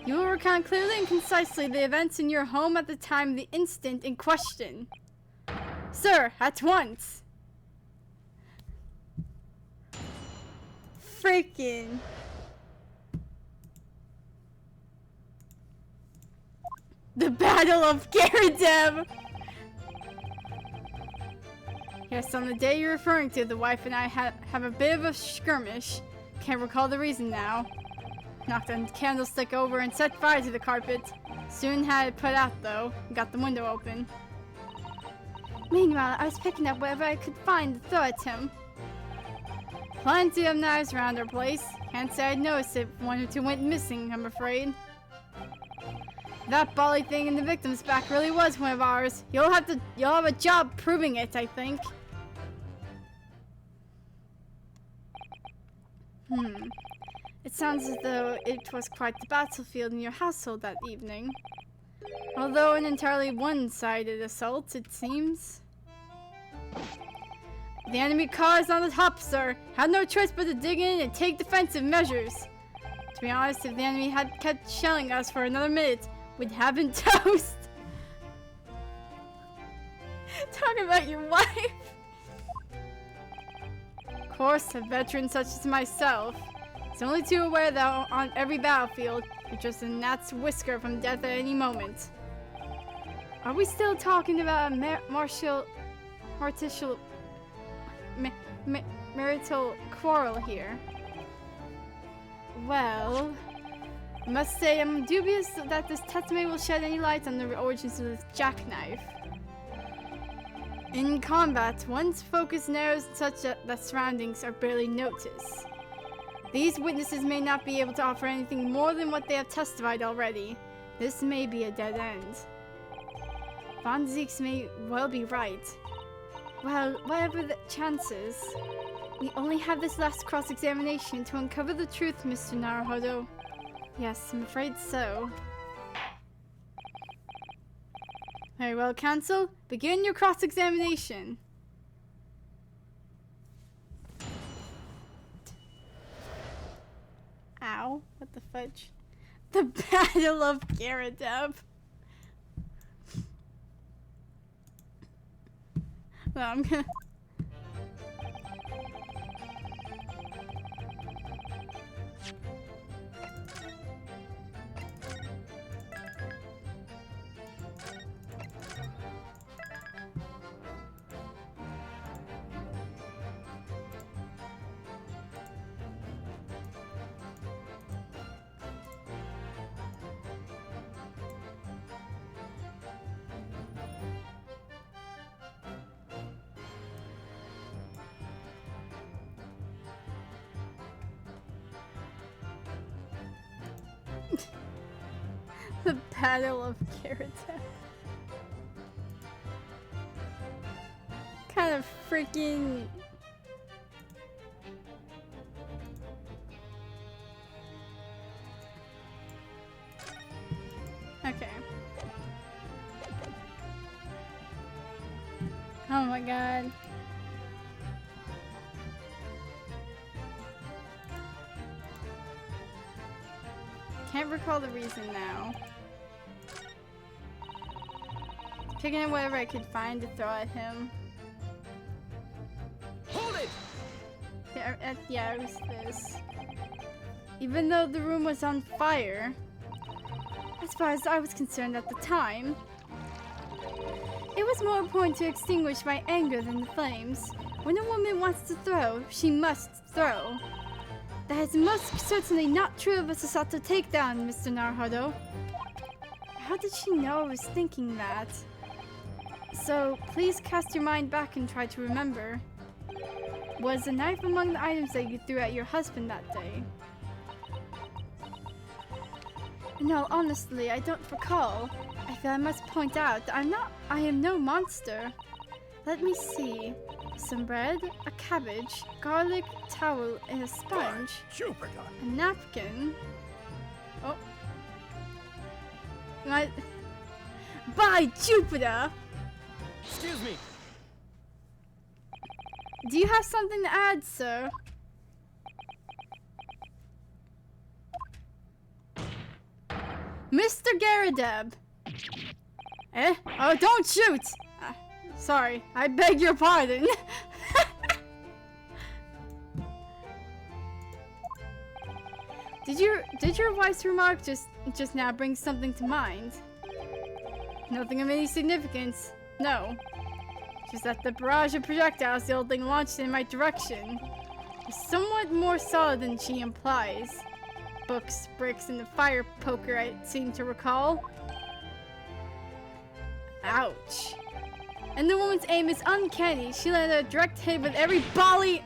S1: You will recount clearly and concisely the events in your home at the time of the incident in question. Sir, at once! Freaking. The Battle of Garadeb! Yes, on the day you're referring to, the wife and I have a bit of a skirmish. Can't recall the reason now. Knocked a candlestick over and set fire to the carpet. Soon had it put out though, and got the window open. Meanwhile, I was picking up whatever I could find to throw at him. Plenty of knives around our place. Can't say I'd noticed it if 1 or 2 went missing, I'm afraid. That bally thing in the victim's back really was one of ours. You'll have a job proving it, I think. It sounds as though it was quite the battlefield in your household that evening. Although an entirely one-sided assault, it seems. The enemy car is on the top, sir. Had no choice but to dig in and take defensive measures. To be honest, if the enemy had kept shelling us for another minute, we'd have been toast. Talk about your wife. Of course, a veteran such as myself is only too aware that on every battlefield, you're just a gnat's whisker from death at any moment. Are we still talking about a marital quarrel here? Well, I must say I'm dubious that this testimony will shed any light on the origins of this jackknife. In combat, one's focus narrows such that surroundings are barely noticed. These witnesses may not be able to offer anything more than what they have testified already. This may be a dead end. Von Zeeks may well be right. Well, whatever the chances, we only have this last cross-examination to uncover the truth, Mr. Naruhodo. Yes, I'm afraid so. Very well, counsel. Begin your cross-examination. Ow. What the fudge? The Battle of Garadeb. Well, I'm gonna... The Battle of Karatek. Kind of freaking... Okay. Oh my god. Can't recall the reason now. Picking up whatever I could find to throw at him.
S2: Hold it!
S1: Yeah, it was this. Even though the room was on fire, as far as I was concerned at the time, it was more important to extinguish my anger than the flames. When a woman wants to throw, she must throw. That is most certainly not true of a Sasato takedown, Mr. Naruhodo. How did she know I was thinking that? So, please cast your mind back and try to remember. Was the knife among the items that you threw at your husband that day? No, honestly, I don't recall. I feel I must point out that I am no monster. Let me see. Some bread, a cabbage, garlic, towel, and a sponge.
S2: Jupiter!
S1: A napkin. Oh. What? By Jupiter!
S5: Excuse me.
S1: Do you have something to add, sir? Mr. Garadeb! Eh? Oh, don't shoot! Sorry, I beg your pardon. Did your wife's remark just now bring something to mind? Nothing of any significance. No. Just that the barrage of projectiles the old thing launched in my direction is somewhat more solid than she implies. Books, bricks, and the fire poker I seem to recall. Ouch. And the woman's aim is uncanny. She landed a direct hit with every volley.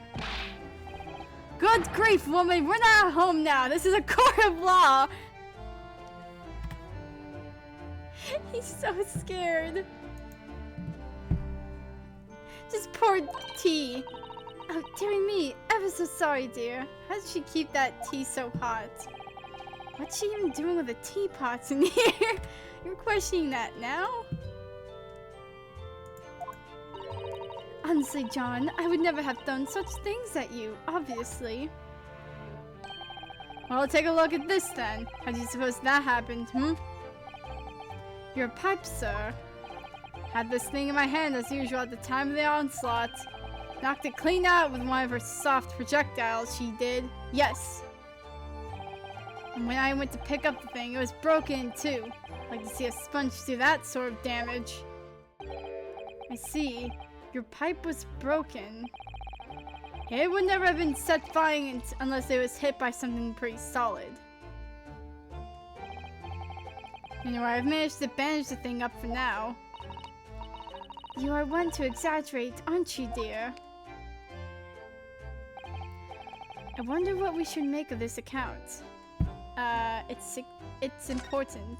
S1: Good grief, woman, we're not at home now. This is a court of law. He's so scared. Just poor tea. Oh, dearie me, ever so sorry, dear. How did she keep that tea so hot? What's she even doing with the teapots in here? You're questioning that now? Honestly, John, I would never have done such things at you, obviously. Well, take a look at this then. How do you suppose that happened, Your pipe, sir. Had this thing in my hand as usual at the time of the onslaught. Knocked it clean out with one of her soft projectiles, she did. Yes. And when I went to pick up the thing, it was broken in two. Like to see a sponge do that sort of damage. I see. Your pipe was broken. It would never have been set firing unless it was hit by something pretty solid. Anyway, I've managed to bandage the thing up for now. You are one to exaggerate, aren't you, dear? I wonder what we should make of this account. It's important.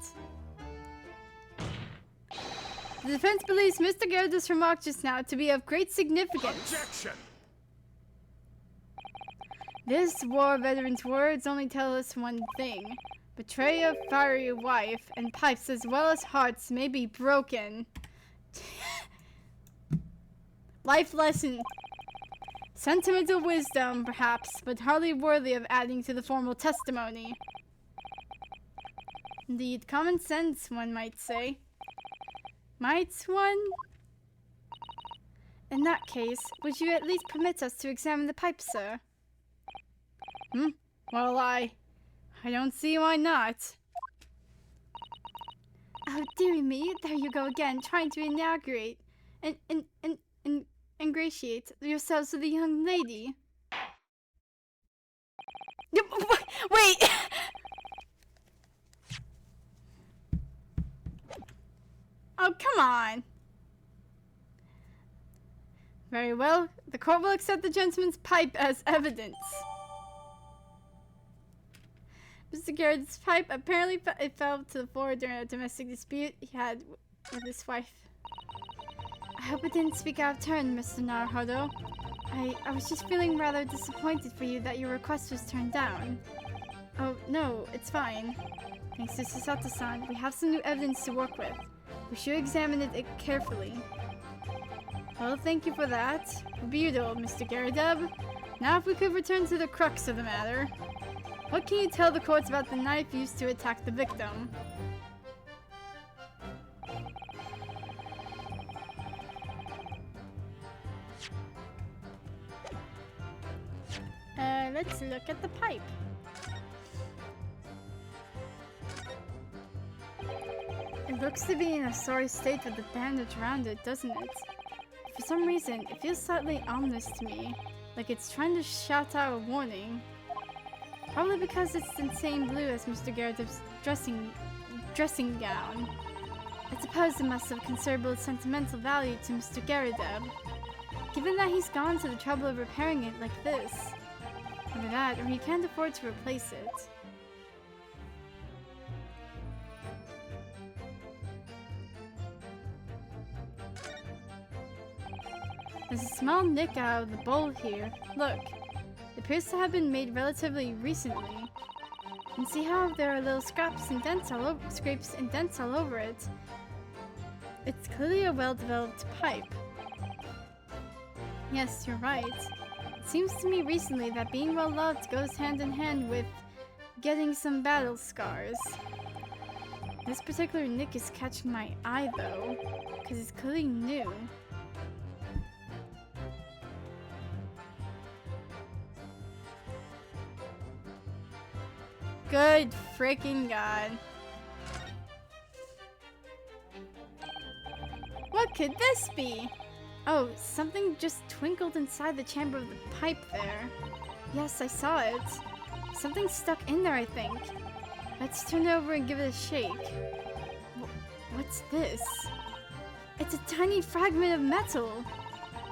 S1: The defense believes Mr. Garrett's remark just now to be of great significance.
S2: Objection!
S1: This war veteran's words only tell us one thing. Betrayal of fiery wife and pipes as well as hearts may be broken. Life lesson. Sentimental wisdom, perhaps, but hardly worthy of adding to the formal testimony. Indeed, common sense, one might say. Might one? In that case, would you at least permit us to examine the pipe, sir? Well, I don't see why not. Oh, dearie me, there you go again, trying to inaugurate and ingratiate yourselves with the young lady. Wait! Oh, come on. Very well, the court will accept the gentleman's pipe as evidence. Mr. Mr. Garrett's pipe. Apparently, it fell to the floor during a domestic dispute he had with his wife. I hope it didn't speak out of turn, Mr. Naruhodo. I was just feeling rather disappointed for you that your request was turned down. Oh, no, it's fine. Thanks to Sasato-san, we have some new evidence to work with. We should examine it carefully. Well, thank you for that. Beautiful, Mr. Garrideb. Now if we could return to the crux of the matter. What can you tell the courts about the knife used to attack the victim? Let's look at the pipe. It looks to be in a sorry state with the bandage around it, doesn't it? For some reason, it feels slightly ominous to me, like it's trying to shout out a warning. Probably because it's the same blue as Mr. Garrett's dressing gown. I suppose it must have considerable sentimental value to Mr. Garrideb, given that he's gone to the trouble of repairing it like this. Either that, or he can't afford to replace it. There's a small nick out of the bowl here. Look, it appears to have been made relatively recently. And see how there are little scrapes and dents all over it. It's clearly a well-developed pipe. Yes, you're right. It seems to me recently that being well-loved goes hand in hand with getting some battle scars. This particular nick is catching my eye though, because it's clearly new. Good freaking God. What could this be? Oh, something just twinkled inside the chamber of the pipe there. Yes, I saw it. Something stuck in there, I think. Let's turn it over and give it a shake. What's this? It's a tiny fragment of metal.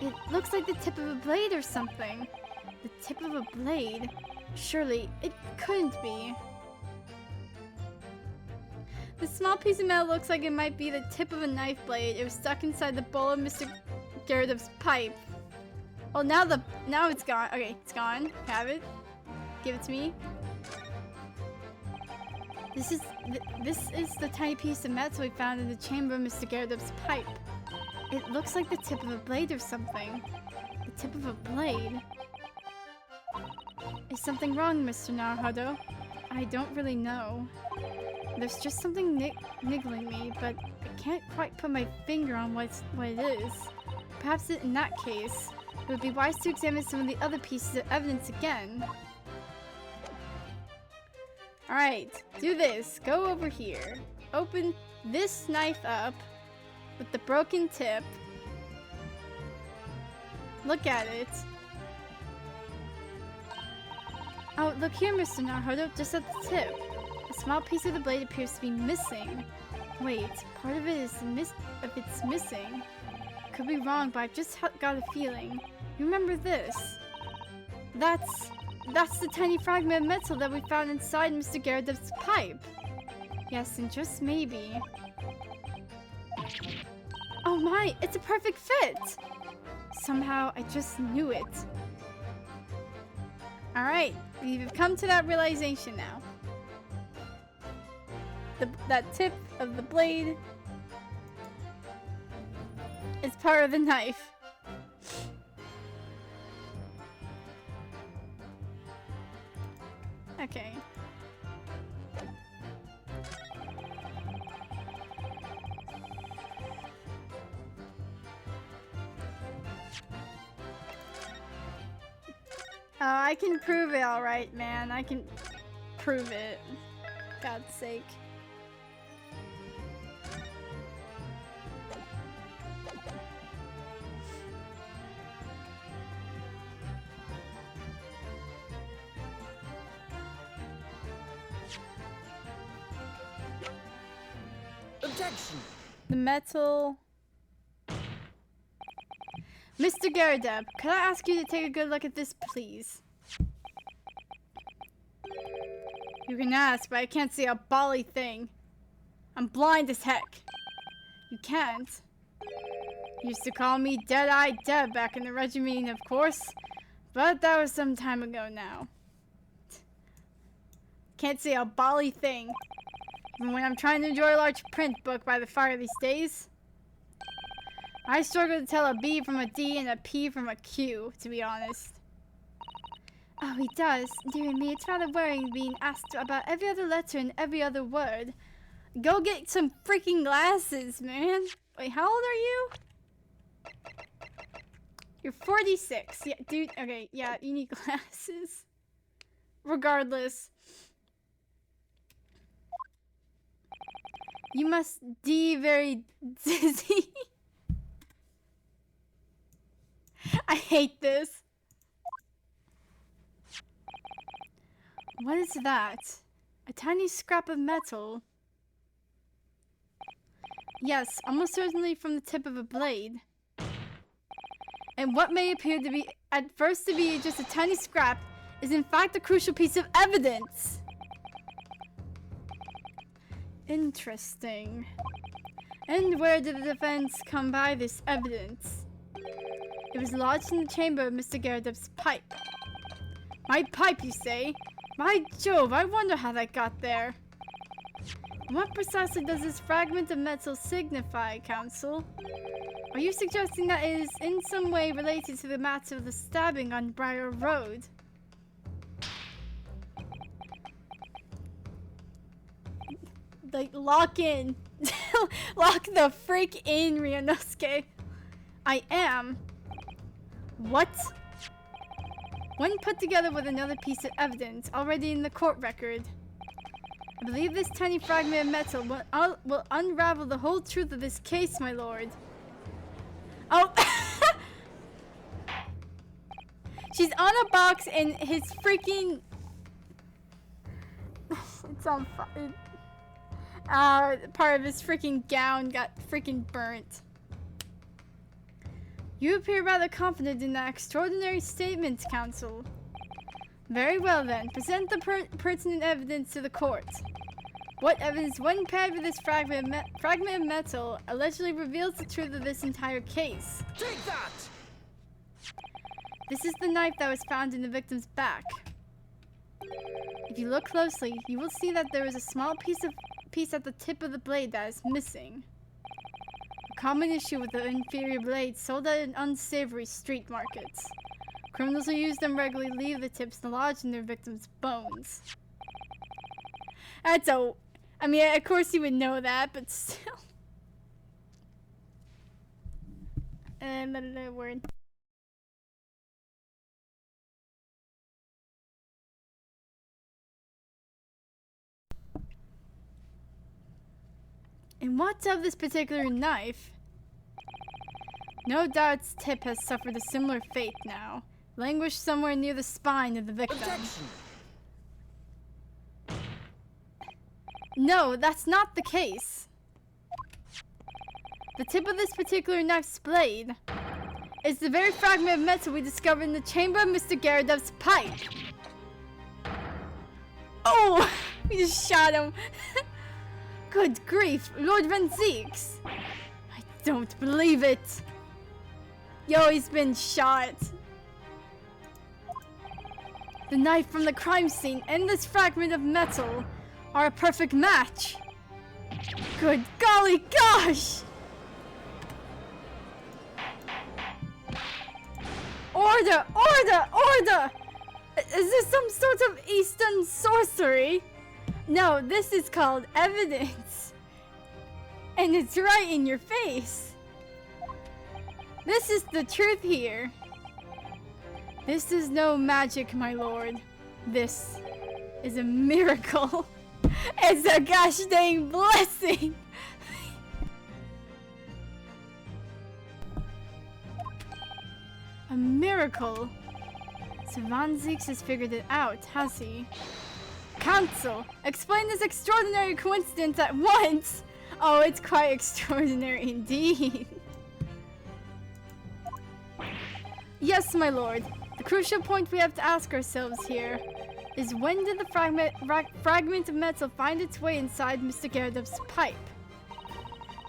S1: It looks like the tip of a blade or something. The tip of a blade? Surely, it couldn't be. The small piece of metal looks like it might be the tip of a knife blade. It was stuck inside the bowl of Mr. Garrideb's pipe. Well, now it's gone. Okay, it's gone. Have it. Give it to me. This is the tiny piece of metal we found in the chamber of Mr. Garrideb's pipe. It looks like the tip of a blade or something. The tip of a blade. Is something wrong, Mr. Naruhodo? I don't really know. There's just something niggling me, but I can't quite put my finger on what it is. Perhaps in that case, it would be wise to examine some of the other pieces of evidence again. Alright, do this. Go over here. Open this knife up with the broken tip. Look at it. Oh, look here, Mr. Naruhodo, just at the tip. A small piece of the blade appears to be missing. Wait, part of it is missing. Could be wrong, but I've just got a feeling. You remember this? That's the tiny fragment of metal that we found inside Mr. Garrideb's pipe. Yes, and just maybe. Oh my, it's a perfect fit! Somehow, I just knew it. Alright, we've come to that realization now. That tip of the blade is part of the knife. Okay. Oh, I can prove it, alright, man. I can prove it. God's sake.
S2: Objection!
S1: The metal... Mr. Garrideb, could I ask you to take a good look at this, please? You can ask, but I can't see a bally thing. I'm blind as heck. You can't. You used to call me Dead-Eyed Deb back in the regiment, of course. But that was some time ago now. Can't see a bally thing. Even when I'm trying to enjoy a large print book by the fire these days. I struggle to tell a B from a D and a P from a Q, to be honest. Oh, he does. Dear me, it's rather worrying being asked about every other letter and every other word. Go get some freaking glasses, man. Wait, how old are you? You're 46. Yeah, dude. Okay, yeah, you need glasses. Regardless. You must be very dizzy. I hate this. What is that? A tiny scrap of metal. Yes, almost certainly from the tip of a blade. And what may appear to be, at first to be just a tiny scrap, is in fact a crucial piece of evidence. Interesting. And where did the defense come by this evidence? It was lodged in the chamber of Mr. Garredub's pipe. My pipe, you say? By Jove, I wonder how that got there. What precisely does this fragment of metal signify, Counsel? Are you suggesting that it is in some way related to the matter of the stabbing on Briar Road? Like, lock in. Lock the freak in, Ryunosuke. I am. What? When put together with another piece of evidence already in the court record, I believe this tiny fragment of metal will unravel the whole truth of this case, my lord. Oh! She's on a box and his freaking... It's on fire. Part of his freaking gown got freaking burnt. You appear rather confident in that extraordinary statement, Counsel. Very well then, present the pertinent evidence to the court. What evidence, when paired with this fragment of metal, allegedly reveals the truth of this entire case?
S2: Take that!
S1: This is the knife that was found in the victim's back. If you look closely, you will see that there is a small piece at the tip of the blade that is missing. A common issue with the inferior blades sold at unsavory street markets. Criminals who use them regularly leave the tips lodged in their victims' bones. That's a... I mean, of course you would know that, but still. Another word. And what of this particular knife? No doubt its tip has suffered a similar fate now, languished somewhere near the spine of the victim.
S2: Objection!
S1: No, that's not the case. The tip of this particular knife's blade is the very fragment of metal we discovered in the chamber of Mr. Garredub's pipe. Oh! We just shot him. Good grief, Lord Van Zeeks. I don't believe it. Yo, he's been shot. The knife from the crime scene and this fragment of metal are a perfect match. Good golly gosh! Order! Order! Order! Is this some sort of Eastern sorcery? No, this is called evidence. And it's right in your face. This is the truth here. This is no magic, my lord. This is a miracle. It's a gosh dang blessing. A miracle. So Van Zeeks has figured it out, has he? Counsel, explain this extraordinary coincidence at once. Oh, it's quite extraordinary indeed. Yes, my lord. The crucial point we have to ask ourselves here. is when did the fragment of metal find its way inside Mr. Gyarados' pipe?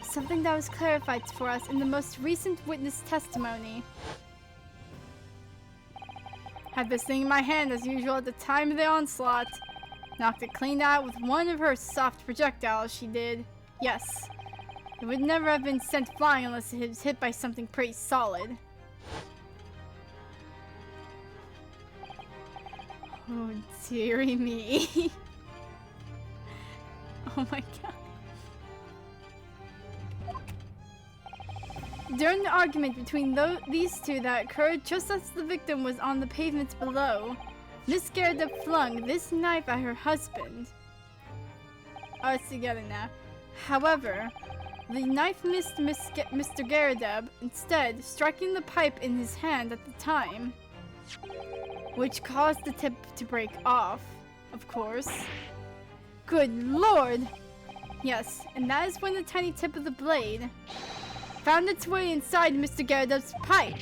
S1: Something that was clarified for us in the most recent witness testimony. Had this thing in my hand as usual at the time of the onslaught. Knocked it clean out with one of her soft projectiles, she did. Yes. It would never have been sent flying unless it was hit by something pretty solid. Oh, dearie me. Oh my god. During the argument between these two that occurred just as the victim was on the pavement below, Miss Gyarados flung this knife at her husband. Oh, it's together now. However, the knife missed Mr. Gyarados, instead striking the pipe in his hand at the time, which caused the tip to break off, of course. Good lord! Yes, and that is when the tiny tip of the blade found its way inside Mr. Gyarados' pipe.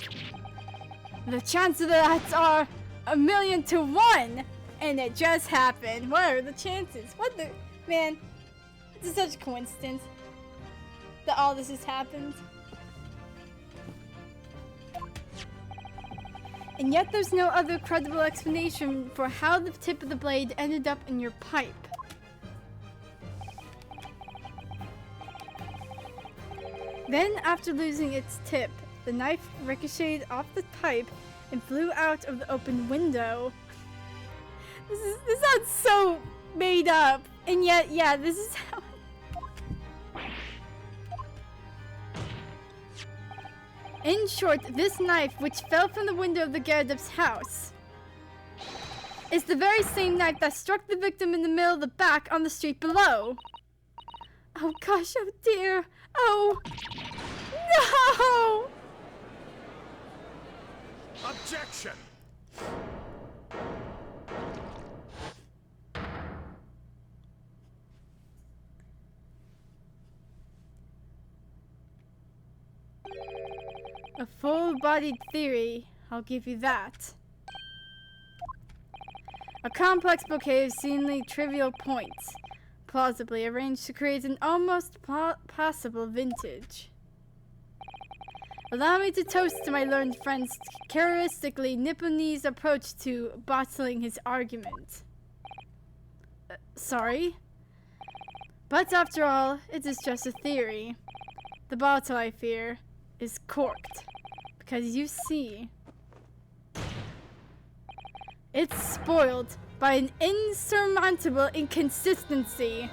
S1: The chances of that are 1,000,000 to 1! And it just happened. What are the chances? What the... Man, it's such a coincidence that all this has happened. And yet there's no other credible explanation for how the tip of the blade ended up in your pipe. Then, after losing its tip, the knife ricocheted off the pipe and flew out of the open window. This sounds so made up, and yet, yeah, this is how... In short, this knife, which fell from the window of the Gyarados' house, is the very same knife that struck the victim in the middle of the back on the street below. Oh gosh, oh dear, oh, no!
S5: Objection!
S1: A full-bodied theory, I'll give you that. A complex bouquet of seemingly trivial points, plausibly arranged to create an almost possible vintage. Allow me to toast to my learned friend's characteristically Nipponese approach to bottling his argument. Sorry? But after all, it is just a theory. The bottle, I fear, is corked. Because you see, it's spoiled by an insurmountable inconsistency.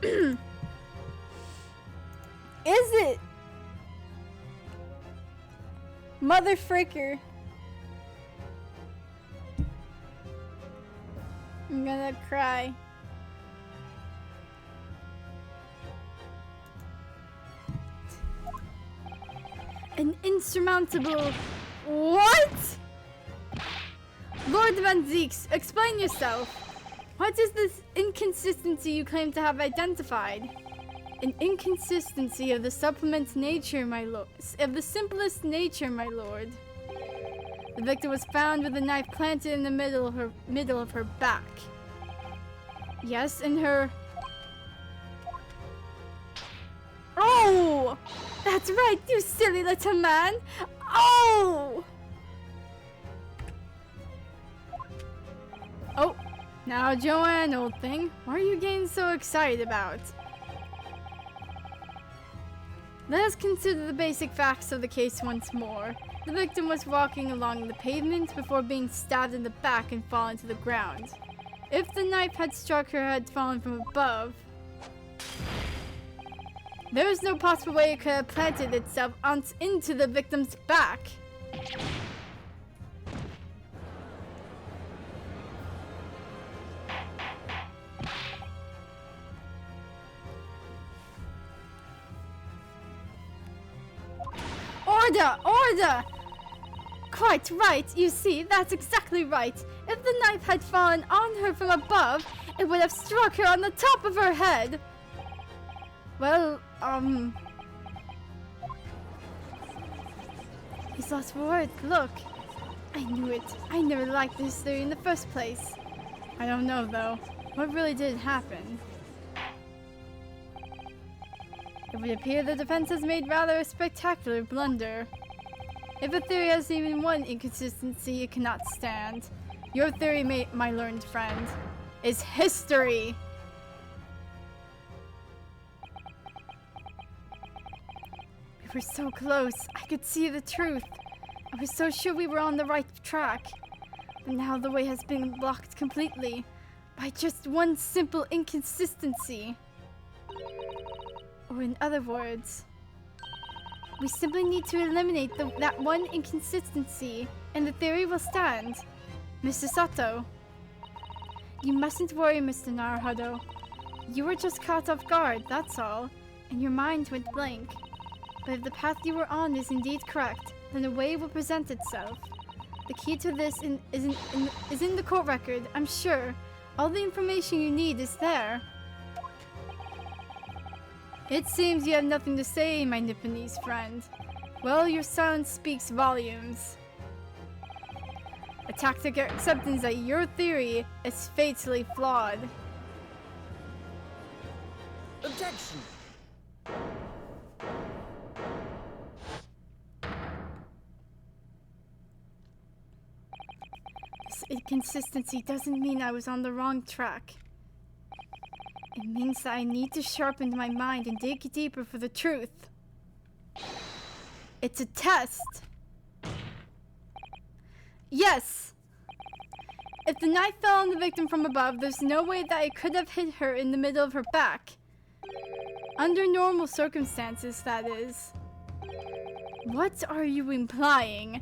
S1: Is it? Mother fricker. I'm gonna cry. An insurmountable... What? Lord Van Zeeks, explain yourself. What is this inconsistency you claim to have identified? An inconsistency of the supplement's nature, my lord. Of the simplest nature, my lord. The victim was found with a knife planted in the middle of her back. Yes, in her... Oh! That's right, you silly little man! Oh! Oh, now Joanne, old thing, what are you getting so excited about? Let us consider the basic facts of the case once more. The victim was walking along the pavement before being stabbed in the back and fallen to the ground. If the knife had struck her had fallen from above, there is no possible way it could have planted itself into the victim's back. Order! Order! Quite right, you see, that's exactly right. If the knife had fallen on her from above, it would have struck her on the top of her head. Well, he's lost for words, look. I knew it. I never liked this theory in the first place. I don't know, though. What really did happen? It would appear the defense has made rather a spectacular blunder. If a theory has even one inconsistency, it cannot stand. Your theory, my learned friend, is history! We were so close. I could see the truth. I was so sure we were on the right track. But now the way has been blocked completely by just one simple inconsistency. Or in other words, we simply need to eliminate that one inconsistency and the theory will stand. Mr. Sato. You mustn't worry, Mr. Naruhodo. You were just caught off guard, that's all, and your mind went blank. But if the path you were on is indeed correct, then a way will present itself. The key to this is in the court record, I'm sure. All the information you need is there. It seems you have nothing to say, my Nipponese friend. Well, your silence speaks volumes. A tacit acceptance that your theory is fatally flawed.
S2: Objection!
S1: This inconsistency doesn't mean I was on the wrong track. It means that I need to sharpen my mind and dig deeper for the truth. It's a test. Yes! If the knife fell on the victim from above, there's no way that it could have hit her in the middle of her back. Under normal circumstances, that is. What are you implying?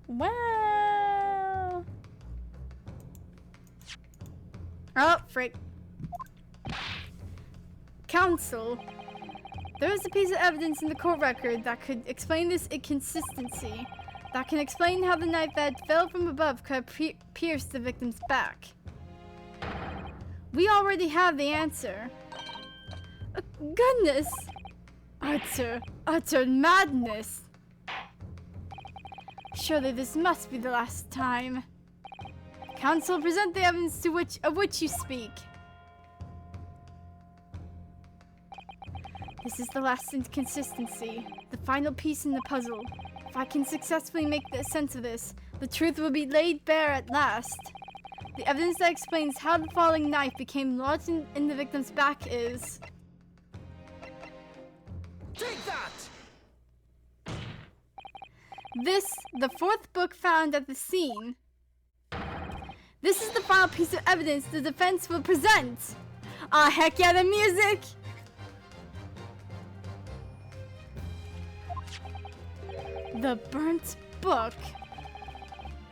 S1: Well... Oh, frick. Counsel. There is a piece of evidence in the court record that could explain this inconsistency. That can explain how the knife that fell from above could have pierced the victim's back. We already have the answer. Goodness! Utter madness! Surely this must be the last time. Counsel, present the evidence of which you speak. This is the last inconsistency, the final piece in the puzzle. If I can successfully make sense of this, the truth will be laid bare at last. The evidence that explains how the falling knife became lodged in the victim's back is...
S2: Take that!
S1: This, the fourth book found at the scene. This is the final piece of evidence the defense will present. Ah, heck yeah, the music! The burnt book.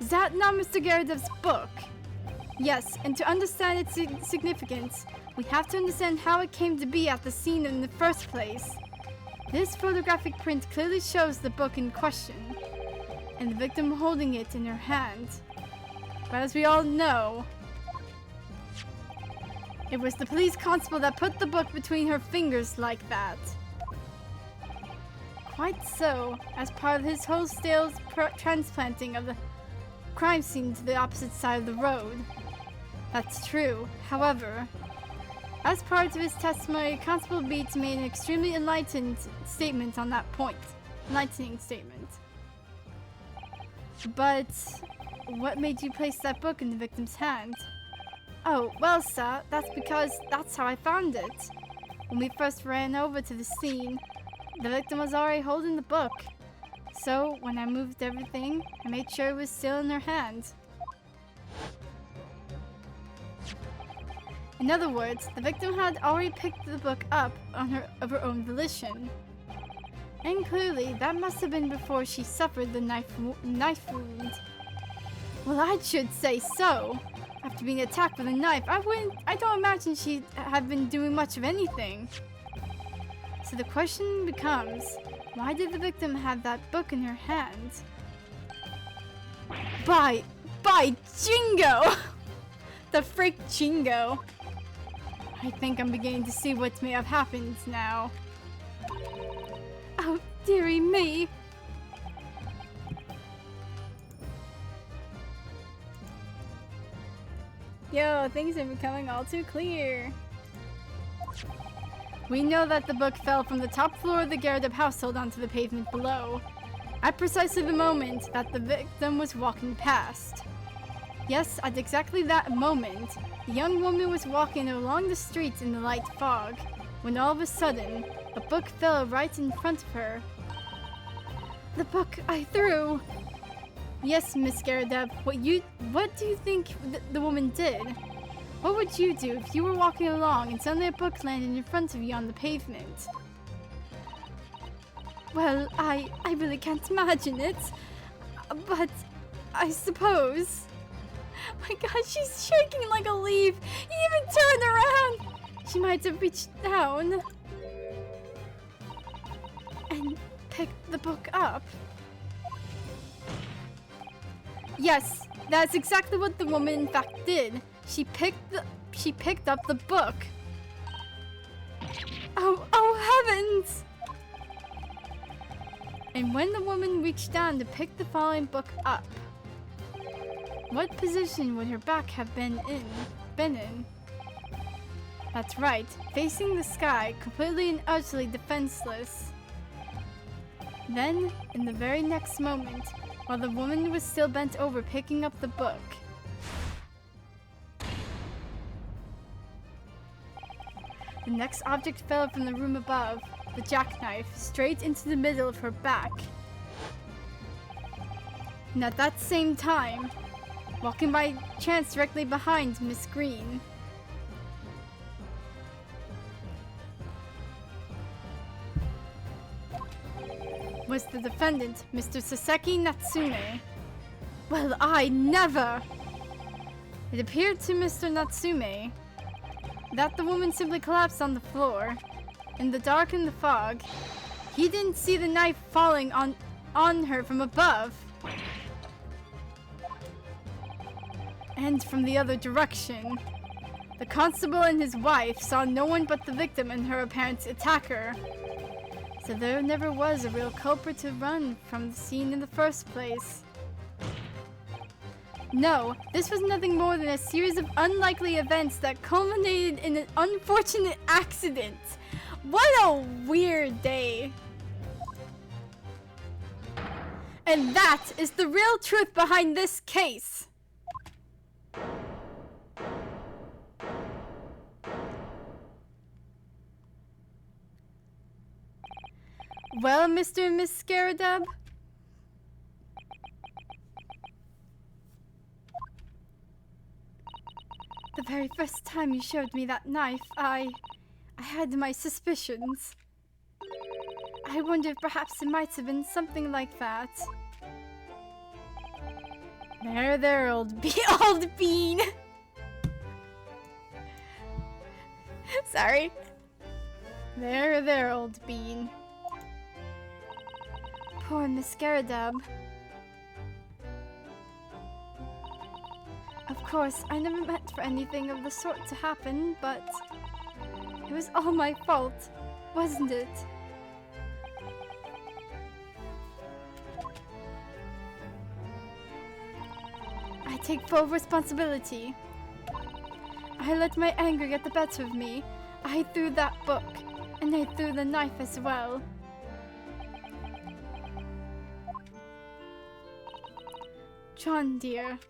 S1: Is that not Mr. Garadev's book? Yes, and to understand its significance, we have to understand how it came to be at the scene in the first place. This photographic print clearly shows the book in question, and the victim holding it in her hand. But as we all know, it was the police constable that put the book between her fingers like that. Quite so, as part of his wholesale transplanting of the crime scene to the opposite side of the road. That's true. However, as part of his testimony, Constable Beats made an extremely enlightened statement on that point. Enlightening statement. But what made you place that book in the victim's hand? Oh, well, sir, that's because that's how I found it. When we first ran over to the scene, the victim was already holding the book. So, when I moved everything, I made sure it was still in her hand. In other words, the victim had already picked the book up of her own volition. And clearly, that must have been before she suffered the knife wound. Well, I should say so. After being attacked with a knife, I don't imagine she'd have been doing much of anything. So the question becomes, why did the victim have that book in her hand? By Jingo! The freak Jingo! I think I'm beginning to see what may have happened now. Oh, dearie me! Yo, things are becoming all too clear. We know that the book fell from the top floor of the Garrett household onto the pavement below, at precisely the moment that the victim was walking past. Yes, at exactly that moment, the young woman was walking along the street in the light fog, when all of a sudden, a book fell right in front of her. The book I threw! Yes, Miss Garrett, what do you think the woman did? What would you do if you were walking along and suddenly a book landed in front of you on the pavement? Well, I really can't imagine it, but I suppose... My god, she's shaking like a leaf! He even turned around! She might have reached down and picked the book up. Yes, that's exactly what the woman in fact did. She picked up the book. Oh heavens! And when the woman reached down to pick the fallen book up, what position would her back have been in? That's right, facing the sky, completely and utterly defenseless. Then, in the very next moment, while the woman was still bent over picking up the book, the next object fell from the room above, the jackknife, straight into the middle of her back. And at that same time, walking by chance directly behind Miss Green, was the defendant, Mr. Saseki Natsume. Well, I never! It appeared to Mr. Natsume that the woman simply collapsed on the floor. In the dark and the fog, he didn't see the knife falling on her from above. And from the other direction. The constable and his wife saw no one but the victim and her apparent attacker. So there never was a real culprit to run from the scene in the first place. No, this was nothing more than a series of unlikely events that culminated in an unfortunate accident. What a weird day. And that is the real truth behind this case. Well, Mr. and Miss Scaradab? The very first time you showed me that knife, I had my suspicions. I wondered if perhaps it might have been something like that. There, old bean! Sorry. There, old bean. Poor Miss Scaradab. Of course, I never meant for anything of the sort to happen, but it was all my fault, wasn't it? I take full responsibility. I let my anger get the better of me. I threw that book, and I threw the knife as well. John, dear.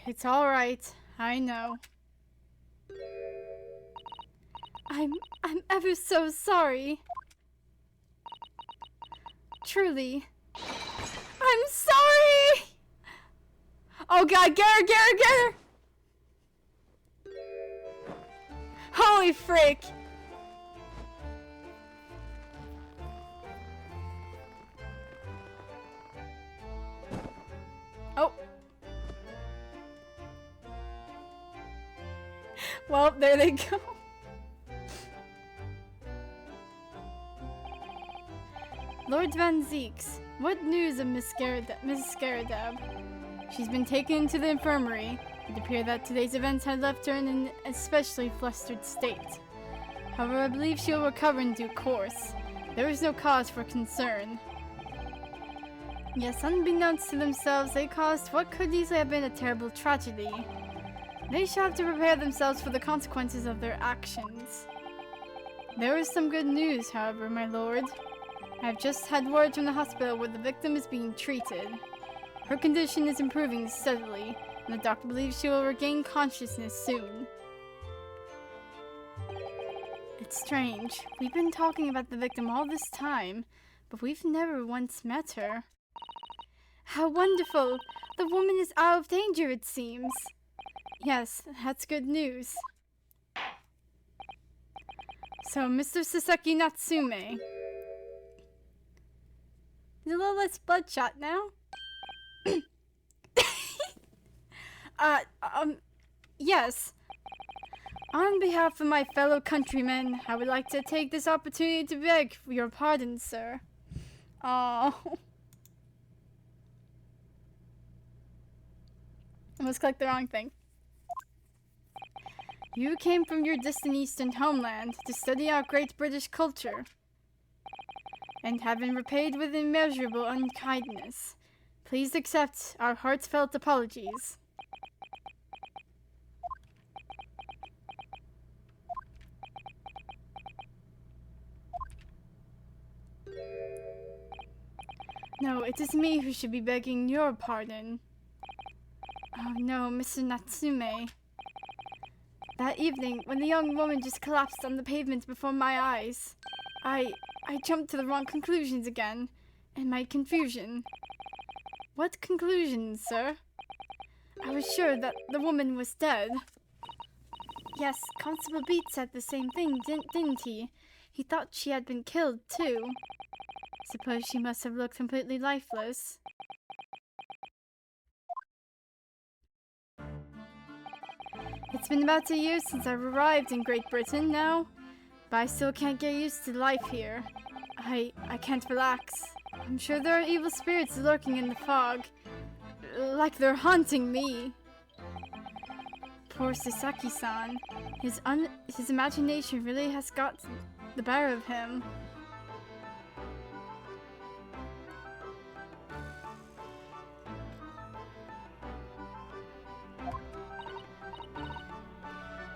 S1: It's all right. I know. I'm ever so sorry. Truly. I'm sorry! Oh god, get her! Holy frick! Oh. Well, there they go. Lord Van Zeeks, what news of Mrs. Scaradab? She's been taken to the infirmary. It appeared that today's events had left her in an especially flustered state. However, I believe she'll recover in due course. There is no cause for concern. Yes, unbeknownst to themselves, they caused what could easily have been a terrible tragedy. They shall have to prepare themselves for the consequences of their actions. There is some good news, however, my lord. I have just had word from the hospital where the victim is being treated. Her condition is improving steadily, and the doctor believes she will regain consciousness soon. It's strange. We've been talking about the victim all this time, but we've never once met her. How wonderful! The woman is out of danger, it seems. Yes, that's good news. So, Mr. Saseki Natsume. Is a little less bloodshot now? Yes. On behalf of my fellow countrymen, I would like to take this opportunity to beg for your pardon, sir. Oh. Almost clicked the wrong thing. You came from your distant eastern homeland to study our great British culture, and have been repaid with immeasurable unkindness. Please accept our heartfelt apologies. No, it is me who should be begging your pardon. Oh no, Mr. Natsume. That evening, when the young woman just collapsed on the pavement before my eyes, I jumped to the wrong conclusions again, in my confusion. What conclusions, sir? I was sure that the woman was dead. Yes, Constable Beat said the same thing, didn't he? He thought she had been killed, too. Suppose she must have looked completely lifeless. It's been about 2 years since I've arrived in Great Britain now, but I still can't get used to life here. I can't relax. I'm sure there are evil spirits lurking in the fog, like they're haunting me. Poor Sasaki-san. His imagination really has got the better of him.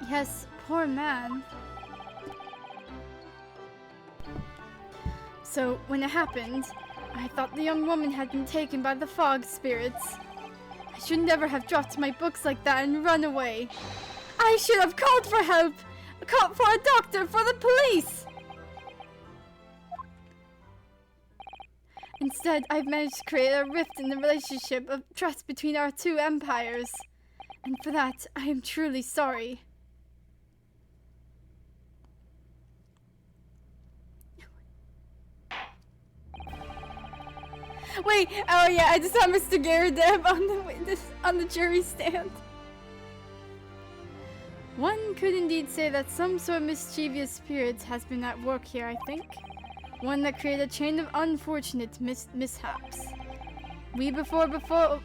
S1: Yes, poor man. So, when it happened, I thought the young woman had been taken by the fog spirits. I should never have dropped my books like that and run away. I should have called for help! Called for a doctor, for the police! Instead, I've managed to create a rift in the relationship of trust between our two empires. And for that, I am truly sorry. Wait, oh yeah, I just saw Mr. Garadeb on the jury stand. One could indeed say that some sort of mischievous spirit has been at work here, I think. One that created a chain of unfortunate mishaps. We before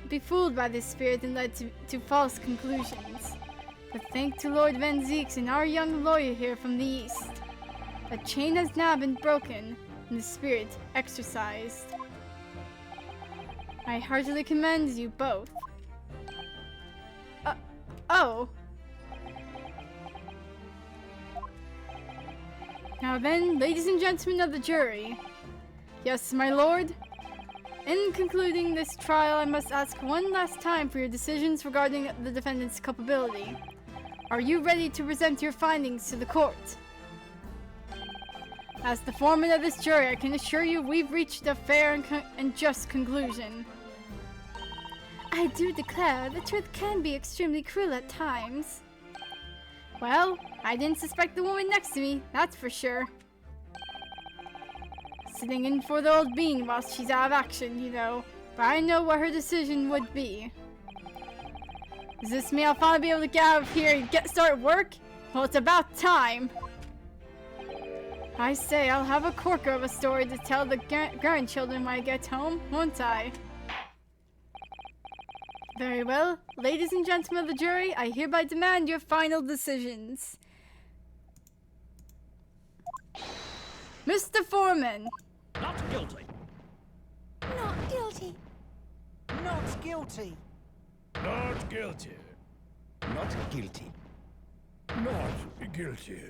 S1: be fooled by this spirit and led to false conclusions. But thanks to Lord Van Zeeks and our young lawyer here from the east, the chain has now been broken and the spirit exorcised. I heartily commend you both. Oh. Now then, ladies and gentlemen of the jury. Yes, my lord. In concluding this trial, I must ask one last time for your decisions regarding the defendant's culpability. Are you ready to present your findings to the court? As the foreman of this jury, I can assure you we've reached a fair and just conclusion. I do declare the truth can be extremely cruel at times. Well, I didn't suspect the woman next to me, that's for sure. Sitting in for the old bean while she's out of action, you know, but I know what her decision would be. Does this mean I'll finally be able to get out of here and start work? Well, it's about time. I say, I'll have a corker of a story to tell the grandchildren when I get home, won't I? Very well. Ladies and gentlemen of the jury, I hereby demand your final decisions. Mr. Foreman.
S5: Not guilty.
S3: Not guilty.
S4: Not guilty.
S6: Not guilty.
S2: Not guilty.
S5: Not guilty.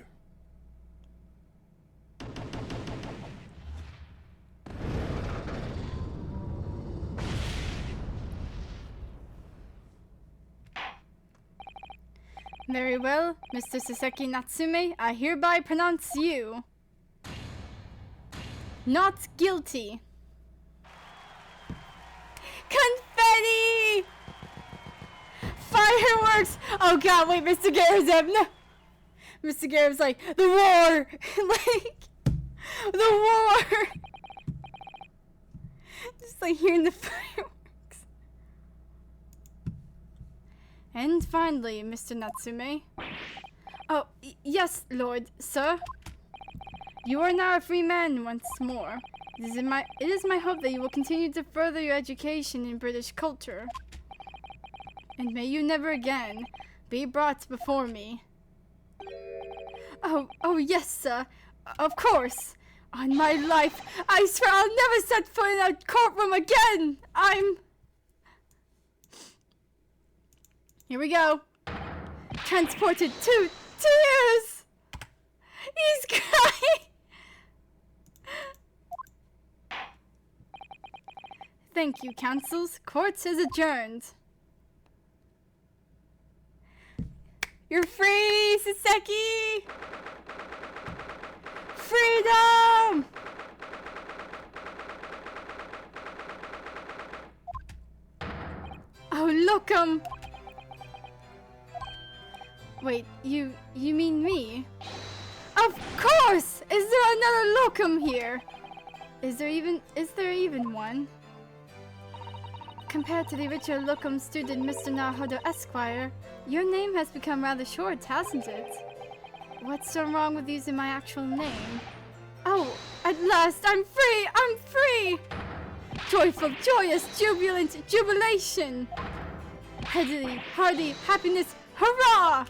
S1: Very well, Mr. Saseki Natsume, I hereby pronounce you not guilty. Confetti! Fireworks! Oh god, wait, Mr. Garrett's up. No! Mr. Garrett's like, the war! Like, the war! Just like hearing the fireworks. And finally, Mr. Natsume. Oh, yes, Lord, sir. You are now a free man once more. It is my hope that you will continue to further your education in British culture. And may you never again be brought before me. Oh yes, sir. Of course. On my life, I swear I'll never set foot in a courtroom again. Here we go. Transported to tears. He's crying. Thank you, counsels. Court is adjourned. You're free, Saseki! Freedom! Oh, look 'em! Wait, you mean me? Of course! Is there another locum here? Is there even one? Compared to the original locum student Mr. Naruhodo Esquire, your name has become rather short, hasn't it? What's so wrong with using my actual name? Oh, at last, I'm free! I'm free! Joyful, joyous, jubilant, jubilation! Hearty, hearty, happiness, hurrah!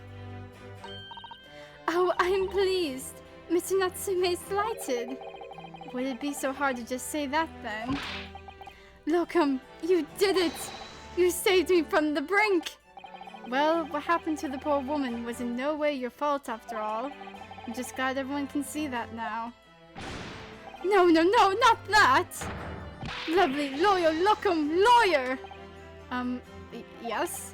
S1: Oh, I'm pleased. Mr. Natsume is delighted. Would it be so hard to just say that then? Locum, you did it! You saved me from the brink! Well, what happened to the poor woman was in no way your fault after all. I'm just glad everyone can see that now. No, not that! Lovely lawyer, locum, lawyer! Yes?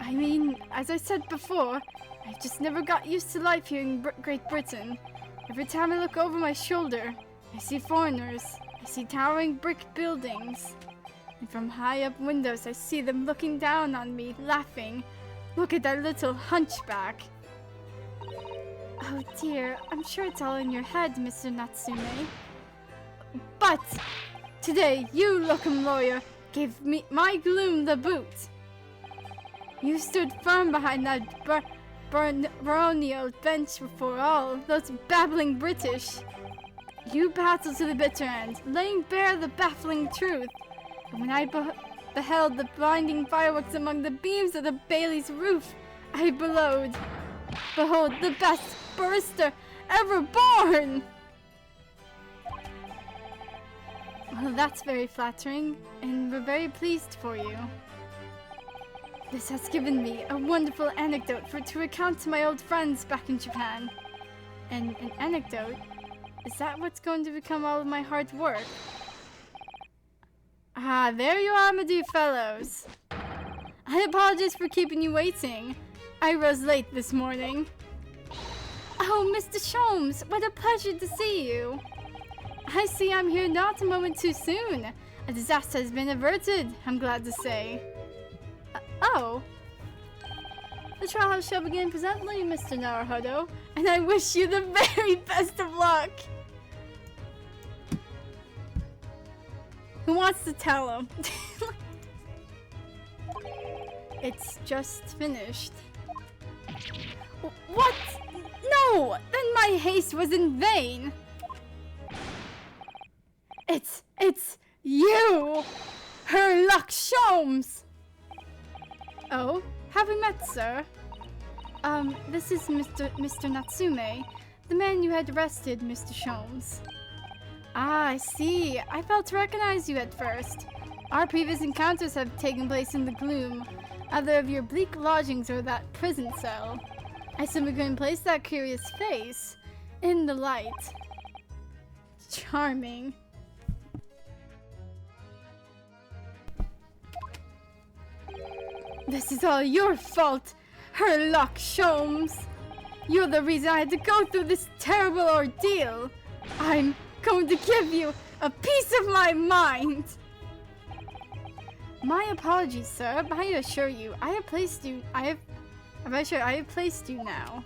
S1: I mean, as I said before, I just never got used to life here in Great Britain. Every time I look over my shoulder, I see foreigners. I see towering brick buildings. And from high up windows, I see them looking down on me, laughing. Look at that little hunchback. Oh dear, I'm sure it's all in your head, Mr. Natsume. But today, you, locum lawyer, gave me my gloom the boot. You stood firm behind that baronial bench before all those babbling British. You battled to the bitter end, laying bare the baffling truth. And when I beheld the blinding fireworks among the beams of the Bailey's roof, I bellowed, "Behold the best barrister ever born!" Well, that's very flattering, and we're very pleased for you. This has given me a wonderful anecdote to recount to my old friends back in Japan. And an anecdote? Is that what's going to become all of my hard work? Ah, there you are, my dear fellows. I apologize for keeping you waiting. I rose late this morning. Oh, Mr. Sholmes, what a pleasure to see you. I see I'm here not a moment too soon. A disaster has been averted, I'm glad to say. Oh. The trial shall begin presently, Mr. Naruhodo, and I wish you the very best of luck. Who wants to tell him? It's just finished. What? No! Then my haste was in vain! It's you! Herlock Sholmes! Oh, have we met, sir? This is Mr. Natsume, the man you had arrested, Mr. Sholmes. Ah, I see. I failed to recognize you at first. Our previous encounters have taken place in the gloom, either of your bleak lodgings or that prison cell. I simply couldn't place that curious face in the light. Charming. This is all your fault, Herlock Sholmes. You're the reason I had to go through this terrible ordeal. I'm going to give you a piece of my mind. My apologies, sir, but I assure you, I have placed you now.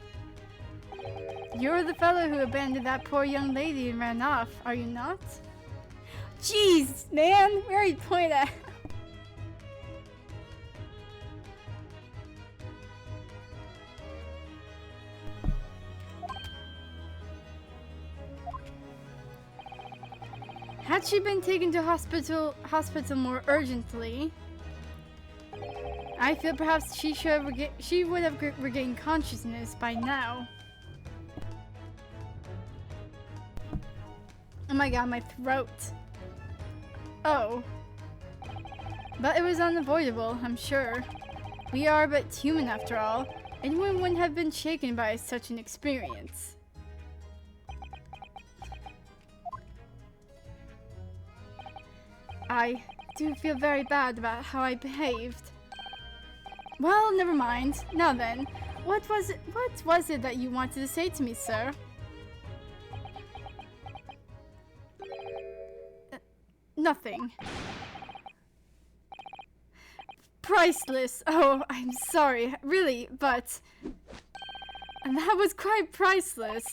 S1: You're the fellow who abandoned that poor young lady and ran off, are you not? Jeez, man, where are you pointing at? Had she been taken to hospital more urgently, I feel perhaps she would have regained consciousness by now. Oh my god, my throat. Oh. But it was unavoidable, I'm sure. We are but human after all. Anyone wouldn't have been shaken by such an experience. I do feel very bad about how I behaved. Well, never mind. Now then, what was it that you wanted to say to me, sir? Nothing. Priceless. Oh, I'm sorry. Really, but... And that was quite priceless.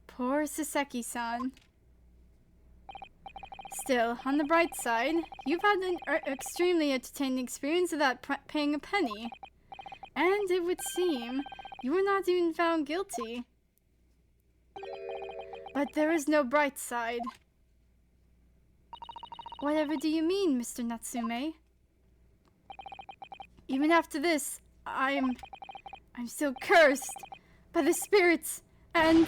S1: Poor Saseki-san. Still, on the bright side, you've had an extremely entertaining experience without paying a penny. And it would seem you were not even found guilty. But there is no bright side. Whatever do you mean, Mr. Natsume? Even after this, I'm still cursed by the spirits and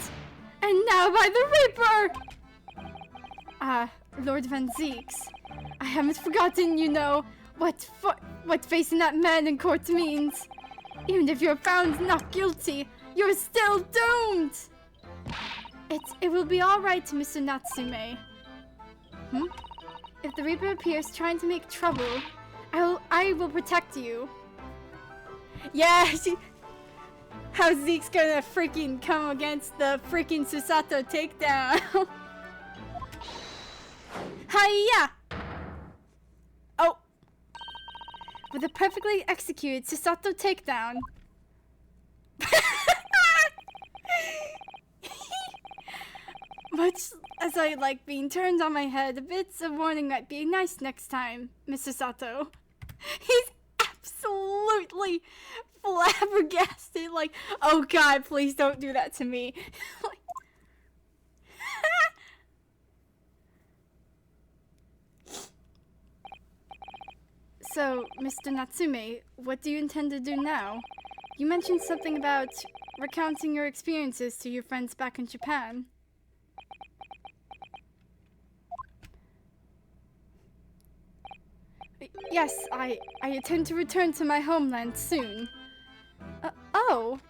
S1: now by the Reaper! Lord Van Zeeks, I haven't forgotten, you know, what facing that man in court means. Even if you're found not guilty, you're still doomed! It will be alright, Mr. Natsume. If the Reaper appears trying to make trouble, I will protect you. Yeah, how Zeke's gonna freaking come against the freaking Susato takedown. Hiya! Oh! With a perfectly executed Susato takedown. Much as I like being turned on my head, a bit of warning might be nice next time, Mr. Sato. He's absolutely flabbergasted, like, oh god, please don't do that to me. So, Mr. Natsume, what do you intend to do now? You mentioned something about recounting your experiences to your friends back in Japan. Yes, I intend to return to my homeland soon. Oh!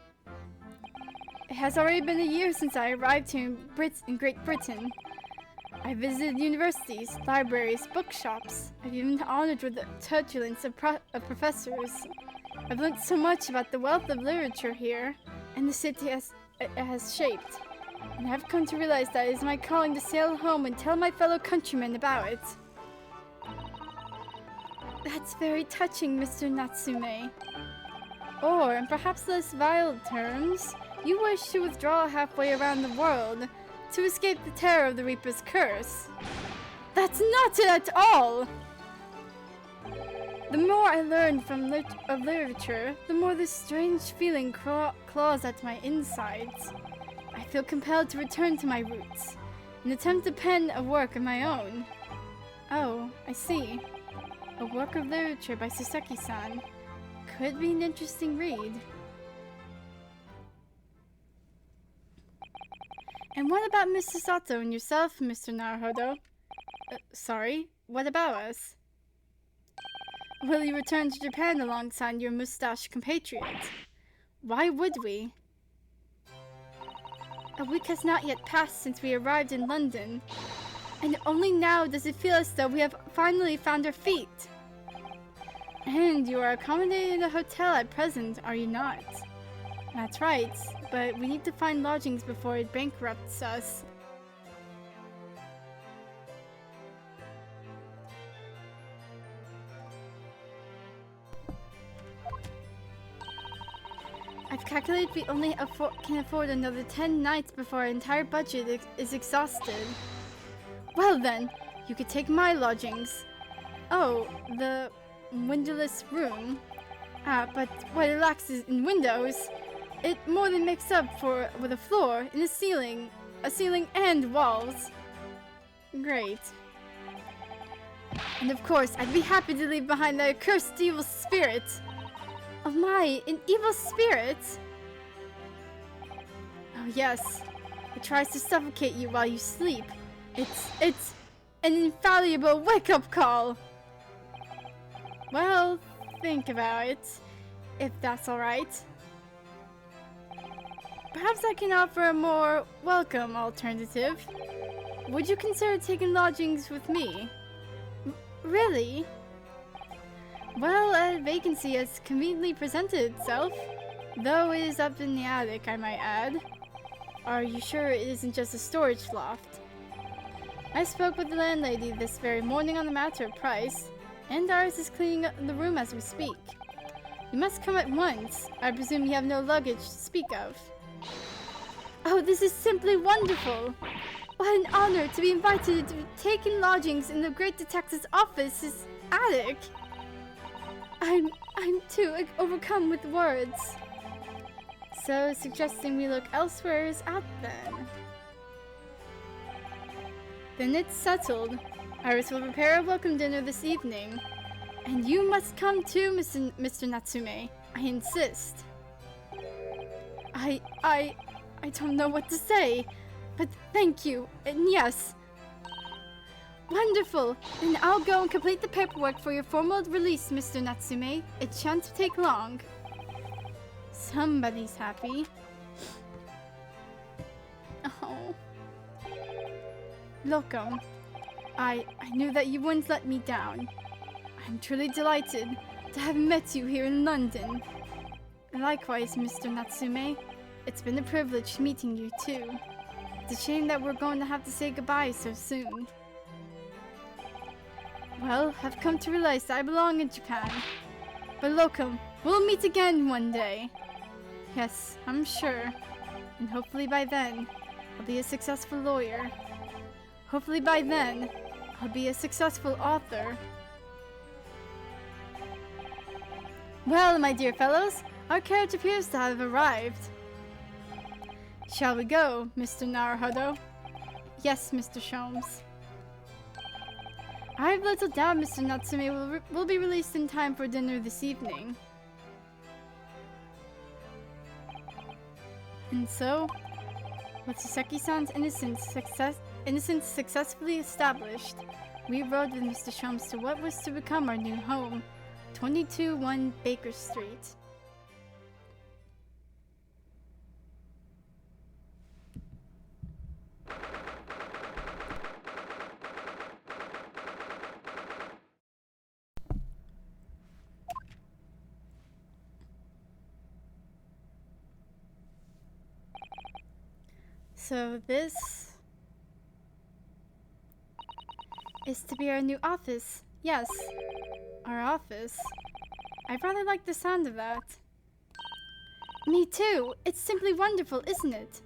S1: It has already been a year since I arrived here in Great Britain. I visited universities, libraries, bookshops. I've even been honored with the tutelage of professors. I've learned so much about the wealth of literature here, and the city it has shaped. And I've come to realize that it is my calling to sail home and tell my fellow countrymen about it. That's very touching, Mr. Natsume. Or, in perhaps less vile terms, you wish to withdraw halfway around the world to escape the terror of the Reaper's curse. That's not it at all! The more I learn from literature, the more this strange feeling claws at my insides. I feel compelled to return to my roots, and attempt to pen a work of my own. Oh, I see. A work of literature by Saseki-san. Could be an interesting read. And what about Mr. Sato and yourself, Mr. Naruhodo? Sorry, what about us? Will you return to Japan alongside your mustached compatriot? Why would we? A week has not yet passed since we arrived in London, and only now does it feel as though we have finally found our feet. And you are accommodated in a hotel at present, are you not? That's right, but we need to find lodgings before it bankrupts us. I've calculated we only can afford another 10 nights before our entire budget is exhausted. Well then, you could take my lodgings. Oh, the windowless room. But what it lacks is in windows. It more than makes up for with a floor and a ceiling and walls. Great. And of course, I'd be happy to leave behind that accursed evil spirit. Oh my, an evil spirit? Oh yes, it tries to suffocate you while you sleep. It's an infallible wake-up call. Well, think about it, if that's alright. Perhaps I can offer a more welcome alternative. Would you consider taking lodgings with me? Really? Well, a vacancy has conveniently presented itself, though it is up in the attic, I might add. Are you sure it isn't just a storage loft? I spoke with the landlady this very morning on the matter of price, and ours is cleaning up the room as we speak. You must come at once. I presume you have no luggage to speak of. Oh, this is simply wonderful! What an honor to be invited to be taken lodgings in the great detective's office's attic! I'm too overcome with words. So, suggesting we look elsewhere is out then. Then it's settled. Iris will prepare a welcome dinner this evening. And you must come too, Mr. Natsume. I insist. I don't know what to say, but thank you, and yes. Wonderful! Then I'll go and complete the paperwork for your formal release, Mr. Natsume. It shan't take long. Somebody's happy. Oh. Locum, I knew that you wouldn't let me down. I'm truly delighted to have met you here in London. Likewise, Mr. Natsume. It's been a privilege meeting you too. It's a shame that we're going to have to say goodbye so soon. Well, I've come to realize that I belong in Japan. But Locum, we'll meet again one day. Yes, I'm sure. And hopefully by then, I'll be a successful lawyer. Hopefully by then, I'll be a successful author. Well, my dear fellows, our carriage appears to have arrived. Shall we go, Mr. Naruhodo? Yes, Mr. Sholmes. I have little doubt Mr. Natsume will be released in time for dinner this evening. And so, with Saseki-san's innocence successfully established, we rode with Mr. Sholmes to what was to become our new home, 22-1 Baker Street. So this is to be our new office. Yes, our office. I rather like the sound of that. Me too. It's simply wonderful, isn't it?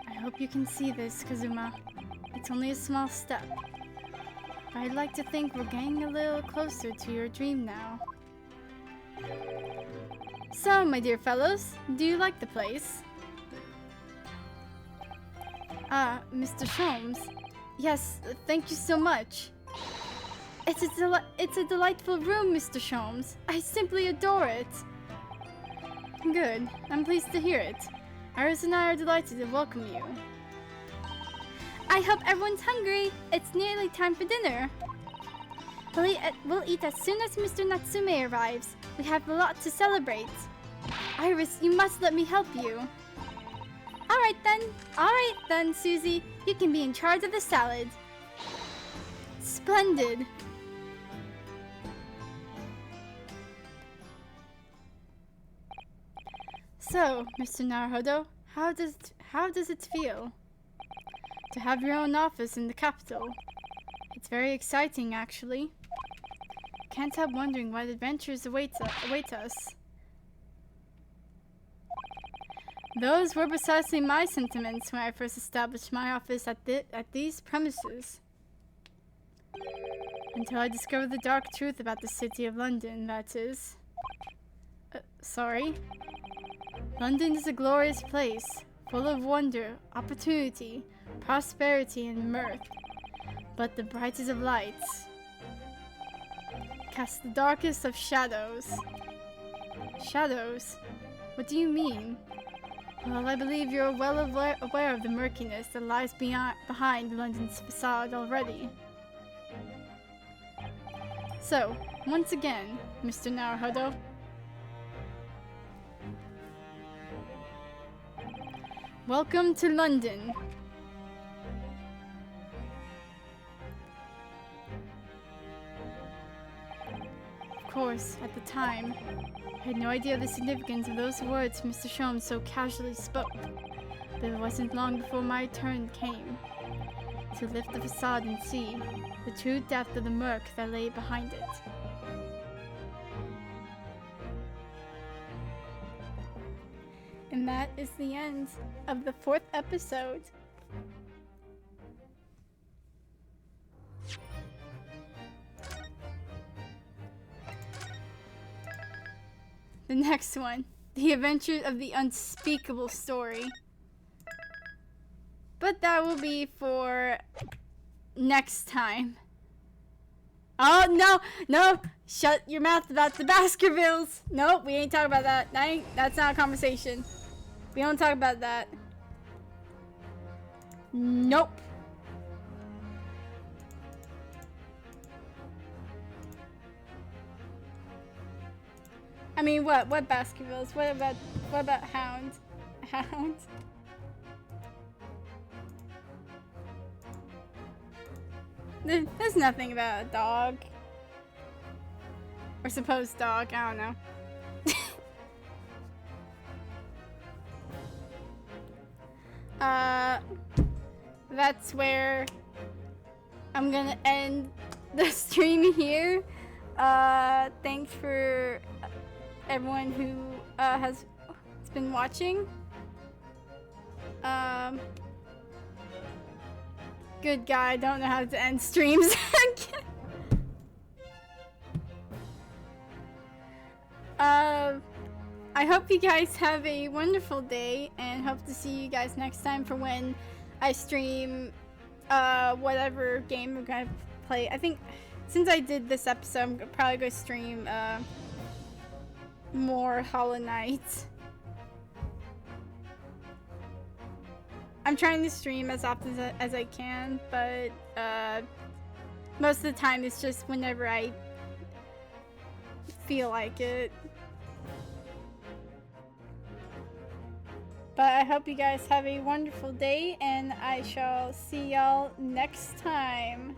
S1: I hope you can see this, Kazuma. It's only a small step. But I'd like to think we're getting a little closer to your dream now. So, my dear fellows, do you like the place? Mr. Sholmes. Yes, thank you so much. It's a delightful room, Mr. Sholmes. I simply adore it. Good. I'm pleased to hear it. Iris and I are delighted to welcome you. I hope everyone's hungry. It's nearly time for dinner. We'll eat as soon as Mr. Natsume arrives. We have a lot to celebrate. Iris, you must let me help you. Alright then, Susie. You can be in charge of the salad. Splendid. So, Mr. Naruhodo, how does it feel to have your own office in the capital? It's very exciting, actually. Can't help wondering what adventures await us. Those were precisely my sentiments when I first established my office at these premises. Until I discovered the dark truth about the city of London, that is. Sorry? London is a glorious place, full of wonder, opportunity, prosperity, and mirth. But the brightest of lights cast the darkest of shadows. Shadows? What do you mean? Well, I believe you're well aware of the murkiness that lies behind London's facade already. So, once again, Mr. Naruhodo. Welcome to London. Of course, at the time, I had no idea the significance of those words Mr. Shom so casually spoke, but it wasn't long before my turn came to lift the facade and see the true depth of the murk that lay behind it. And that is the end of the 4th episode. The next one, The Adventures of the Unspeakable Story. But that will be for next time. Oh, no, shut your mouth about the Baskervilles. Nope, we ain't talking about that. That's not a conversation. We don't talk about that. Nope. I mean, what Baskervilles? What about Hound? Hound? There's nothing about a dog. Or supposed dog, I don't know. That's where I'm gonna end the stream here. Thanks for everyone who has been watching. Good guy, don't know how to end streams. I hope you guys have a wonderful day, and hope to see you guys next time for when I stream whatever game we're gonna play. I think since I did this episode, I'm probably gonna stream more Hollow Knight. I'm trying to stream as often as I can, but most of the time it's just whenever I feel like it. But I hope you guys have a wonderful day, and I shall see y'all next time.